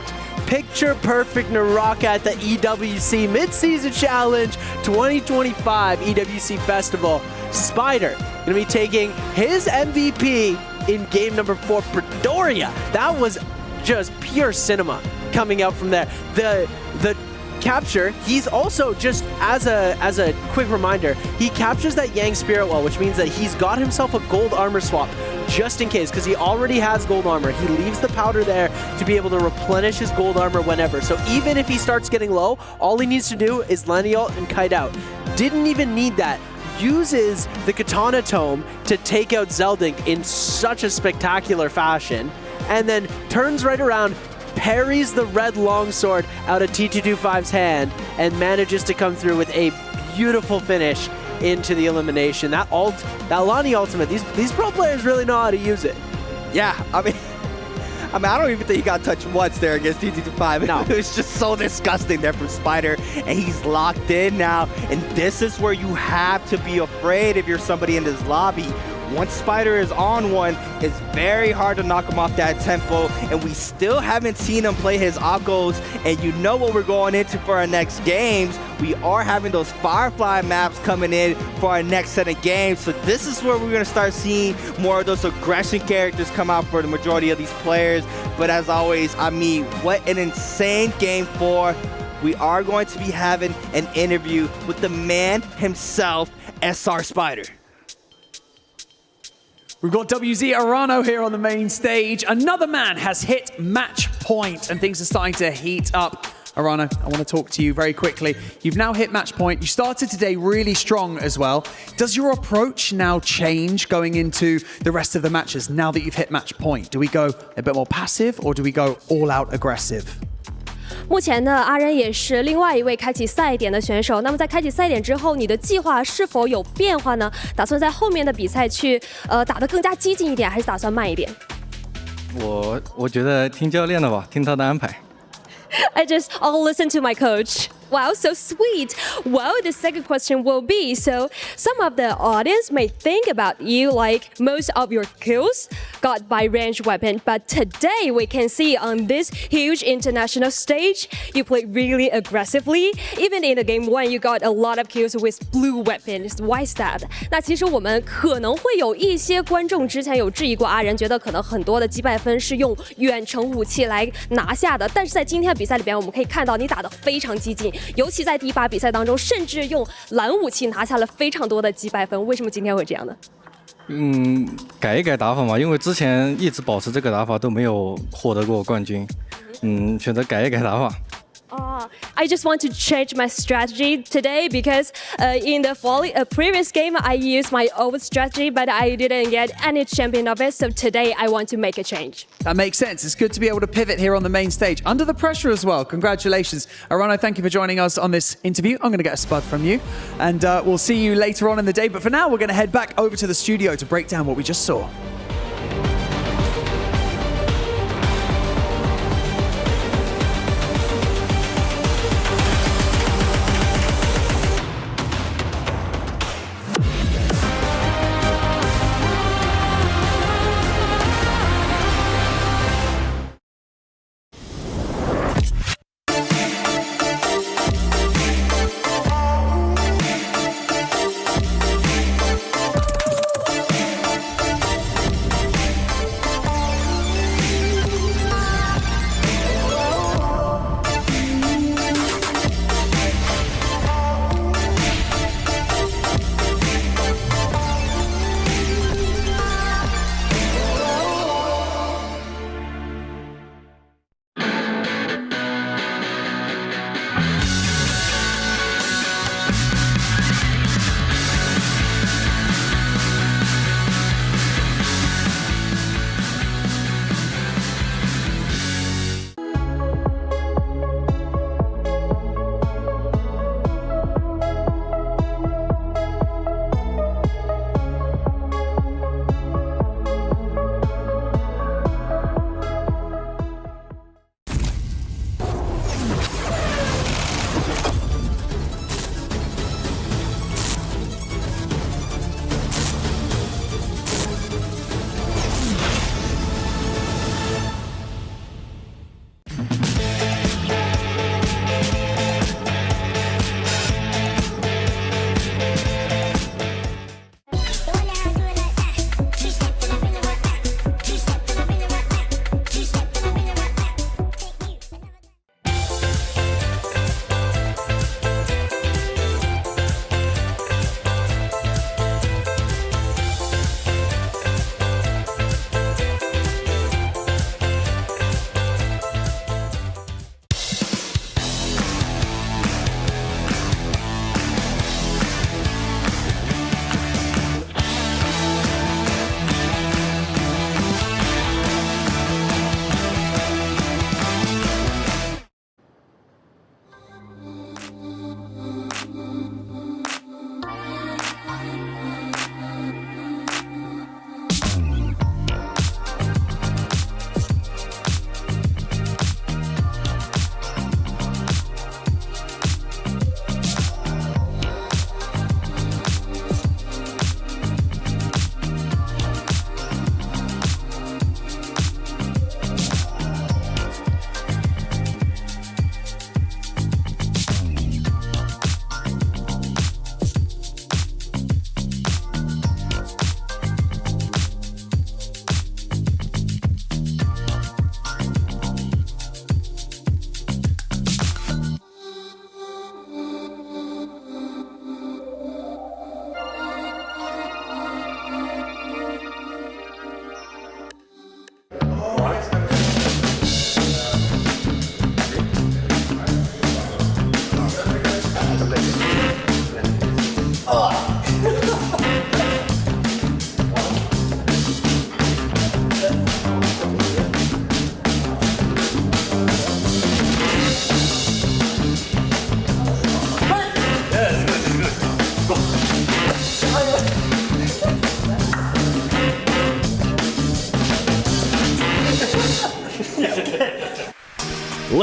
Picture perfect NARAKA at the EWC Mid-Season Challenge 2025 EWC Festival. Spider going to be taking his MVP in game number 4, Predoria. That was just pure cinema coming out from there. The capture, he's also, just as a quick reminder, he captures that Yang Spirit Well, which means that he's got himself a gold armor swap just in case, because he already has gold armor. He leaves the powder there to be able to replenish his gold armor whenever. So even if he starts getting low, all he needs to do is Lenny ult and kite out. Didn't even need that. Uses the Katana Tome to take out Zeldink in such a spectacular fashion, and then turns right around, parries the red longsword out of TT25's hand, and manages to come through with a beautiful finish into the elimination. That Lonnie ultimate, these pro players really know how to use it. Yeah, I mean, I don't even think he got touched once there against TT25. No. It was just so disgusting there from Spider, and he's locked in now. And this is where you have to be afraid if you're somebody in this lobby. Once Spider is on one, it's very hard to knock him off that tempo, and we still haven't seen him play his Akos, and you know what we're going into for our next games. We are having those Firefly maps coming in for our next set of games, so this is where we're going to start seeing more of those aggression characters come out for the majority of these players. But as always, I mean, what an insane game 4. We are going to be having an interview with the man himself, SR Spider. We've got WZ Arano here on the main stage. Another man has hit match point, and things are starting to heat up. Arano, I want to talk to you very quickly. You've now hit match point. You started today really strong as well. Does your approach now change going into the rest of the matches now that you've hit match point? Do we go a bit more passive, or do we go all out aggressive? 目前呢，阿仁也是另外一位开启赛点的选手。那么在开启赛点之后，你的计划是否有变化呢？打算在后面的比赛去打得更加激进一点，还是打算慢一点？我觉得听教练的吧，听他的安排。I'll listen to my coach. Wow, so sweet. Well, the second question will be, so some of the audience may think about you like most of your kills got by ranged weapon, but today we can see on this huge international stage, you play really aggressively. Even in the game 1, you got a lot of kills with blue weapons. Why is that? 那其实我们可能会有一些观众之前有质疑过阿仁，觉得可能很多的击败分是用远程武器来拿下的，但是在今天的比赛里边，我们可以看到你打得非常激进。尤其在第一把比赛当中，甚至用蓝武器拿下了非常多的击败分。为什么今天会这样呢？改一改打法嘛，因为之前一直保持这个打法都没有获得过冠军，选择改一改打法。I just want to change my strategy today because in the previous game I used my old strategy, but I didn't get any champion of it. So today I want to make a change. That makes sense. It's good to be able to pivot here on the main stage under the pressure as well. Congratulations, Arano. Thank you for joining us on this interview. I'm going to get a spud from you, and we'll see you later on in the day. But for now, we're going to head back over to the studio to break down what we just saw.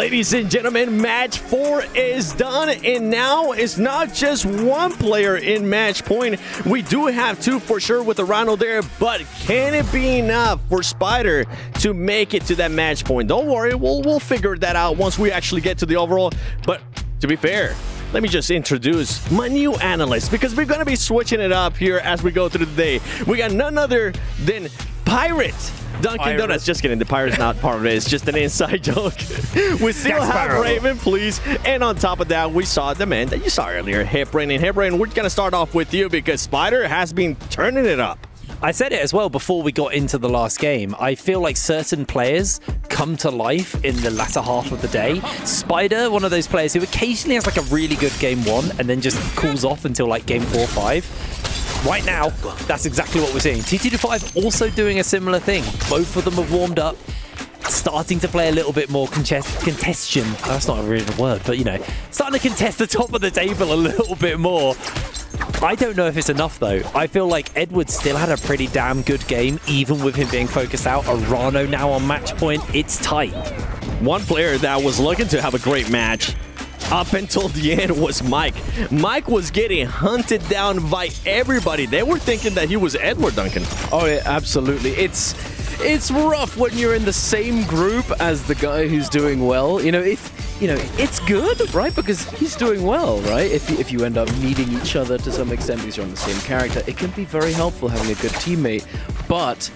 Ladies and gentlemen, match 4 is done, and now it's not just one player in match point. We do have 2 for sure with Arano there, but can it be enough for Spider to make it to that match point? Don't worry, we'll figure that out once we actually get to the overall. But to be fair, let me just introduce my new analyst, because we're going to be switching it up here as we go through the day. We got none other than Pirate Dunkin' Donuts. Just kidding. The Pirate's not part of it. It's just an inside joke. We still have Raven, please. And on top of that, we saw the man that you saw earlier, Hipbrain. And Hipbrain, we're going to start off with you because Spider has been turning it up. I said it as well before we got into the last game. I feel like certain players come to life in the latter half of the day. Spider, one of those players who occasionally has like a really good game 1 and then just cools off until like game 4 or 5. Right now, that's exactly what we're seeing. T225 also doing a similar thing. Both of them have warmed up, starting to play a little bit more contestion. That's not a real word, but you know, starting to contest the top of the table a little bit more. I don't know if it's enough though. I feel like Edward still had a pretty damn good game, even with him being focused out. Arano now on match point. It's tight. One player that was looking to have a great match up until the end was Mike. Mike was getting hunted down by everybody. They were thinking that he was Edward, Duncan. Oh yeah, absolutely. It's rough when you're in the same group as the guy who's doing well. It's good, right? Because he's doing well, right? If you end up meeting each other to some extent because you're on the same character, it can be very helpful having a good teammate. But,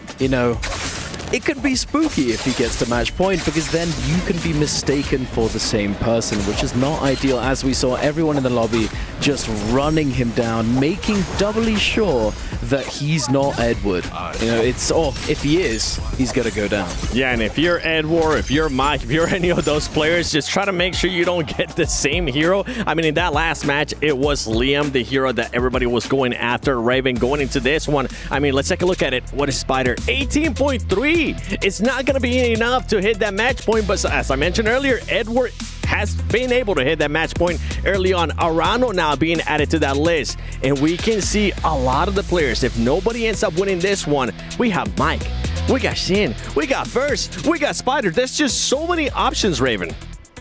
it could be spooky if he gets to match point, because then you can be mistaken for the same person, which is not ideal, as we saw everyone in the lobby just running him down, making doubly sure that he's not Edward. If he is, he's gonna go down. Yeah, and if you're Edward, if you're Mike, if you're any of those players, just try to make sure you don't get the same hero. I mean, in that last match, it was Liam, the hero that everybody was going after. Raven going into this one. I mean, let's take a look at it. What is Spider? 18.3. It's not going to be enough to hit that match point, but as I mentioned earlier, Edward has been able to hit that match point early on. Arano now being added to that list, and we can see a lot of the players. If nobody ends up winning this one, we have Mike, we got Shin, we got First, we got Spider. There's just so many options, Raven.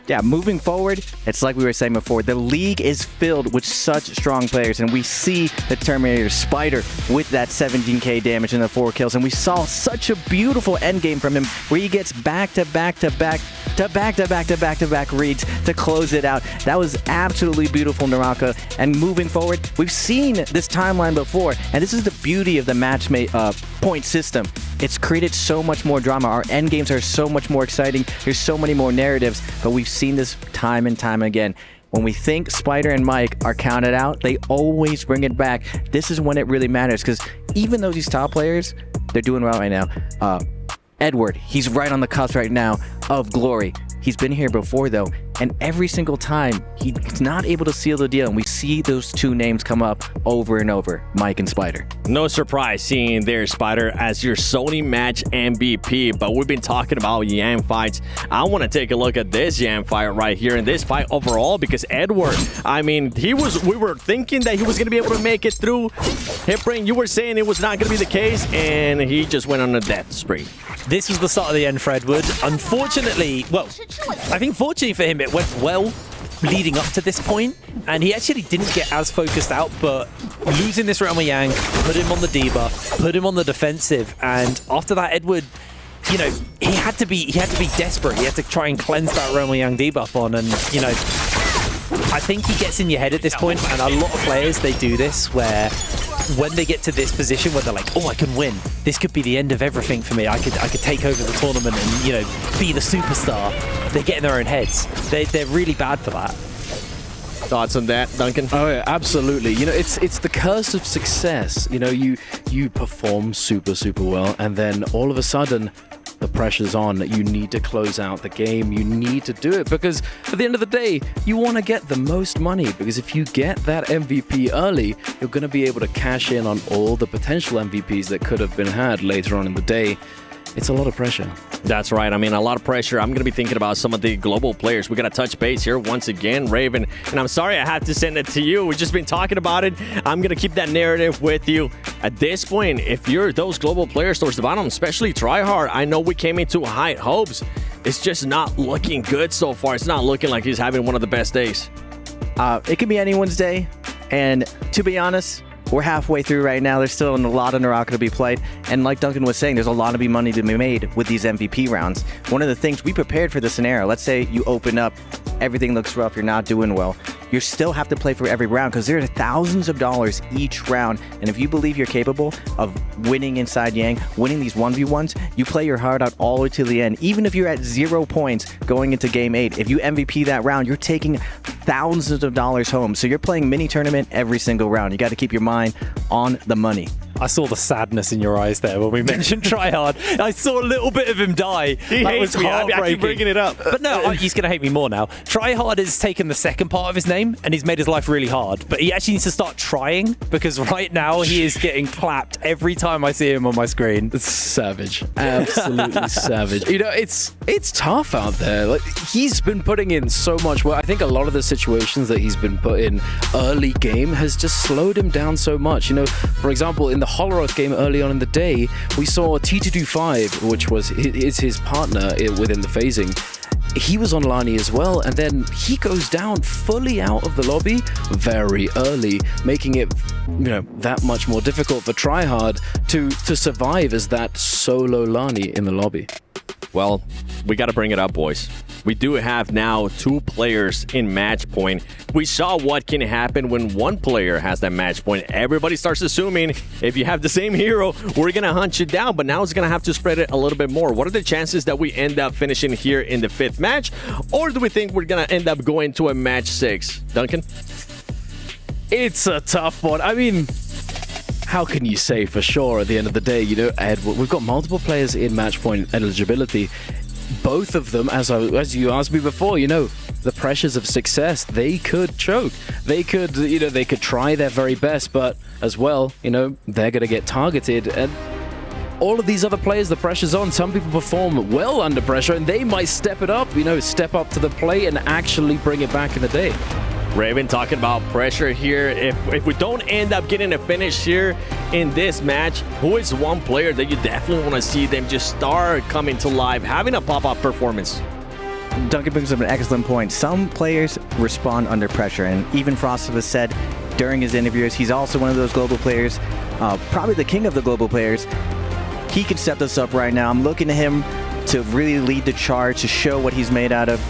Yeah, moving forward, it's like we were saying before, the league is filled with such strong players, and we see the Terminator Spider with that 17k damage and the 4 kills, and we saw such a beautiful endgame from him where he gets back-to-back reads to close it out. That was absolutely beautiful, NARAKA. And moving forward, we've seen this timeline before, and this is the beauty of the match point system. It's created so much more drama. Our end games are so much more exciting. There's so many more narratives, but we've seen this time and time again. When we think Spider and Mike are counted out, they always bring it back. This is when it really matters, because even though these top players, they're doing well right now. Edward, he's right on the cusp right now of glory. He's been here before though, and every single time he's not able to seal the deal, and we see those 2 names come up over and over, Mike and Spider. No surprise seeing their Spider as your Sony match MVP, but we've been talking about Yang fights. I want to take a look at this Yang fight right here, and this fight overall, because Edward, I mean, we were thinking that he was going to be able to make it through. Hipbrain, you were saying it was not going to be the case, and he just went on a death spree. This was the start of the end for Edward. Unfortunately, well, I think fortunately for him, it went well leading up to this point, and he actually didn't get as focused out, but losing this round with Yang put him on the debuff, put him on the defensive, and after that, Edward, he had to be desperate. He had to try and cleanse that Realm of Yang debuff on, and I think he gets in your head at this point, and a lot of players, they do this where when they get to this position where they're like, oh, I can win. This could be the end of everything for me. I could take over the tournament and, be the superstar. They get in their own heads. They're really bad for that. Thoughts on that, Duncan? Oh yeah, absolutely. It's the curse of success. You perform super well, and then all of a sudden the pressure's on. You need to close out the game. You need to do it, because at the end of the day, you want to get the most money, because if you get that MVP early, you're going to be able to cash in on all the potential MVPs that could have been had later on in the day. It's a lot of pressure. That's right. I mean, a lot of pressure. I'm going to be thinking about some of the global players. We're going to touch base here once again, Raven. And I'm sorry I have to send it to you. We've just been talking about it. I'm going to keep that narrative with you. At this point, if you're those global players towards the bottom, especially Tryhard, I know we came into high hopes. it's just not looking good so far. It's not looking like he's having one of the best days. It could be anyone's day, and to be honest, we're halfway through right now. There's still a lot of NARAKA to be played, and like Duncan was saying, there's a lot of money to be made with these MVP rounds. One of the things, we prepared for the scenario. Let's say you open up, everything looks rough, you're not doing well. You still have to play for every round because there are thousands of dollars each round, and if you believe you're capable of winning inside Yang, winning these 1v1s, you play your heart out all the way to the end. Even if you're at 0 points going into game 8, if you MVP that round, you're taking thousands of dollars home. So you're playing mini tournament every single round. You got to keep your mind on the money. I saw the sadness in your eyes there when we mentioned Tryhard. I saw a little bit of him die. He that hates was me. I keep bringing it up. But no, he's going to hate me more now. Tryhard has taken the second part of his name and he's made his life really hard. But he actually needs to start trying because right now he is getting clapped every time I see him on my screen. It's savage. Absolutely savage. You know, it's tough out there. Like, he's been putting in so much work. I think a lot of the situations that he's been put in early game has just slowed him down so much. You know, for example, in the Holoroth game early on in the day, we saw T225, which was his partner within the phasing. He was on Lani as well, and then he goes down fully out of the lobby very early, making it, you know, that much more difficult for Tryhard to survive as that solo Lani in the lobby. Well, we got to bring it up, boys. We do have now 2 players in match point. We saw what can happen when one player has that match point. Everybody starts assuming if you have the same hero, we're going to hunt you down, but now it's going to have to spread it a little bit more. What are the chances that we end up finishing here in the 5th match? Or do we think we're going to end up going to a match 6? Duncan? It's a tough one. I mean, how can you say for sure at the end of the day? You know, Ed, we've got multiple players in match point eligibility. Both of them, as you asked me before, you know, the pressures of success, they could choke. They could, you know, they could try their very best, but as well, you know, they're going to get targeted. And all of these other players, the pressure's on. Some people perform well under pressure, and they might step it up, you know, step up to the plate and actually bring it back in the day. Raven talking about pressure here. If we don't end up getting a finish here in this match, who is one player that you definitely want to see them just start coming to life, having a pop-up performance? Duncan brings up an excellent point. Some players respond under pressure, and even Frostus has said during his interviews, he's also one of those global players, probably the king of the global players. He can step this up right now. I'm looking to him to really lead the charge, to show what he's made out of.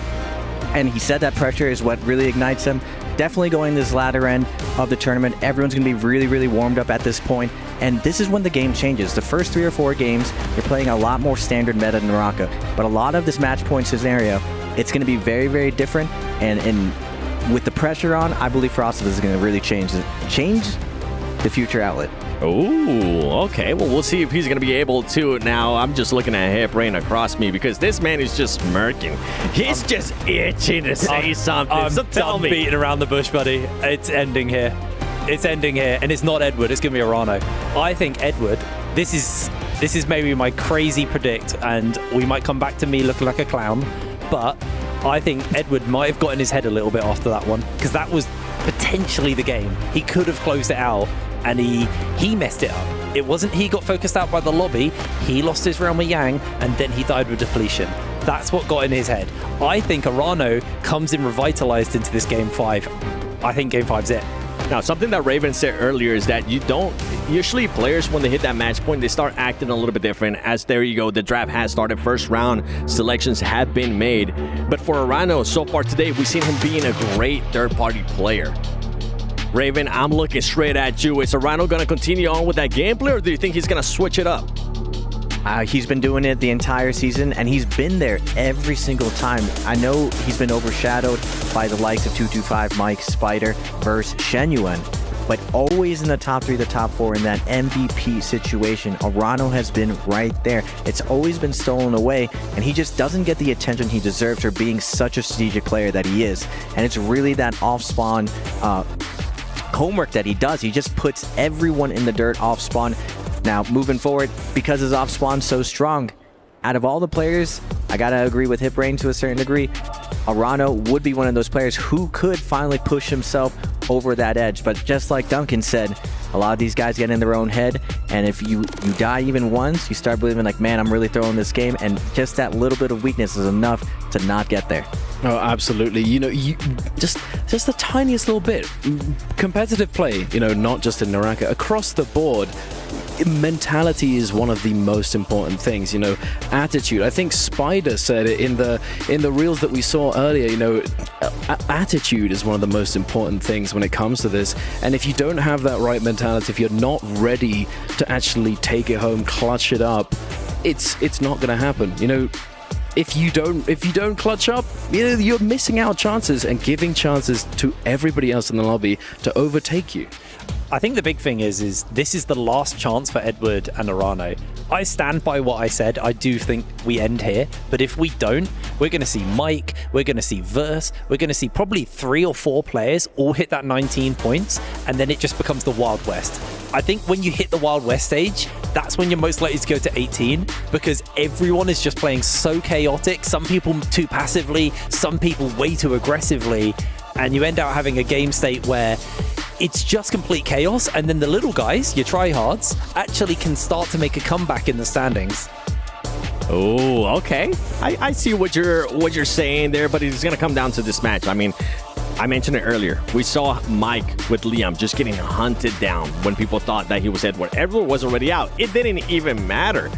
And he said that pressure is what really ignites him. Definitely going this latter end of the tournament. Everyone's going to be really, really warmed up at this point. And this is when the game changes. The first 3 or 4 games, you're playing a lot more standard meta than NARAKA. But a lot of this match point scenario, it's going to be very, very different. And with the pressure on, I believe Frostus is going to really change the future outlet. Oh, okay. Well, we'll see if he's going to be able to. Now, I'm just looking at Hip-Rain across me because this man is just smirking. He's just itching to say something. So tell me. Beating around the bush, buddy. It's ending here. It's ending here. And it's not Edward. It's going to be Arano. I think Edward, this is maybe my crazy predict, and we might come back to me looking like a clown, but I think Edward might have got in his head a little bit after that one, because that was potentially the game. He could have closed it out, and he messed it up. It wasn't he got focused out by the lobby, he lost his realm with Yang, and then he died with depletion. That's what got in his head. I think Arano comes in revitalized into this game 5. I think game 5's it. Now, something that Raven said earlier is that usually players, when they hit that match point, they start acting a little bit different. As there you go, the draft has started. First round selections have been made. But for Arano, so far today, we've seen him being a great third-party player. Raven, I'm looking straight at you. Is Arano going to continue on with that gameplay, or do you think he's going to switch it up? He's been doing it the entire season, and he's been there every single time. I know he's been overshadowed by the likes of 225, Mike, Spider, versus Shenyuan, but always in the top 3, the top 4 in that MVP situation. Arano has been right there. It's always been stolen away, and he just doesn't get the attention he deserves for being such a strategic player that he is. And it's really that off-spawn homework that he does. He just puts everyone in the dirt off-spawn. Now, moving forward, because his off-spawn's so strong, out of all the players, I gotta agree with Hip-Rain to a certain degree, Arano would be one of those players who could finally push himself over that edge. But just like Duncan said, a lot of these guys get in their own head, and if you die even once, you start believing like, man, I'm really throwing this game, and just that little bit of weakness is enough to not get there. Oh, absolutely. You know, just the tiniest little bit. Competitive play, you know, not just in NARAKA, across the board. Mentality is one of the most important things, you know, attitude. I think Spider said it in the reels that we saw earlier, you know, attitude is one of the most important things when it comes to this. And if you don't have that right mentality, if you're not ready to actually take it home, clutch it up, it's not going to happen. You know, if you don't clutch up, you know, you're missing out chances and giving chances to everybody else in the lobby to overtake you. I think the big thing is this is the last chance for Edward and Arano. I stand by what I said. I do think we end here, but if we don't, we're going to see Mike, we're going to see Verse, we're going to see probably 3 or 4 players all hit that 19 points, and then it just becomes the Wild West. I think when you hit the Wild West stage, that's when you're most likely to go to 18, because everyone is just playing so chaotic, some people too passively, some people way too aggressively, and you end up having a game state where it's just complete chaos, and then the little guys, your tryhards, actually can start to make a comeback in the standings. Oh, okay. I see what you're saying there, but it's going to come down to this match. I mean, I mentioned it earlier. We saw Mike with Liam just getting hunted down when people thought that he was Edward. Edward was already out. It didn't even matter.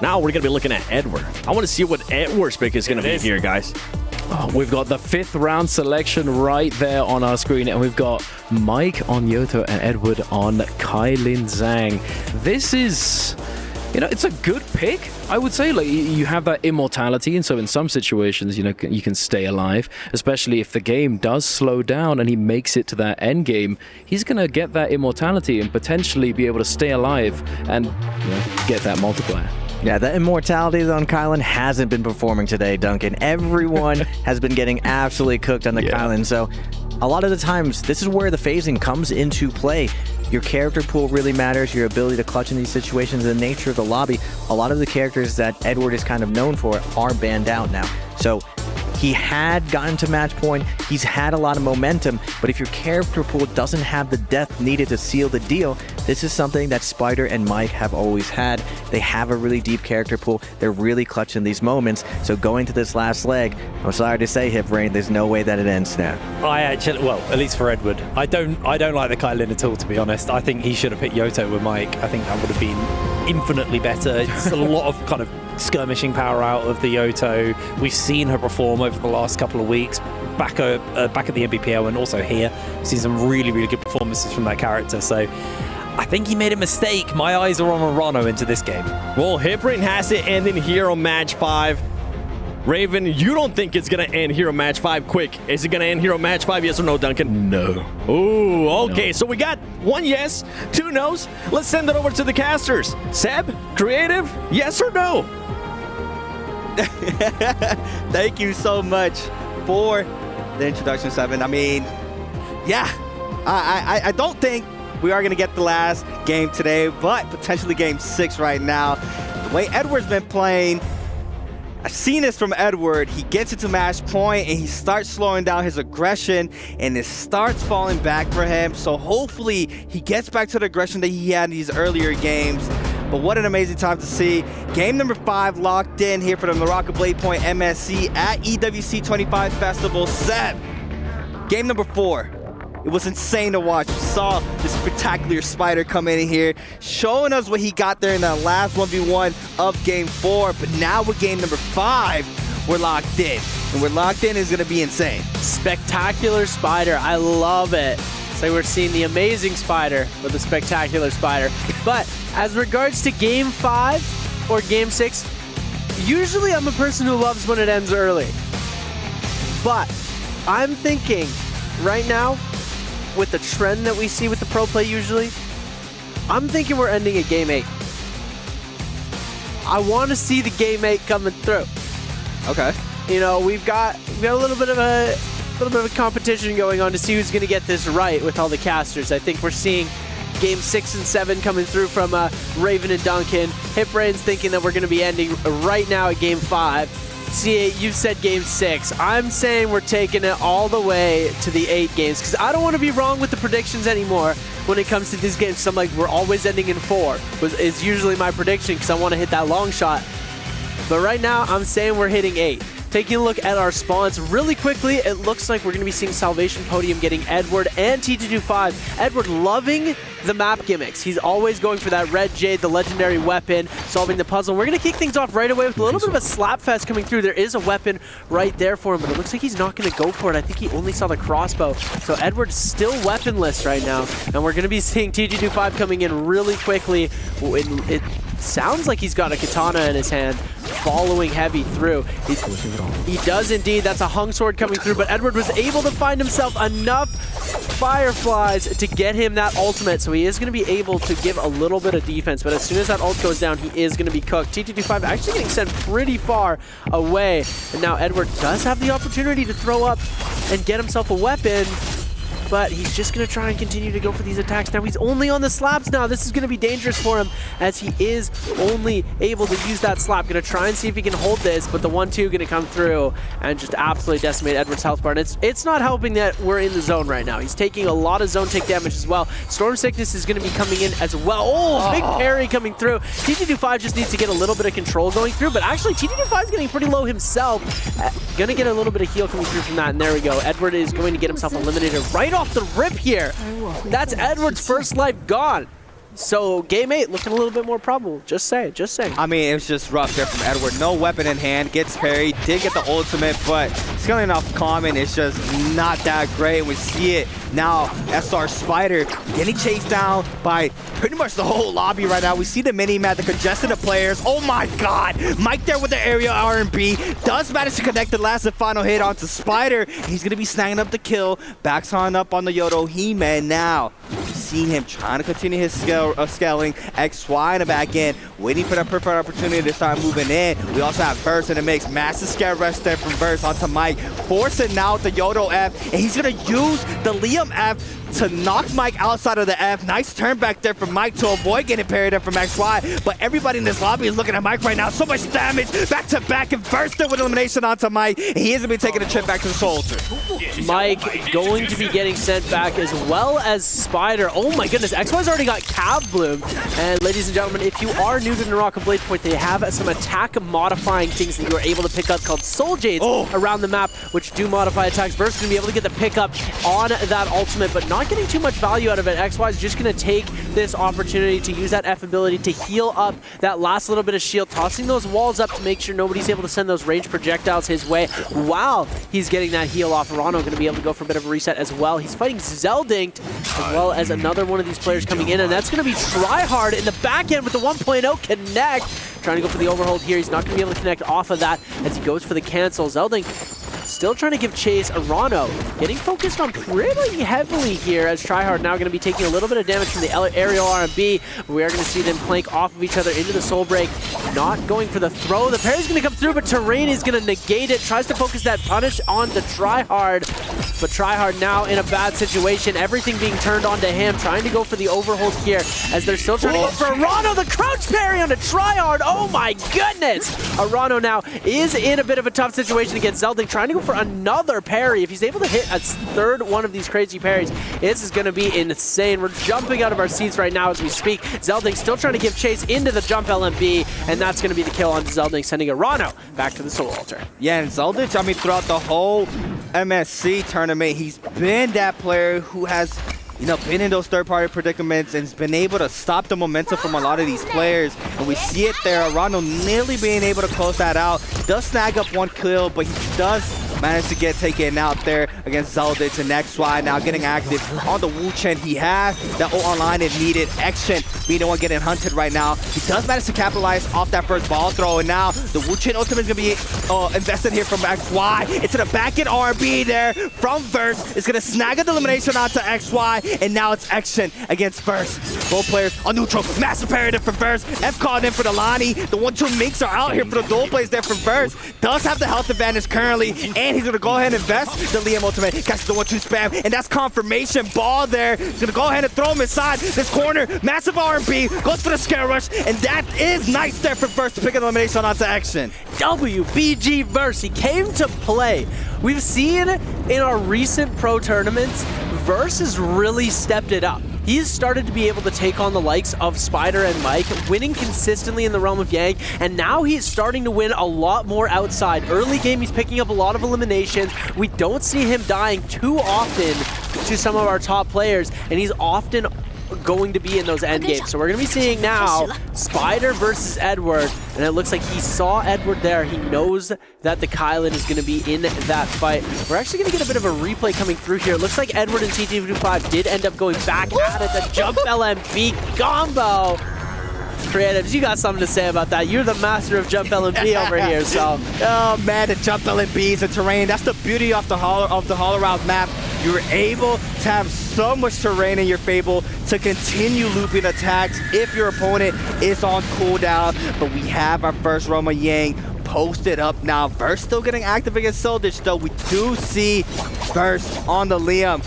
Now we're going to be looking at Edward. I want to see what Edward's pick is going to be here, guys. Oh, we've got the 5th round selection right there on our screen, and we've got Mike on Yoto and Edward on Kailin Zhang. This is, you know, it's a good pick, I would say. Like, you have that immortality, and so in some situations, you know, you can stay alive, especially if the game does slow down and he makes it to that end game. He's going to get that immortality and potentially be able to stay alive and, you know, get that multiplier. Yeah, the immortality on Kylan hasn't been performing today, Duncan. Everyone has been getting absolutely cooked on the Kylan. So a lot of the times, this is where the phasing comes into play. Your character pool really matters, your ability to clutch in these situations, the nature of the lobby. A lot of the characters that Edward is kind of known for are banned out now. So he had gotten to match point, he's had a lot of momentum, but if your character pool doesn't have the depth needed to seal the deal, this is something that Spider and Mike have always had. They have a really deep character pool, they're really clutch in these moments, so going to this last leg, I'm sorry to say, Hip Rain, there's no way that it ends now. I actually, well, at least for Edward, I don't like the Kailin at all, to be honest. I think he should have picked Yoto with Mike. I think that would have been infinitely better. It's a lot of kind of skirmishing power out of the Yoto. We've seen her perform over the last couple of weeks, back at the NBPL and also here. We've seen some really, really good performances from that character. So I think he made a mistake. My eyes are on Arano into this game. Well, Hiprain has it ending here on match 5. Raven, you don't think it's going to end here on match 5 quick. Is it going to end here on match 5? Yes or no, Duncan? No. Ooh, okay. No. So we got 1 yes, 2 no's. Let's send it over to the casters. Seb, creative, yes or no? Thank you so much for the introduction, Seven. I mean, yeah, I don't think we are going to get the last game today, but potentially game 6 right now. The way Edward's been playing, I've seen this from Edward. He gets into match point and he starts slowing down his aggression and it starts falling back for him. So hopefully he gets back to the aggression that he had in these earlier games. But what an amazing time to see. Game number 5 locked in here for the NARAKA BLADEPOINT MSC at EWC 25 Festival. Seb, game number 4. It was insane to watch. We saw this spectacular Spider come in here, showing us what he got there in that last 1v1 of game 4. But now with game number 5, we're locked in. And we're locked in is gonna be insane. Spectacular Spider, I love it. So we're seeing the amazing Spider with the spectacular Spider. But as regards to game 5 or game 6, usually I'm a person who loves when it ends early. But I'm thinking right now, with the trend that we see with the pro play usually, I'm thinking we're ending at game 8. I want to see the game 8 coming through. Okay. You know, we've got a little bit of a competition going on to see who's going to get this right with all the casters. I think we're seeing game 6 and 7 coming through from Raven and Duncan. Hiprain's thinking that we're going to be ending right now at game 5. See, you said game 6. I'm saying we're taking it all the way to the 8 games because I don't want to be wrong with the predictions anymore when it comes to these games. So I'm like, we're always ending in 4 is usually my prediction because I want to hit that long shot. But right now, I'm saying we're hitting 8. Taking a look at our spawns really quickly, it looks like we're going to be seeing Salvation Podium getting Edward and T225. Edward loving the map gimmicks. He's always going for that red jade, the legendary weapon, solving the puzzle. We're going to kick things off right away with a little bit of a slap fest coming through. There is a weapon right there for him, but it looks like he's not going to go for it. I think he only saw the crossbow. So Edward's still weaponless right now, and we're going to be seeing T225 coming in really quickly. It sounds like he's got a katana in his hand, following heavy through. He does indeed. That's a hung sword coming through, but Edward was able to find himself enough fireflies to get him that ultimate, so he is going to be able to give a little bit of defense, but as soon as that ult goes down, he is going to be cooked. T225 actually getting sent pretty far away, and now Edward does have the opportunity to throw up and get himself a weapon, but he's just going to try and continue to go for these attacks. Now he's only on the slaps now. This is going to be dangerous for him as he is only able to use that slap. Going to try and see if he can hold this, but the 1-2 going to come through and just absolutely decimate Edward's health bar. And it's not helping that we're in the zone right now. He's taking a lot of zone take damage as well. Storm Sickness is going to be coming in as well. Oh, big parry coming through. T225 just needs to get a little bit of control going through, but actually T225 is getting pretty low himself. Going to get a little bit of heal coming through from that, and there we go. Edward is going to get himself eliminated right off the rip here. That's Edward's first life gone. So game 8 looking a little bit more probable. Just saying. I mean, it was just rough there from Edward. No weapon in hand, gets parried, did get the ultimate, but scaling off common is just not that great. We see it now. SR Spider getting chased down by pretty much the whole lobby right now. We see the mini-map, the congestion of players. Oh my god! Mike there with the area R&B. Does manage to connect the last and final hit onto Spider. He's gonna be snagging up the kill. Backs on up on the Yodo He-Man now. Seeing him trying to continue his scaling. XY in the back end, waiting for that perfect opportunity to start moving in. We also have Verse in the mix. Massive scare rush there from Verse onto Mike. Forcing now the Yodo F, and he's gonna use the Liam F to knock Mike outside of the F. Nice turn back there from Mike to avoid getting parried up from XY. But everybody in this lobby is looking at Mike right now. So much damage back to back, and Verse there with elimination onto Mike. And he is gonna be taking a trip back to the Soldier. Mike going to be getting sent back as well as Spider. Oh my goodness, XY's already got Cav Bloom. And ladies and gentlemen, if you are new to NARAKA BLADEPOINT, they have some attack modifying things that you are able to pick up called Soul Jades around the map, which do modify attacks. Verse going to be able to get the pickup on that ultimate, but not getting too much value out of it. XY is just going to take this opportunity to use that F ability to heal up that last little bit of shield, tossing those walls up to make sure nobody's able to send those ranged projectiles his way while he's getting that heal off. Rano going to be able to go for a bit of a reset as well. He's fighting Zeldinkt as well as another one of these players coming in, and that's going to be Tryhard in the back end with the 1.0 connect. Trying to go for the overhold here. He's not going to be able to connect off of that as he goes for the cancel. Zeldinkt still trying to give chase. Arano getting focused on pretty heavily here as Tryhard now going to be taking a little bit of damage from the aerial R&B. We are going to see them plank off of each other into the soul break. Not going for the throw. The parry's going to come through, but Terrain is going to negate it. Tries to focus that punish on the Tryhard, but Tryhard now in a bad situation. Everything being turned onto him. Trying to go for the overhold here as they're still trying to go for Arano. The crouch parry on the Tryhard. Oh my goodness! Arano now is in a bit of a tough situation against Zeldinkt, trying to go for another parry. If he's able to hit a third one of these crazy parries, this is going to be insane. We're jumping out of our seats right now as we speak. Zeldinkt still trying to give chase into the jump LMB, and that's going to be the kill on Zeldinkt, sending Arano back to the Soul Altar. Yeah, and Zeldinkt, I mean, throughout the whole MSC tournament, he's been that player who has, you know, been in those third-party predicaments and has been able to stop the momentum from a lot of these players. And we see it there. Arano nearly being able to close that out. Does snag up one kill, but he does manage to get taken out there against Zeldinkt, and XY now getting active on the Wu Chen. He has that ult online if needed. X-Chen being the one getting hunted right now. He does manage to capitalize off that first ball throw, and now the Wu Chen ultimate is going to be invested here from XY. It's in the back end R&B there from Verse. It's going to snag an elimination onto XY, and now it's X-Chen against Verse. Both players on neutral. Massive parry from Verse. F called in for the Lonnie. The 1-2 Minks are out here for the dual plays there from Verse. Does have the health advantage currently, and he's going to go ahead and invest the Liam ultimate. Catches the 1-2 spam, and that's confirmation ball there. He's going to go ahead and throw him inside this corner. Massive R&B. Goes for the scare rush, and that is nice there for Verse to pick an elimination onto Action. WBG Verse, he came to play. We've seen in our recent pro tournaments, Verse has really stepped it up. He's started to be able to take on the likes of Spider and Mike, winning consistently in the realm of Yang, and now he's starting to win a lot more outside. Early game, he's picking up a lot of eliminations. We don't see him dying too often to some of our top players, and he's often going to be in those end games. So we're going to be seeing now Spider versus Edward, and it looks like he saw Edward there. He knows that the Kylan is going to be in that fight. We're actually going to get a bit of a replay coming through here. It looks like Edward and TT25 did end up going back at it. The jump LMB combo. Creatives, you got something to say about that. You're the master of jump LMB over here, so. Oh man, the jump LMBs, the terrain, that's the beauty of the Hollow Route map. You're able to have so much terrain in your Fable to continue looping attacks if your opponent is on cooldown. But we have our first Roma Yang posted up now. Verse still getting active against Zeldich, though. We do see Verse on the Liam.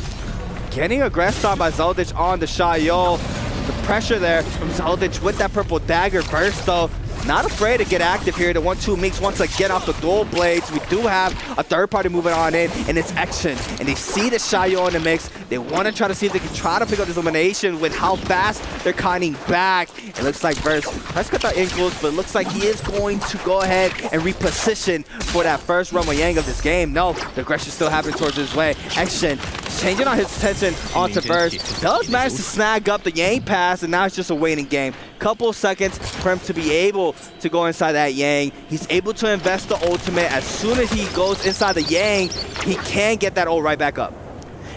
Getting aggressed on by Zeldich on the Shayo. The pressure there from Zeldich with that purple dagger. Verse, though, not afraid to get active here. The 1-2 Minks wants to get off the dual blades. We do have a third party moving on in, and it's Action. And they see the Shayo in the mix. They want to try to see if they can try to pick up this elimination with how fast they're kiting back. It looks like Verse has got the ankles, but it looks like he is going to go ahead and reposition for that first Roma Yang of this game. No, the aggression still happening towards his way. Action changing on his attention onto Verse. Does manage to snag up the Yang pass, and now it's just a waiting game. Couple seconds for him to be able to go inside that Yang. He's able to invest the ultimate. As soon as he goes inside the Yang, he can get that ult right back up.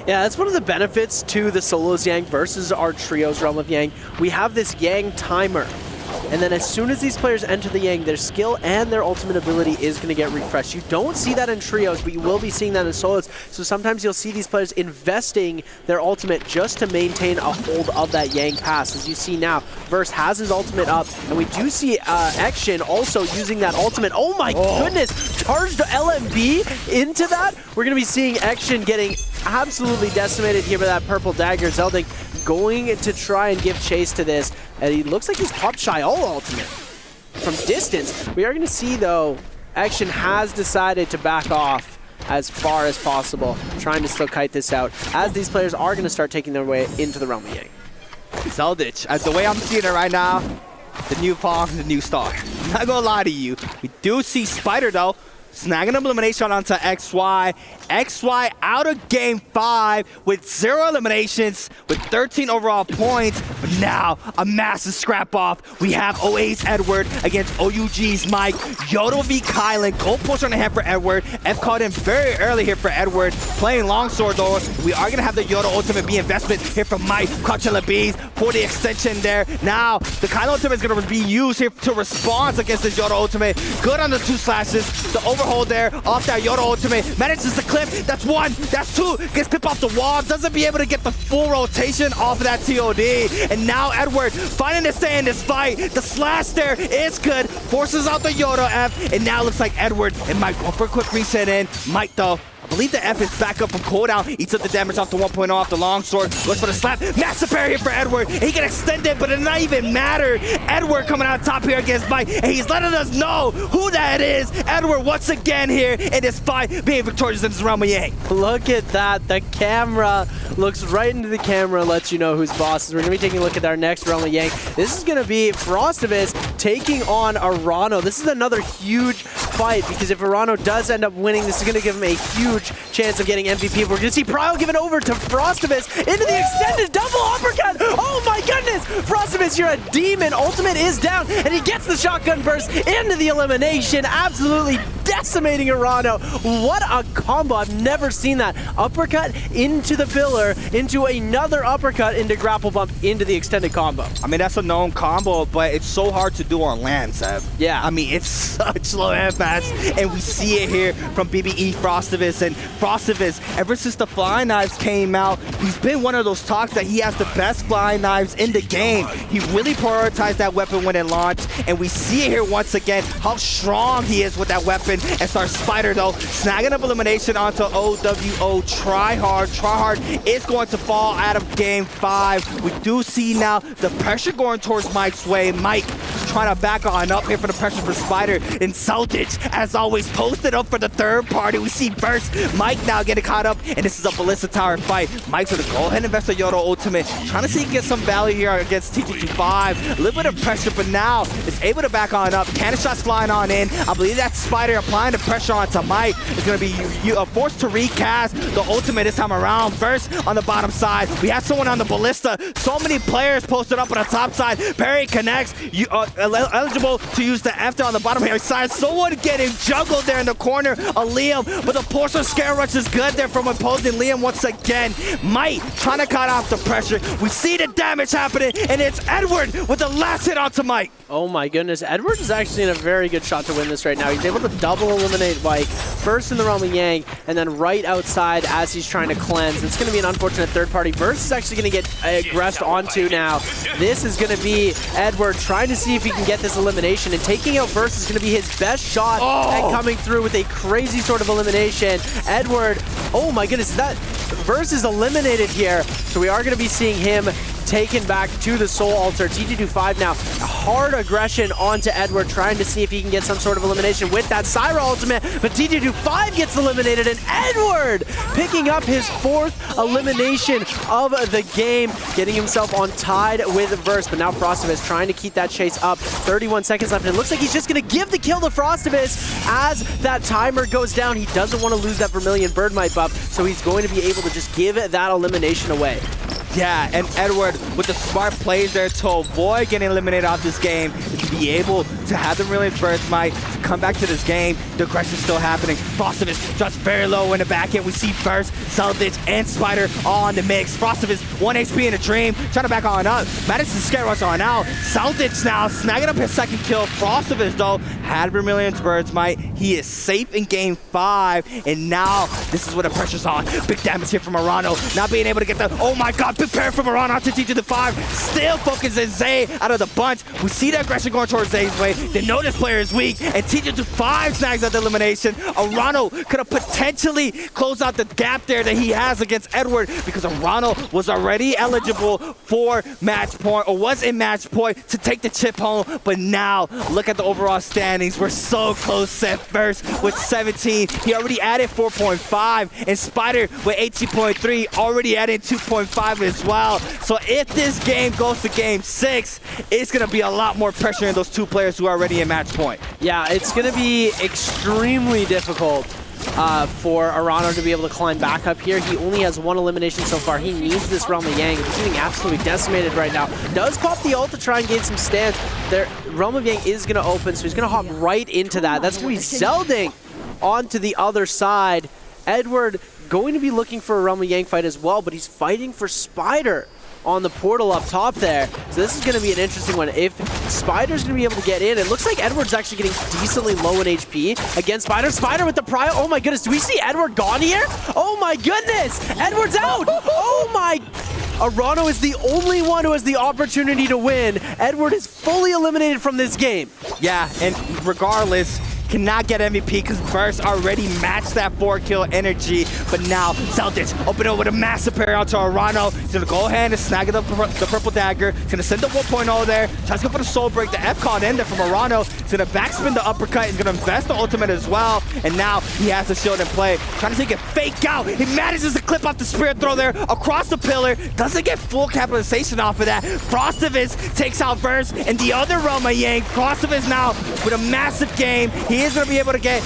Yeah, that's one of the benefits to the solos Yang versus our trios realm of Yang. We have this Yang timer. And then as soon as these players enter the Yang, their skill and their ultimate ability is going to get refreshed. You don't see that in trios, but you will be seeing that in solos. So sometimes you'll see these players investing their ultimate just to maintain a hold of that Yang pass. As you see now, Verse has his ultimate up, and we do see Action also using that ultimate. Oh my goodness! Charged LMB into that. We're going to be seeing Action getting absolutely decimated here by that purple dagger. Zeldich going to try and give chase to this, and he looks like he's popped Shayo ultimate from distance. We are going to see, though, Action has decided to back off as far as possible, trying to still kite this out, as these players are going to start taking their way into the realm of Yang. Zeldich, as the way I'm seeing it right now, the new Fong, the new star. Not gonna lie to you. We do see Spider, though, snagging an elimination onto XY. XY out of game 5 with 0 eliminations, with 13 overall points. But now, a massive scrap off. We have OA's Edward against OUG's Mike. Yoda v Kylan. Gold push on the hand for Edward. F called in very early here for Edward. Playing longsword, though. We are going to have the Yoda ultimate be investment here from Mike. Coachella Bees for the extension there. Now, the Kylan ultimate is going to be used here to respond against the Yoda ultimate. Good on the 2 slashes. The overhold there off that Yoda ultimate. Manages to clip. That's 1. That's 2. Gets clipped off the wall. Doesn't be able to get the full rotation off of that TOD. And now Edward finding to stay in this fight. The slash there is good. Forces out the Yoda F. And now looks like Edward and Mike go for a quick reset in. Mike, though, I believe the F is back up from cooldown. Eats up the damage off the 1.0 off the longsword. Goes for the slap. Massive parry here for Edward. He can extend it, but it not even matter. Edward coming out top here against Mike. And he's letting us know who that is. Edward once again here in this fight, being victorious in this realm of Yang. Look at that. The camera looks right into the camera and lets you know who's boss is. We're going to be taking a look at our next realm of Yang. This is going to be Frostus taking on Arano. This is another huge fight, because if Arano does end up winning, this is going to give him a huge chance of getting MVP. We're going to see Pryo give it over to Frostus into the extended double uppercut. Oh my goodness! Frostus, you're a demon. Ultimate is down, and he gets the shotgun burst into the elimination. Absolutely decimating Arano. What a combo. I've never seen that. Uppercut into the pillar, into another uppercut, into grapple bump, into the extended combo. I mean, that's a known combo, but it's so hard to do on land, Seb. Yeah. I mean, it's such low advance, and we see it here from BBE Frostus. And Frostus, ever since the flying knives came out, he's been one of those talks that he has the best flying knives in the game. He really prioritized that weapon when it launched, and we see it here once again, how strong he is with that weapon. And starts Spider, though, snagging up elimination onto OWO Tryhard. Tryhard is going to fall out of game 5. We do see now the pressure going towards Mike's way. Mike trying to back on up here for the pressure for Spider. And Celtic, as always, posted up for the third party. We see Burst, Mike now getting caught up, and this is a Ballista Tower fight. Mike's going to go ahead and invest a Yodo ultimate, trying to see if he can get some value here against TG25. A little bit of pressure, but now is able to back on up. Cannon shots flying on in. I believe that Spider applying the pressure onto Mike is going to be forced to recast the ultimate this time around. Burst on the bottom side. We have someone on the Ballista. So many players posted up on the top side. Parry connects. Eligible to use the F on the bottom here side. Someone getting juggled there in the corner of Liam, but the Porcelain Scare Rush is good there from opposing Liam once again. Mike trying to cut off the pressure. We see the damage happening, and it's Edward with the last hit onto Mike. Oh my goodness, Edward is actually in a very good shot to win this right now. He's able to double eliminate Mike, first in the realm of Yang, and then right outside as he's trying to cleanse. It's going to be an unfortunate third party. Burst is actually going to get aggressed onto now. This is going to be Edward trying to see if he can get this elimination, and taking out Burst is going to be his best shot at coming through with a crazy sort of elimination. Edward, oh my goodness, that Burst is eliminated here, so we are going to be seeing him taken back to the Soul Altar. TG25 now, hard aggression onto Edward, trying to see if he can get some sort of elimination with that Syra ultimate, but TG25 gets eliminated, and Edward picking up his 4th elimination of the game, getting himself on tied with Verse, but now Frostus trying to keep that chase up. 31 seconds left, and it looks like he's just going to give the kill to Frostus as that timer goes down. He doesn't want to lose that Vermilion Birdmite buff, so he's going to be able to just give that elimination away. Yeah, and Edward with the smart plays there to avoid getting eliminated off this game, to be able to have the Brilliant Birdmite to come back to this game. The aggression's still happening. Frostus just very low in the back end. We see Burst, Celtic, and Spider all on the mix. Frostus 1 HP in a dream, trying to back on up. Madison's Scare Rush on out. Celtic now snagging up his 2nd kill. Frostus, though, had Vermilion Birdmite. He is safe in game 5, and now this is where the pressure's on. Big damage here from Arano, not being able to get the, oh my god, big parry from Arano to TG25. Still focuses Zay out of the bunch. We see the aggression going towards Zay's way. They know this player is weak, and TG25 snags out the elimination. Arano could have potentially closed out the gap there that he has against Edward, because Arano was already eligible for match point, or was in match point to take the chip home. But now, look at the overall standings. We're so close set first with 17. He already added 4.5, and Spider with 18.3 already added 2.5 as well. So if this game goes to game 6, it's going to be a lot more pressure in those 2 players who are already in match point. Yeah, it's going to be extremely difficult for Arano to be able to climb back up here. He only has 1 elimination so far. He needs this Realm of Yang. He's getting absolutely decimated right now. Does pop the ult to try and gain some stance. There, Realm of Yang is going to open, so he's going to hop right into that. That's going to be Zelding onto the other side. Edward going to be looking for a Realm of Yang fight as well, but he's fighting for Spider on the portal up top there. So this is going to be an interesting one. If Spider's going to be able to get in, it looks like Edward's actually getting decently low in HP against Spider. Spider with the prio. Oh my goodness, do we see Edward gone here? Oh my goodness, Edward's out. Oh my... Arano is the only one who has the opportunity to win. Edward is fully eliminated from this game. Yeah, and regardless, cannot get MVP because Burst already matched that 4-kill energy. But now Celtics open up with a massive parry onto Arano. He's going to go ahead and snag the purple dagger. He's going to send the 1.0 there. Tries to go for the soul break. The F caught in there from Arano. He's going to backspin the uppercut. He's going to invest the ultimate as well. And now he has the shield in play. Trying to take a fake out. He manages to clip off the spirit throw there across the pillar. Doesn't get full capitalization off of that. Frostus takes out Burst and the other Realm of Yang. Frostus now with a massive game. He He is going to be able to get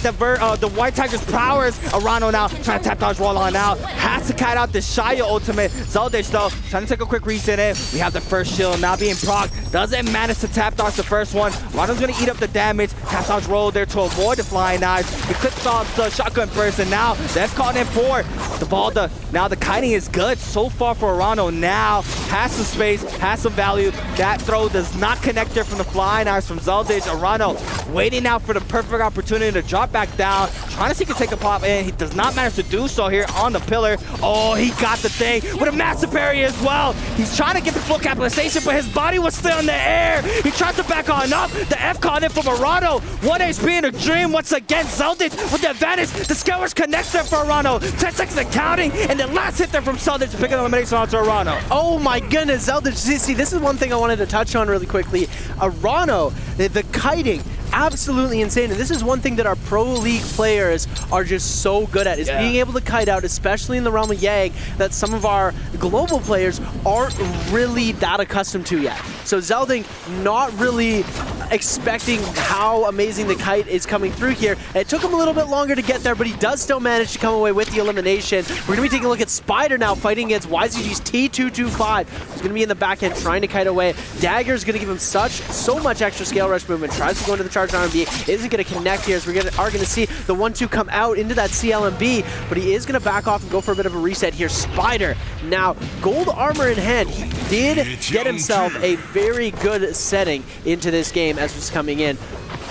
the White Tiger's powers. Arano now trying to tap dodge roll on out. Has to kite out the Shia ultimate. Zeldich though trying to take a quick reset in. We have the first shield now being proc. Doesn't manage to tap dodge the first one. Arano's going to eat up the damage. Tap dodge roll there to avoid the flying knives. He clips off the shotgun burst, and now that's caught in 4. The Valda, now the kiting is good so far for Arano. Now has some space, has some value. That throw does not connect there from the flying knives from Zeldich. Arano waiting out for the perfect opportunity to drop back down, trying to see if he can take a pop in. He does not manage to do so here on the pillar. Oh, he got the thing with a massive parry as well. He's trying to get the full capitalization, but his body was still in the air. He tried to back on up. The F caught in from Arano. 1 HP in a dream once again. Zeldich with the advantage. The Skywars connects there for Arano. 10 seconds of counting, and the last hit there from Zeldich to pick an elimination onto Arano. Oh my goodness, Zeldich. See, this is one thing I wanted to touch on really quickly. Arano, the kiting, absolutely insane. And this is one thing that our Pro League players are just so good at, is being able to kite out, especially in the realm of Yang, that some of our global players aren't really that accustomed to yet. So Zelding not really expecting how amazing the kite is coming through here. It took him a little bit longer to get there, but he does still manage to come away with the elimination. We're going to be taking a look at Spider now fighting against YZG's T225. He's going to be in the back end trying to kite away. Dagger's going to give him so much extra scale rush movement. Tries to go into the charge R&B. Isn't going to connect here, as we are going to see the 1-2 come out into that CLMB, but he is going to back off and go for a bit of a reset here. Spider now gold armor in hand. He did get himself a very good setting into this game as was coming in.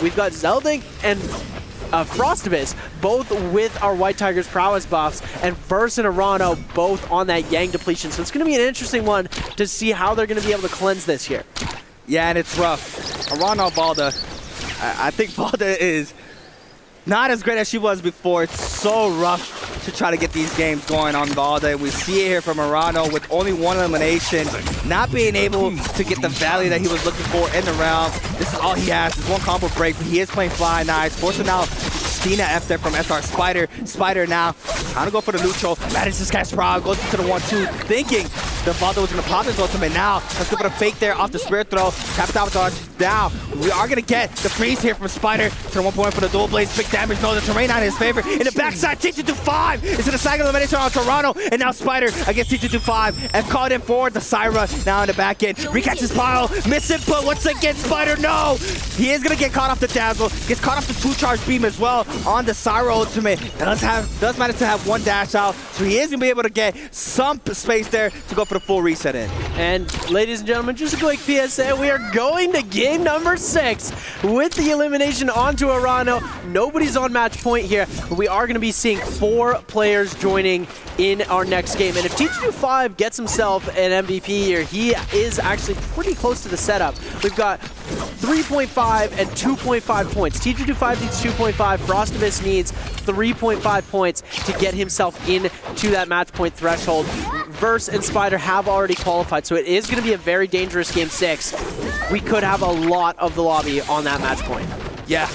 We've got Zelding and Frostus both with our White Tiger's prowess buffs, and Verse and Arano both on that Yang depletion. So it's going to be an interesting one to see how they're going to be able to cleanse this here. Yeah, and it's rough. Arano Valda, I think Valda is not as great as she was before. It's so rough to try to get these games going on Valda. We see it here from Arano with only 1 elimination, not being able to get the value that he was looking for in the round. This is all he has, is 1 combo break, but he is playing Fly Knives, forcing out Stina F there from SR Spider. Spider now trying to go for the neutral, manages to catch Frog, goes into the 1-2, thinking the Valda was going to pop his ultimate. Now let's go for the fake there off the spirit throw, tap out dodge down. We are going to get the freeze here from Spider to the 1 point for the dual blades. Big damage, no, the terrain on his favor. In the backside, T225 is in the second elimination on Toronto, and now Spider against T225. F caught in forward, the Syra now in the back end. Recatches pile, missing, but once again, Spider, no! He is going to get caught off the Dazzle, gets caught off the 2-charge beam as well on the Syra ultimate. Does manage to have 1 dash out, so he is going to be able to get some space there to go for the full reset in. And ladies and gentlemen, just a quick PSA, we are going to game number 6 with the elimination onto Arano. Nobody's on match point here, but we are going to be seeing 4 players joining in our next game. And if T225 gets himself an MVP here, he is actually pretty close to the setup. We've got 3.5 and 2.5 points. T225 needs 2.5. Frostus needs 3.5 points to get himself into that match point threshold. Verse and Spider have already qualified, so it is going to be a very dangerous game 6. We could have a lot of the lobby on that match point. Yeah.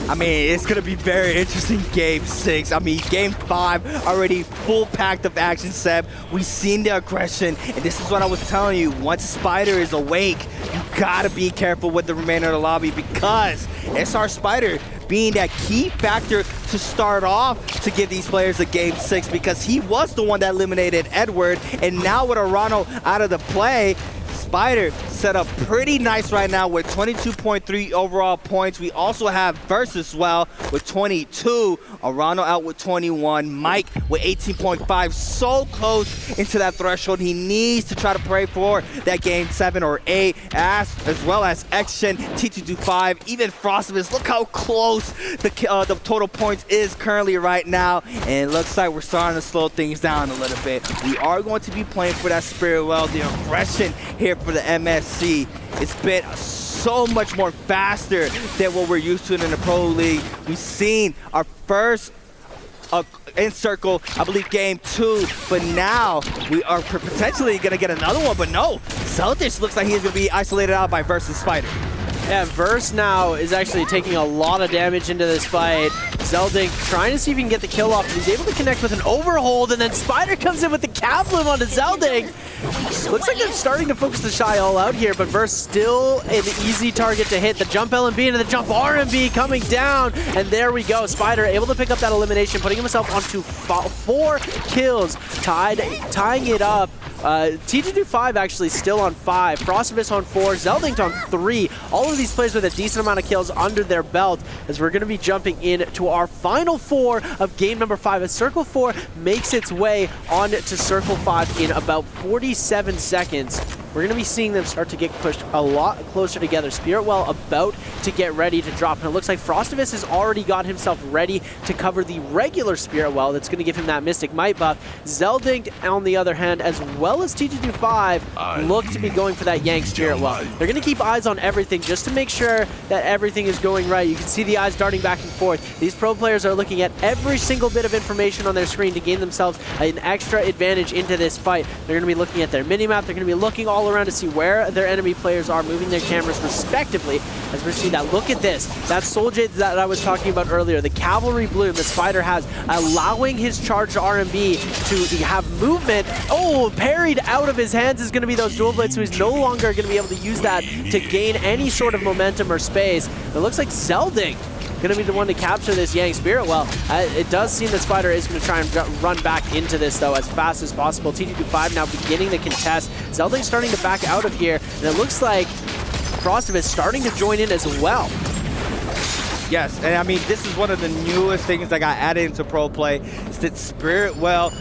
I mean, it's going to be very interesting game 6. I mean, game 5 already full packed of action, Seb. We've seen the aggression, and this is what I was telling you. Once Spider is awake, you got to be careful with the remainder of the lobby, because SR Spider being that key factor to start off to give these players a game 6, because he was the one that eliminated Edward, and now with Arano out of the play, Spider set up pretty nice right now with 22.3 overall points. We also have Verse as well with 22. Arano out with 21. Mike with 18.5. So close into that threshold. He needs to try to pray for that game 7 or 8, as well as Action, T225, even Frostus. Look how close the total points is currently right now. And it looks like we're starting to slow things down a little bit. We are going to be playing for that Spirit Well. The aggression here for the MSC, it's been so much more faster than what we're used to in the Pro League. We've seen our first in circle, I believe game 2, but now we are potentially going to get another one, but no, Zeldich looks like he's going to be isolated out by Verse and Spider. Yeah, Verse now is actually taking a lot of damage into this fight. Zelding trying to see if he can get the kill off. He's able to connect with an overhold, and then Spider comes in with the cap bloom onto Zelding. Looks like they're starting to focus the Shy all out here, but Verse still an easy target to hit. The jump LMB into the jump RMB coming down, and there we go. Spider able to pick up that elimination, putting himself onto 4 kills, tying it up. TG25 actually still on 5, Frostus on 4, Zelding on 3. All of these players with a decent amount of kills under their belt, as we're going to be jumping in to our final 4 of game number 5 as Circle 4 makes its way on to Circle 5 in about 47 seconds. We're going to be seeing them start to get pushed a lot closer together. Spirit Well about to get ready to drop, and it looks like Frostus has already got himself ready to cover the regular Spirit Well that's going to give him that Mystic Might buff. Zelding, on the other hand, as well as TG25, look to be going for that Yang Spirit Well. They're going to keep eyes on everything just to make sure that everything is going right. You can see the eyes darting back and forth. These pro players are looking at every single bit of information on their screen to gain themselves an extra advantage into this fight. They're going to be looking at their minimap. They're going to be looking all around to see where their enemy players are, moving their cameras respectively, as we see that. Look at this. That Soul Jade that I was talking about earlier, the Cavalry Bloom that Spider has, allowing his charged RMB to have movement. Oh, parried out of his hands is going to be those dual blades, so he's no longer going to be able to use that to gain any sort of momentum or space. It looks like Zelding going to be the one to capture this Yang Spirit Well. It does seem that Spider is going to try and run back into this, though, as fast as possible. TG25 now beginning the contest. Zelding starting to back out of here, and it looks like Frostus is starting to join in as well. Yes, and I mean, this is one of the newest things that got added into pro play. It's that Spirit Well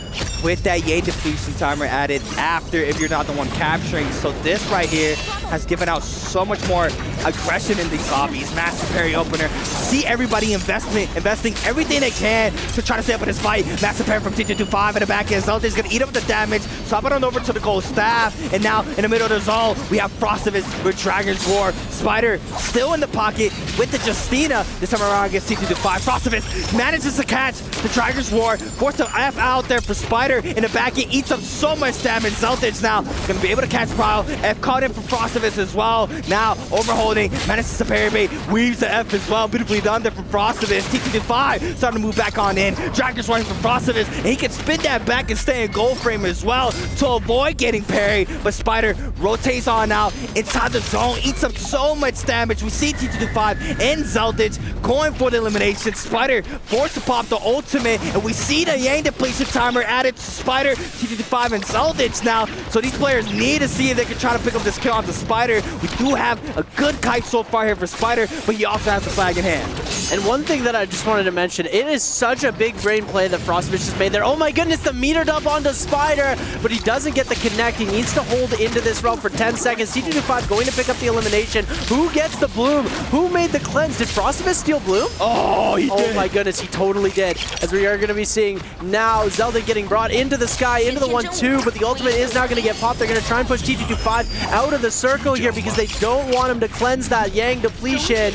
with that Yang depletion timer added after if you're not the one capturing. So this right here has given out so much more aggression in these lobbies. Massive parry opener. See everybody investing everything they can to try to stay up in this fight. Massive parry from TG25 in the back end. Zelding's gonna eat up the damage. Swap it on over to the gold staff. And now in the middle of the zone, we have Frostus with Dragon's Roar. Spider still in the pocket with the Justina. This time around against TG25. Frostus manages to catch the Dragon's Roar. Forced to F out there for Spider in the back end. Eats up so much damage. Zelding's now gonna be able to catch Prowl. F caught in from Frostus as well. Now overholding, manages to parry bait, weaves the F as well. Beautifully done there from Frostus. TG25 starting to move back on in. Dragon's running from Frostus, and he can spin that back and stay in gold frame as well to avoid getting parried. But Spider rotates on out inside the zone, eats up so much damage. We see TG25 and Zelding going for the elimination. Spider forced to pop the ultimate, and we see the Yang depletion timer added to Spider, TG25, and Zelding now. So these players need to see if they can try to pick up this kill onto Spider. We do have a good kite so far here for Spider, but he also has the flag in hand. And one thing that I just wanted to mention, it is such a big brain play that Frostus just made there. Oh my goodness, the meter dump onto Spider, but he doesn't get the connect. He needs to hold into this realm for 10 seconds. TG25 going to pick up the elimination. Who gets the bloom? Who made the cleanse? Did Frostus steal bloom? Oh, he did. Oh my goodness, he totally did. As we are going to be seeing now Zelding getting brought into the sky, into the 1-2, but the ultimate is now going to get popped. They're going to try and push TG25 out of the circle here because they don't want him to cleanse that Yang depletion.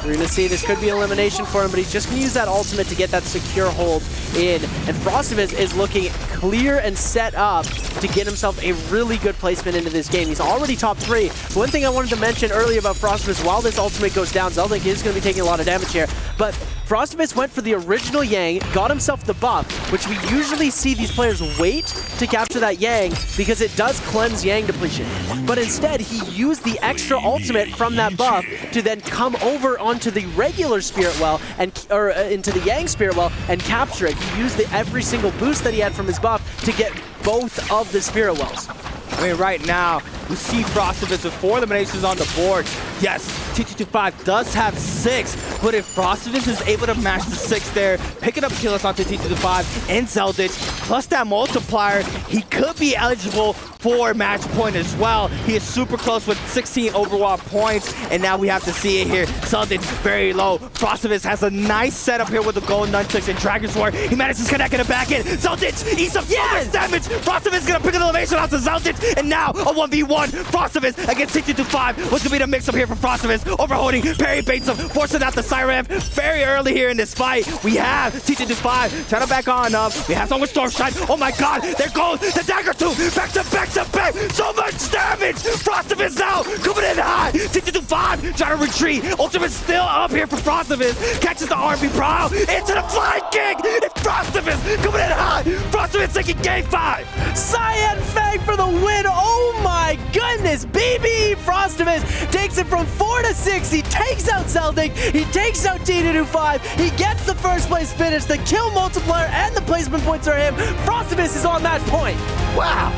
We're going to see this could be elimination for him, but he's just going to use that ultimate to get that secure hold in. And Frostus is looking clear and set up to get himself a really good placement into this game. He's already top 3. One thing I wanted to mention earlier about Frostus, while this ultimate goes down, Zelding is going to be taking a lot of damage here, but Frostus went for the original Yang, got himself the buff, which we usually see these players wait to capture that Yang because it does cleanse Yang depletion. But instead, he used the extra ultimate from that buff to then come over onto the regular Spirit Well or into the Yang Spirit Well and capture it. He used every single boost that he had from his buff to get both of the Spirit Wells. I mean, right now, we see Frostus with 4 eliminations on the board. Yes, TG25 does have 6, but if Frostus is able to match the 6 there, picking up kills onto TG25 and Zelding, plus that multiplier, he could be eligible for match point as well. He is super close with 16 overall points, and now we have to see it here. Zelding very low. Frostus has a nice setup here with the gold nunchucks and Dragon's Roar. He manages to connect in the back end. Zelding eats up so much damage. Frostus is gonna pick an elevation onto Zelding, and now a 1v1. Frostus against TG25. What's gonna be the mix up here here for Frostus, overholding, parry baits him, forcing out the Siren very early here in this fight. We have T2-5, trying to back on up. We have someone Storm Strike. Oh my god, there goes the Dagger 2, back to back to back. So much damage. Frostus now coming in high. T2-5 trying to retreat. Ultimate's still up here for Frostus. Catches the RB Prow into the flying kick. It's Frostus coming in high. Frostus taking game 5. Cyan Fang for the win. Oh my goodness. BB Frostus takes it from 4 to 6. He takes out Celtic. He takes out T2-5. He gets the first place finish. The kill multiplier and the placement points are him. Frostus is on that point. Wow.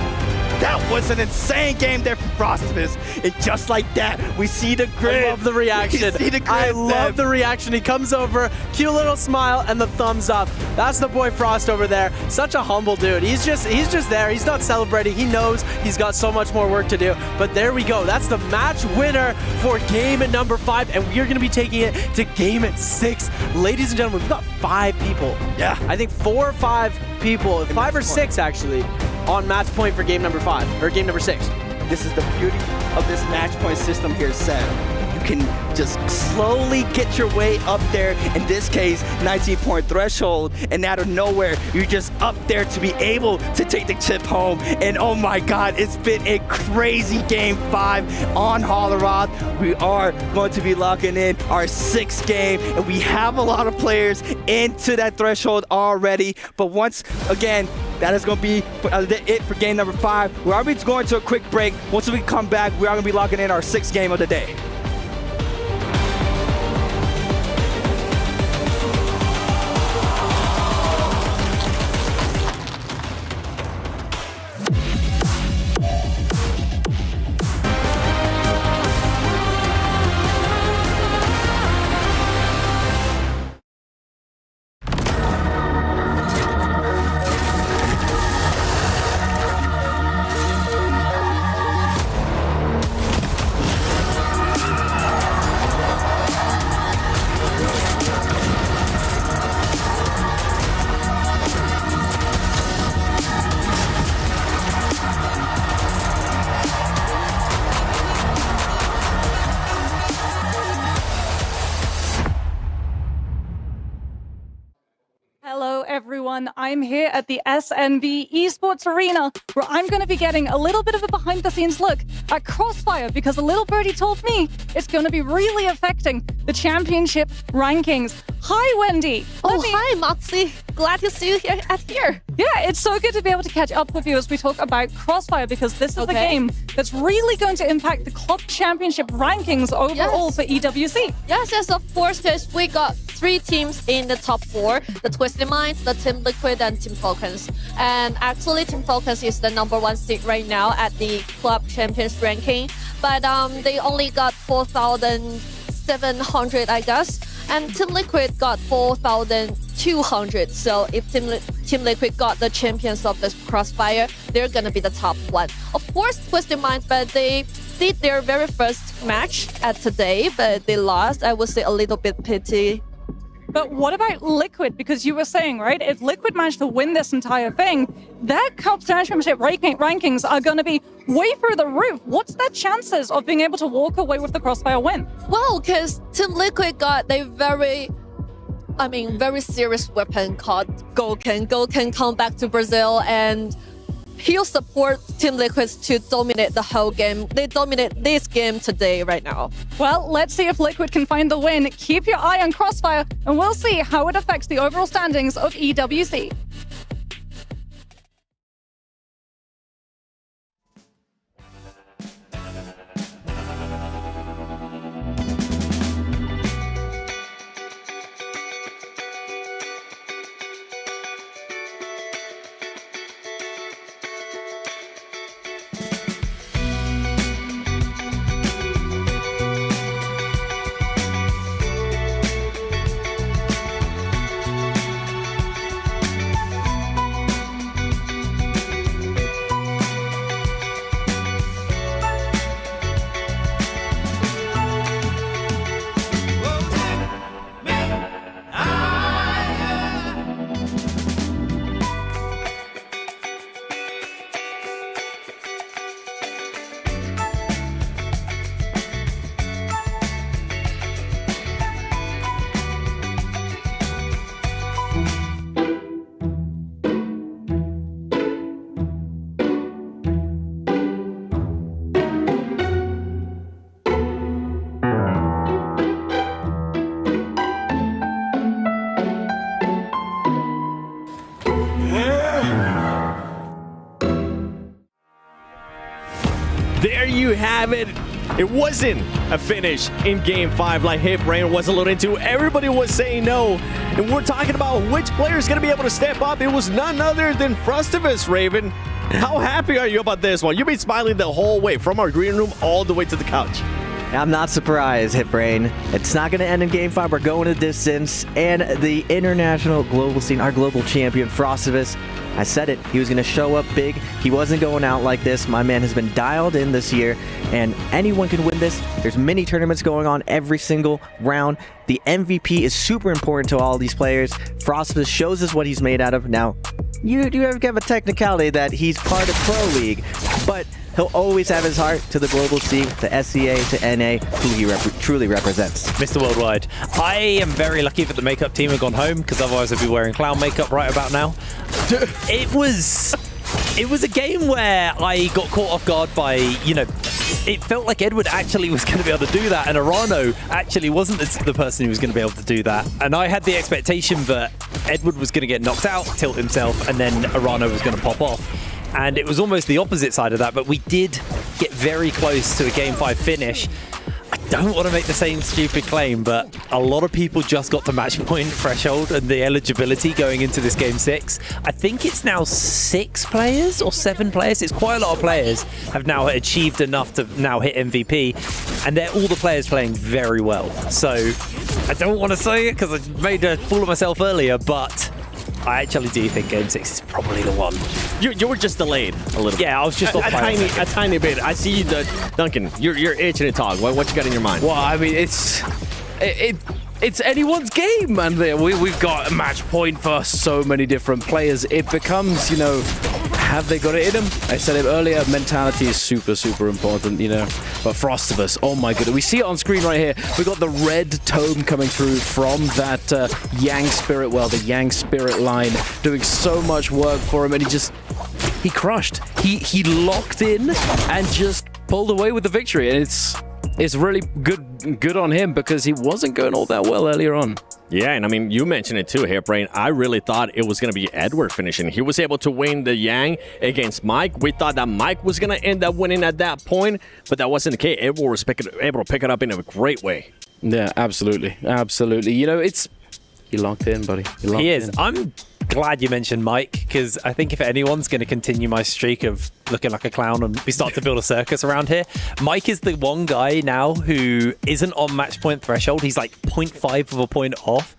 That was an insane game there for Frostus. And just like that, we see the grid. I love the reaction. I love the reaction. He comes over, cute little smile, and the thumbs up. That's the boy Frost over there. Such a humble dude. He's just there. He's not celebrating. He knows he's got so much more work to do. But there we go. That's the match winner for game at number 5, and we're going to be taking it to game at 6. Ladies and gentlemen, we've got 5 people. Yeah. I think 4 or 5 people, 5 or 6 actually, on match point for game number 5, or game number 6. This is the beauty of this match point system here, Seb. You can just slowly get your way up there. In this case, 19-point threshold, and out of nowhere, you're just up there to be able to take the chip home. And oh my God, it's been a crazy game 5 on Holleroth. We are going to be locking in our 6th game, and we have a lot of players into that threshold already. But once again, that is going to be it for game number 5. We're already going to a quick break. Once we come back, we are going to be locking in our 6th game of the day. I'm here at the SNB Esports Arena, where I'm going to be getting a little bit of a behind-the-scenes look at Crossfire, because a little birdie told me it's going to be really affecting the championship rankings. Hi, Wendy. Hi, Moxie. Glad to see you here. Yeah, it's so good to be able to catch up with you as we talk about Crossfire, because this is the game that's really going to impact the club championship rankings overall for EWC. Yes, of course, because we got 3 teams in the top 4, the Twisted Minds, the Team Liquid, and Team Falcons. And actually, Team Falcons is the #1 seed right now at the club champions ranking, but they only got 4,700, I guess. And Team Liquid got 4,200. So if Team Liquid got the champions of the Crossfire, they're gonna be the top 1. Of course, Twisted Minds, but they did their very first match at today, but they lost. I would say a little bit pity. But what about Liquid? Because you were saying, right, if Liquid managed to win this entire thing, their club championship rankings are going to be way through the roof. What's their chances of being able to walk away with the Crossfire win? Well, because Team Liquid got a very serious weapon called Gouken. Gouken come back to Brazil, and he'll support Team Liquid to dominate the whole game. They dominate this game today, right now. Well, let's see if Liquid can find the win. Keep your eye on Crossfire, and we'll see how it affects the overall standings of EWC. there you have it. It wasn't a finish in Game 5 like HitBrain was alluding to. Everybody was saying no. And we're talking about which player is going to be able to step up. It was none other than Frostus, Raven. How happy are you about this one? You've been smiling the whole way from our green room all the way to the couch. I'm not surprised, HitBrain. It's not going to end in Game 5. We're going the distance. And the international global scene, our global champion, Frostus, I said it, he was going to show up big. He wasn't going out like this. My man has been dialed in this year, and anyone can win this. There's mini tournaments going on every single round. The MVP is super important to all these players. Frostus shows us what he's made out of. Now, you do have a technicality that he's part of Pro League, but he'll always have his heart to the global scene, to SCA, to NA, who he truly represents. Mr. Worldwide. I am very lucky that the makeup team have gone home, because otherwise I'd be wearing clown makeup right about now. It was a game where I got caught off guard by, it felt like Edward actually was going to be able to do that, and Arano actually wasn't the person who was going to be able to do that. And I had the expectation that Edward was going to get knocked out, tilt himself, and then Arano was going to pop off. And it was almost the opposite side of that, but we did get very close to a Game 5 finish. I don't want to make the same stupid claim, but a lot of people just got to match point threshold and the eligibility going into this Game 6. I think it's now 6 players or 7 players. It's quite a lot of players have now achieved enough to now hit MVP, and they're all the players playing very well. So I don't want to say it because I made a fool of myself earlier, but I actually do think Game 6 is probably the one. You were just delayed a little bit. Yeah, I was just off by a tiny bit. I see you, Duncan. You're itching to talk. What you got in your mind? Well, I mean, it's anyone's game, man. We've got a match point for so many different players. It becomes, have they got it in them? I said it earlier, mentality is super, super important, But Frostus, oh my goodness. We see it on screen right here. We got the red tome coming through from that Yang Spirit, the Yang Spirit line, doing so much work for him, and he crushed. He locked in and just pulled away with the victory, and it's really good on him because he wasn't going all that well earlier on. Yeah, and I mean, you mentioned it too, HitBrain. I really thought it was going to be Edward finishing. He was able to win the Yang against Mike. We thought that Mike was going to end up winning at that point, but that wasn't the case. Edward was able to pick it up in a great way. Yeah, absolutely. Absolutely. He locked in, buddy. He is. I'm glad you mentioned Mike, because I think if anyone's going to continue my streak of looking like a clown and we start to build a circus around here, Mike is the one guy now who isn't on match point threshold. He's like 0.5 of a point off.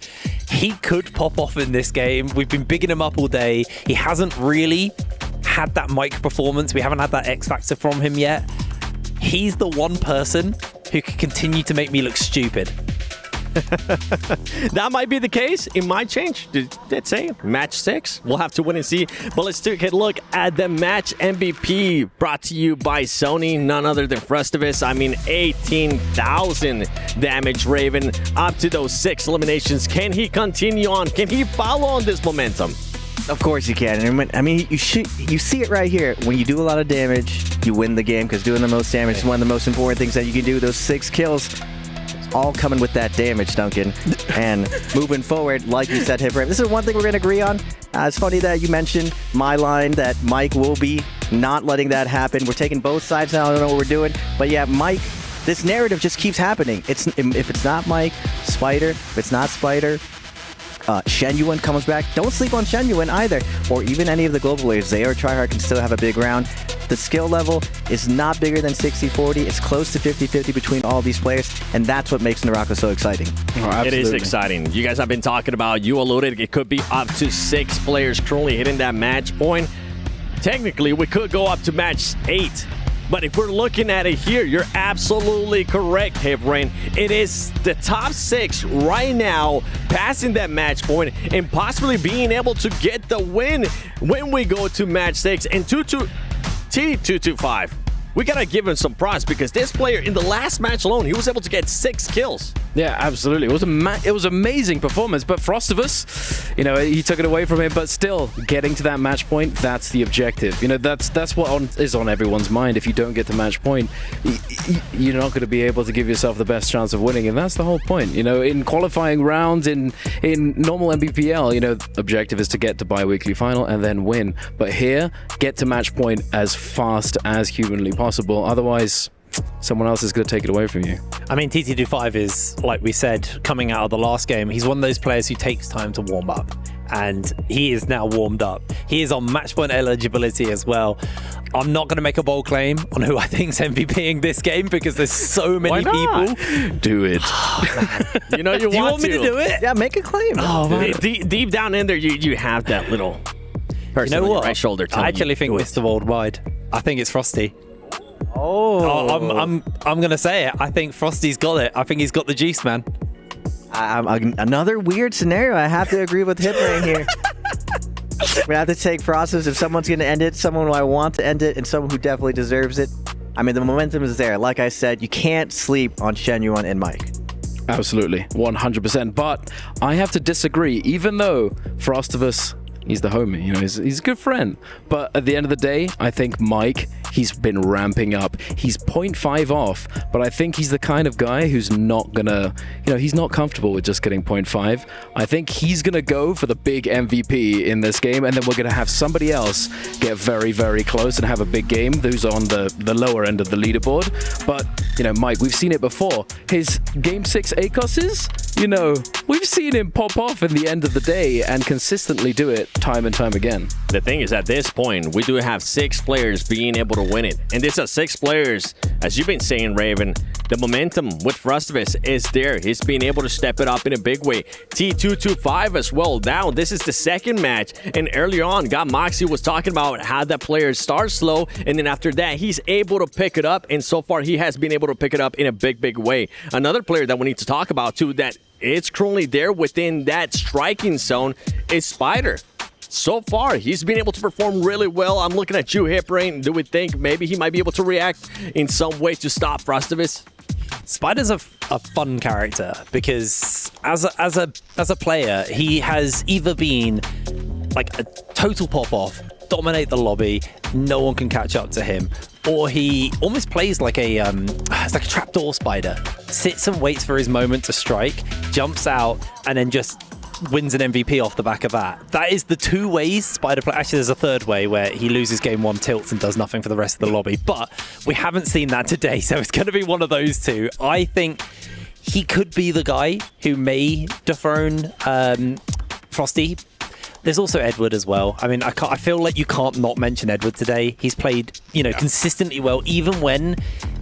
He could pop off in this game. We've been bigging him up all day. He hasn't really had that Mike performance. We haven't had that X Factor from him yet. He's the one person who can continue to make me look stupid. That might be the case. It might change. Let's say match 6. We'll have to wait and see. But let's take a look at the match MVP brought to you by Sony. None other than Frostus. I mean, 18,000 damage, Raven. Up to those 6 eliminations. Can he continue on? Can he follow on this momentum? Of course you can. I mean, you see it right here. When you do a lot of damage, you win the game, because doing the most damage is one of the most important things that you can do. Those 6 kills, all coming with that damage, Duncan. And moving forward, like you said, HitBrain, this is one thing we're going to agree on. It's funny that you mentioned my line that Mike will be not letting that happen. We're taking both sides now. I don't know what we're doing. But yeah, Mike, this narrative just keeps happening. If it's not Mike, Spider. If it's not Spider, Shenyuan comes back. Don't sleep on Shenyuan either, or even any of the global players. They or Tryhard can still have a big round. The skill level is not bigger than 60-40. It's close to 50-50 between all these players, and that's what makes NARAKA so exciting. Oh, it is exciting. You guys have been talking about, you alluded, it could be up to 6 players currently hitting that match point. Technically, we could go up to match 8. But if we're looking at it here, you're absolutely correct, HitBrain. It is the top 6 right now passing that match point and possibly being able to get the win when we go to match 6 and T225. We gotta give him some props, because this player in the last match alone, he was able to get 6 kills. Yeah, absolutely. It was amazing performance, but Frostus, he took it away from him, but still getting to that match point, that's the objective. That's what is on everyone's mind. If you don't get the match point, you're not going to be able to give yourself the best chance of winning, and that's the whole point. You know, in qualifying rounds, in normal MBPL, you know, objective is to get to bi-weekly final and then win. But here, get to match point as fast as humanly possible. Otherwise, someone else is going to take it away from you. I mean, TT25 is, like we said, coming out of the last game, he's one of those players who takes time to warm up. And he is now warmed up. He is on match point eligibility as well. I'm not going to make a bold claim on who I think's MVPing this game because there's so many people. Do it. You know you do you want me to do it? Yeah, make a claim. Oh, man. Deep down in there, you have that little person you know on what? your right shoulder. I actually think Mr. Worldwide. I think it's Frosty. I'm gonna say it. I think Frosty's got it. I think he's got the juice, man. Another weird scenario. I have to agree with Hipbrain here. We have to take Frostus. If someone's gonna end it, someone who I want to end it, and someone who definitely deserves it. I mean, the momentum is there. Like I said, you can't sleep on Shenyuan and Mike. Absolutely, 100%. But I have to disagree. Even though Frostus, he's the homie, you know, he's a good friend. But at the end of the day, I think Mike, he's been ramping up. He's 0.5 off, but I think he's the kind of guy who's not gonna, you know, he's not comfortable with just getting 0.5. I think he's gonna go for the big MVP in this game, and then we're gonna have somebody else get very, very close and have a big game who's on the lower end of the leaderboard. But, you know, Mike, we've seen it before. His Game 6 ACOSs, you know, we've seen him pop off in the end of the day and consistently do it time and time again. The thing is, at this point, we do have 6 players being able to win it. And these are 6 players, as you've been saying, Raven, the momentum with Frostus is there. He's being able to step it up in a big way. T225 as well. Now, this is the second match. And earlier on, Moxie was talking about how that player starts slow. And then after that, he's able to pick it up. And so far, he has been able to pick it up in a big, big way. Another player that we need to talk about, too, that it's currently there within that striking zone is Spider. So far, he's been able to perform really well. I'm looking at you, Hipbrain. Do we think maybe he might be able to react in some way to stop Frostus? Spider's a fun character because as a player, he has either been like a total pop-off, dominate the lobby, no one can catch up to him, or he almost plays like it's like a trapdoor spider. Sits and waits for his moment to strike, jumps out, and then just wins an MVP off the back of that. That is the 2 ways Spider play. Actually, there's a third way where he loses game 1, tilts, and does nothing for the rest of the lobby. But we haven't seen that today, so it's going to be one of those 2. I think he could be the guy who may dethrone Frosty. There's also Edward as well. I mean, I feel like you can't not mention Edward today. He's played, you know, consistently well, even when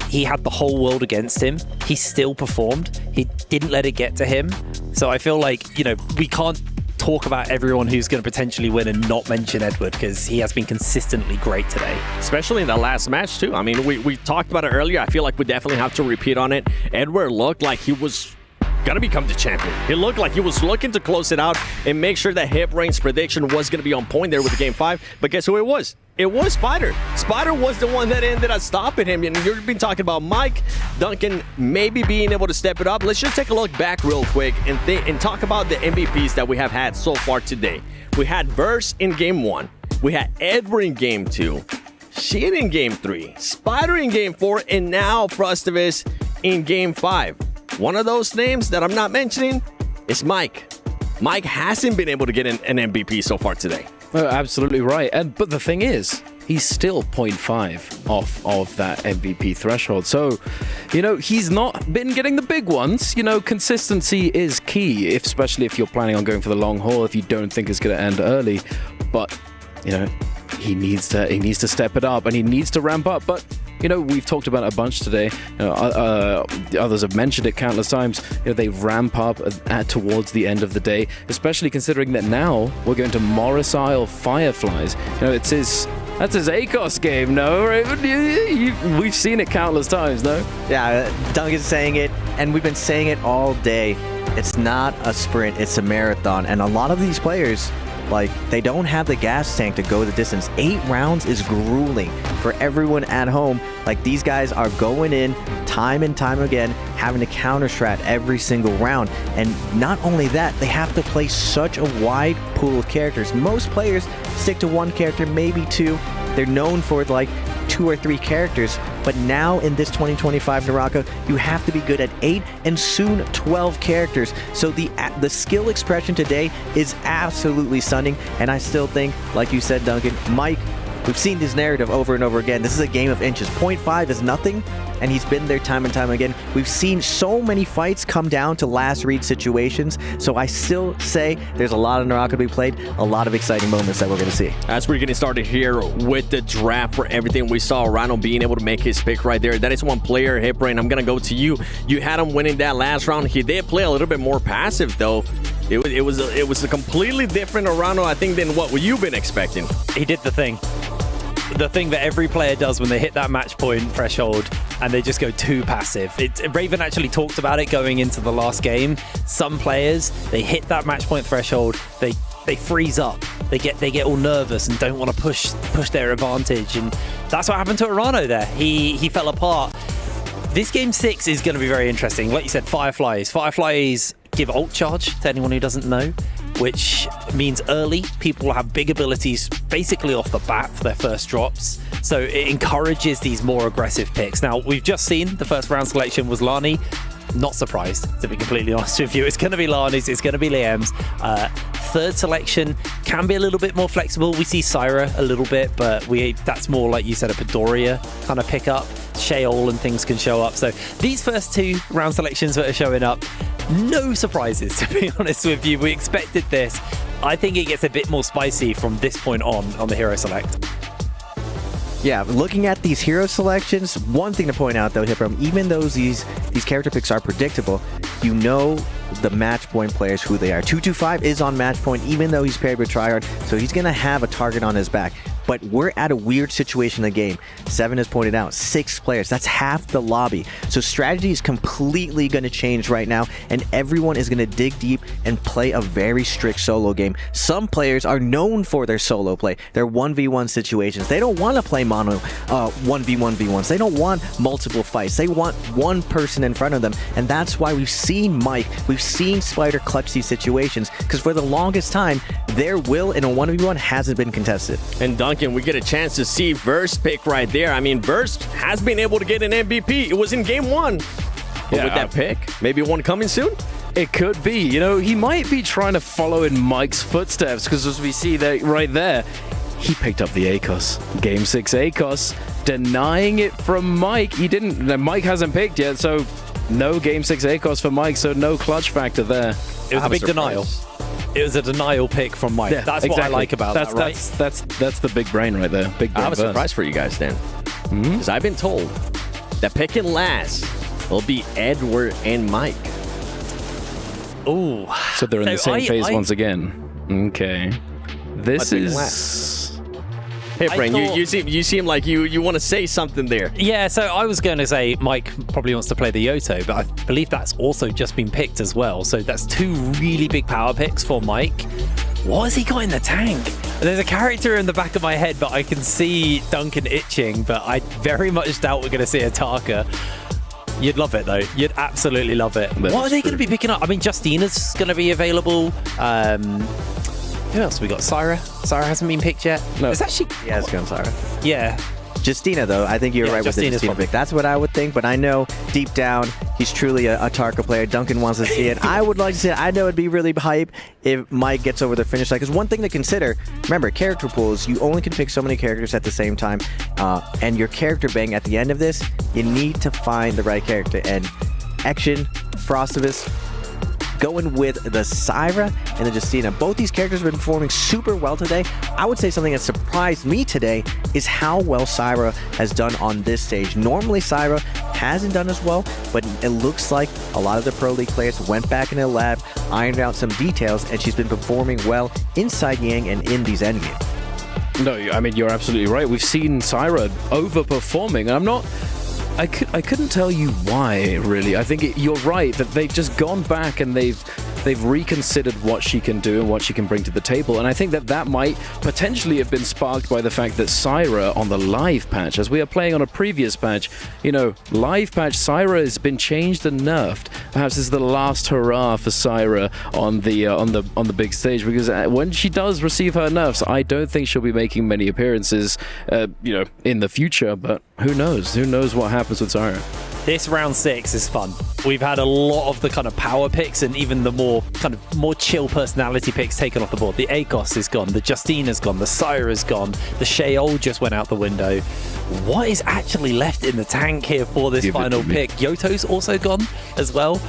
he had the whole world against him. He still performed. He didn't let it get to him. So I feel like, you know, we can't talk about everyone who's going to potentially win and not mention Edward because he has been consistently great today. Especially in the last match, too. I mean, we talked about it earlier. I feel like we definitely have to repeat on it. Edward looked like he was gonna become the champion. It looked like he was looking to close it out and make sure that Hipbrain's prediction was gonna be on point there with the game 5. But guess who it was? It was Spider. Spider was the one that ended up stopping him. And you've been talking about Mike Duncan maybe being able to step it up. Let's just take a look back real quick and talk about the MVPs that we have had so far today. We had Verse in game 1. We had Edward in game 2. Shin in game 3. Spider in game 4. And now Frostus in game 5. One of those names that I'm not mentioning is Mike. Mike hasn't been able to get an MVP so far today. Oh, absolutely right. But the thing is, he's still 0.5 off of that MVP threshold. So, you know, he's not been getting the big ones. You know, consistency is key, especially if you're planning on going for the long haul, if you don't think it's going to end early. But, you know, he needs to step it up and he needs to ramp up. But, you know, we've talked about it a bunch today. You know, others have mentioned it countless times. You know, they ramp up towards the end of the day, especially considering that now we're going to Morris Isle Fireflies. You know, that's his ACOS game, no? We've seen it countless times, no? Yeah, Duncan's saying it, and we've been saying it all day. It's not a sprint, it's a marathon. And a lot of these players, like, they don't have the gas tank to go the distance. 8 rounds is grueling for everyone at home. Like, these guys are going in time and time again, having to counter strat every single round. And not only that, they have to play such a wide pool of characters. Most players stick to 1 character, maybe 2. they're known for like 2 or 3 characters, but now in this 2025 NARAKA, you have to be good at 8 and soon 12 characters. So the skill expression today is absolutely stunning, and I still think, like you said, Duncan, Mike, we've seen this narrative over and over again. This is a game of inches. 0.5 is nothing, and he's been there time and time again. We've seen so many fights come down to last read situations, so I still say there's a lot of NARAKA to be played, a lot of exciting moments that we're going to see. As we're getting started here with the draft for everything, we saw Rhino being able to make his pick right there. That is one player, Hipbrain. I'm going to go to you. You had him winning that last round. He did play a little bit more passive, though. It was a completely different Rhino, I think, than what you've been expecting. He did the thing that every player does when they hit that match point threshold and they just go too passive. Raven actually talked about it going into the last game. Some players, they hit that match point threshold, they freeze up, they get all nervous and don't want to push their advantage, and that's what happened to Arano there. He fell apart. This game 6 is going to be very interesting. Like you said, Fireflies give ult charge to anyone who doesn't know, which means early people will have big abilities basically off the bat for their first drops. So it encourages these more aggressive picks. Now, we've just seen the first round selection was Lani. Not surprised, to be completely honest with you. It's going to be Lani's, it's going to be Liam's. Third selection can be a little bit more flexible. We see Syra a little bit, but that's more, like you said, a Padoria kind of pickup. Sheol and things can show up. So these first 2 round selections that are showing up, no surprises, to be honest with you. We expected this. I think it gets a bit more spicy from this point on the hero select. Yeah, looking at these hero selections, one thing to point out though, Hipram, even though these character picks are predictable, you know the match point players who they are. 225 is on match point, even though he's paired with Tryhard, so he's going to have a target on his back. But we're at a weird situation in the game. 7 has pointed out 6 players. That's half the lobby. So strategy is completely going to change right now, and everyone is going to dig deep and play a very strict solo game. Some players are known for their solo play. They're 1v1 situations. They don't want to play mono 1v1v1s. They don't want multiple fights. They want one person in front of them, and that's why we've seen Mike, we've seen Spider clutch these situations, because for the longest time, their will in a 1v1 hasn't been contested. And Duncan, we get a chance to see Verse pick right there. I mean, Verse has been able to get an MVP. It was in game 1. But with that pick, maybe one coming soon? It could be. You know, he might be trying to follow in Mike's footsteps, because as we see that right there, he picked up the ACOS. Game 6 ACOS, denying it from Mike. Mike hasn't picked yet, so no Game 6 ACOS for Mike, so no clutch factor there. It was a big denial. It was a denial pick from Mike. Yeah, that's exactly what I like about that, right? That's the big brain right there. Big brain. I have a surprise for you guys then. Because I've been told that pick and last will be Edward and Mike. Ooh. So they're in the same phase once again. Okay. This is... Hey, Brain, you seem like you want to say something there. Yeah, so I was going to say Mike probably wants to play the Yoto, but I believe that's also just been picked as well. So that's 2 really big power picks for Mike. What has he got in the tank? There's a character in the back of my head, but I can see Duncan itching, but I very much doubt we're going to see a Taka. You'd love it, though. You'd absolutely love it. What are they going to be picking up? I mean, Justina's going to be available. Who else we got? Syra? Syra hasn't been picked yet. No. It's actually... Yeah, it's going Syra. Yeah. Justina, though, I think you're right with the Justina pick. That's what I would think, but I know deep down he's truly a Tarka player. Duncan wants to see it. I would like to see it. I know it'd be really hype if Mike gets over the finish line. Because one thing to consider, remember, character pools, you only can pick so many characters at the same time. And your character bang at the end of this, you need to find the right character. And Action, Frostus, going with the Syra and the Justina. Both these characters have been performing super well today. I would say something that surprised me today is how well Syra has done on this stage. Normally Syra hasn't done as well, but it looks like a lot of the Pro League players went back in the lab, ironed out some details, and she's been performing well inside Yang and in these endgames. No, I mean, you're absolutely right. We've seen Syra overperforming, and I'm not... I couldn't tell you why, really. I think you're right, that they've just gone back and they've they've reconsidered what she can do and what she can bring to the table. And I think that that might potentially have been sparked by the fact that Syra on the live patch, as we are playing on a previous patch, you know, live patch, Syra has been changed and nerfed. Perhaps this is the last hurrah for Syra on the big stage, because when she does receive her nerfs, I don't think she'll be making many appearances, you know, in the future. But who knows? Who knows what happens with Syra? This round 6 is fun. We've had a lot of the kind of power picks and even the more chill personality picks taken off the board. The Akos is gone, the Justina's gone, the Syra's gone, the Sheol just went out the window. What is actually left in the tank here for this final pick? Yoto's also gone as well.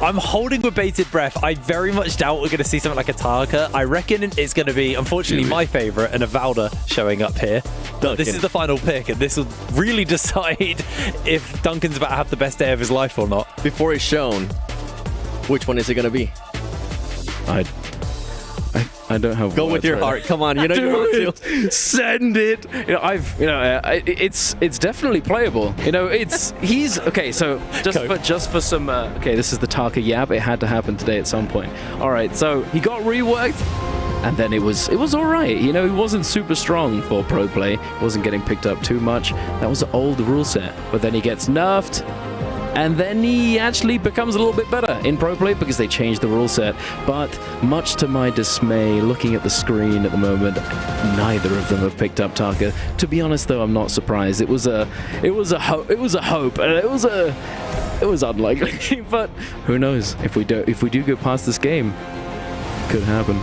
I'm holding with bated breath. I very much doubt we're going to see something like a Tarka. I reckon it's going to be, unfortunately, my favorite, and a Valda showing up here. But this is the final pick, and this will really decide if Duncan's about to have the best day of his life or not. Before it's shown, which one is it going to be? I don't have. Go with your heart. Come on, you know you want to. Send it. You know, it's definitely playable. You know, he's okay. So just for some. Okay, this is the Tarka Yab. It had to happen today at some point. All right, so he got reworked, and then it was all right. You know, he wasn't super strong for pro play. Wasn't getting picked up too much. That was the old rule set. But then he gets nerfed. And then he actually becomes a little bit better in pro play because they changed the rule set. But much to my dismay, looking at the screen at the moment, neither of them have picked up Tarka. To be honest, though, I'm not surprised. It was a hope, and it was unlikely. But who knows? If we do go past this game, it could happen.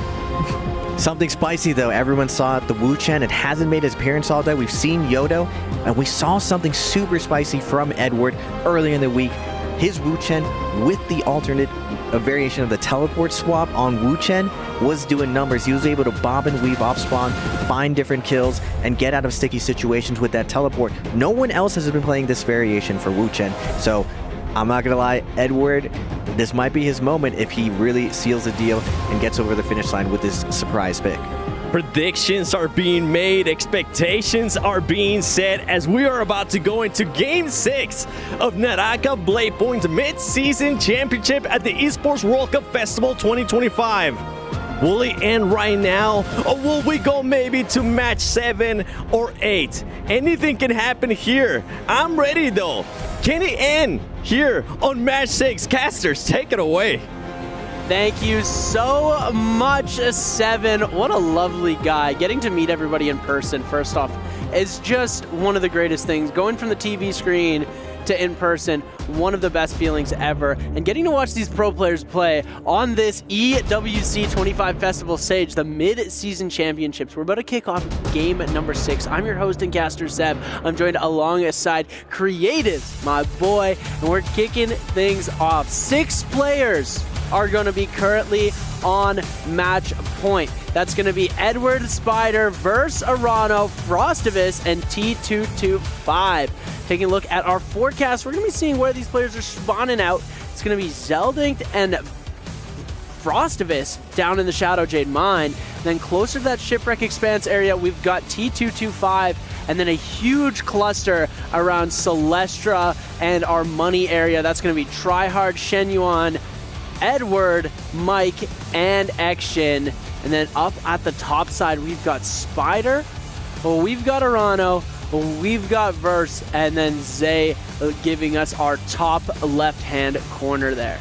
Something spicy, though. Everyone saw it. The Wu Chen, it hasn't made his appearance all day. We've seen Yodo, and we saw something super spicy from Edward earlier in the week. His Wu Chen with the alternate variation of the teleport swap on Wu Chen was doing numbers. He was able to bob and weave off spawn, find different kills, and get out of sticky situations with that teleport. No one else has been playing this variation for Wu Chen, so I'm not gonna lie, Edward, this might be his moment if he really seals the deal and gets over the finish line with this surprise pick. Predictions are being made, expectations are being set as we are about to go into Game 6 of NARAKA BLADEPOINT Mid-Season Championship at the Esports World Cup Festival 2025. Will it end right now, or will we go maybe to match 7 or 8? Anything can happen here. I'm ready though. Can it end here on match 6? Casters, take it away. Thank you so much, 7. What a lovely guy. Getting to meet everybody in person, first off, is just one of the greatest things. Going from the TV screen to in person, one of the best feelings ever. And getting to watch these pro players play on this EWC 25 Festival stage, the mid-season championships. We're about to kick off game number 6. I'm your host and caster, Seb. I'm joined alongside Creative, my boy, and we're kicking things off. 6 players are going to be currently on match point. That's going to be Edward Spider versus Arano, Frostus, and T225. Taking a look at our forecast, we're going to be seeing where these players are spawning out. It's going to be Zeldink and Frostus down in the Shadow Jade Mine. Then closer to that Shipwreck Expanse area, we've got T225, and then a huge cluster around Celestra and our money area. That's going to be Tryhard, Shenyuan, Edward, Mike, and Action. And then up at the top side, we've got Spider, we've got Arano, we've got Verse, and then Zay giving us our top left-hand corner there.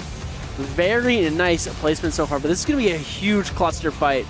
Very nice placement so far, but this is going to be a huge cluster fight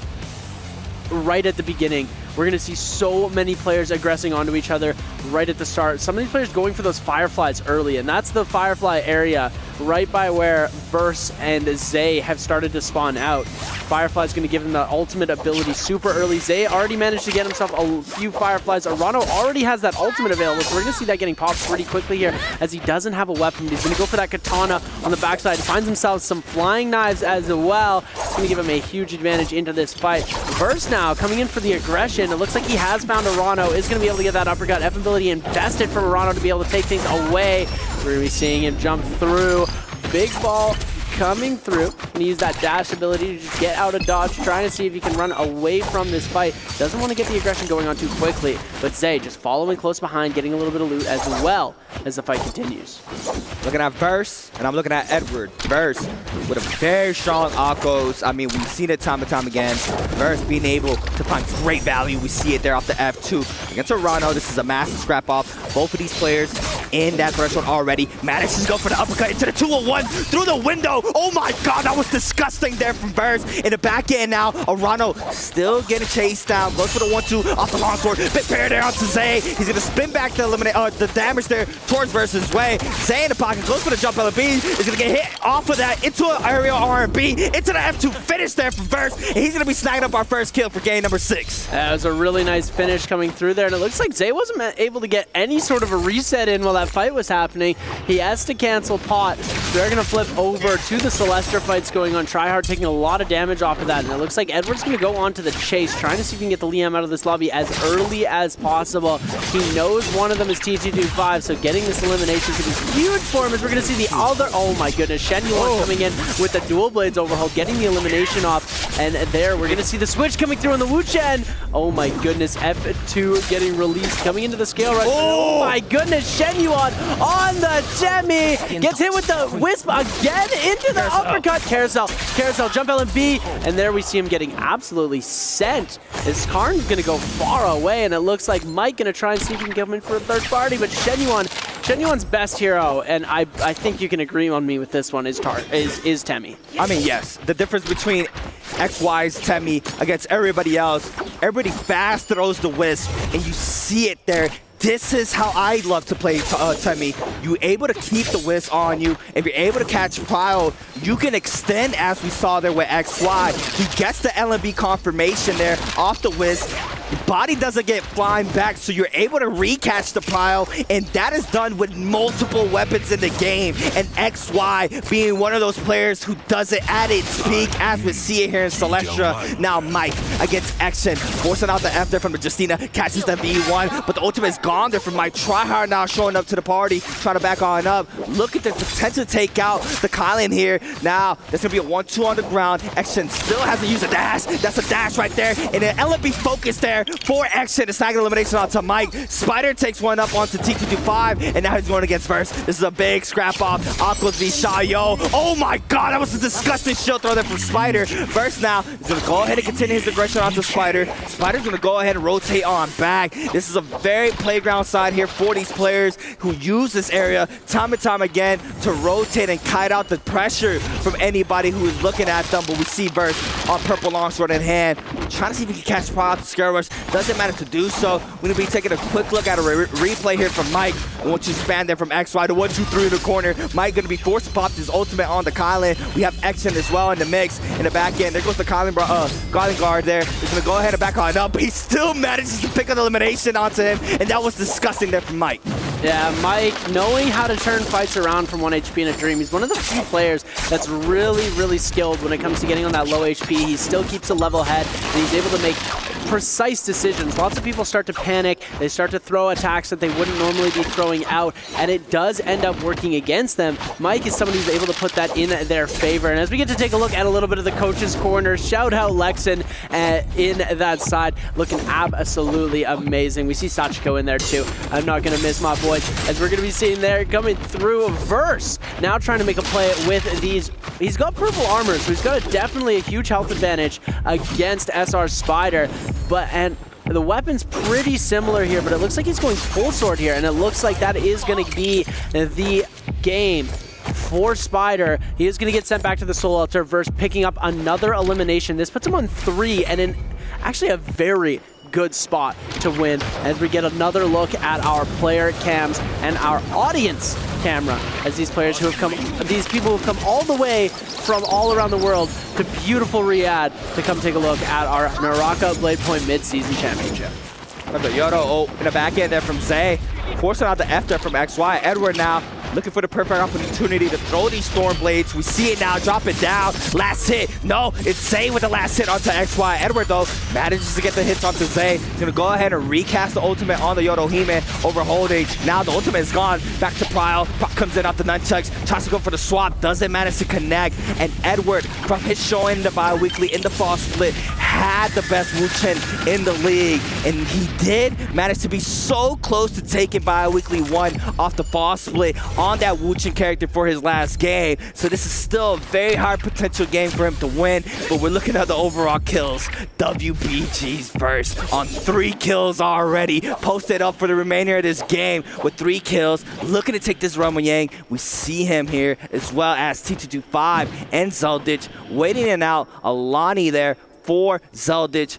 right at the beginning. We're going to see so many players aggressing onto each other right at the start. Some of these players going for those Fireflies early, and that's the Firefly area right by where Verse and Zay have started to spawn out. Firefly's going to give him the ultimate ability super early. Zay already managed to get himself a few Fireflies. Arano already has that ultimate available, so we're going to see that getting popped pretty quickly here as he doesn't have a weapon. He's going to go for that katana on the backside. He finds himself some flying knives as well. It's going to give him a huge advantage into this fight. Verse now coming in for the aggression. It looks like he has found Arano, is going to be able to get that uppercut. F ability invested from Arano to be able to take things away. We're going to be seeing him jump through. Big ball coming through. Gonna use that dash ability to just get out of dodge, trying to see if he can run away from this fight. Doesn't want to get the aggression going on too quickly, but Zay just following close behind, getting a little bit of loot as well as the fight continues. Looking at Verse, and I'm looking at Edward. Verse with a very strong Akos. I mean, we've seen it time and time again. Verse being able to find great value. We see it there off the F2. Against Toronto, this is a massive scrap off. Both of these players in that threshold already. Manages to go for the uppercut into the 201 through the window. Oh my god, that was disgusting there from Verse. In the back end now, Arano still getting chased down. Goes for the 1-2 off the longsword. Big pair there onto Zay. He's going to spin back to eliminate the damage there towards Verse's way. Zay in the pocket, goes for the jump LB. Is going to get hit off of that into an aerial R&B. Into the F2 finish there from Verse. And he's going to be snagging up our first kill for game number 6. That was a really nice finish coming through there. And it looks like Zay wasn't able to get any sort of a reset in while that fight was happening. He has to cancel pot. They're going to flip over to the Celestra fights going on. Tryhard taking a lot of damage off of that. And it looks like Edward's going to go on to the chase, trying to see if he can get the Liam out of this lobby as early as possible. He knows one of them is T225, so getting this elimination could be huge for him as we're going to see the other. Oh my goodness, Shenyuan coming in with the dual blades overhaul, getting the elimination off. And there, we're going to see the switch coming through on the Wuchen. Oh my goodness, F2 getting released, coming into the scale rush. Oh my goodness, Shenyuan on the Demi. Gets hit with the Wisp again into the uppercut. Carousel, jump LMB. And there we see him getting absolutely sent. As Karn's going to go far away, and it looks like Mike going to try and see if he can come in for a third party, but Shenyuan's best hero, and I think you can agree on me with this one, is Temmie. I mean, yes. The difference between XY's Temmie against everybody else, everybody fast throws the Wisp, and you see it there. This is how I love to play Temmie. You're able to keep the Wisp on you. If you're able to catch Pile, you can extend, as we saw there with XY. He gets the LMB confirmation there off the Wisp. The body doesn't get flying back, so you're able to recatch the Pile, and that is done with multiple weapons in the game. And XY being one of those players who does it at its peak, as we see it here in Celestra. Now Mike against Action, forcing out the F there from the Justina, catches the V1, but the ultimate is gone there from Mike. Tryhard now showing up to the party, trying to back on up. Look at the potential to take out the Kylan here. Now, there's going to be a 1-2 on the ground. Action still has to use a dash. That's a dash right there. And an LMB focus there for Action. It's snagging elimination onto Mike. Spider takes one up onto T225, and now he's going against Verse. This is a big scrap off. Aquas v Shayo. Oh my god, that was a disgusting shield throw there from Spider. Verse now is going to go ahead and continue his aggression onto Spider. Spider's going to go ahead and rotate on back. This is a very playground side here for these players who use this area time and time again to rotate and kite out the pressure from anybody who is looking at them. But we see Verse on purple longsword in hand, trying to see if he can catch Pile out the scare rush. Doesn't matter to do so. We're going to be taking a quick look at a replay here from Mike. And once you span there from XY, the 1-2-3 in the corner. Mike going to be forced to pop his ultimate on the Kylan. We have Action as well in the mix. In the back end, there goes the Kylan guard there. He's going to go ahead and back on up. But he still manages to pick an elimination onto him. And that was disgusting there from Mike. Yeah, Mike, knowing how to turn fights around from 1 HP in a dream, he's one of the few players that's really, really skilled when it comes to getting on that low HP. He still keeps a level head, and he's able to make precise decisions. Lots of people start to panic. They start to throw attacks that they wouldn't normally be throwing out, and it does end up working against them. Mike is someone who's able to put that in their favor. And as we get to take a look at a little bit of the coach's corner, shout out Lexan in that side, looking absolutely amazing. We see Sachiko in there too. I'm not going to miss my boys, as we're going to be seeing there coming through Verse. Now trying to make a play with these. He's got purple armor, so he's got definitely a huge health advantage against SR Spider. And the weapon's pretty similar here, but it looks like he's going full sword here, and it looks like that is going to be the game for Spider. He is going to get sent back to the Soul Altar. Verse picking up another elimination. This puts him on 3, and in actually a very good spot to win, as we get another look at our player cams and our audience camera, as these players who have come, these people who have come all the way from all around the world to beautiful Riyadh to come take a look at our NARAKA BLADEPOINT mid-season championship. The Yodo in the back end there from Zay, forcing out the F there from XY. Edward now looking for the perfect opportunity to throw these Storm Blades. We see it now, drop it down. Last hit. No, it's Zay with the last hit onto XY. Edward, though, manages to get the hits onto Zay. He's going to go ahead and recast the ultimate on the Yodohime, overholding. Now the ultimate is gone. Back to Prile. Proc comes in off the nunchucks. Tries to go for the swap. Doesn't manage to connect. And Edward, from his showing in the bi-weekly in the fall split, had the best Wu-Chen in the league. And he did manage to be so close to taking bi-weekly 1 off the fall split on that Wu-Chen character for his last game. So this is still a very hard potential game for him to win. But we're looking at the overall kills. WBG's first on 3 kills already. Posted up for the remainder of this game with 3 kills. Looking to take this Rumble Yang. We see him here as well as T225 and Zeldich waiting it out. Alani there for Zeldich,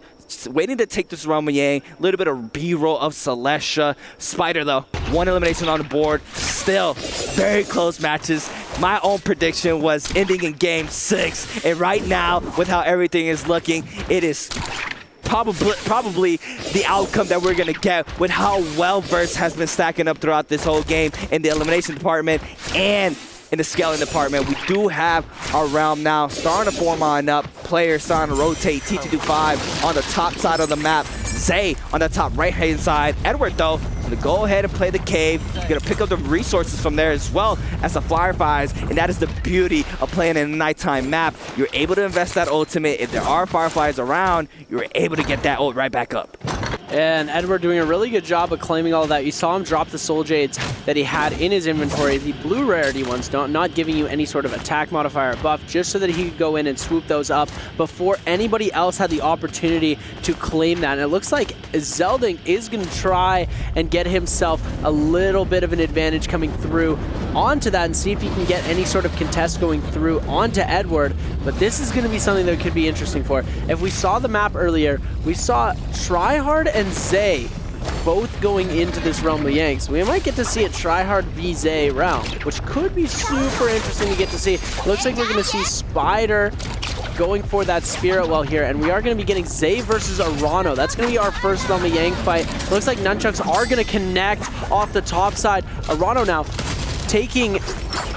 waiting to take this Rumble Yang. A little bit of B-roll of Celestia. Spider, though, 1 elimination on the board. Still very close matches. My own prediction was ending in game 6. And right now, with how everything is looking, it is probably the outcome that we're going to get with how well Verse has been stacking up throughout this whole game in the elimination department and in the scaling department. We do have our realm now starting to form on up. Players starting to rotate. T225 on the top side of the map. Zay on the top right-hand side. Edward, though, going to go ahead and play the cave. Going to pick up the resources from there as well as the Fireflies. And that is the beauty of playing in a nighttime map. You're able to invest that ultimate. If there are Fireflies around, you're able to get that ult right back up. And Edward doing a really good job of claiming all of that. You saw him drop the Soul Jades that he had in his inventory, the blue rarity ones, not giving you any sort of attack modifier buff, just so that he could go in and swoop those up before anybody else had the opportunity to claim that. And it looks like Zelding is going to try and get himself a little bit of an advantage coming through onto that and see if he can get any sort of contest going through onto Edward. But this is going to be something that could be interesting for. If we saw the map earlier, we saw Tryhard and Zay both going into this Rumble Yang. So we might get to see a Tryhard v Zay round, which could be super interesting to get to see. Looks like we're going to see Spider going for that Spirit Well here, and we are going to be getting Zay versus Arano. That's going to be our first Rumble Yang fight. Looks like Nunchucks are going to connect off the top side. Arano now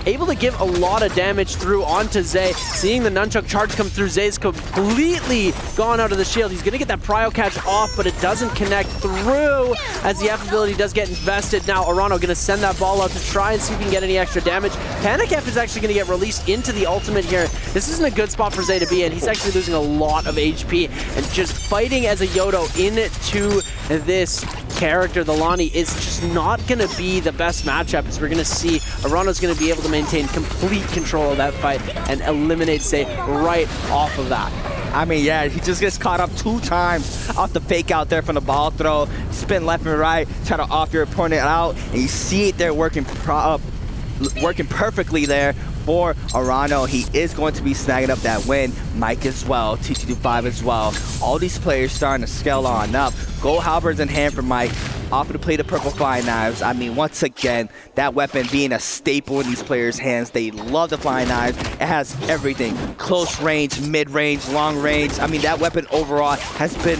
able to give a lot of damage through onto Zay. Seeing the Nunchuck charge come through, Zay's completely gone out of the shield. He's going to get that Prio catch off, but it doesn't connect through as the F ability does get invested. Now Arano going to send that ball out to try and see if he can get any extra damage. Panic F is actually going to get released into the ultimate here. This isn't a good spot for Zay to be in. He's actually losing a lot of HP, and just fighting as a Yodo into this character, the Lani, is just not going to be the best matchup, as we're going to see Arano's going to be able to maintain complete control of that fight and eliminate Zay right off of that. I mean, yeah, he just gets caught up 2 times off the fake out there from the ball throw. Spin left and right, try to off your opponent out, and you see it there working perfectly there for Arano. He is going to be snagging up that win. Mike as well, T225 as well. All these players starting to scale on up. Gold halberds in hand for Mike. Offer to play the purple flying knives. I mean, once again, that weapon being a staple in these players' hands. They love the flying knives. It has everything. Close range, mid-range, long range. I mean, that weapon overall has been,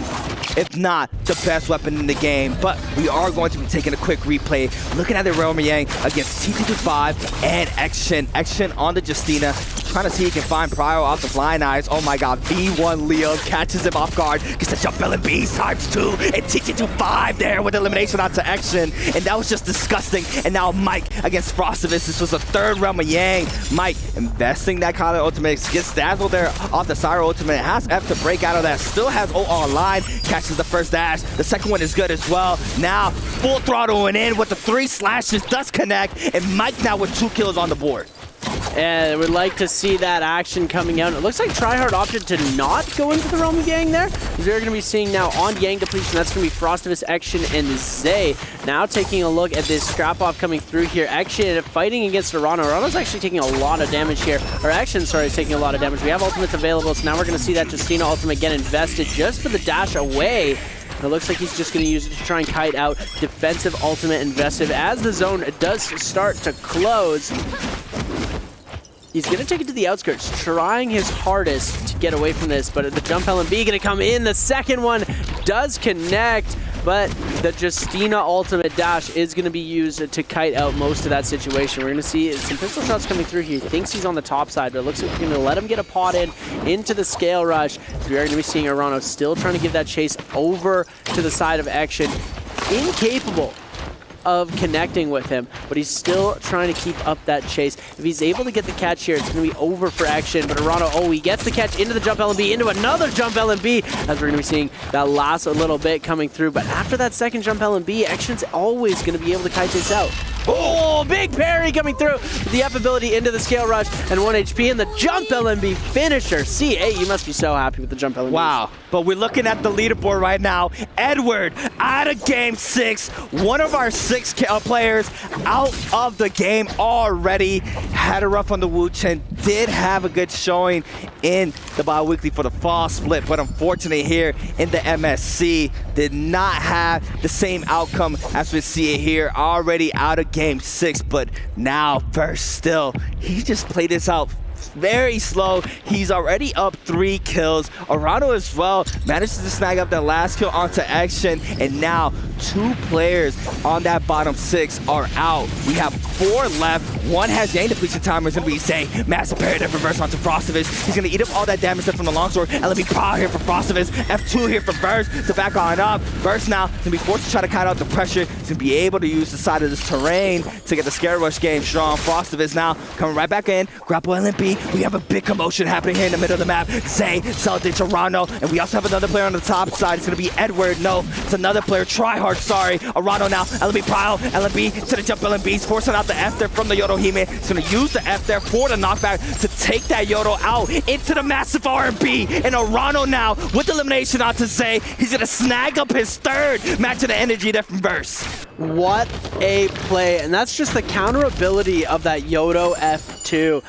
if not the best weapon in the game. But we are going to be taking a quick replay, looking at the Realm Yang against T225 and Action. Action on the Justina, trying to see if he can find Prio off the flying knives. Oh my god, V1 Leo catches him off guard, gets the jump LMBs ×2, and T225 there with elimination onto Action, and that was just disgusting. And now Mike against Frostus. This was the 3rd Realm Yang. Mike investing that kind of ultimate, gets dazzled there off the Syro ultimate, has F to break out of that, still has ult online, catches the first dash, the second one is good as well. Now full throttling in with the 3 slashes, does connect, and Mike now with 2 kills on the board. And we'd like to see that action coming out. It looks like Tryhard opted to not go into the Realm of Yang there, because we're going to be seeing now on Yang depletion, that's going to be Frostus, Action, and Zay. Now taking a look at this scrap-off coming through here. Action fighting against Arano. Arano's actually taking a lot of damage here. Or Action, sorry, is taking a lot of damage. We have ultimates available, so now we're going to see that Justina ultimate get invested just for the dash away. It looks like he's just going to use it to try and kite out defensive ultimate invested as the zone does start to close. He's going to take it to the outskirts, trying his hardest to get away from this, but the jump LMB going to come in. The second one does connect. but the Justina ultimate dash is going to be used to kite out most of that situation. We're going to see some pistol shots coming through here. He thinks he's on the top side, but it looks like we're going to let him get a pot into the scale rush. We are going to be seeing Arano still trying to give that chase over to the side of Action. Incapable of connecting with him, but he's still trying to keep up that chase. If he's able to get the catch here, it's going to be over for Action, but Arano, he gets the catch into the jump LMB, into another jump LMB, as we're going to be seeing that last little bit coming through. But after that second jump LMB, Action's always going to be able to kite this out. Oh, big parry coming through. The F ability into the scale rush and 1 HP and the jump LMB finisher. CA, you must be so happy with the jump LMB. Wow, but we're looking at the leaderboard right now. Edward out of game 6. One of our 6 players out of the game already. Had a rough on the Wooch and did have a good showing in the bi-weekly for the fall split, but unfortunately here in the MSC did not have the same outcome as we see it here. Already out of game 6, but now first still, he just played this out very slow. He's already up 3 kills. Arano as well manages to snag up that last kill onto Action, and now 2 players on that bottom 6 are out. We have 4 left. 1 has Yang depletion timer. It's going to be Zay. Massive parry to reverse onto Frostus. He's going to eat up all that damage from the longsword. LMB Pro here for Frostus. F2 here for Burst to back on up. Burst now going to be forced to try to cut out the pressure to be able to use the side of this terrain to get the scare rush game strong. Frostus now coming right back in. Grapple LMB. We have a big commotion happening here in the middle of the map. Zay, Celditch, Arano, and we also have another player on the top side. It's going to be Edward. No, it's another player. Tryhard, sorry. Arano now. LMB Pile. LMB to the jump LMB. He's forcing out the F there from the Yodo Hime. He's going to use the F there for the knockback to take that Yodo out into the massive R&B. And Arano now with elimination onto Zay. He's going to snag up his 3rd match of the energy there from Verse. What a play, and that's just the counter ability of that Yodo F2.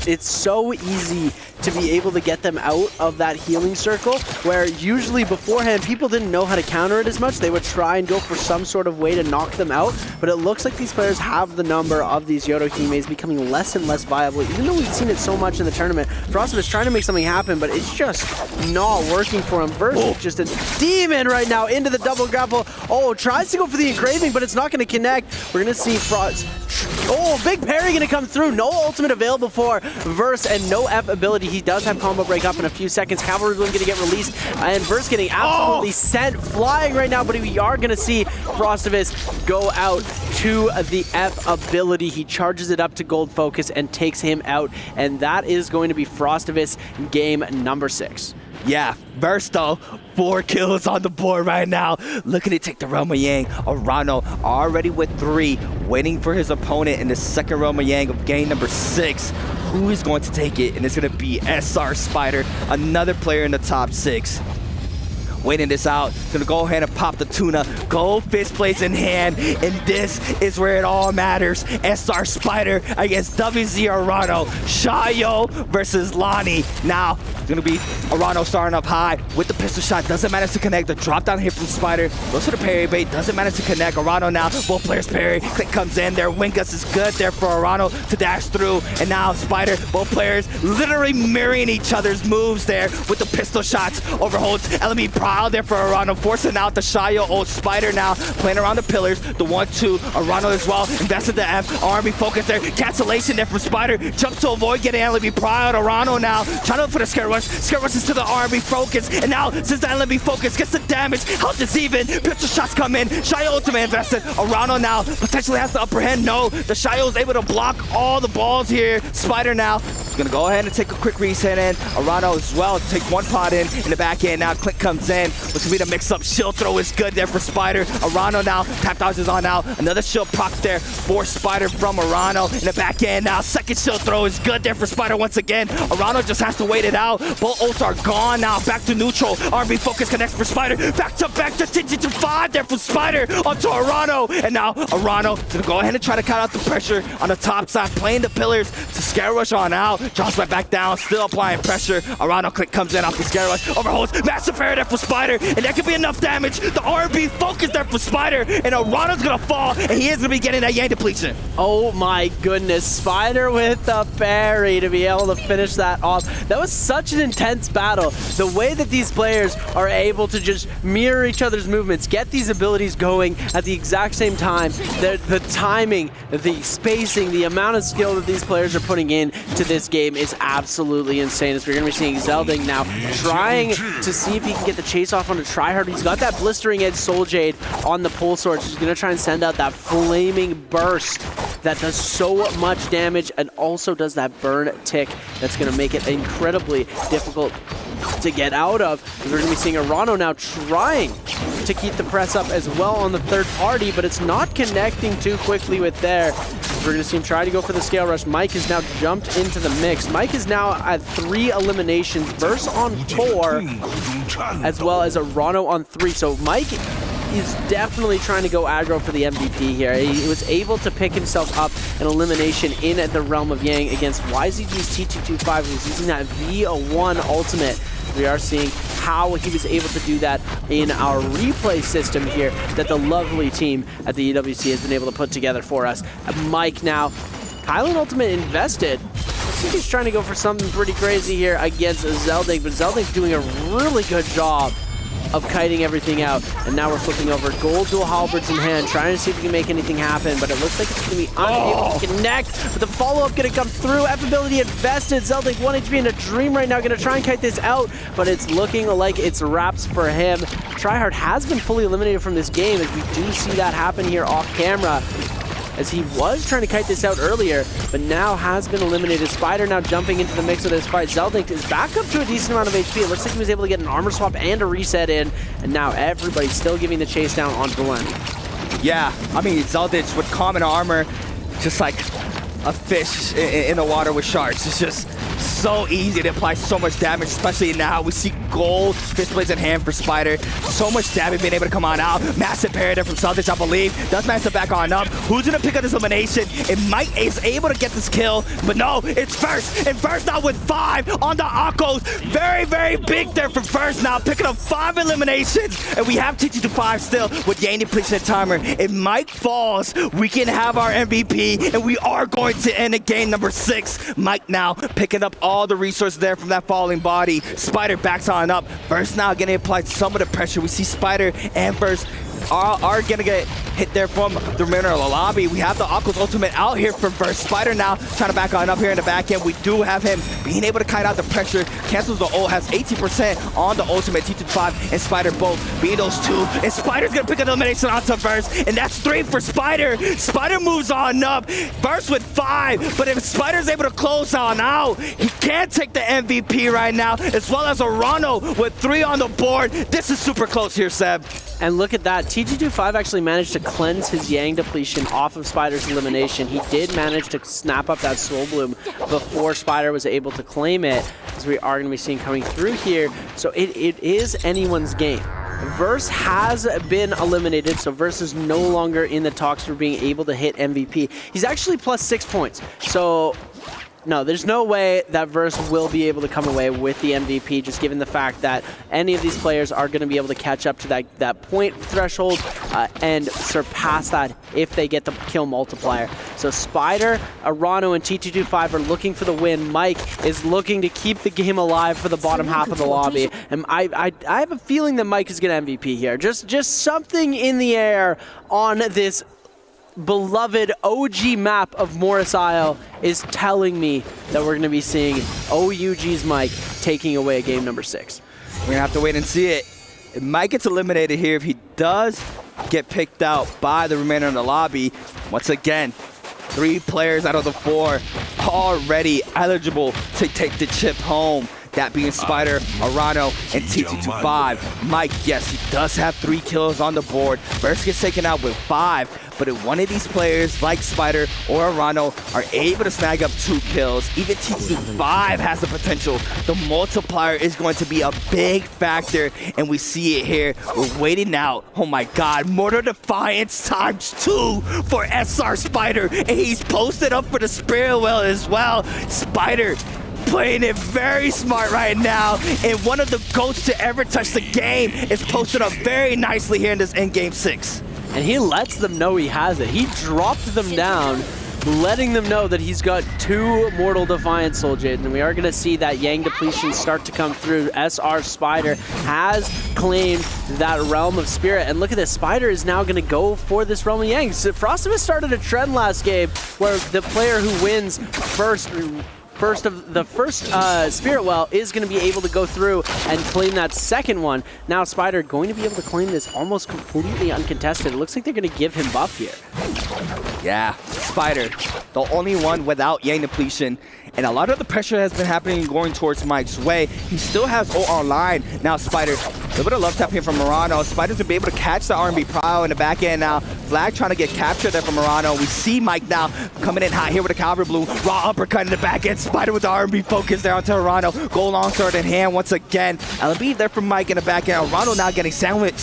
It's so easy to be able to get them out of that healing circle, where usually beforehand people didn't know how to counter it as much. They would try and go for some sort of way to knock them out, but it looks like these players have the number of these Yodo Himes becoming less and less viable, even though we've seen it so much in the tournament. Frostus is trying to make something happen, but it's just not working for him. Versus just a demon right now into the double grapple. Tries to go for the engraving, but it's not going to connect. We're going to see Frost. Big parry going to come through. No ultimate available for Verse and no F ability. He does have combo break up in a few seconds. Cavalry Bloom going to get released, and Verse getting absolutely sent flying right now, but we are going to see Frostus go out to the F ability. He charges it up to gold focus and takes him out, and that is going to be Frostus game number 6. Yeah, Verse though, 4 kills on the board right now. Looking to take the Realm of Yang. Arano already with 3, waiting for his opponent in the second Realm of Yang of game number 6. Who is going to take it? And it's going to be SR Spider, another player in the top 6. Waiting this out, gonna go ahead and pop the tuna. Gold fist plays in hand, and this is where it all matters. SR Spider against WZ Arano. Shayo versus Lonnie. Now, it's gonna be Arano starting up high with the pistol shot. Doesn't manage to connect. The drop down hit from Spider. Goes to the parry bait. Doesn't manage to connect. Arano now, both players parry. Click comes in there. Wingus is good there for Arano to dash through. And now Spider, both players literally mirroring each other's moves there with the pistol shots. Overholds LME Pride there for Arano, forcing out the Shayo. Spider now playing around the pillars. The 1-2, Arano as well, invested the F. Army focus there, cancellation there from Spider. Jumps to avoid getting LMB Pride. Arano now trying to look for the scare rush. Scare rushes to the RB focus, and now since the LMB focus gets the damage, health is even. Pistol shots come in. Shayo ultimate invested. Arano now potentially has the upper hand. No, the Shayo is able to block all the balls here. Spider now is gonna go ahead and take a quick reset in. Arano as well take 1 pot in the back end. Now Click comes in. Which will be the mix-up. Shield throw is good there for Spider. Arano now. Tap dodge is on now. Another shield proc there for Spider from Arano. In the back end now. Second shield throw is good there for Spider once again. Arano just has to wait it out. Both ults are gone now. Back to neutral. RB focus connects for Spider. Back to to 5 there for Spider onto Arano. And now Arano is going to go ahead and try to cut out the pressure on the top side. Playing the pillars to scare rush on out. drops right back down, still applying pressure. Arano click comes in off the scare rush, overholds, massive parry there for Spider, and that could be enough damage. The R&B focus there for Spider, and Arano's gonna fall, and he is gonna be getting that Yang depletion. Oh my goodness, Spider with the parry to be able to finish that off. That was such an intense battle. The way that these players are able to just mirror each other's movements, get these abilities going at the exact same time, the timing, the spacing, the amount of skill that these players are putting in to this game is absolutely insane. As we're going to be seeing Zelding now trying to see if he can get the chase off onto Tryhard. He's got that blistering edge Soul Jade on the Pulse Sword. He's going to try and send out that flaming burst that does so much damage and also does that burn tick that's going to make it incredibly difficult to get out of. We're going to be seeing Arano now trying to keep the press up as well on the third party, but it's not connecting too quickly with there. We're going to see him try to go for the scale rush. Mike has now jumped into the mix. Mike is now at 3 eliminations, Verse on 4, as well as Arano on 3. So Mike is definitely trying to go aggro for the MVP here. He was able to pick himself up an elimination in the realm of Yang against YZG's T225, who's using that V1 ultimate. We are seeing how he was able to do that in our replay system here that the lovely team at the EWC has been able to put together for us. Mike now, Kylan ultimate invested. Looks like he's trying to go for something pretty crazy here against Zelding, but Zelding's doing a really good job of kiting everything out. And now we're flipping over gold dual halberds in hand, trying to see if we can make anything happen, but it looks like it's going to be unable to connect. But the follow-up going to come through. F ability invested. Zelding 1 HP in a dream right now, going to try and kite this out, but it's looking like it's wraps for him. Tryhard has been fully eliminated from this game, as we do see that happen here off camera, as he was trying to kite this out earlier, but now has been eliminated. Spider now jumping into the mix of this fight. Zelding is back up to a decent amount of HP. It looks like he was able to get an armor swap and a reset in, and now everybody's still giving the chase down on Belen. Yeah, I mean, Zelding with common armor, just like a fish in the water with sharks. It's just so easy to apply so much damage, especially now. We see gold fist blades in hand for Spider. So much damage being able to come on out. Massive parry there from Celtics, I believe. Does massive back on up. Who's gonna pick up this elimination? It might is able to get this kill, but no, it's First. And First now with 5 on the Akos. Very, very big there for First now, picking up 5 eliminations. And we have T225 still with Yang depletion timer. If Mike falls, we can have our MVP, and we are going to end at game number 6. Mike now picking up all the resources there from that falling body. Spider backs on up. First now getting applied some of the pressure. We see Spider and First are gonna get hit there from the remainder of the lobby. We have the Aqua's ultimate out here from First. Spider now trying to back on up here in the back end. We do have him being able to kite out the pressure. Cancels the ult, has 18% on the ultimate. T225 and Spider both being those 2. And Spider's gonna pick an elimination onto First, and that's 3 for Spider. Spider moves on up. First with 5, but if Spider's able to close on out, he can take the MVP right now, as well as Arano with 3 on the board. This is super close here, Seb. And look at that, T225 actually managed to cleanse his Yang depletion off of Spider's elimination. He did manage to snap up that Soul Bloom before Spider was able to claim it, as we are going to be seeing coming through here. So it is anyone's game. Verse has been eliminated, so Verse is no longer in the talks for being able to hit MVP. He's actually plus 6 points, so no, there's no way that Verse will be able to come away with the MVP, just given the fact that any of these players are going to be able to catch up to that point threshold and surpass that if they get the kill multiplier. So Spider, Arano, and T225 are looking for the win. Mike is looking to keep the game alive for the bottom half of the lobby. And I have a feeling that Mike is going to MVP here. Just something in the air on this beloved OG map of Morris Isle is telling me that we're going to be seeing OUG's Mike taking away game number 6. We're going to have to wait and see it. If Mike gets eliminated here, if he does get picked out by the remainder of the lobby, once again, 3 players out of the 4 already eligible to take the chip home. That being Spider, Arano, and T225. Mike, yes, he does have 3 kills on the board. First gets taken out with 5. But if one of these players, like Spider or Arano, are able to snag up 2 kills, even T225 has the potential. The multiplier is going to be a big factor, and we see it here. We're waiting out. Oh my God, Mortal Defiance ×2 for SR Spider, and he's posted up for the Spirit Wheel as well. Spider playing it very smart right now. And one of the GOATs to ever touch the game is posted up very nicely here in this in-game 6. And he lets them know he has it. He dropped them down, letting them know that he's got 2 Mortal Defiance Soul Jades, and we are going to see that Yang depletion start to come through. SR Spider has claimed that Realm of Spirit, and look at this, Spider is now going to go for this Realm of Yang. So Frostus started a trend last game where the player who wins first Spirit Well is going to be able to go through and claim that second one. Now Spider going to be able to claim this almost completely uncontested. It looks like they're going to give him buff here. Yeah, Spider, the only one without Yang depletion. And a lot of the pressure has been happening going towards Mike's way. He still has ult online. Now Spider, a little bit of love tap here from Murano. Spider's gonna be able to catch the R&B Prowl in the back end now. Flag trying to get captured there from Murano. We see Mike now coming in hot here with a Calvary Blue. Raw uppercut in the back end. Spider with the R&B focus there onto Murano. Goal long sword in hand once again. LB there from Mike in the back end. Murano now getting sandwich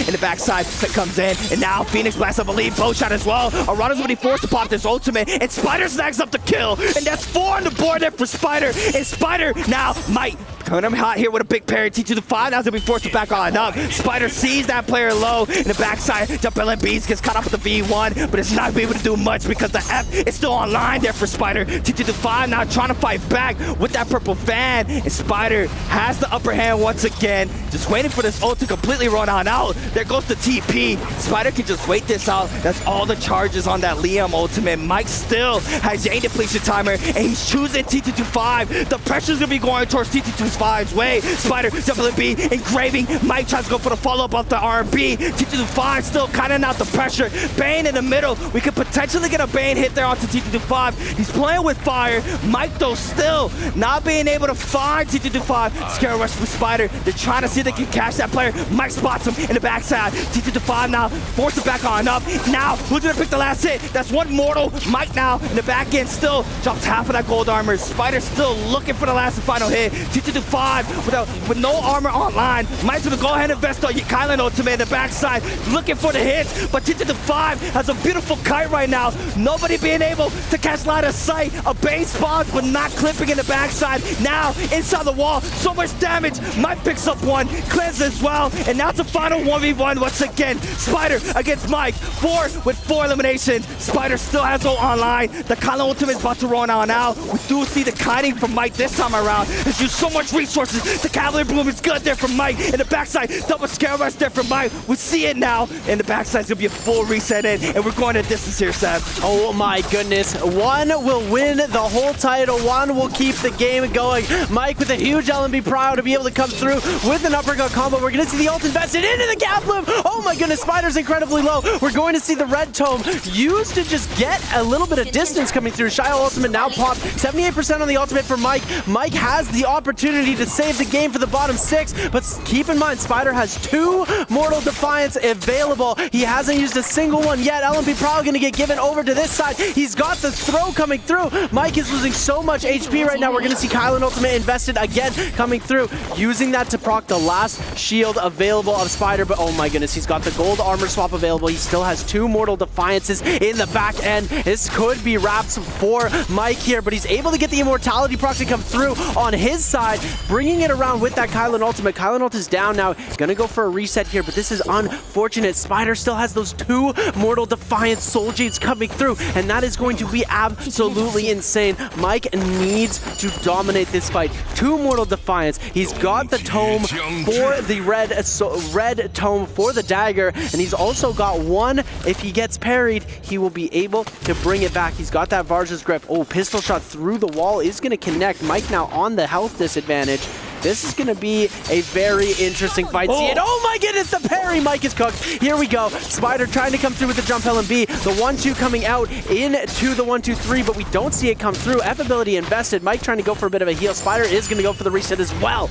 in the backside. Comes in. And now Phoenix blasts up a lead bow shot as well. Murano's gonna be forced to pop this ultimate. And Spider snags up the kill. And that's 4 on the board there for Spider. And Spider now might coming up hot here with a big parry. T to the 5. Now he's gonna be forced to back on up. Spider sees that player low in the backside. Jump LMBs gets caught up with the V1, but it's not be able to do much because the F is still online there for Spider. T to the 5 now trying to fight back with that purple fan. And Spider has the upper hand once again. Just waiting for this ult to completely run on out. There goes the TP. Spider can just wait this out. That's all the charges on that Liam ultimate. Mike still has Yang depletion timer, and he's choosing T225. The pressure's gonna be going towards T225's way. Spider, WB, engraving. Mike tries to go for the follow-up off the R&B. T225 still kind of out the pressure. Bane in the middle. We could potentially get a Bane hit there onto T225. He's playing with fire. Mike, though, still not being able to find T225. Scare rush for Spider. They're trying to see if they can catch that player. Mike spots him in the backside. T225 now forced to back on up. Now, who's gonna pick the last hit? That's one mortal. Mike now in the back end still drops half of that gold armor. Spider still looking for the last and final hit. T225 with no armor online. Mike's gonna go ahead and invest on Kylan ultimate in the backside, looking for the hits. But T225 has a beautiful kite right now. Nobody being able to catch line of sight. A base spawns, but not clipping in the backside. Now inside the wall, so much damage. Mike picks up one, cleanses as well, and now it's a final 1v1 once again. Spider against Mike, 4 with 4 eliminations. Spider still has ult online. The Kylan ultimate is about to run on out. We do see the kiting from Mike this time around. There's used so much resources. The Cavalier Bloom is good there from Mike. In the backside, double scare rush there from Mike. We see it now. In the backside, it's gonna be a full reset in, and we're going to distance here, Seth. Oh my goodness. One will win the whole title. One will keep the game going. Mike with a huge LMB Prow to be able to come through with an uppercut combo. We're gonna see the ult invested into the gap loop. Oh my goodness, Spider's incredibly low. We're going to see the red tome used to just get a little bit of distance coming through. Shio ultimate now popped. 78% on the ultimate for Mike. Mike has the opportunity to save the game for the bottom 6, but keep in mind, Spider has 2 Mortal Defiance available. He hasn't used a single one yet. LMB probably gonna get given over to this side. He's got the throw coming through. Mike is losing so much HP right now. We're gonna see Kylan ultimate invested again coming through, using that to proc the last shield available of Spider, but oh my goodness, he's got the gold armor swap available. He still has 2 Mortal Defiances in the back end. This could be wraps for Mike here, but he's able to get the immortality proc to come through on his side, bringing it around with that Kylan ultimate. Kylan ult is down now, gonna go for a reset here, but this is unfortunate. Spider still has those 2 Mortal Defiance Soul Jades coming through, and that is going to be absolutely insane. Mike needs to dominate this fight. 2 Mortal Defiance. He's got the tome for the red tome for the dagger, and he's also got 1. If he gets parried, he will be able to bring it back. He's got that Varja's grip. Oh, pistol shot through the wall is going to connect. Mike now on the health disadvantage. This is going to be a very interesting fight. See it? Oh my goodness, the parry! Mike is cooked. Here we go. Spider trying to come through with the jump LMB. The 1-2 coming out into the 1-2-3, but we don't see it come through. F ability invested. Mike trying to go for a bit of a heal. Spider is going to go for the reset as well.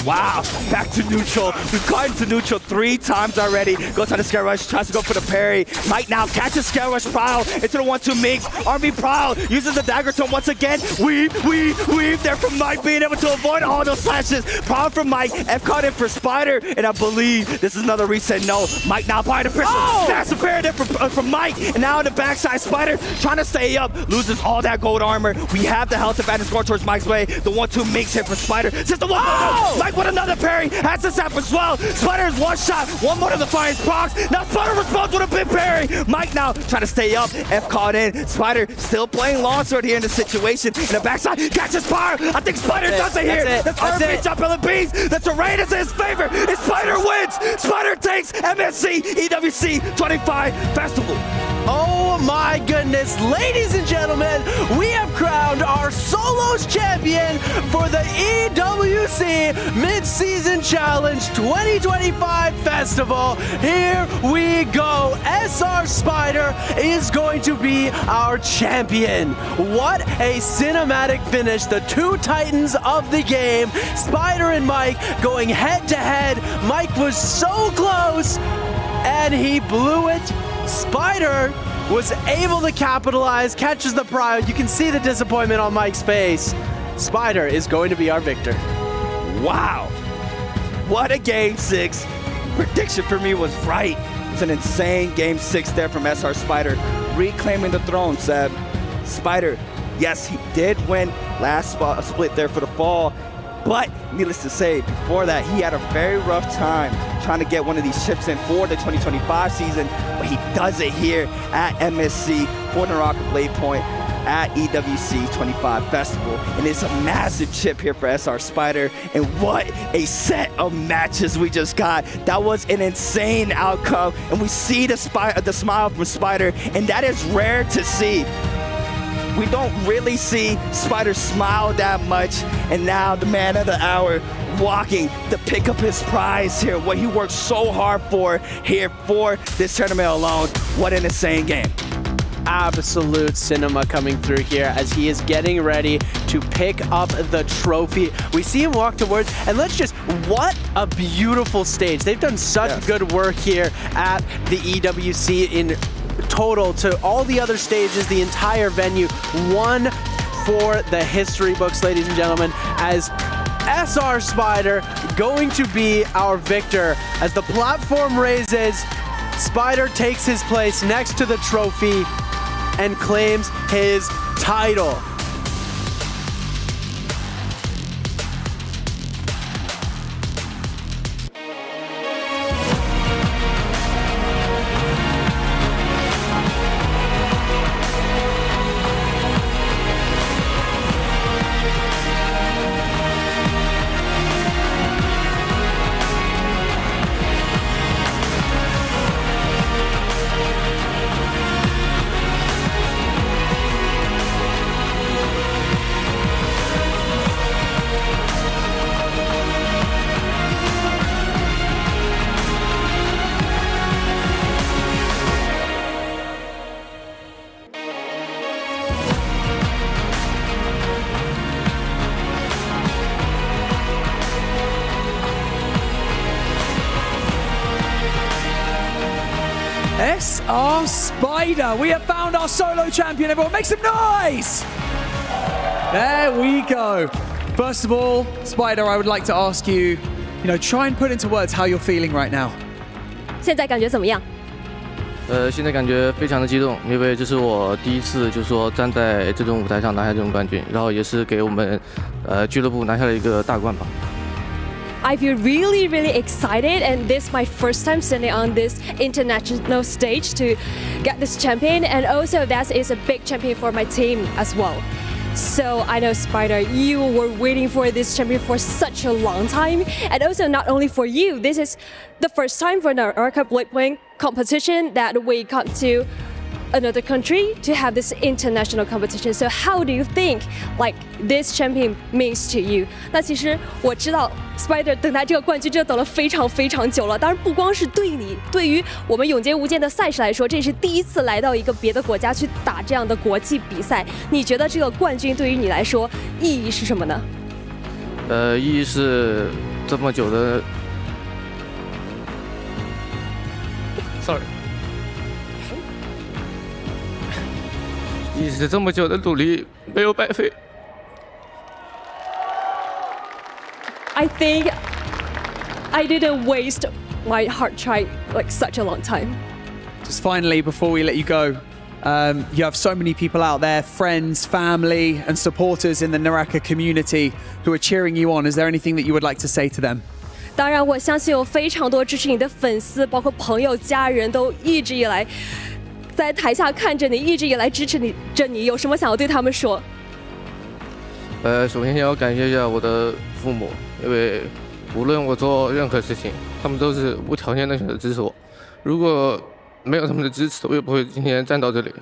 Wow, back to neutral. We've gotten to neutral 3 times already. Goes on the scare rush, tries to go for the parry. Mike now catches scare rush Prowl into the 1-2 mix. RB Prowl uses the dagger tone once again. Weave there from Mike, being able to avoid all those those slashes. Problem for Mike. F caught in for Spider, and I believe this is another reset. No, Mike now by the pressure. That's a fair there from Mike, and now the backside Spider trying to stay up, loses all that gold armor. We have the health advantage going towards Mike's way. The 1-2 makes hit for Spider. Since the 1-0, Mike with another parry has to sap as well. Spider is one shot, one more to the Defiance procs. Now Spider responds with a big parry. Mike now trying to stay up. F caught in. Spider still playing longsword here in the situation. In the backside, catches power. I think Spider does it here. That's RP jump on the beast. The terrain is in his favor. And Spider wins. Spider takes MSC EWC 25 Festival. Oh my goodness, ladies and gentlemen, we have crowned our solos champion for the EWC Mid-Season Challenge 2025 Festival. Here we go. SR Spider is going to be our champion. What a cinematic finish. The two titans of the game, Spider and Mike, going head to head. Mike was so close and he blew it. Spider was able to capitalize, catches the prize. You can see the disappointment on Mike's face. Spider is going to be our victor. Wow. What a game 6. Prediction for me was right. It's an insane game 6 there from SR Spider. Reclaiming the throne, Seb. Spider, yes, he did win last split there for the fall. But needless to say, before that, he had a very rough time trying to get one of these chips in for the 2025 season. But he does it here at MSC for NARAKA BLADEPOINT at EWC 25 Festival. And it's a massive chip here for SR Spider. And what a set of matches we just got. That was an insane outcome. And we see the smile from Spider, and that is rare to see. We don't really see Spider smile that much, and now the man of the hour walking to pick up his prize here, what he worked so hard for here for this tournament alone. What an insane game. Absolute cinema coming through here as he is getting ready to pick up the trophy. We see him walk towards, and what a beautiful stage. They've done such good work here at the EWC in total to all the other stages, the entire venue. One for the history books, ladies and gentlemen, as SR Spider going to be our victor. As the platform raises, Spider takes his place next to the trophy and claims his title. SR Spider, we have found our solo champion. Everyone make some noise! There we go. First of all, Spider, I would like to ask you, try and put into words how you're feeling right now. 现在感觉怎么样？现在感觉非常的激动，因为这是我第一次就是说站在这种舞台上拿下这种冠军，然后也是给我们俱乐部拿下了一个大冠吧。I feel really, really excited, and this is my first time standing on this international stage to get this champion, and also that is a big champion for my team as well. So I know, Spider, you were waiting for this champion for such a long time, and also not only for you, this is the first time for the NARAKA BLADEPOINT competition that we come to another country to have this international competition. So how do you think this champion means to you? 那其实我知道 Spider 等待这个冠军真的等了非常非常久了。当然不光是对你，对于我们永劫无间的赛事来说，这也是第一次来到一个别的国家去打这样的国际比赛。你觉得这个冠军对于你来说意义是什么呢？意义是这么久的 ，sorry。 意义是这么久的努力没有白费。I think I didn't waste my hard try like such a long time. Just finally, before we let you go, you have so many people out there, friends, family, and supporters in the NARAKA community who are cheering you on. Is there anything that you would like to say to them? 当然，我相信有非常多支持你的粉丝，包括朋友、家人都一直以来在台下看着你，一直以来支持你。有什么想要对他们说？首先要感谢一下我的父母，因为无论我做任何事情，他们都是无条件的选择支持我。如果没有他们的支持，我也不会今天站到这里。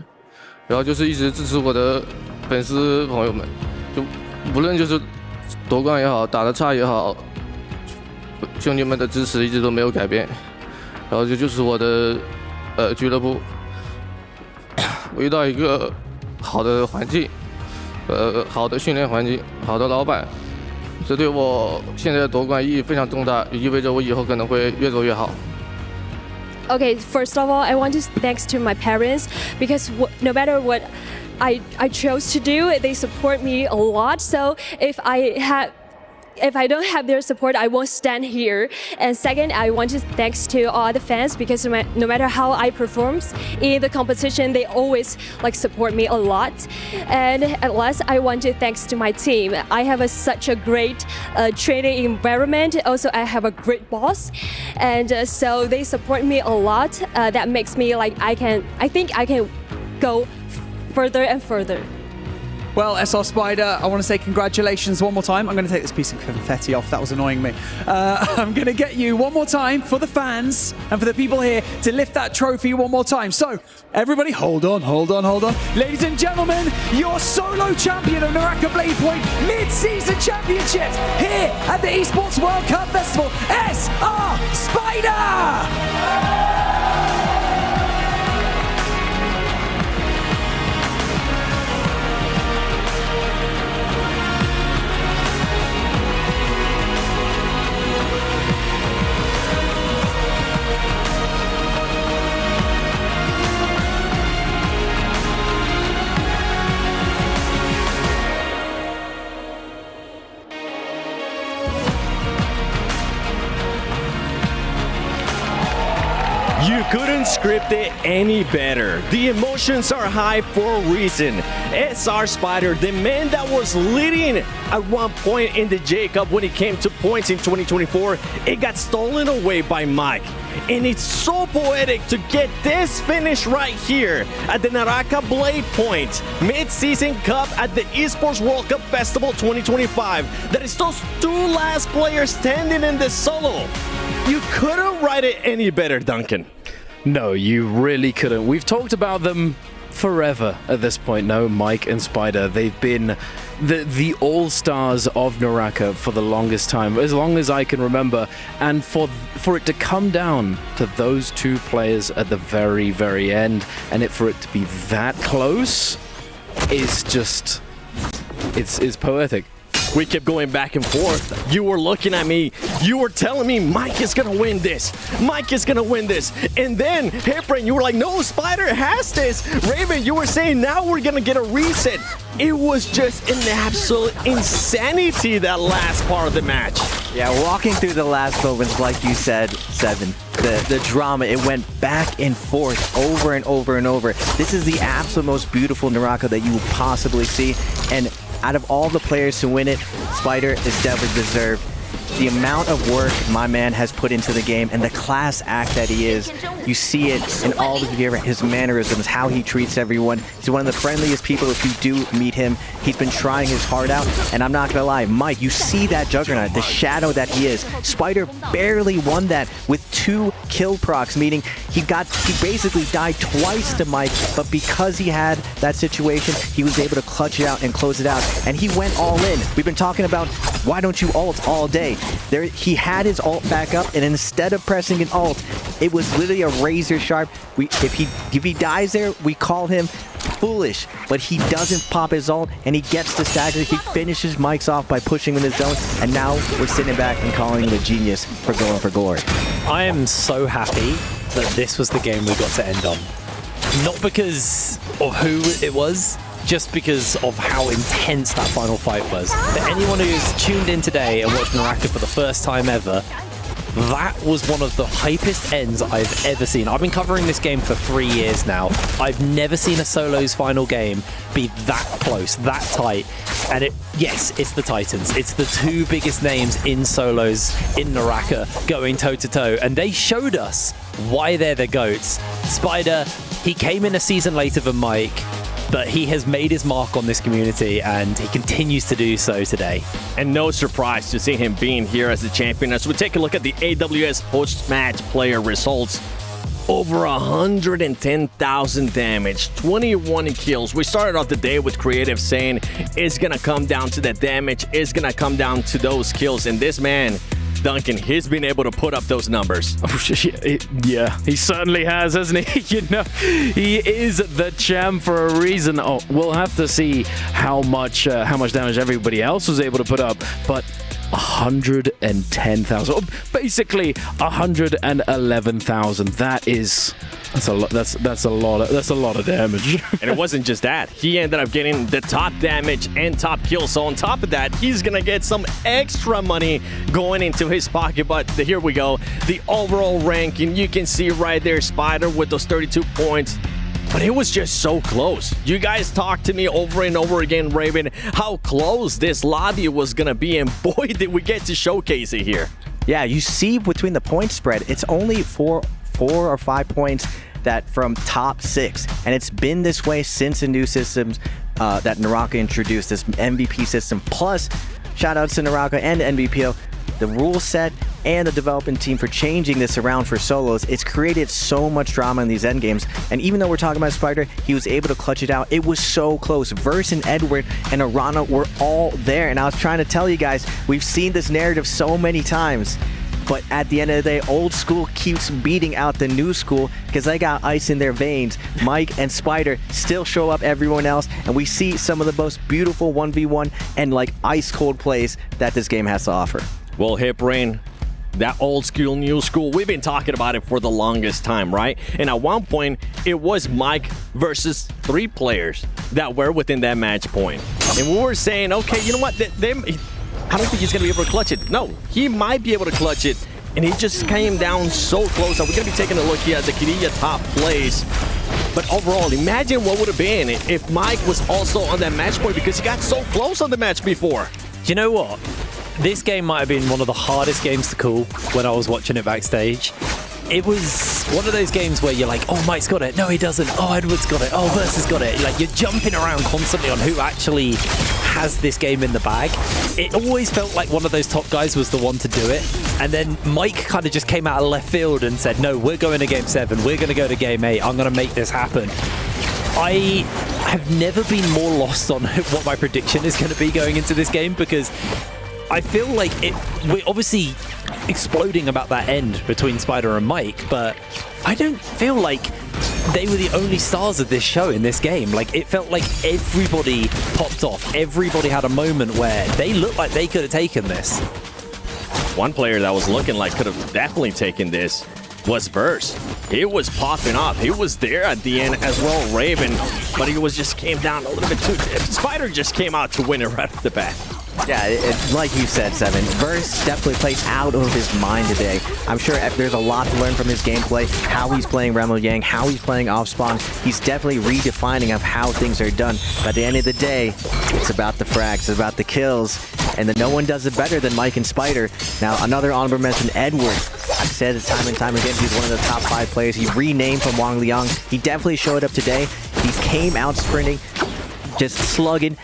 然后就是一直支持我的粉丝朋友们，就无论就是夺冠也好，打得差也好，兄弟们的支持一直都没有改变。然后这就是我的俱乐部，我遇到一个好的环境，好的训练环境，好的老板，这对我现在的夺冠意义非常重大，也意味着我以后可能会越做越好。Okay, first of all, I want to thanks to my parents because no matter what I chose to do, they support me a lot. So if I don't have their support, I won't stand here. And second, I want to thanks to all the fans because no matter how I perform in the competition, they always like support me a lot. And at last, I want to thanks to my team. I have such a great training environment. Also, I have a great boss, and so they support me a lot. That makes me like I think I can go further and further. Well, SR Spider, I want to say congratulations one more time. I'm going to take this piece of confetti off. That was annoying me. I'm going to get you one more time for the fans and for the people here to lift that trophy one more time. So, everybody, hold on. Ladies and gentlemen, your solo champion of NARAKA BLADEPOINT Mid-Season Championships here at the Esports World Cup Festival, SR Spider! You couldn't script it any better. The emotions are high for a reason. SR Spider, the man that was leading at one point in the J Cup when it came to points in 2024, it got stolen away by Mike. And it's so poetic to get this finish right here at the NARAKA BLADEPOINT Mid-Season Cup at the Esports World Cup Festival 2025. That is those two last players standing in the solo. You couldn't write it any better, Duncan. No, you really couldn't. We've talked about them forever at this point. No, Mike and Spider, they've been the all-stars of NARAKA for the longest time, as long as I can remember. And for it to come down to those two players at the very, very end, and for it to be that close is just, it's poetic. We kept going back and forth. You were looking at me. You were telling me Mike is going to win this. Mike is going to win this. And then, Hipbrain, you were like, no, Spider has this. Raven, you were saying now we're going to get a reset. It was just an absolute insanity, that last part of the match. Yeah, walking through the last moments, like you said, Seven, the drama, it went back and forth over and over and over. This is the absolute most beautiful NARAKA that you will possibly see. And out of all the players to win it, Spider is definitely deserved. The amount of work my man has put into the game and the class act that he is, you see it in all his mannerisms, how he treats everyone. He's one of the friendliest people if you do meet him. He's been trying his heart out, and I'm not gonna lie, Mike, you see that juggernaut, the shadow that he is. Spider barely won that with 2 kill procs, meaning he basically died twice to Mike, but because he had that situation, he was able to clutch it out and close it out, and he went all in. We've been talking about why don't you ult all day. There, he had his ult back up, and instead of pressing an ult, it was literally a razor sharp. If he dies there, we call him foolish, but he doesn't pop his ult, and he gets the stagger. He finishes Mike's off by pushing in his zone, and now we're sitting back and calling him a genius for going for glory. I am so happy that this was the game we got to end on. Not because of who it was, just because of how intense that final fight was. For anyone who's tuned in today and watched NARAKA for the first time ever, that was one of the hypest ends I've ever seen. I've been covering this game for 3 years now. I've never seen a solos final game be that close, that tight. And yes, it's the Titans. It's the two biggest names in solos in NARAKA going toe-to-toe. And they showed us why they're the GOATs. Spider, he came in a season later than Mike, but he has made his mark on this community and he continues to do so today. And no surprise to see him being here as the champion. As we take a look at the AWS post-match player results, over 110,000 damage, 21 kills. We started off the day with Creative saying it's gonna come down to that damage, it's gonna come down to those kills, and this man, Duncan, he's been able to put up those numbers. Yeah, he certainly has, hasn't he? You know, he is the champ for a reason. Oh, we'll have to see how much damage everybody else was able to put up, but 110,000, basically 111,000. That's a lot. That's a lot of damage. And it wasn't just that. He ended up getting the top damage and top kill. So on top of that, he's gonna get some extra money going into his pocket. But here we go. The overall ranking, you can see right there, Spider with those 32 points. But it was just so close. You guys talked to me over and over again, Raven, how close this lobby was gonna be, and boy, did we get to showcase it here. Yeah, you see between the point spread, it's only four or 5 points that from top 6, and it's been this way since the new systems that NARAKA introduced, this MVP system. Plus, shout outs to NARAKA and NBPO, the rule set and the development team for changing this around for solos. It's created so much drama in these end games, and even though we're talking about Spider, he was able to clutch it out. It was so close. Verse and Edward and Arana were all there, and I was trying to tell you guys, we've seen this narrative so many times. But at the end of the day, old school keeps beating out the new school because they got ice in their veins. Mike and Spider still show up everyone else, and we see some of the most beautiful 1v1 and like ice cold plays that this game has to offer. Well, Hip Rain, that old school, new school, we've been talking about it for the longest time, right? And at one point, it was Mike versus 3 players that were within that match point. And we were saying, okay, you know what? I don't think he's going to be able to clutch it. No, he might be able to clutch it. And he just came down so close. We're going to be taking a look here at the Kirilla top plays. But overall, imagine what would have been if Mike was also on that match point, because he got so close on the match before. Do you know what? This game might have been one of the hardest games to call when I was watching it backstage. It was one of those games where you're like, oh, Mike's got it. No, he doesn't. Oh, Edward's got it. Oh, Verse has got it. Like, you're jumping around constantly on who actually has this game in the bag. It always felt like one of those top guys was the one to do it. And then Mike kind of just came out of left field and said, no, we're going to Game 7. We're going to go to Game 8. I'm going to make this happen. I have never been more lost on what my prediction is going to be going into this game, because I feel like we're obviously exploding about that end between Spider and Mike, but I don't feel like they were the only stars of this show in this game. Like, it felt like everybody popped off. Everybody had a moment where they looked like they could have taken this. One player that was looking like could have definitely taken this was Verse. He was popping up. He was there at the end as well, Raven, but he just came down a little bit too. Spider just came out to win it right off the bat. Yeah, like you said, Seven, Verse definitely plays out of his mind today. I'm sure there's a lot to learn from his gameplay, how he's playing Remo Yang, how he's playing off spawn. He's definitely redefining of how things are done. But at the end of the day, it's about the frags, it's about the kills, and then no one does it better than Mike and Spider. Now, another honorable mention, Edward. I've said it time and time again, he's one of the top 5 players. He renamed from Wang Liang. He definitely showed up today. He came out sprinting, just slugging,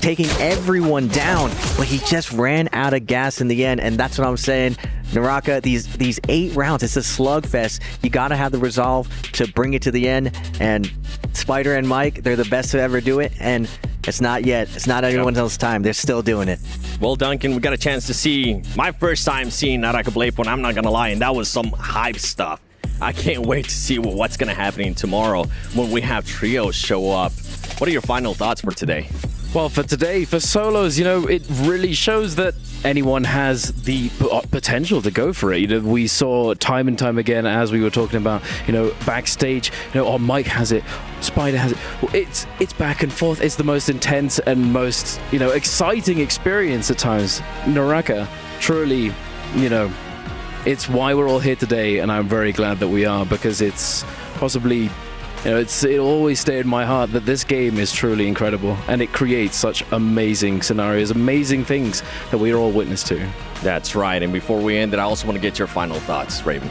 taking everyone down, but he just ran out of gas in the end, and that's what I'm saying. NARAKA, these 8 rounds, it's a slugfest. You gotta have the resolve to bring it to the end, and Spider and Mike, they're the best to ever do it, and it's not yet. It's not anyone else's time. They're still doing it. Well, Duncan, we got a chance to see my first time seeing NARAKA BLADEPOINT, I'm not gonna lie, and that was some hype stuff. I can't wait to see what's gonna happen tomorrow when we have trios show up. What are your final thoughts for today? Well, for today, for solos, you know, it really shows that anyone has the potential to go for it. You know, we saw time and time again, as we were talking about, you know, backstage, you know, oh, Mike has it, Spider has it. Well, it's back and forth. It's the most intense and most, you know, exciting experience at times. NARAKA, truly, you know, it's why we're all here today, and I'm very glad that we are, because it's possibly, you know, it'll always stay in my heart that this game is truly incredible, and it creates such amazing scenarios, amazing things that we're all witness to. That's right. And before we end it, I also want to get your final thoughts, Raven.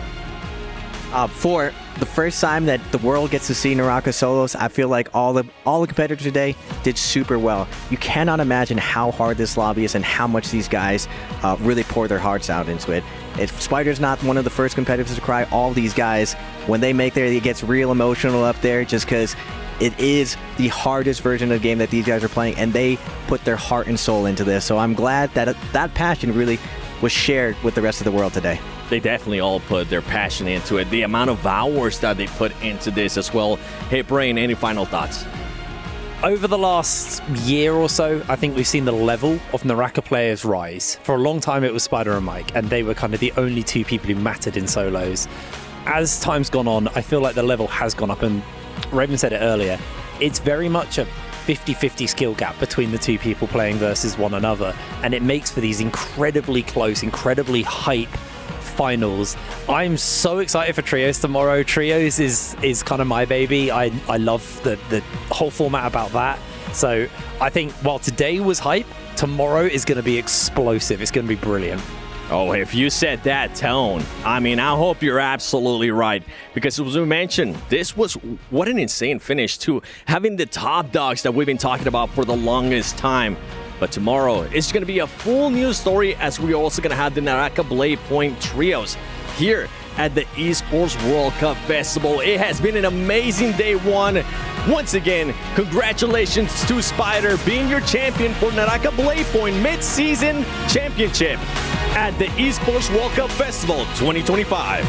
For the first time that the world gets to see NARAKA solos, I feel like all the competitors today did super well. You cannot imagine how hard this lobby is and how much these guys really pour their hearts out into it. If Spider's not one of the first competitors to cry, all these guys, when they make there, it gets real emotional up there, just because it is the hardest version of the game that these guys are playing, and they put their heart and soul into this. So I'm glad that that passion really was shared with the rest of the world today. They definitely all put their passion into it. The amount of hours that they put into this as well. Hey, Brain, any final thoughts? Over the last year or so, I think we've seen the level of NARAKA players rise. For a long time, it was Spider and Mike, and they were kind of the only two people who mattered in solos. As time's gone on, I feel like the level has gone up, and Raven said it earlier, it's very much a 50-50 skill gap between the two people playing versus one another, and it makes for these incredibly close, incredibly hype finals. I'm so excited for Trios tomorrow. Trios is kind of my baby. I love the whole format about that. So I think while today was hype, tomorrow is going to be explosive. It's going to be brilliant. Oh, if you set that tone, I mean, I hope you're absolutely right. Because as we mentioned, this was, what an insane finish too. Having the top dogs that we've been talking about for the longest time. But tomorrow, it's going to be a full new story, as we're also going to have the NARAKA BLADEPOINT trios here at the Esports World Cup Festival. It has been an amazing day one. Once again, congratulations to Spider being your champion for NARAKA BLADEPOINT Mid-Season Championship at the Esports World Cup Festival 2025.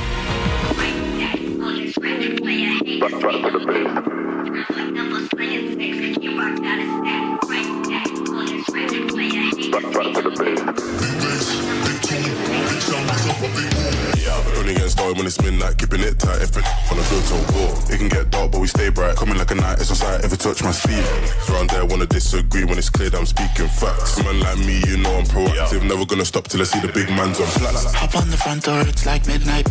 Only getting started when it's midnight, keeping it tight. If it wanna go to war, it can get dark, but we stay bright. Coming like a knight, it's on sight. If it touch my speed, around there wanna disagree when it's clear that I'm speaking facts. A man like me, you know I'm proactive. Never gonna stop till I see the big man's on flats. Hop on the front door, it's like midnight.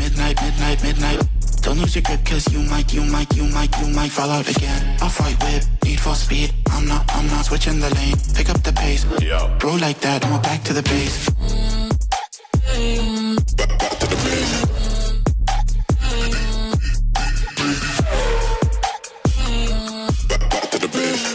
Don't lose your grip, cause you might fall out again. I'll fight with need for speed. I'm not switching the lane. Pick up the pace. Bro like that, and we're back to the base. Back to the base. Back to the base.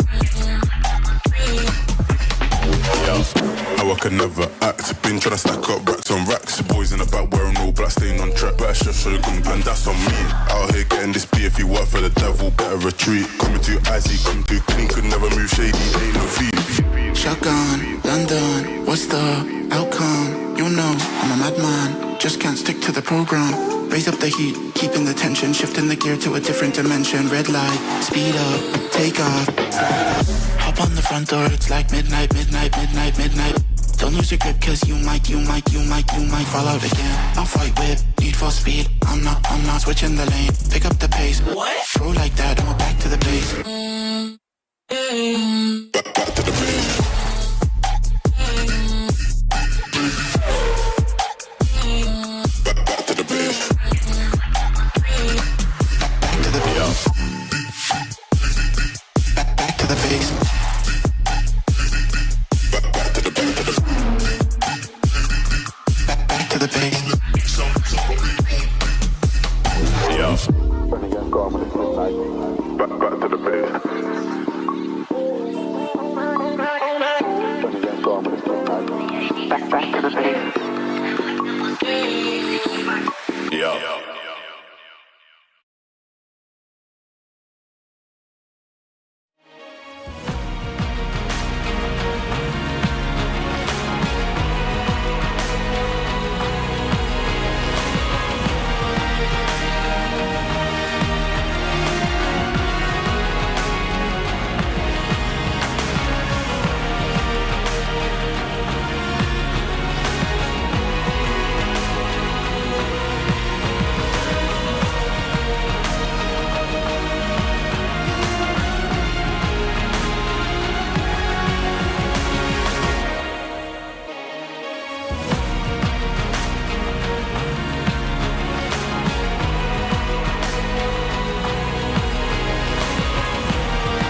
How I can never act. Been trying to stack up racks on racks. Boys in the back wearing all black, staying on track. Better show you gun, and that's on me. Out here getting this beef. You work for the devil, better retreat. Coming too icy, come too clean. Could never move shady, ain't no feet. Shotgun, London, what's the outcome? You know, I'm a madman. Just can't stick to the program. Raise up the heat, keeping the tension. Shifting the gear to a different dimension. Red light, speed up, take off. Hop on the front door, it's like midnight. Don't lose your grip, cause you might fall out again. I'll fight with need for speed. I'm not switching the lane. Pick up the pace. What? Throw like that, and we're back to the base. Back to the base. Back to the base. Back to the base. Back to the base. Back to the base. Back to the base. Back to the base. Back to the base.